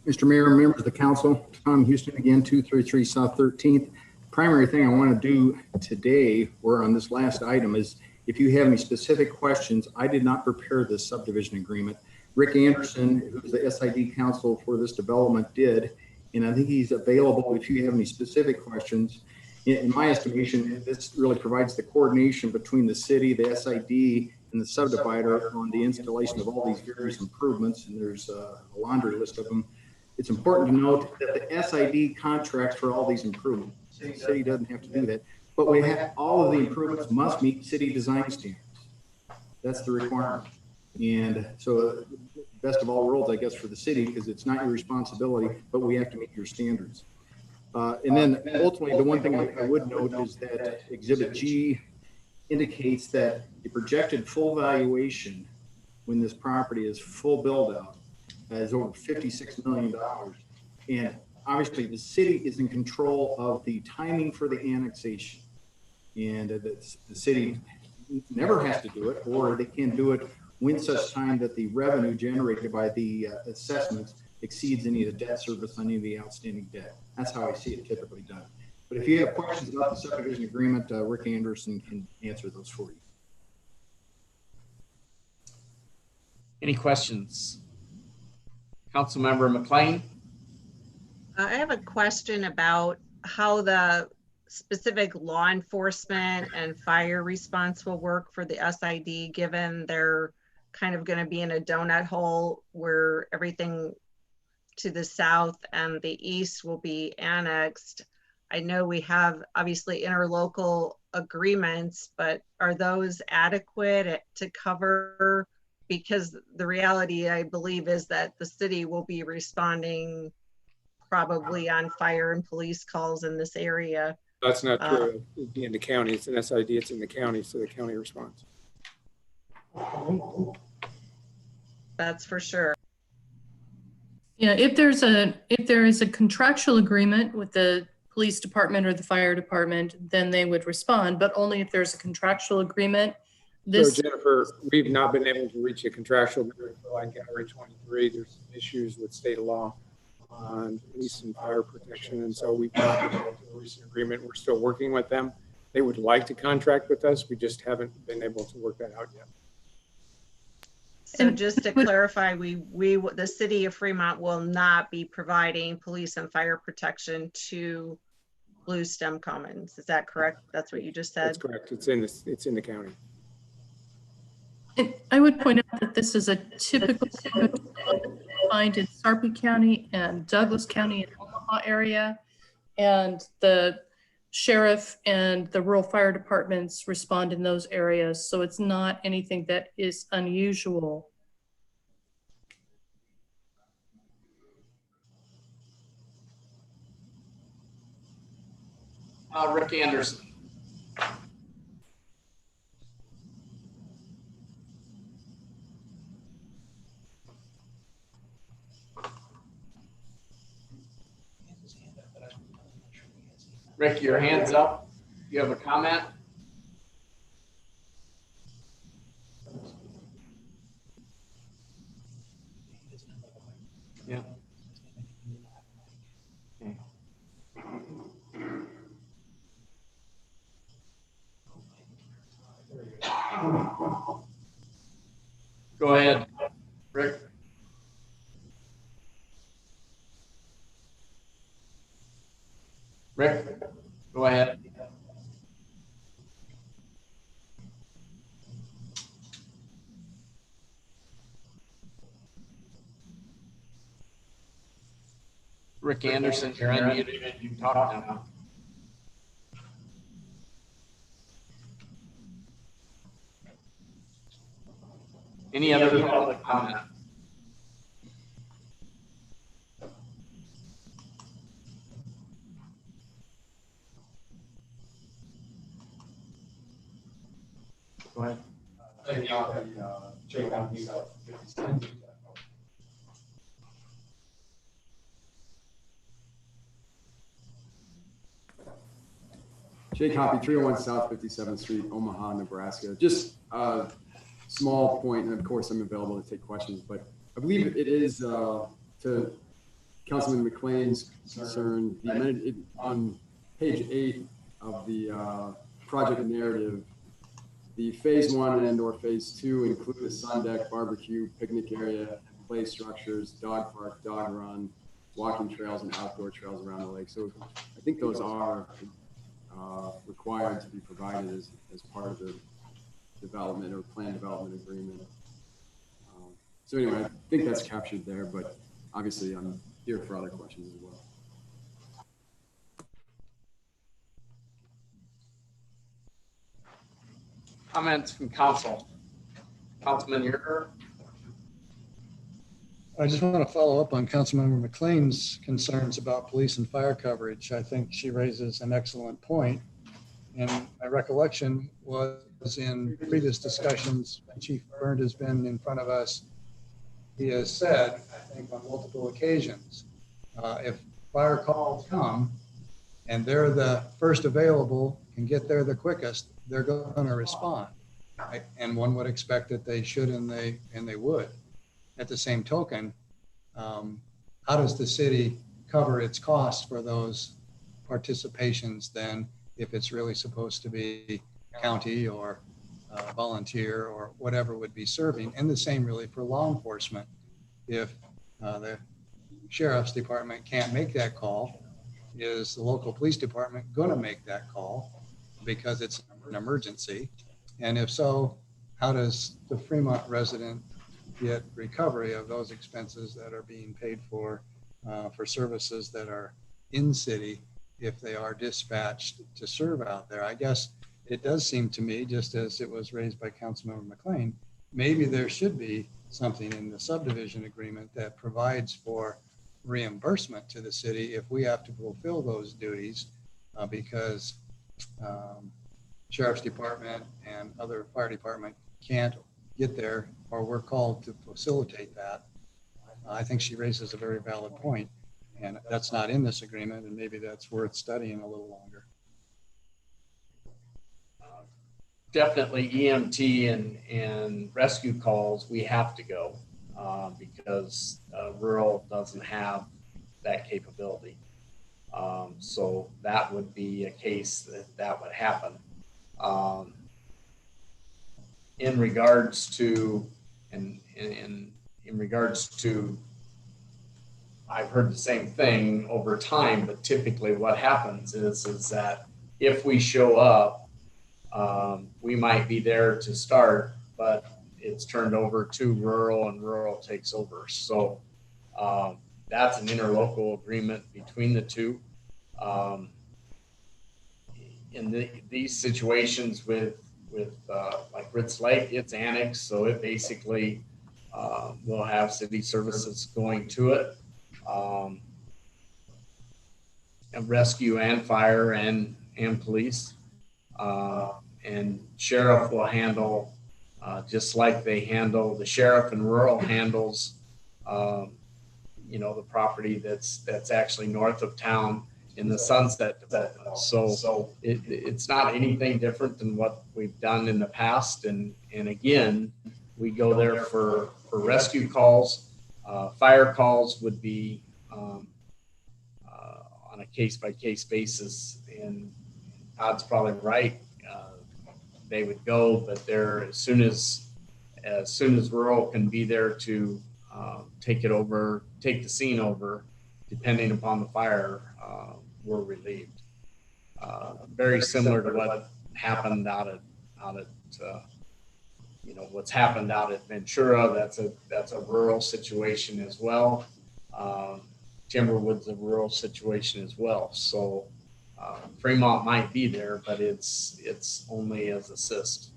Mr. Mayor, members of the council, Tom Houston again, 233 South 13th. Primary thing I want to do today, or on this last item, is if you have any specific questions, I did not prepare this subdivision agreement. Rick Anderson, who's the SID counsel for this development, did, and I think he's available if you have any specific questions. In my estimation, this really provides the coordination between the city, the SID, and the subdivider on the installation of all these various improvements, and there's a laundry list of them. It's important to note that the SID contracts for all these improvements. The city doesn't have to do that, but we have all of the improvements must meet city design standards. That's the requirement. And so best of all worlds, I guess, for the city, because it's not your responsibility, but we have to meet your standards. And then ultimately, the one thing I would note is that Exhibit G indicates that the projected full valuation when this property is full build out is over $56 million. And obviously the city is in control of the timing for the annexation. And the city never has to do it, or they can do it when such time that the revenue generated by the assessments exceeds any of the debt service on any of the outstanding debt. That's how I see it typically done. But if you have questions about the subdivision agreement, Rick Anderson can answer those for you. Any questions? Councilmember McLean? I have a question about how the specific law enforcement and fire response will work for the SID, given they're kind of going to be in a donut hole where everything to the south and the east will be annexed. I know we have obviously interlocal agreements, but are those adequate to cover? Because the reality, I believe, is that the city will be responding probably on fire and police calls in this area. That's not true. It'd be in the county. It's an SID. It's in the county, so the county responds. That's for sure. Yeah, if there is a contractual agreement with the police department or the fire department, then they would respond, but only if there's a contractual agreement. So Jennifer, we've not been able to reach a contractual agreement for like January 23. There's some issues with state law on police and fire protection, and so we've not been able to reach an agreement. We're still working with them. They would like to contract with us. We just haven't been able to work that out yet. So just to clarify, the city of Fremont will not be providing police and fire protection to Blue Stem Commons. Is that correct? That's what you just said? That's correct. It's in the county. And I would point out that this is a typical find in Sarpy County and Douglas County and Omaha area. And the sheriff and the rural fire departments respond in those areas. So it's not anything that is unusual. Rick Anderson. Rick, your hand's up. You have a comment? Yeah. Okay. Go ahead, Rick. Rick, go ahead. Rick Anderson, you're unmuted. You can talk now. Any other public comment? Go ahead. Jake Hoppy, 301 South 57th Street, Omaha, Nebraska. Just a small point, and of course I'm available to take questions, but I believe it is to Councilman McLean's concern, the amended on page 8 of the project narrative, the phase 1 and or phase 2 include a sun deck, barbecue, picnic area, play structures, dog park, dog run, walking trails, and outdoor trails around the lake. So I think those are required to be provided as part of the development or plan development agreement. So anyway, I think that's captured there, but obviously I'm here for other questions as well. Comments from council. Councilman Yerger. I just want to follow up on Councilmember McLean's concerns about police and fire coverage. I think she raises an excellent point. And my recollection was in previous discussions, when Chief Byrne has been in front of us, he has said, I think on multiple occasions, if fire calls come and they're the first available, can get there the quickest, they're going to respond. Right? And one would expect that they should and they would. At the same token, how does the city cover its costs for those participations then if it's really supposed to be county or volunteer or whatever would be serving? And the same really for law enforcement. If the sheriff's department can't make that call, is the local police department going to make that call because it's an emergency? And if so, how does the Fremont resident get recovery of those expenses that are being paid for services that are in city if they are dispatched to serve out there? I guess it does seem to me, just as it was raised by Councilmember McLean, maybe there should be something in the subdivision agreement that provides for reimbursement to the city if we have to fulfill those duties because sheriff's department and other fire department can't get there or we're called to facilitate that. I think she raises a very valid point, and that's not in this agreement, and maybe that's worth studying a little longer. Definitely EMT and rescue calls, we have to go because rural doesn't have that capability. So that would be a case that would happen. In regards to, I've heard the same thing over time, but typically what happens is that if we show up, we might be there to start, but it's turned over to rural and rural takes over. So that's an interlocal agreement between the two. In these situations with like Ritz Lake, it's annexed, so it basically will have city services going to it, and rescue and fire and police, and sheriff will handle just like they handle, the sheriff in rural handles the property that's actually north of town in the Sunset Development. So it's not anything different than what we've done in the past. And again, we go there for rescue calls. Fire calls would be on a case-by-case basis. And Todd's probably right. They would go, but they're as soon as rural can be there to take the scene over, depending upon the fire, we're relieved. Very similar to what happened out at what's happened out at Ventura. That's a rural situation as well. Timberwood's a rural situation as well. So Fremont might be there, but it's only as assist.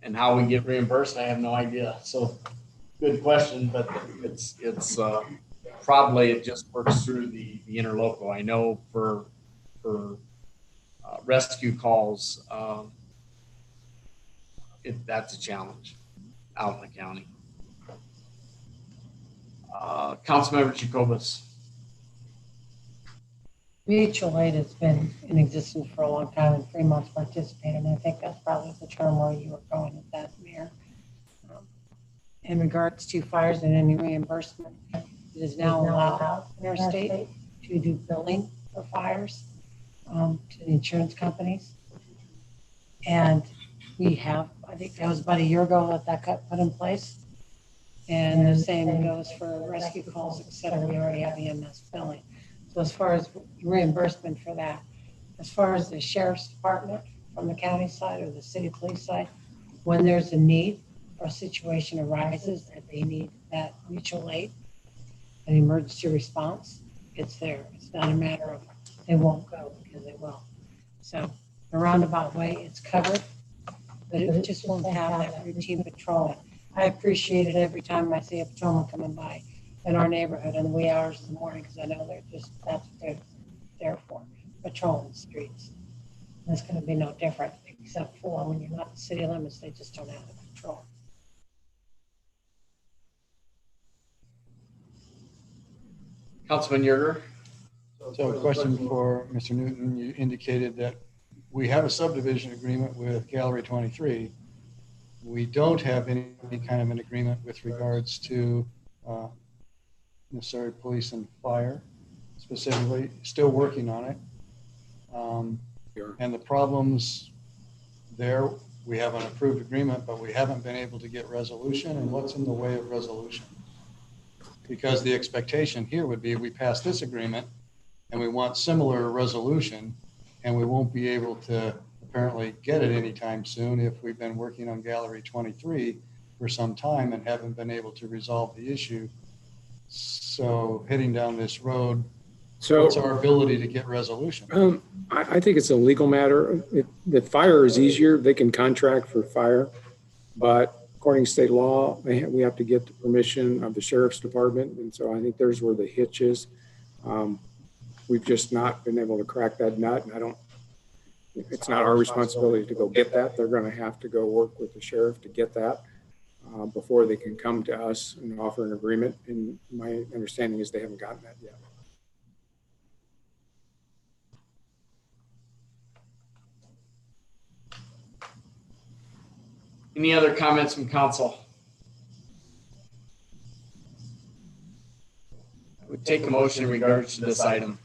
And how we get reimbursed, I have no idea. So good question, but it's probably it just works through the interlocal. I know for rescue calls, that's a challenge out in the county. Councilmember Jacobus. Mutual aid has been in existence for a long time, and Fremont's participated, and I think that's probably the term where you were going with that, Mayor. In regards to fires and any reimbursement, it is now allowed in our state to do billing for fires to the insurance companies. And we have, I think that was about a year ago that got put in place. And the same goes for rescue calls, et cetera. We already have EMS billing. So as far as reimbursement for that, as far as the sheriff's department from the county side or the city police side, when there's a need or a situation arises that they need that mutual aid, an emergency response, it's there. It's not a matter of they won't go, because they will. So in a roundabout way, it's covered, but it just won't have that routine patrolling. I appreciate it every time I see a patrolman coming by in our neighborhood in the wee hours of the morning, because I know that's what they're there for, patrolling the streets. And it's going to be no different, except for when you're not in city limits, they just don't have the control. Councilman Yerger. So a question for Mr. Newton. You indicated that we have a subdivision agreement with Gallery 23. We don't have any kind of an agreement with regards to necessary police and fire, specifically, still working on it. And the problems there, we have an approved agreement, but we haven't been able to get resolution. And what's in the way of resolution? Because the expectation here would be we pass this agreement and we want similar resolution, and we won't be able to apparently get it anytime soon if we've been working on Gallery 23 for some time and haven't been able to resolve the issue. So heading down this road, what's our ability to get resolution? I think it's a legal matter. The fire is easier. They can contract for fire, but according to state law, we have to get the permission of the sheriff's department. And so I think there's where the hitch is. We've just not been able to crack that nut. And it's not our responsibility to go get that. They're going to have to go work with the sheriff to get that before they can come to us and offer an agreement. And my understanding is they haven't gotten that yet. Any other comments from council? I would take a motion in regards to this item.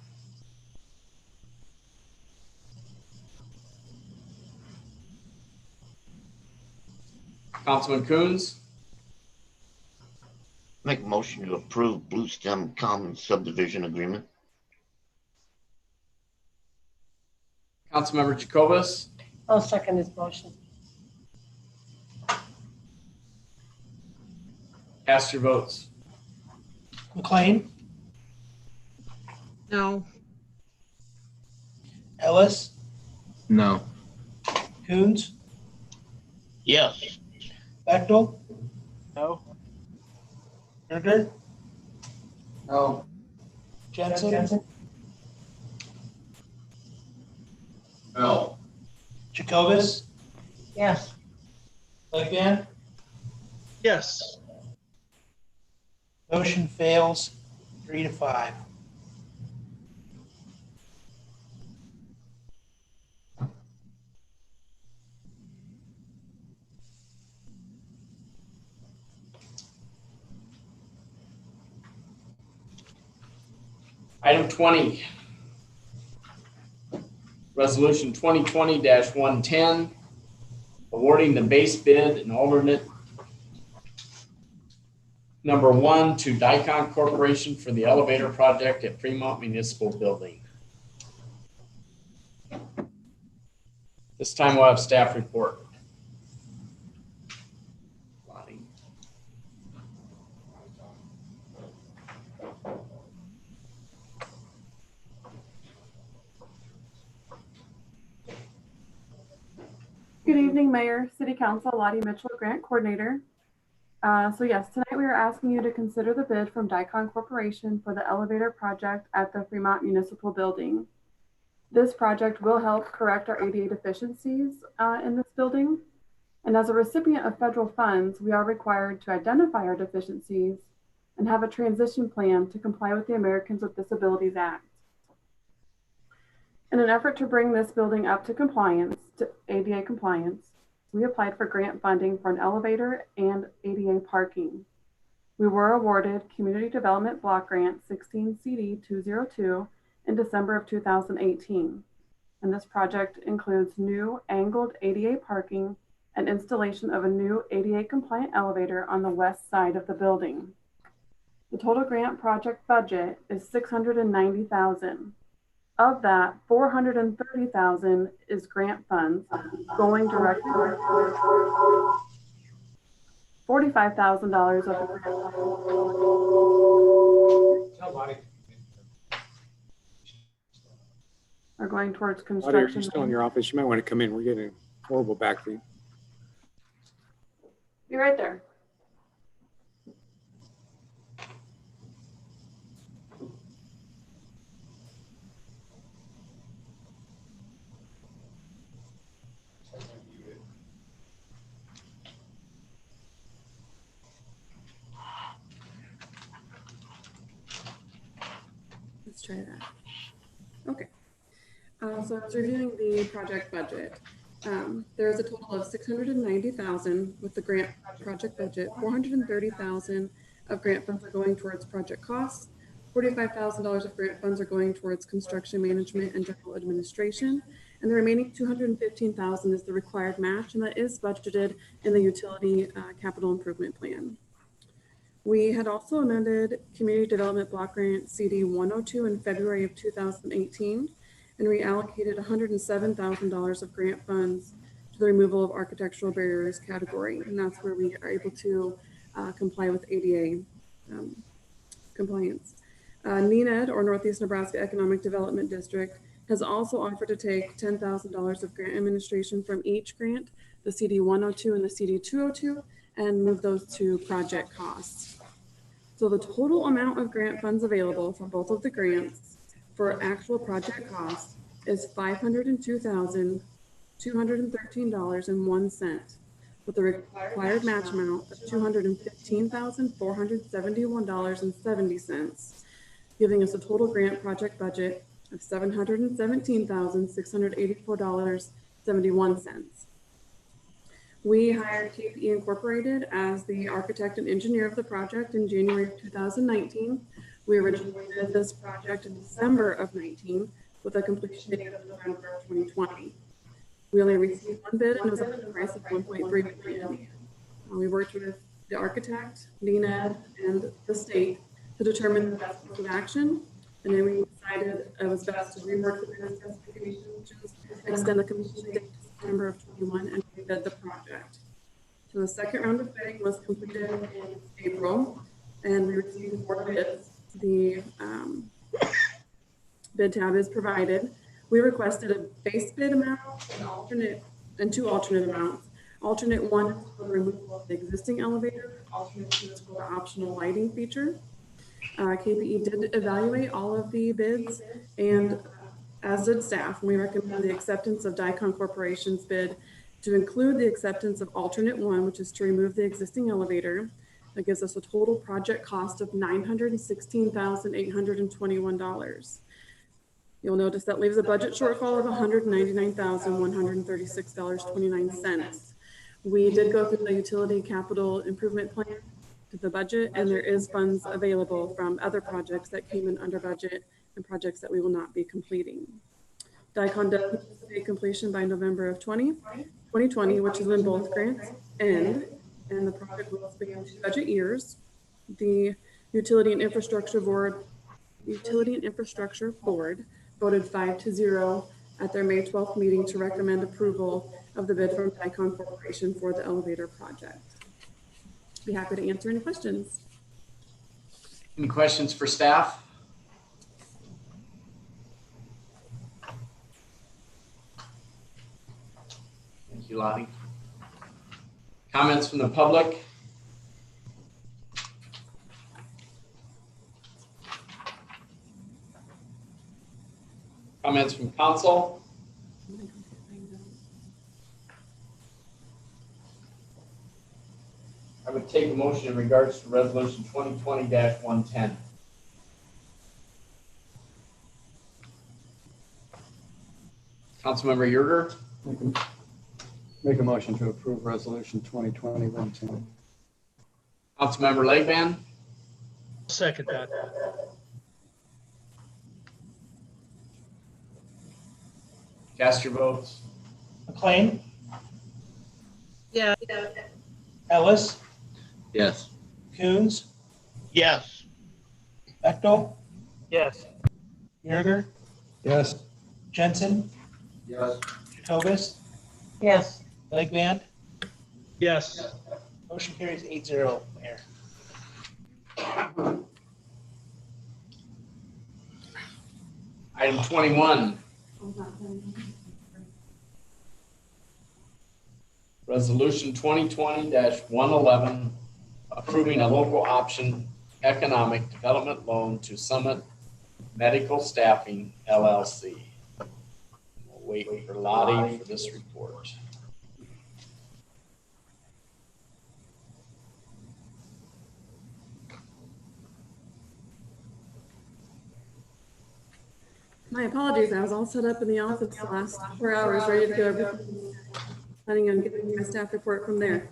Councilman Coons. Make a motion to approve Blue Stem Commons subdivision agreement. Councilmember Jacobus. I'll second his motion. Cast your votes. McLean, No. Ellis, No. Coons, Yes. Bechtel, No. Yerger, No. Jensen, No. Jacobus, Yes. Lightban. Yes. Motion fails 3-5. Item 20. Resolution 2020-110, awarding the base bid and alternate number 1 to Dicon Corporation for the elevator project at Fremont Municipal Building. This time we'll have staff report. Lonnie. Good evening, Mayor, City Council, Lottie Mitchell, Grant Coordinator. So yes, tonight we are asking you to consider the bid from Dicon Corporation for the elevator project at the Fremont Municipal Building. This project will help correct our ADA deficiencies in this building. And as a recipient of federal funds, we are required to identify our deficiencies and have a transition plan to comply with the Americans with Disabilities Act. In an effort to bring this building up to compliance, to ADA compliance, we applied for grant funding for an elevator and ADA parking. We were awarded Community Development Block Grant 16 CD 202 in December of 2018. And this project includes new angled ADA parking and installation of a new ADA compliant elevator on the west side of the building. The total grant project budget is $690,000. Of that, $430,000 is grant funds going directly. $45,000 of the grant are going towards Lottie, are you construction. still in your office? You might want to come in. We're getting a horrible back feed. You're right there. try that. Okay. So I was reviewing the project budget. There is a total of 690,000 with the grant project budget. 430,000 of grant funds are going towards project costs. $45,000 of grant funds are going towards construction management and general administration. And the remaining 215,000 is the required match, and that is budgeted in the utility capital improvement plan. We had also amended Community Development Block Grant CD 102 in February of 2018 and reallocated $107,000 of grant funds to the removal of architectural barriers category. And that's where we are able to comply with ADA compliance. NENAD, or Northeast Nebraska Economic Development District, has also offered to take $10,000 of grant administration from each grant, the CD 102 and the CD 202, and move those to project costs. So the total amount of grant funds available for both of the grants for actual project costs is $502,213.01, with a required match amount of $215,471.70, giving us a total grant project budget of $717,684.71. We hired KPE Incorporated as the architect and engineer of the project in January of 2019. We originally did this project in December of 19 with a completion date of November of 2020. We only received one bid and it was at a price of $1.3 million. We worked with the architect, NENAD, and the state to determine the best course of action. And then we decided it was best to rework the bid specifications, extend the completion date to September of 21, and rebid the project. So the second round of bidding was completed in April, and we received 4 bids. The bid tab is provided. We requested a base bid amount and 2 alternate amounts. Alternate 1 is for the removal of the existing elevator. Alternate 2 is for the optional lighting feature. KPE did evaluate all of the bids, and as did staff. We recommend the acceptance of Dicon Corporation's bid to include the acceptance of alternate 1, which is to remove the existing elevator. That gives us a total project cost of $916,821. You'll notice that leaves a budget shortfall of $199,136.29. We did go through the utility capital improvement plan to the budget, and there is funds available from other projects that came in under budget and projects that we will not be completing. Dicon does anticipate completion by November of 2020, which is when both grants end, and the project will span 2 budget years. The Utility and Infrastructure Board voted 5-0 at their May 12th meeting to recommend approval of the bid from Dicon Corporation for the elevator project. Be happy to answer any questions. Any questions for staff? Thank you, Lottie. Comments from the public? Comments from council? I would take a motion in regards to resolution 2020-110. Councilmember Yerger. Make a motion to approve resolution 2020-110. Councilmember Legban. Second that. Cast your votes. McLean, Yeah. Ellis, Yes. Coons, Yes. Bechtel, Yes. Yerger, Yes. Jensen, Yes. Jacobus, Yes. Legband. Yes. Motion carries 8-0, Mayor. Item 21. Resolution 2020-111, approving a local option economic development loan to Summit Medical Staffing LLC. We'll wait for Lottie for this report. My apologies. I was all set up in the office the last 4 hours, ready to go. Planning on getting my staff report from there.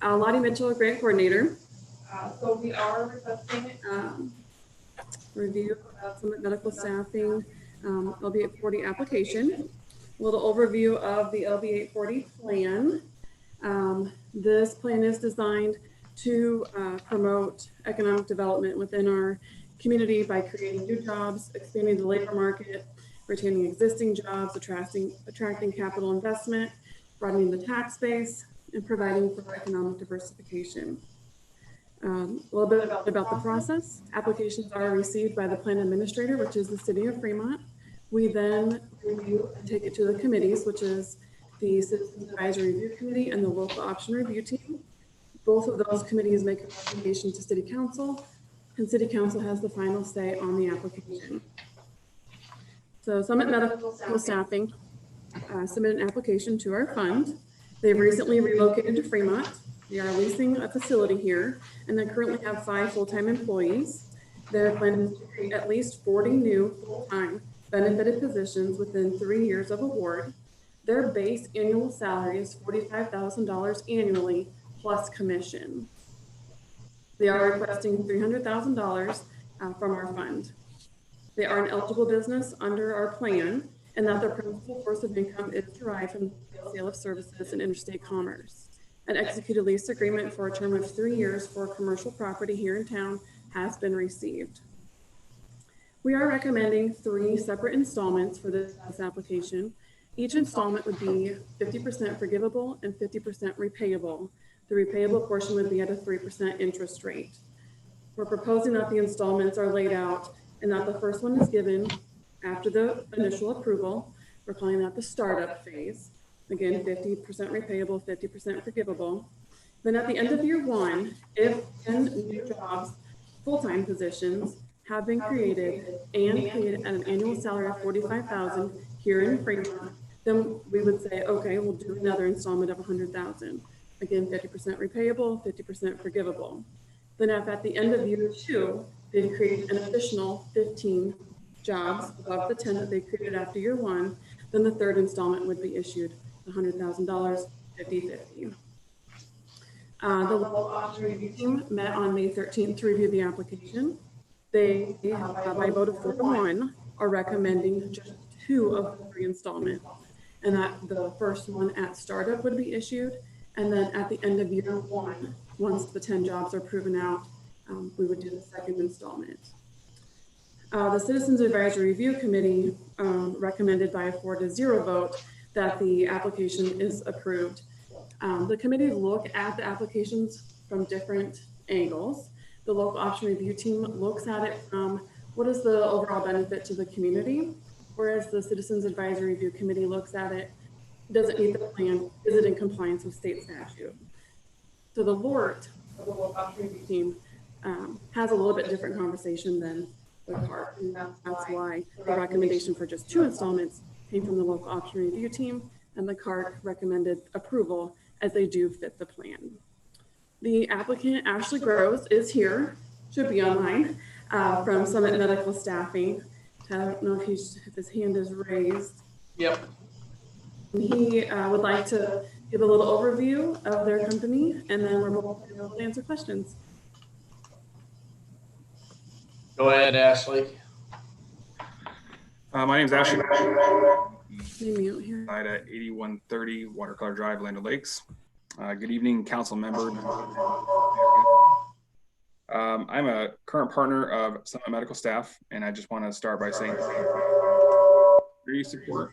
Lottie Mitchell, grant coordinator. So we are requesting review of Summit Medical Staffing LB 840 application. A little overview of the LB 840 plan. This plan is designed to promote economic development within our community by creating new jobs, expanding the labor market, retaining existing jobs, attracting capital investment, broadening the tax base, and providing for economic diversification. A little bit about the process. Applications are received by the plan administrator, which is the city of Fremont. We then review and take it to the committees, which is the Citizens Advisory Review Committee and the Local Option Review Team. Both of those committees make a recommendation to City Council, and City Council has the final say on the application. So Summit Medical Staffing submitted an application to our fund. They've recently relocated to Fremont. They are leasing a facility here, and they currently have 5 full-time employees. Their plan is to create at least 40 new full-time benefited positions within 3 years of award. Their base annual salary is $45,000 annually plus commission. They are requesting $300,000 from our fund. They are an eligible business under our plan, and that their principal source of income is derived from the sale of services and interstate commerce. An executed lease agreement for a term of 3 years for commercial property here in town has been received. We are recommending 3 separate installments for this application. Each installment would be 50% forgivable and 50% repayable. The repayable portion would be at a 3% interest rate. We're proposing that the installments are laid out and that the first one is given after the initial approval. We're calling that the startup phase. Again, 50% repayable, 50% forgivable. Then at the end of year 1, if 10 new jobs, full-time positions have been created and paid at an annual salary of $45,000 here in Fremont, then we would say, okay, we'll do another installment of $100,000. Again, 50% repayable, 50% forgivable. Then if at the end of year 2, they create an additional 15 jobs above the 10 that they created after year 1, then the third installment would be issued, $100,000, 50-50. The local option review team met on May 13th to review the application. They, by a vote of 4-1, are recommending just 2 of the 3 installments, and that the first one at startup would be issued, and then at the end of year 1, once the 10 jobs are proven out, we would do the second installment. The Citizens Advisory Review Committee recommended by a 4-0 vote that the application is approved. The committee look at the applications from different angles. The local option review team looks at it from what is the overall benefit to the community, whereas the Citizens Advisory Review Committee looks at it, does it meet the plan, is it in compliance with state statute? So the LORT, the local option review team, has a little bit different conversation than the CART, and that's why the recommendation for just 2 installments came from the local option review team, and the CART recommended approval as they do fit the plan. The applicant, Ashley Groves, is here, should be online, from Summit Medical Staffing. I don't know if his hand is raised. Yep. He would like to give a little overview of their company, and then we're both able to answer questions. Go ahead, Ashley. My name is Ashley. Mute here. At 8130 Watercolor Drive, Land O'Lakes. Good evening, council members. I'm a current partner of Summit Medical Staff, and I just want to start by saying for your support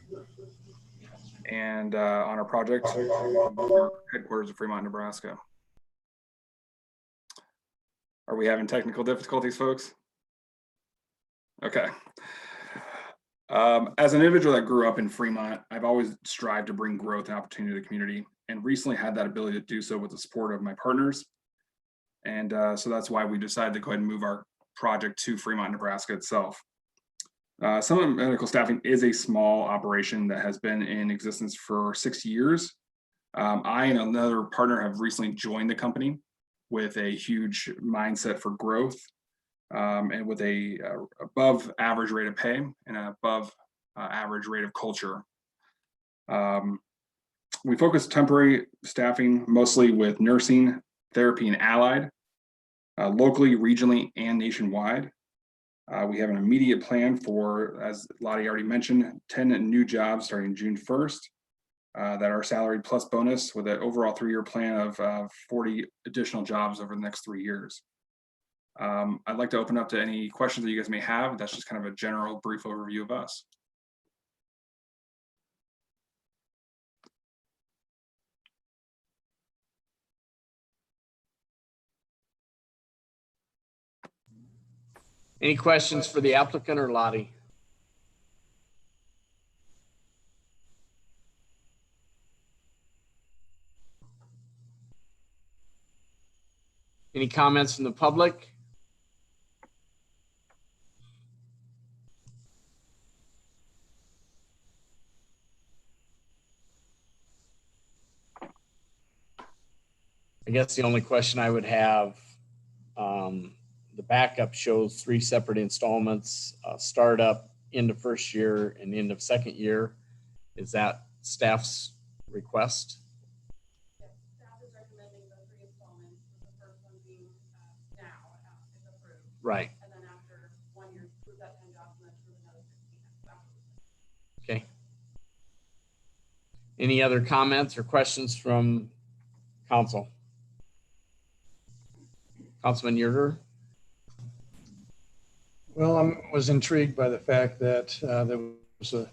and on our project, headquarters of Fremont, Nebraska. Are we having technical difficulties, folks? Okay. As an individual that grew up in Fremont, I've always strived to bring growth and opportunity to the community, and recently had that ability to do so with the support of my partners. And so that's why we decided to go ahead and move our project to Fremont, Nebraska itself. Summit Medical Staffing is a small operation that has been in existence for 6 years. I and another partner have recently joined the company with a huge mindset for growth, and with a above average rate of pay and an above average rate of culture. We focus temporary staffing mostly with nursing, therapy, and allied, locally, regionally, and nationwide. We have an immediate plan for, as Lottie already mentioned, 10 new jobs starting June 1st that are salaried plus bonus, with an overall 3-year plan of 40 additional jobs over the next 3 years. I'd like to open up to any questions that you guys may have. That's just kind of a general brief overview of us. Any questions for the applicant or Lottie? Any comments from the public? I guess the only question I would have, the backup shows 3 separate installments, startup, end of first year and end of second year. Is that staff's request? Yes, staff is recommending the 3 installments, with the first one being now, if approved. Right. And then after 1 year, prove that 10 jobs, and then prove another 16 afterwards. Okay. Any other comments or questions from council? Councilman Yerger? Well, I was intrigued by the fact that there was a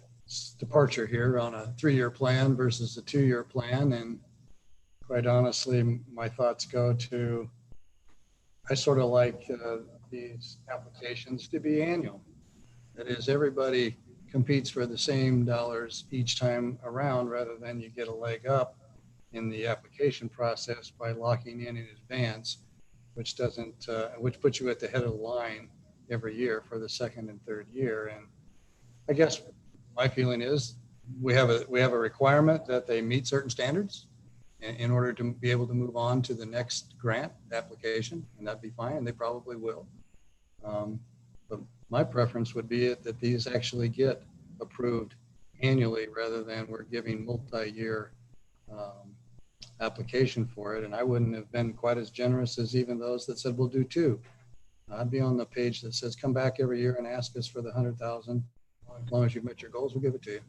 departure here on a 3-year plan versus a 2-year plan. And quite honestly, my thoughts go to, I sort of like these applications to be annual. That is, everybody competes for the same dollars each time around, rather than you get a leg up in the application process by locking in advance, which doesn't, which puts you at the head of the line every year for the second and third year. And I guess my feeling is we have a requirement that they meet certain standards in order to be able to move on to the next grant application, and that'd be fine, and they probably will. But my preference would be that these actually get approved annually rather than we're giving multi-year application for it. And I wouldn't have been quite as generous as even those that said we'll do 2. I'd be on the page that says come back every year and ask us for the 100,000. As long as you've met your goals, we'll give it to you.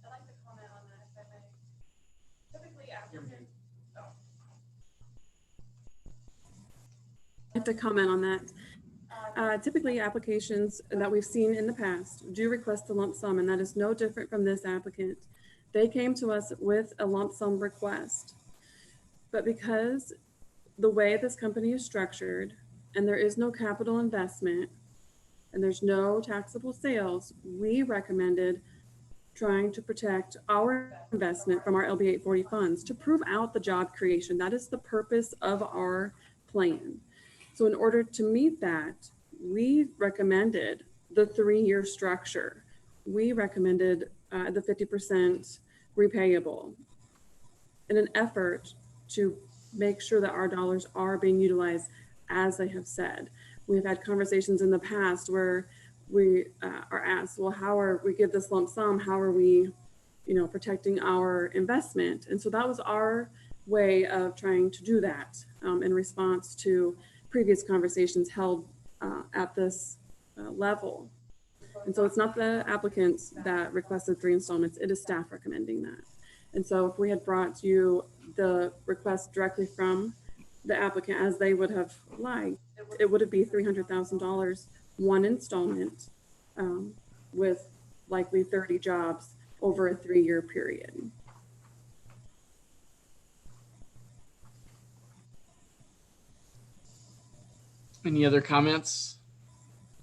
I'd like to comment on that, if I may. Typically, applicants. I have to comment on that. Typically, applications that we've seen in the past do request a lump sum, and that is no different from this applicant. They came to us with a lump sum request, but because the way this company is structured and there is no capital investment and there's no taxable sales, we recommended trying to protect our investment from our LB 840 funds to prove out the job creation. That is the purpose of our plan. So in order to meet that, we recommended the 3-year structure. We recommended the 50% repayable in an effort to make sure that our dollars are being utilized as they have said. We've had conversations in the past where we are asked, well, how are we give this lump sum? How are we, protecting our investment? And so that was our way of trying to do that in response to previous conversations held at this level. And so it's not the applicants that requested 3 installments, it is staff recommending that. And so if we had brought you the request directly from the applicant as they would have liked, it would have been $300,000, 1 installment with likely 30 jobs over a 3-year period. Any other comments?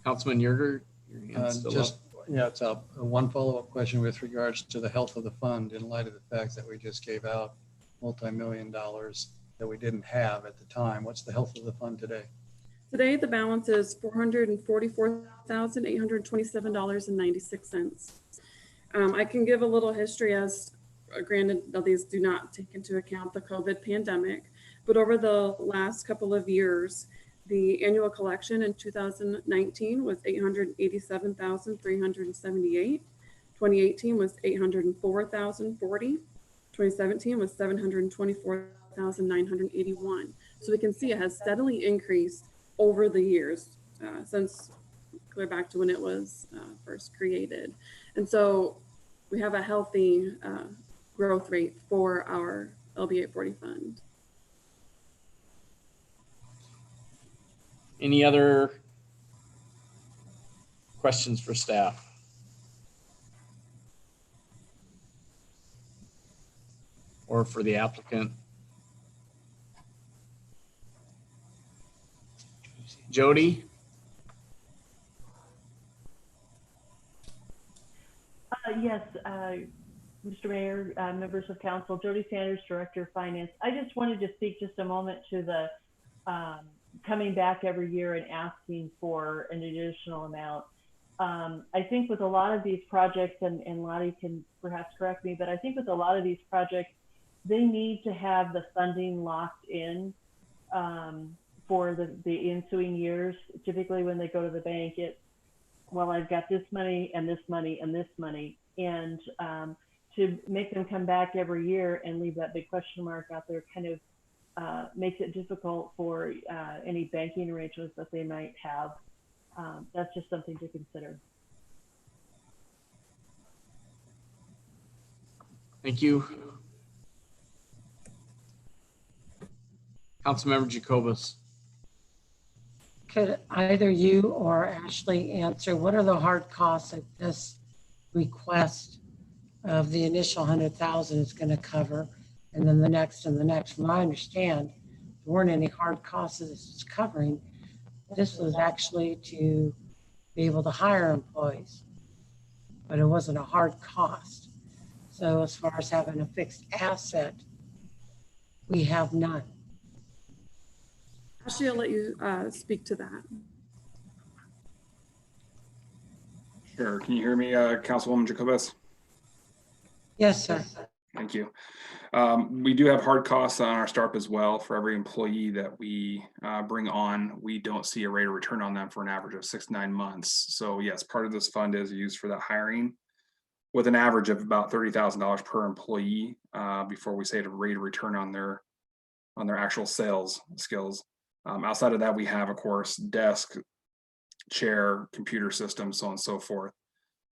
Councilman Yerger? Your hand's still up. Yeah, it's a one follow-up question with regards to the health of the fund in light of the fact that we just gave out multi-million dollars that we didn't have at the time. What's the health of the fund today? Today, the balance is $444,827.96. I can give a little history as granted, these do not take into account the COVID pandemic, but over the last couple of years, The annual collection in 2019 was 887,378. 2018 was 804,040. 2017 was 724,981. So we can see it has steadily increased over the years since clear back to when it was first created. And so we have a healthy growth rate for our LB 840 fund. Any other questions for staff? Or for the applicant? Jody? Yes, Mr. Mayor, members of council, Jody Sanders, Director of Finance. I just wanted to speak just a moment to the coming back every year and asking for an additional amount. I think with a lot of these projects, and Lottie can perhaps correct me, but I think with a lot of these projects, they need to have the funding locked in for the ensuing years. Typically when they go to the bank, it's, well, I've got this money and this money and this money. And to make them come back every year and leave that big question mark out there kind of makes it difficult for any banking arrangements that they might have. That's just something to consider. Thank you. Councilmember Jacobus. Could either you or Ashley answer, what are the hard costs that this request of the initial 100,000 is going to cover, and then the next and the next? From what I understand, there weren't any hard costs that this is covering. This was actually to be able to hire employees, but it wasn't a hard cost. So as far as having a fixed asset, we have none. Ashley, I'll let you speak to that. Sure. Can you hear me, Councilwoman Jacobus? Yes, sir. Thank you. We do have hard costs on our STARP as well. For every employee that we bring on, we don't see a rate of return on them for an average of 6 to 9 months. So yes, part of this fund is used for that hiring with an average of about $30,000 per employee before we say the rate of return on their actual sales skills. Outside of that, we have, of course, desk, chair, computer system, so on and so forth.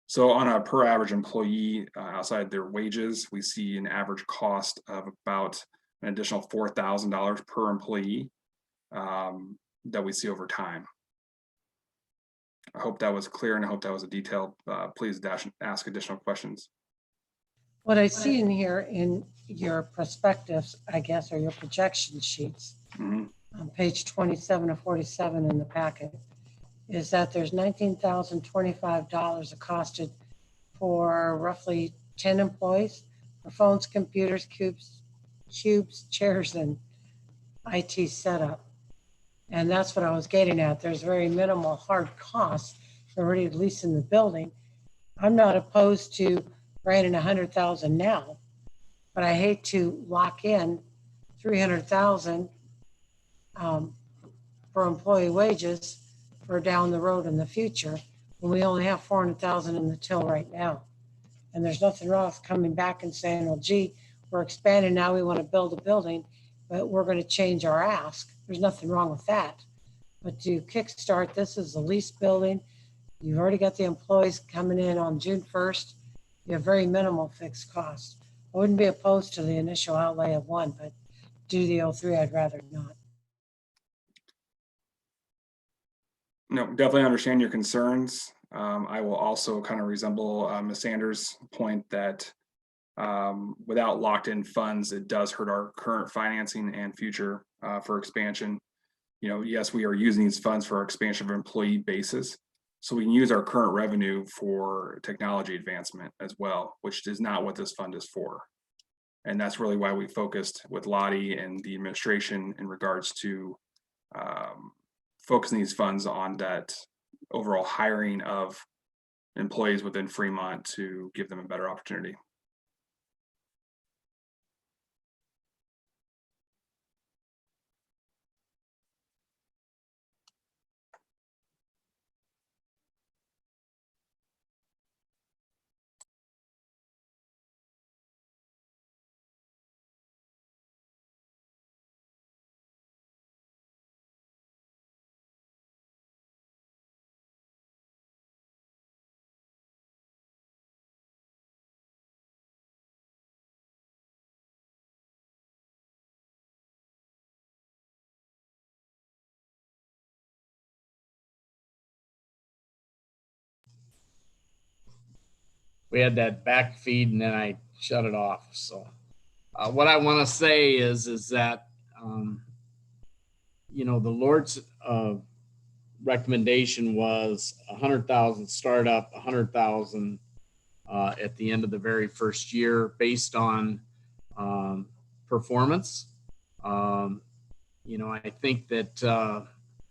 So on a per average employee, outside their wages, we see an average cost of about an additional $4,000 per employee that we see over time. I hope that was clear, and I hope that was a detailed. Please ask additional questions. What I see in here in your prospectus, I guess, or your projection sheets, on page 27 of 47 in the packet, is that there's $19,025 accosted for roughly 10 employees for phones, computers, cubes, chairs, and IT setup. And that's what I was getting at. There's very minimal hard costs already leasing the building. I'm not opposed to granting 100,000 now, but I hate to lock in 300,000 for employee wages for down the road in the future when we only have 400,000 in the till right now. And there's nothing wrong with coming back and saying, well, gee, we're expanding now, we want to build a building, but we're going to change our ask. There's nothing wrong with that. But to kickstart, this is a leased building. You've already got the employees coming in on June 1st. You have very minimal fixed costs. I wouldn't be opposed to the initial outlay of one, but due to the 03, I'd rather not. No, definitely understand your concerns. I will also kind of resemble Ms. Sanders' point that without locked in funds, it does hurt our current financing and future for expansion. You know, yes, we are using these funds for our expansion of employee bases. So we can use our current revenue for technology advancement as well, which is not what this fund is for. And that's really why we focused with Lottie and the administration in regards to focusing these funds on that overall hiring of employees within Fremont to give them a better opportunity. we had that back feed and then I shut it off. So what I want to say is that, you know, the Lord's recommendation was 100,000 startup, 100,000 at the end of the very first year based on performance. You know, I think that,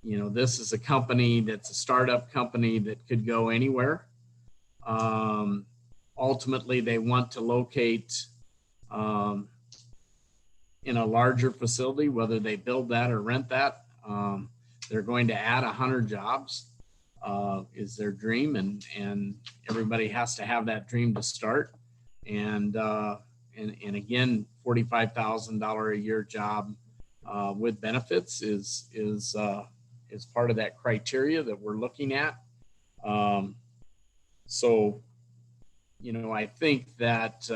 you know, this is a company that's a startup company that could go anywhere. Ultimately, they want to locate in a larger facility, whether they build that or rent that. They're going to add 100 jobs is their dream, and everybody has to have that dream to start. And again, $45,000 a year job with benefits is part of that criteria that we're looking at. So, you know, I think that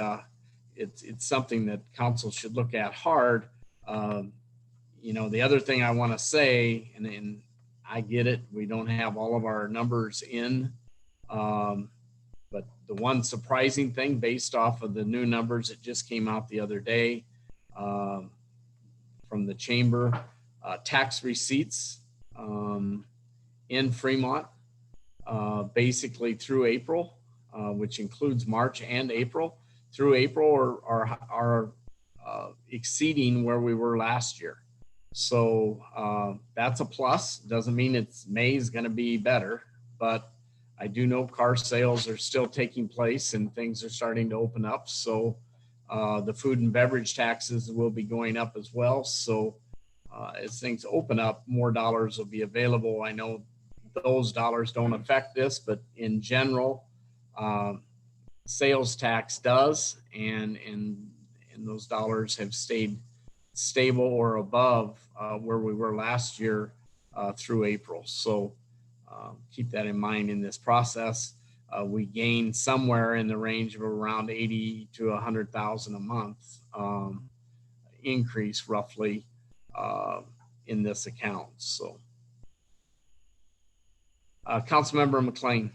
it's something that council should look at hard. You know, the other thing I want to say, and I get it, we don't have all of our numbers in, but the one surprising thing based off of the new numbers that just came out the other day from the chamber, tax receipts in Fremont, basically through April, which includes March and April, through April are exceeding where we were last year. So that's a plus. Doesn't mean May is going to be better, but I do know car sales are still taking place and things are starting to open up. So the food and beverage taxes will be going up as well. So as things open up, more dollars will be available. I know those dollars don't affect this, but in general, sales tax does, and those dollars have stayed stable or above where we were last year through April. So keep that in mind in this process. We gain somewhere in the range of around 80 to 100,000 a month increase roughly in this account. So Councilmember McLean.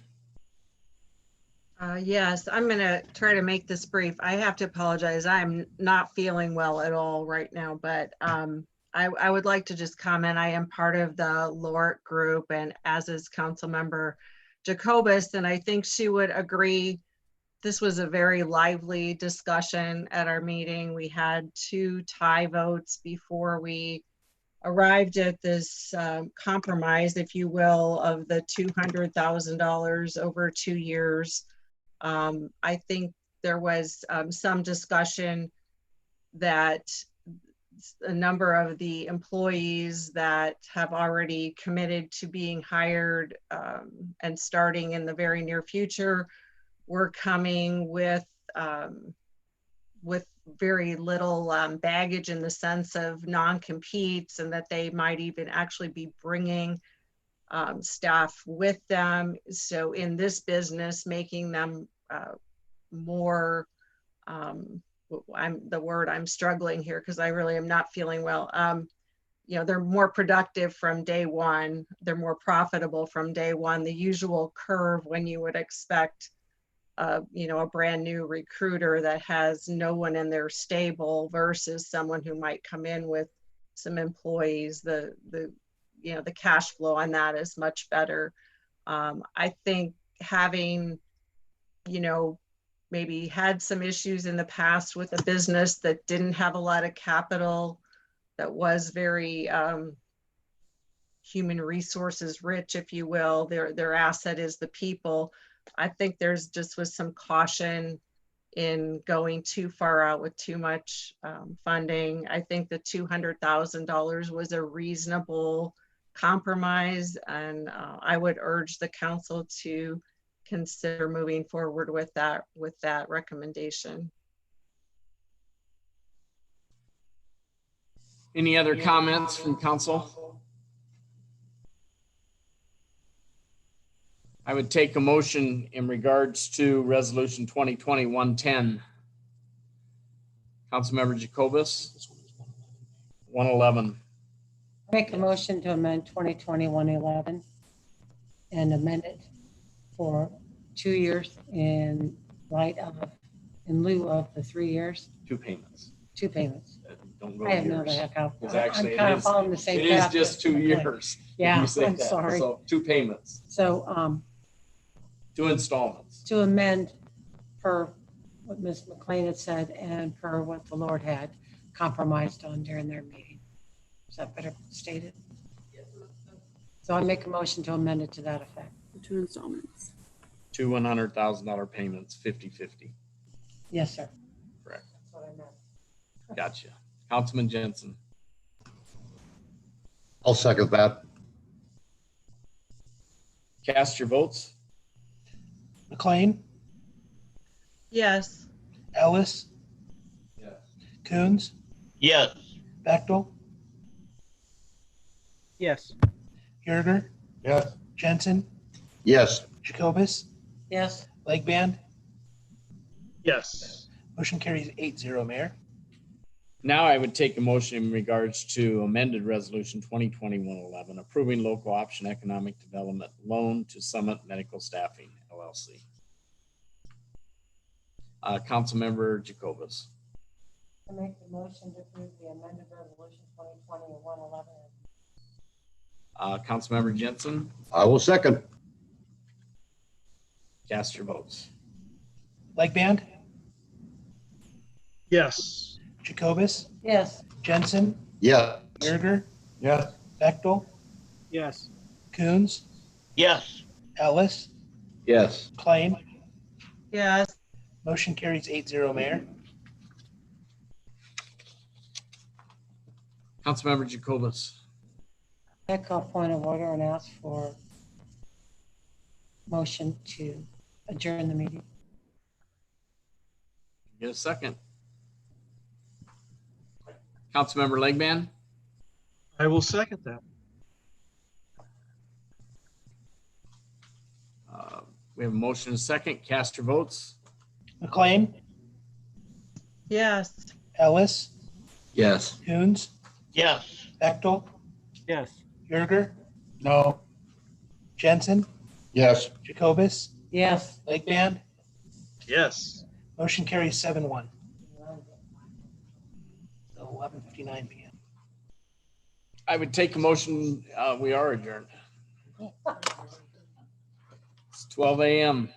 Yes, I'm going to try to make this brief. I have to apologize. I'm not feeling well at all right now, but I would like to just comment. I am part of the LORT group, and as is Councilmember Jacobus, and I think she would agree. This was a very lively discussion at our meeting. We had 2 tie votes before we arrived at this compromise, if you will, of the $200,000 over 2 years. I think there was some discussion that a number of the employees that have already committed to being hired and starting in the very near future were coming with very little baggage in the sense of non-competes, and that they might even actually be bringing staff with them. So in this business, making them more, I'm struggling here because I really am not feeling well. You know, they're more productive from day one. They're more profitable from day one. The usual curve when you would expect, you know, a brand new recruiter that has no one in their stable versus someone who might come in with some employees. The you know, the cash flow on that is much better. I think having, you know, maybe had some issues in the past with a business that didn't have a lot of capital, that was very human resources rich, if you will. Their asset is the people. I think there's just was some caution in going too far out with too much funding. I think the $200,000 was a reasonable compromise, and I would urge the council to consider moving forward with that recommendation. Any other comments from council? I would take a motion in regards to resolution 2020-110. Councilmember Jacobus. 111. Make a motion to amend 2020-111 and amend it for 2 years and right, in lieu of the 3 years, 2 payments. 2 payments. Don't go I have no years. idea how. Because I'm actually kind it of is, following the same it is path. just 2 years. if Yeah, you say I'm that. sorry. So 2 payments, So 2 installments. to amend per what Ms. McLean had said and per what the Lord had compromised on during their meeting. Is that better stated? So I make a motion to amend it to that effect. 2 installments. 2 $100,000 payments, 50/50. Yes, sir. Correct. That's what I meant. Gotcha. Councilman Jensen. I'll second that. Cast your votes. McLean, Yes. Ellis, Yes. Coons, Yes. Bechtel, Yes. Yerger, Yes. Jensen, Yes. Jacobus, Yes. Legband. Yes. Motion carries 8-0, Mayor. Now I would take a motion in regards to amended resolution 2021-11, approving local option economic development loan to Summit Medical Staffing LLC. Councilmember Jacobus. I make the motion to approve the amended resolution 2020-111. Councilmember Jensen. I will second. Cast your votes. Legband, Yes. Jacobus, Yes. Jensen, Yes. Yerger, Yes. Bechtel, Yes. Coons, Yes. Ellis, Yes. McLean. Yes. Motion carries 8-0, Mayor. Councilmember Jacobus. I call point of order and ask for motion to adjourn the meeting. Get a second. Councilmember Legband. I will second that. We have a motion and a second. Cast your votes. McLean, Yes. Ellis, Yes. Coons, Yes. Bechtel, Yes. Yerger, No. Jensen, Yes. Jacobus, Yes. Legband. Yes. Motion carries 7-1. 11:59 p.m. I would take a motion. We are adjourned. It's 12 a.m.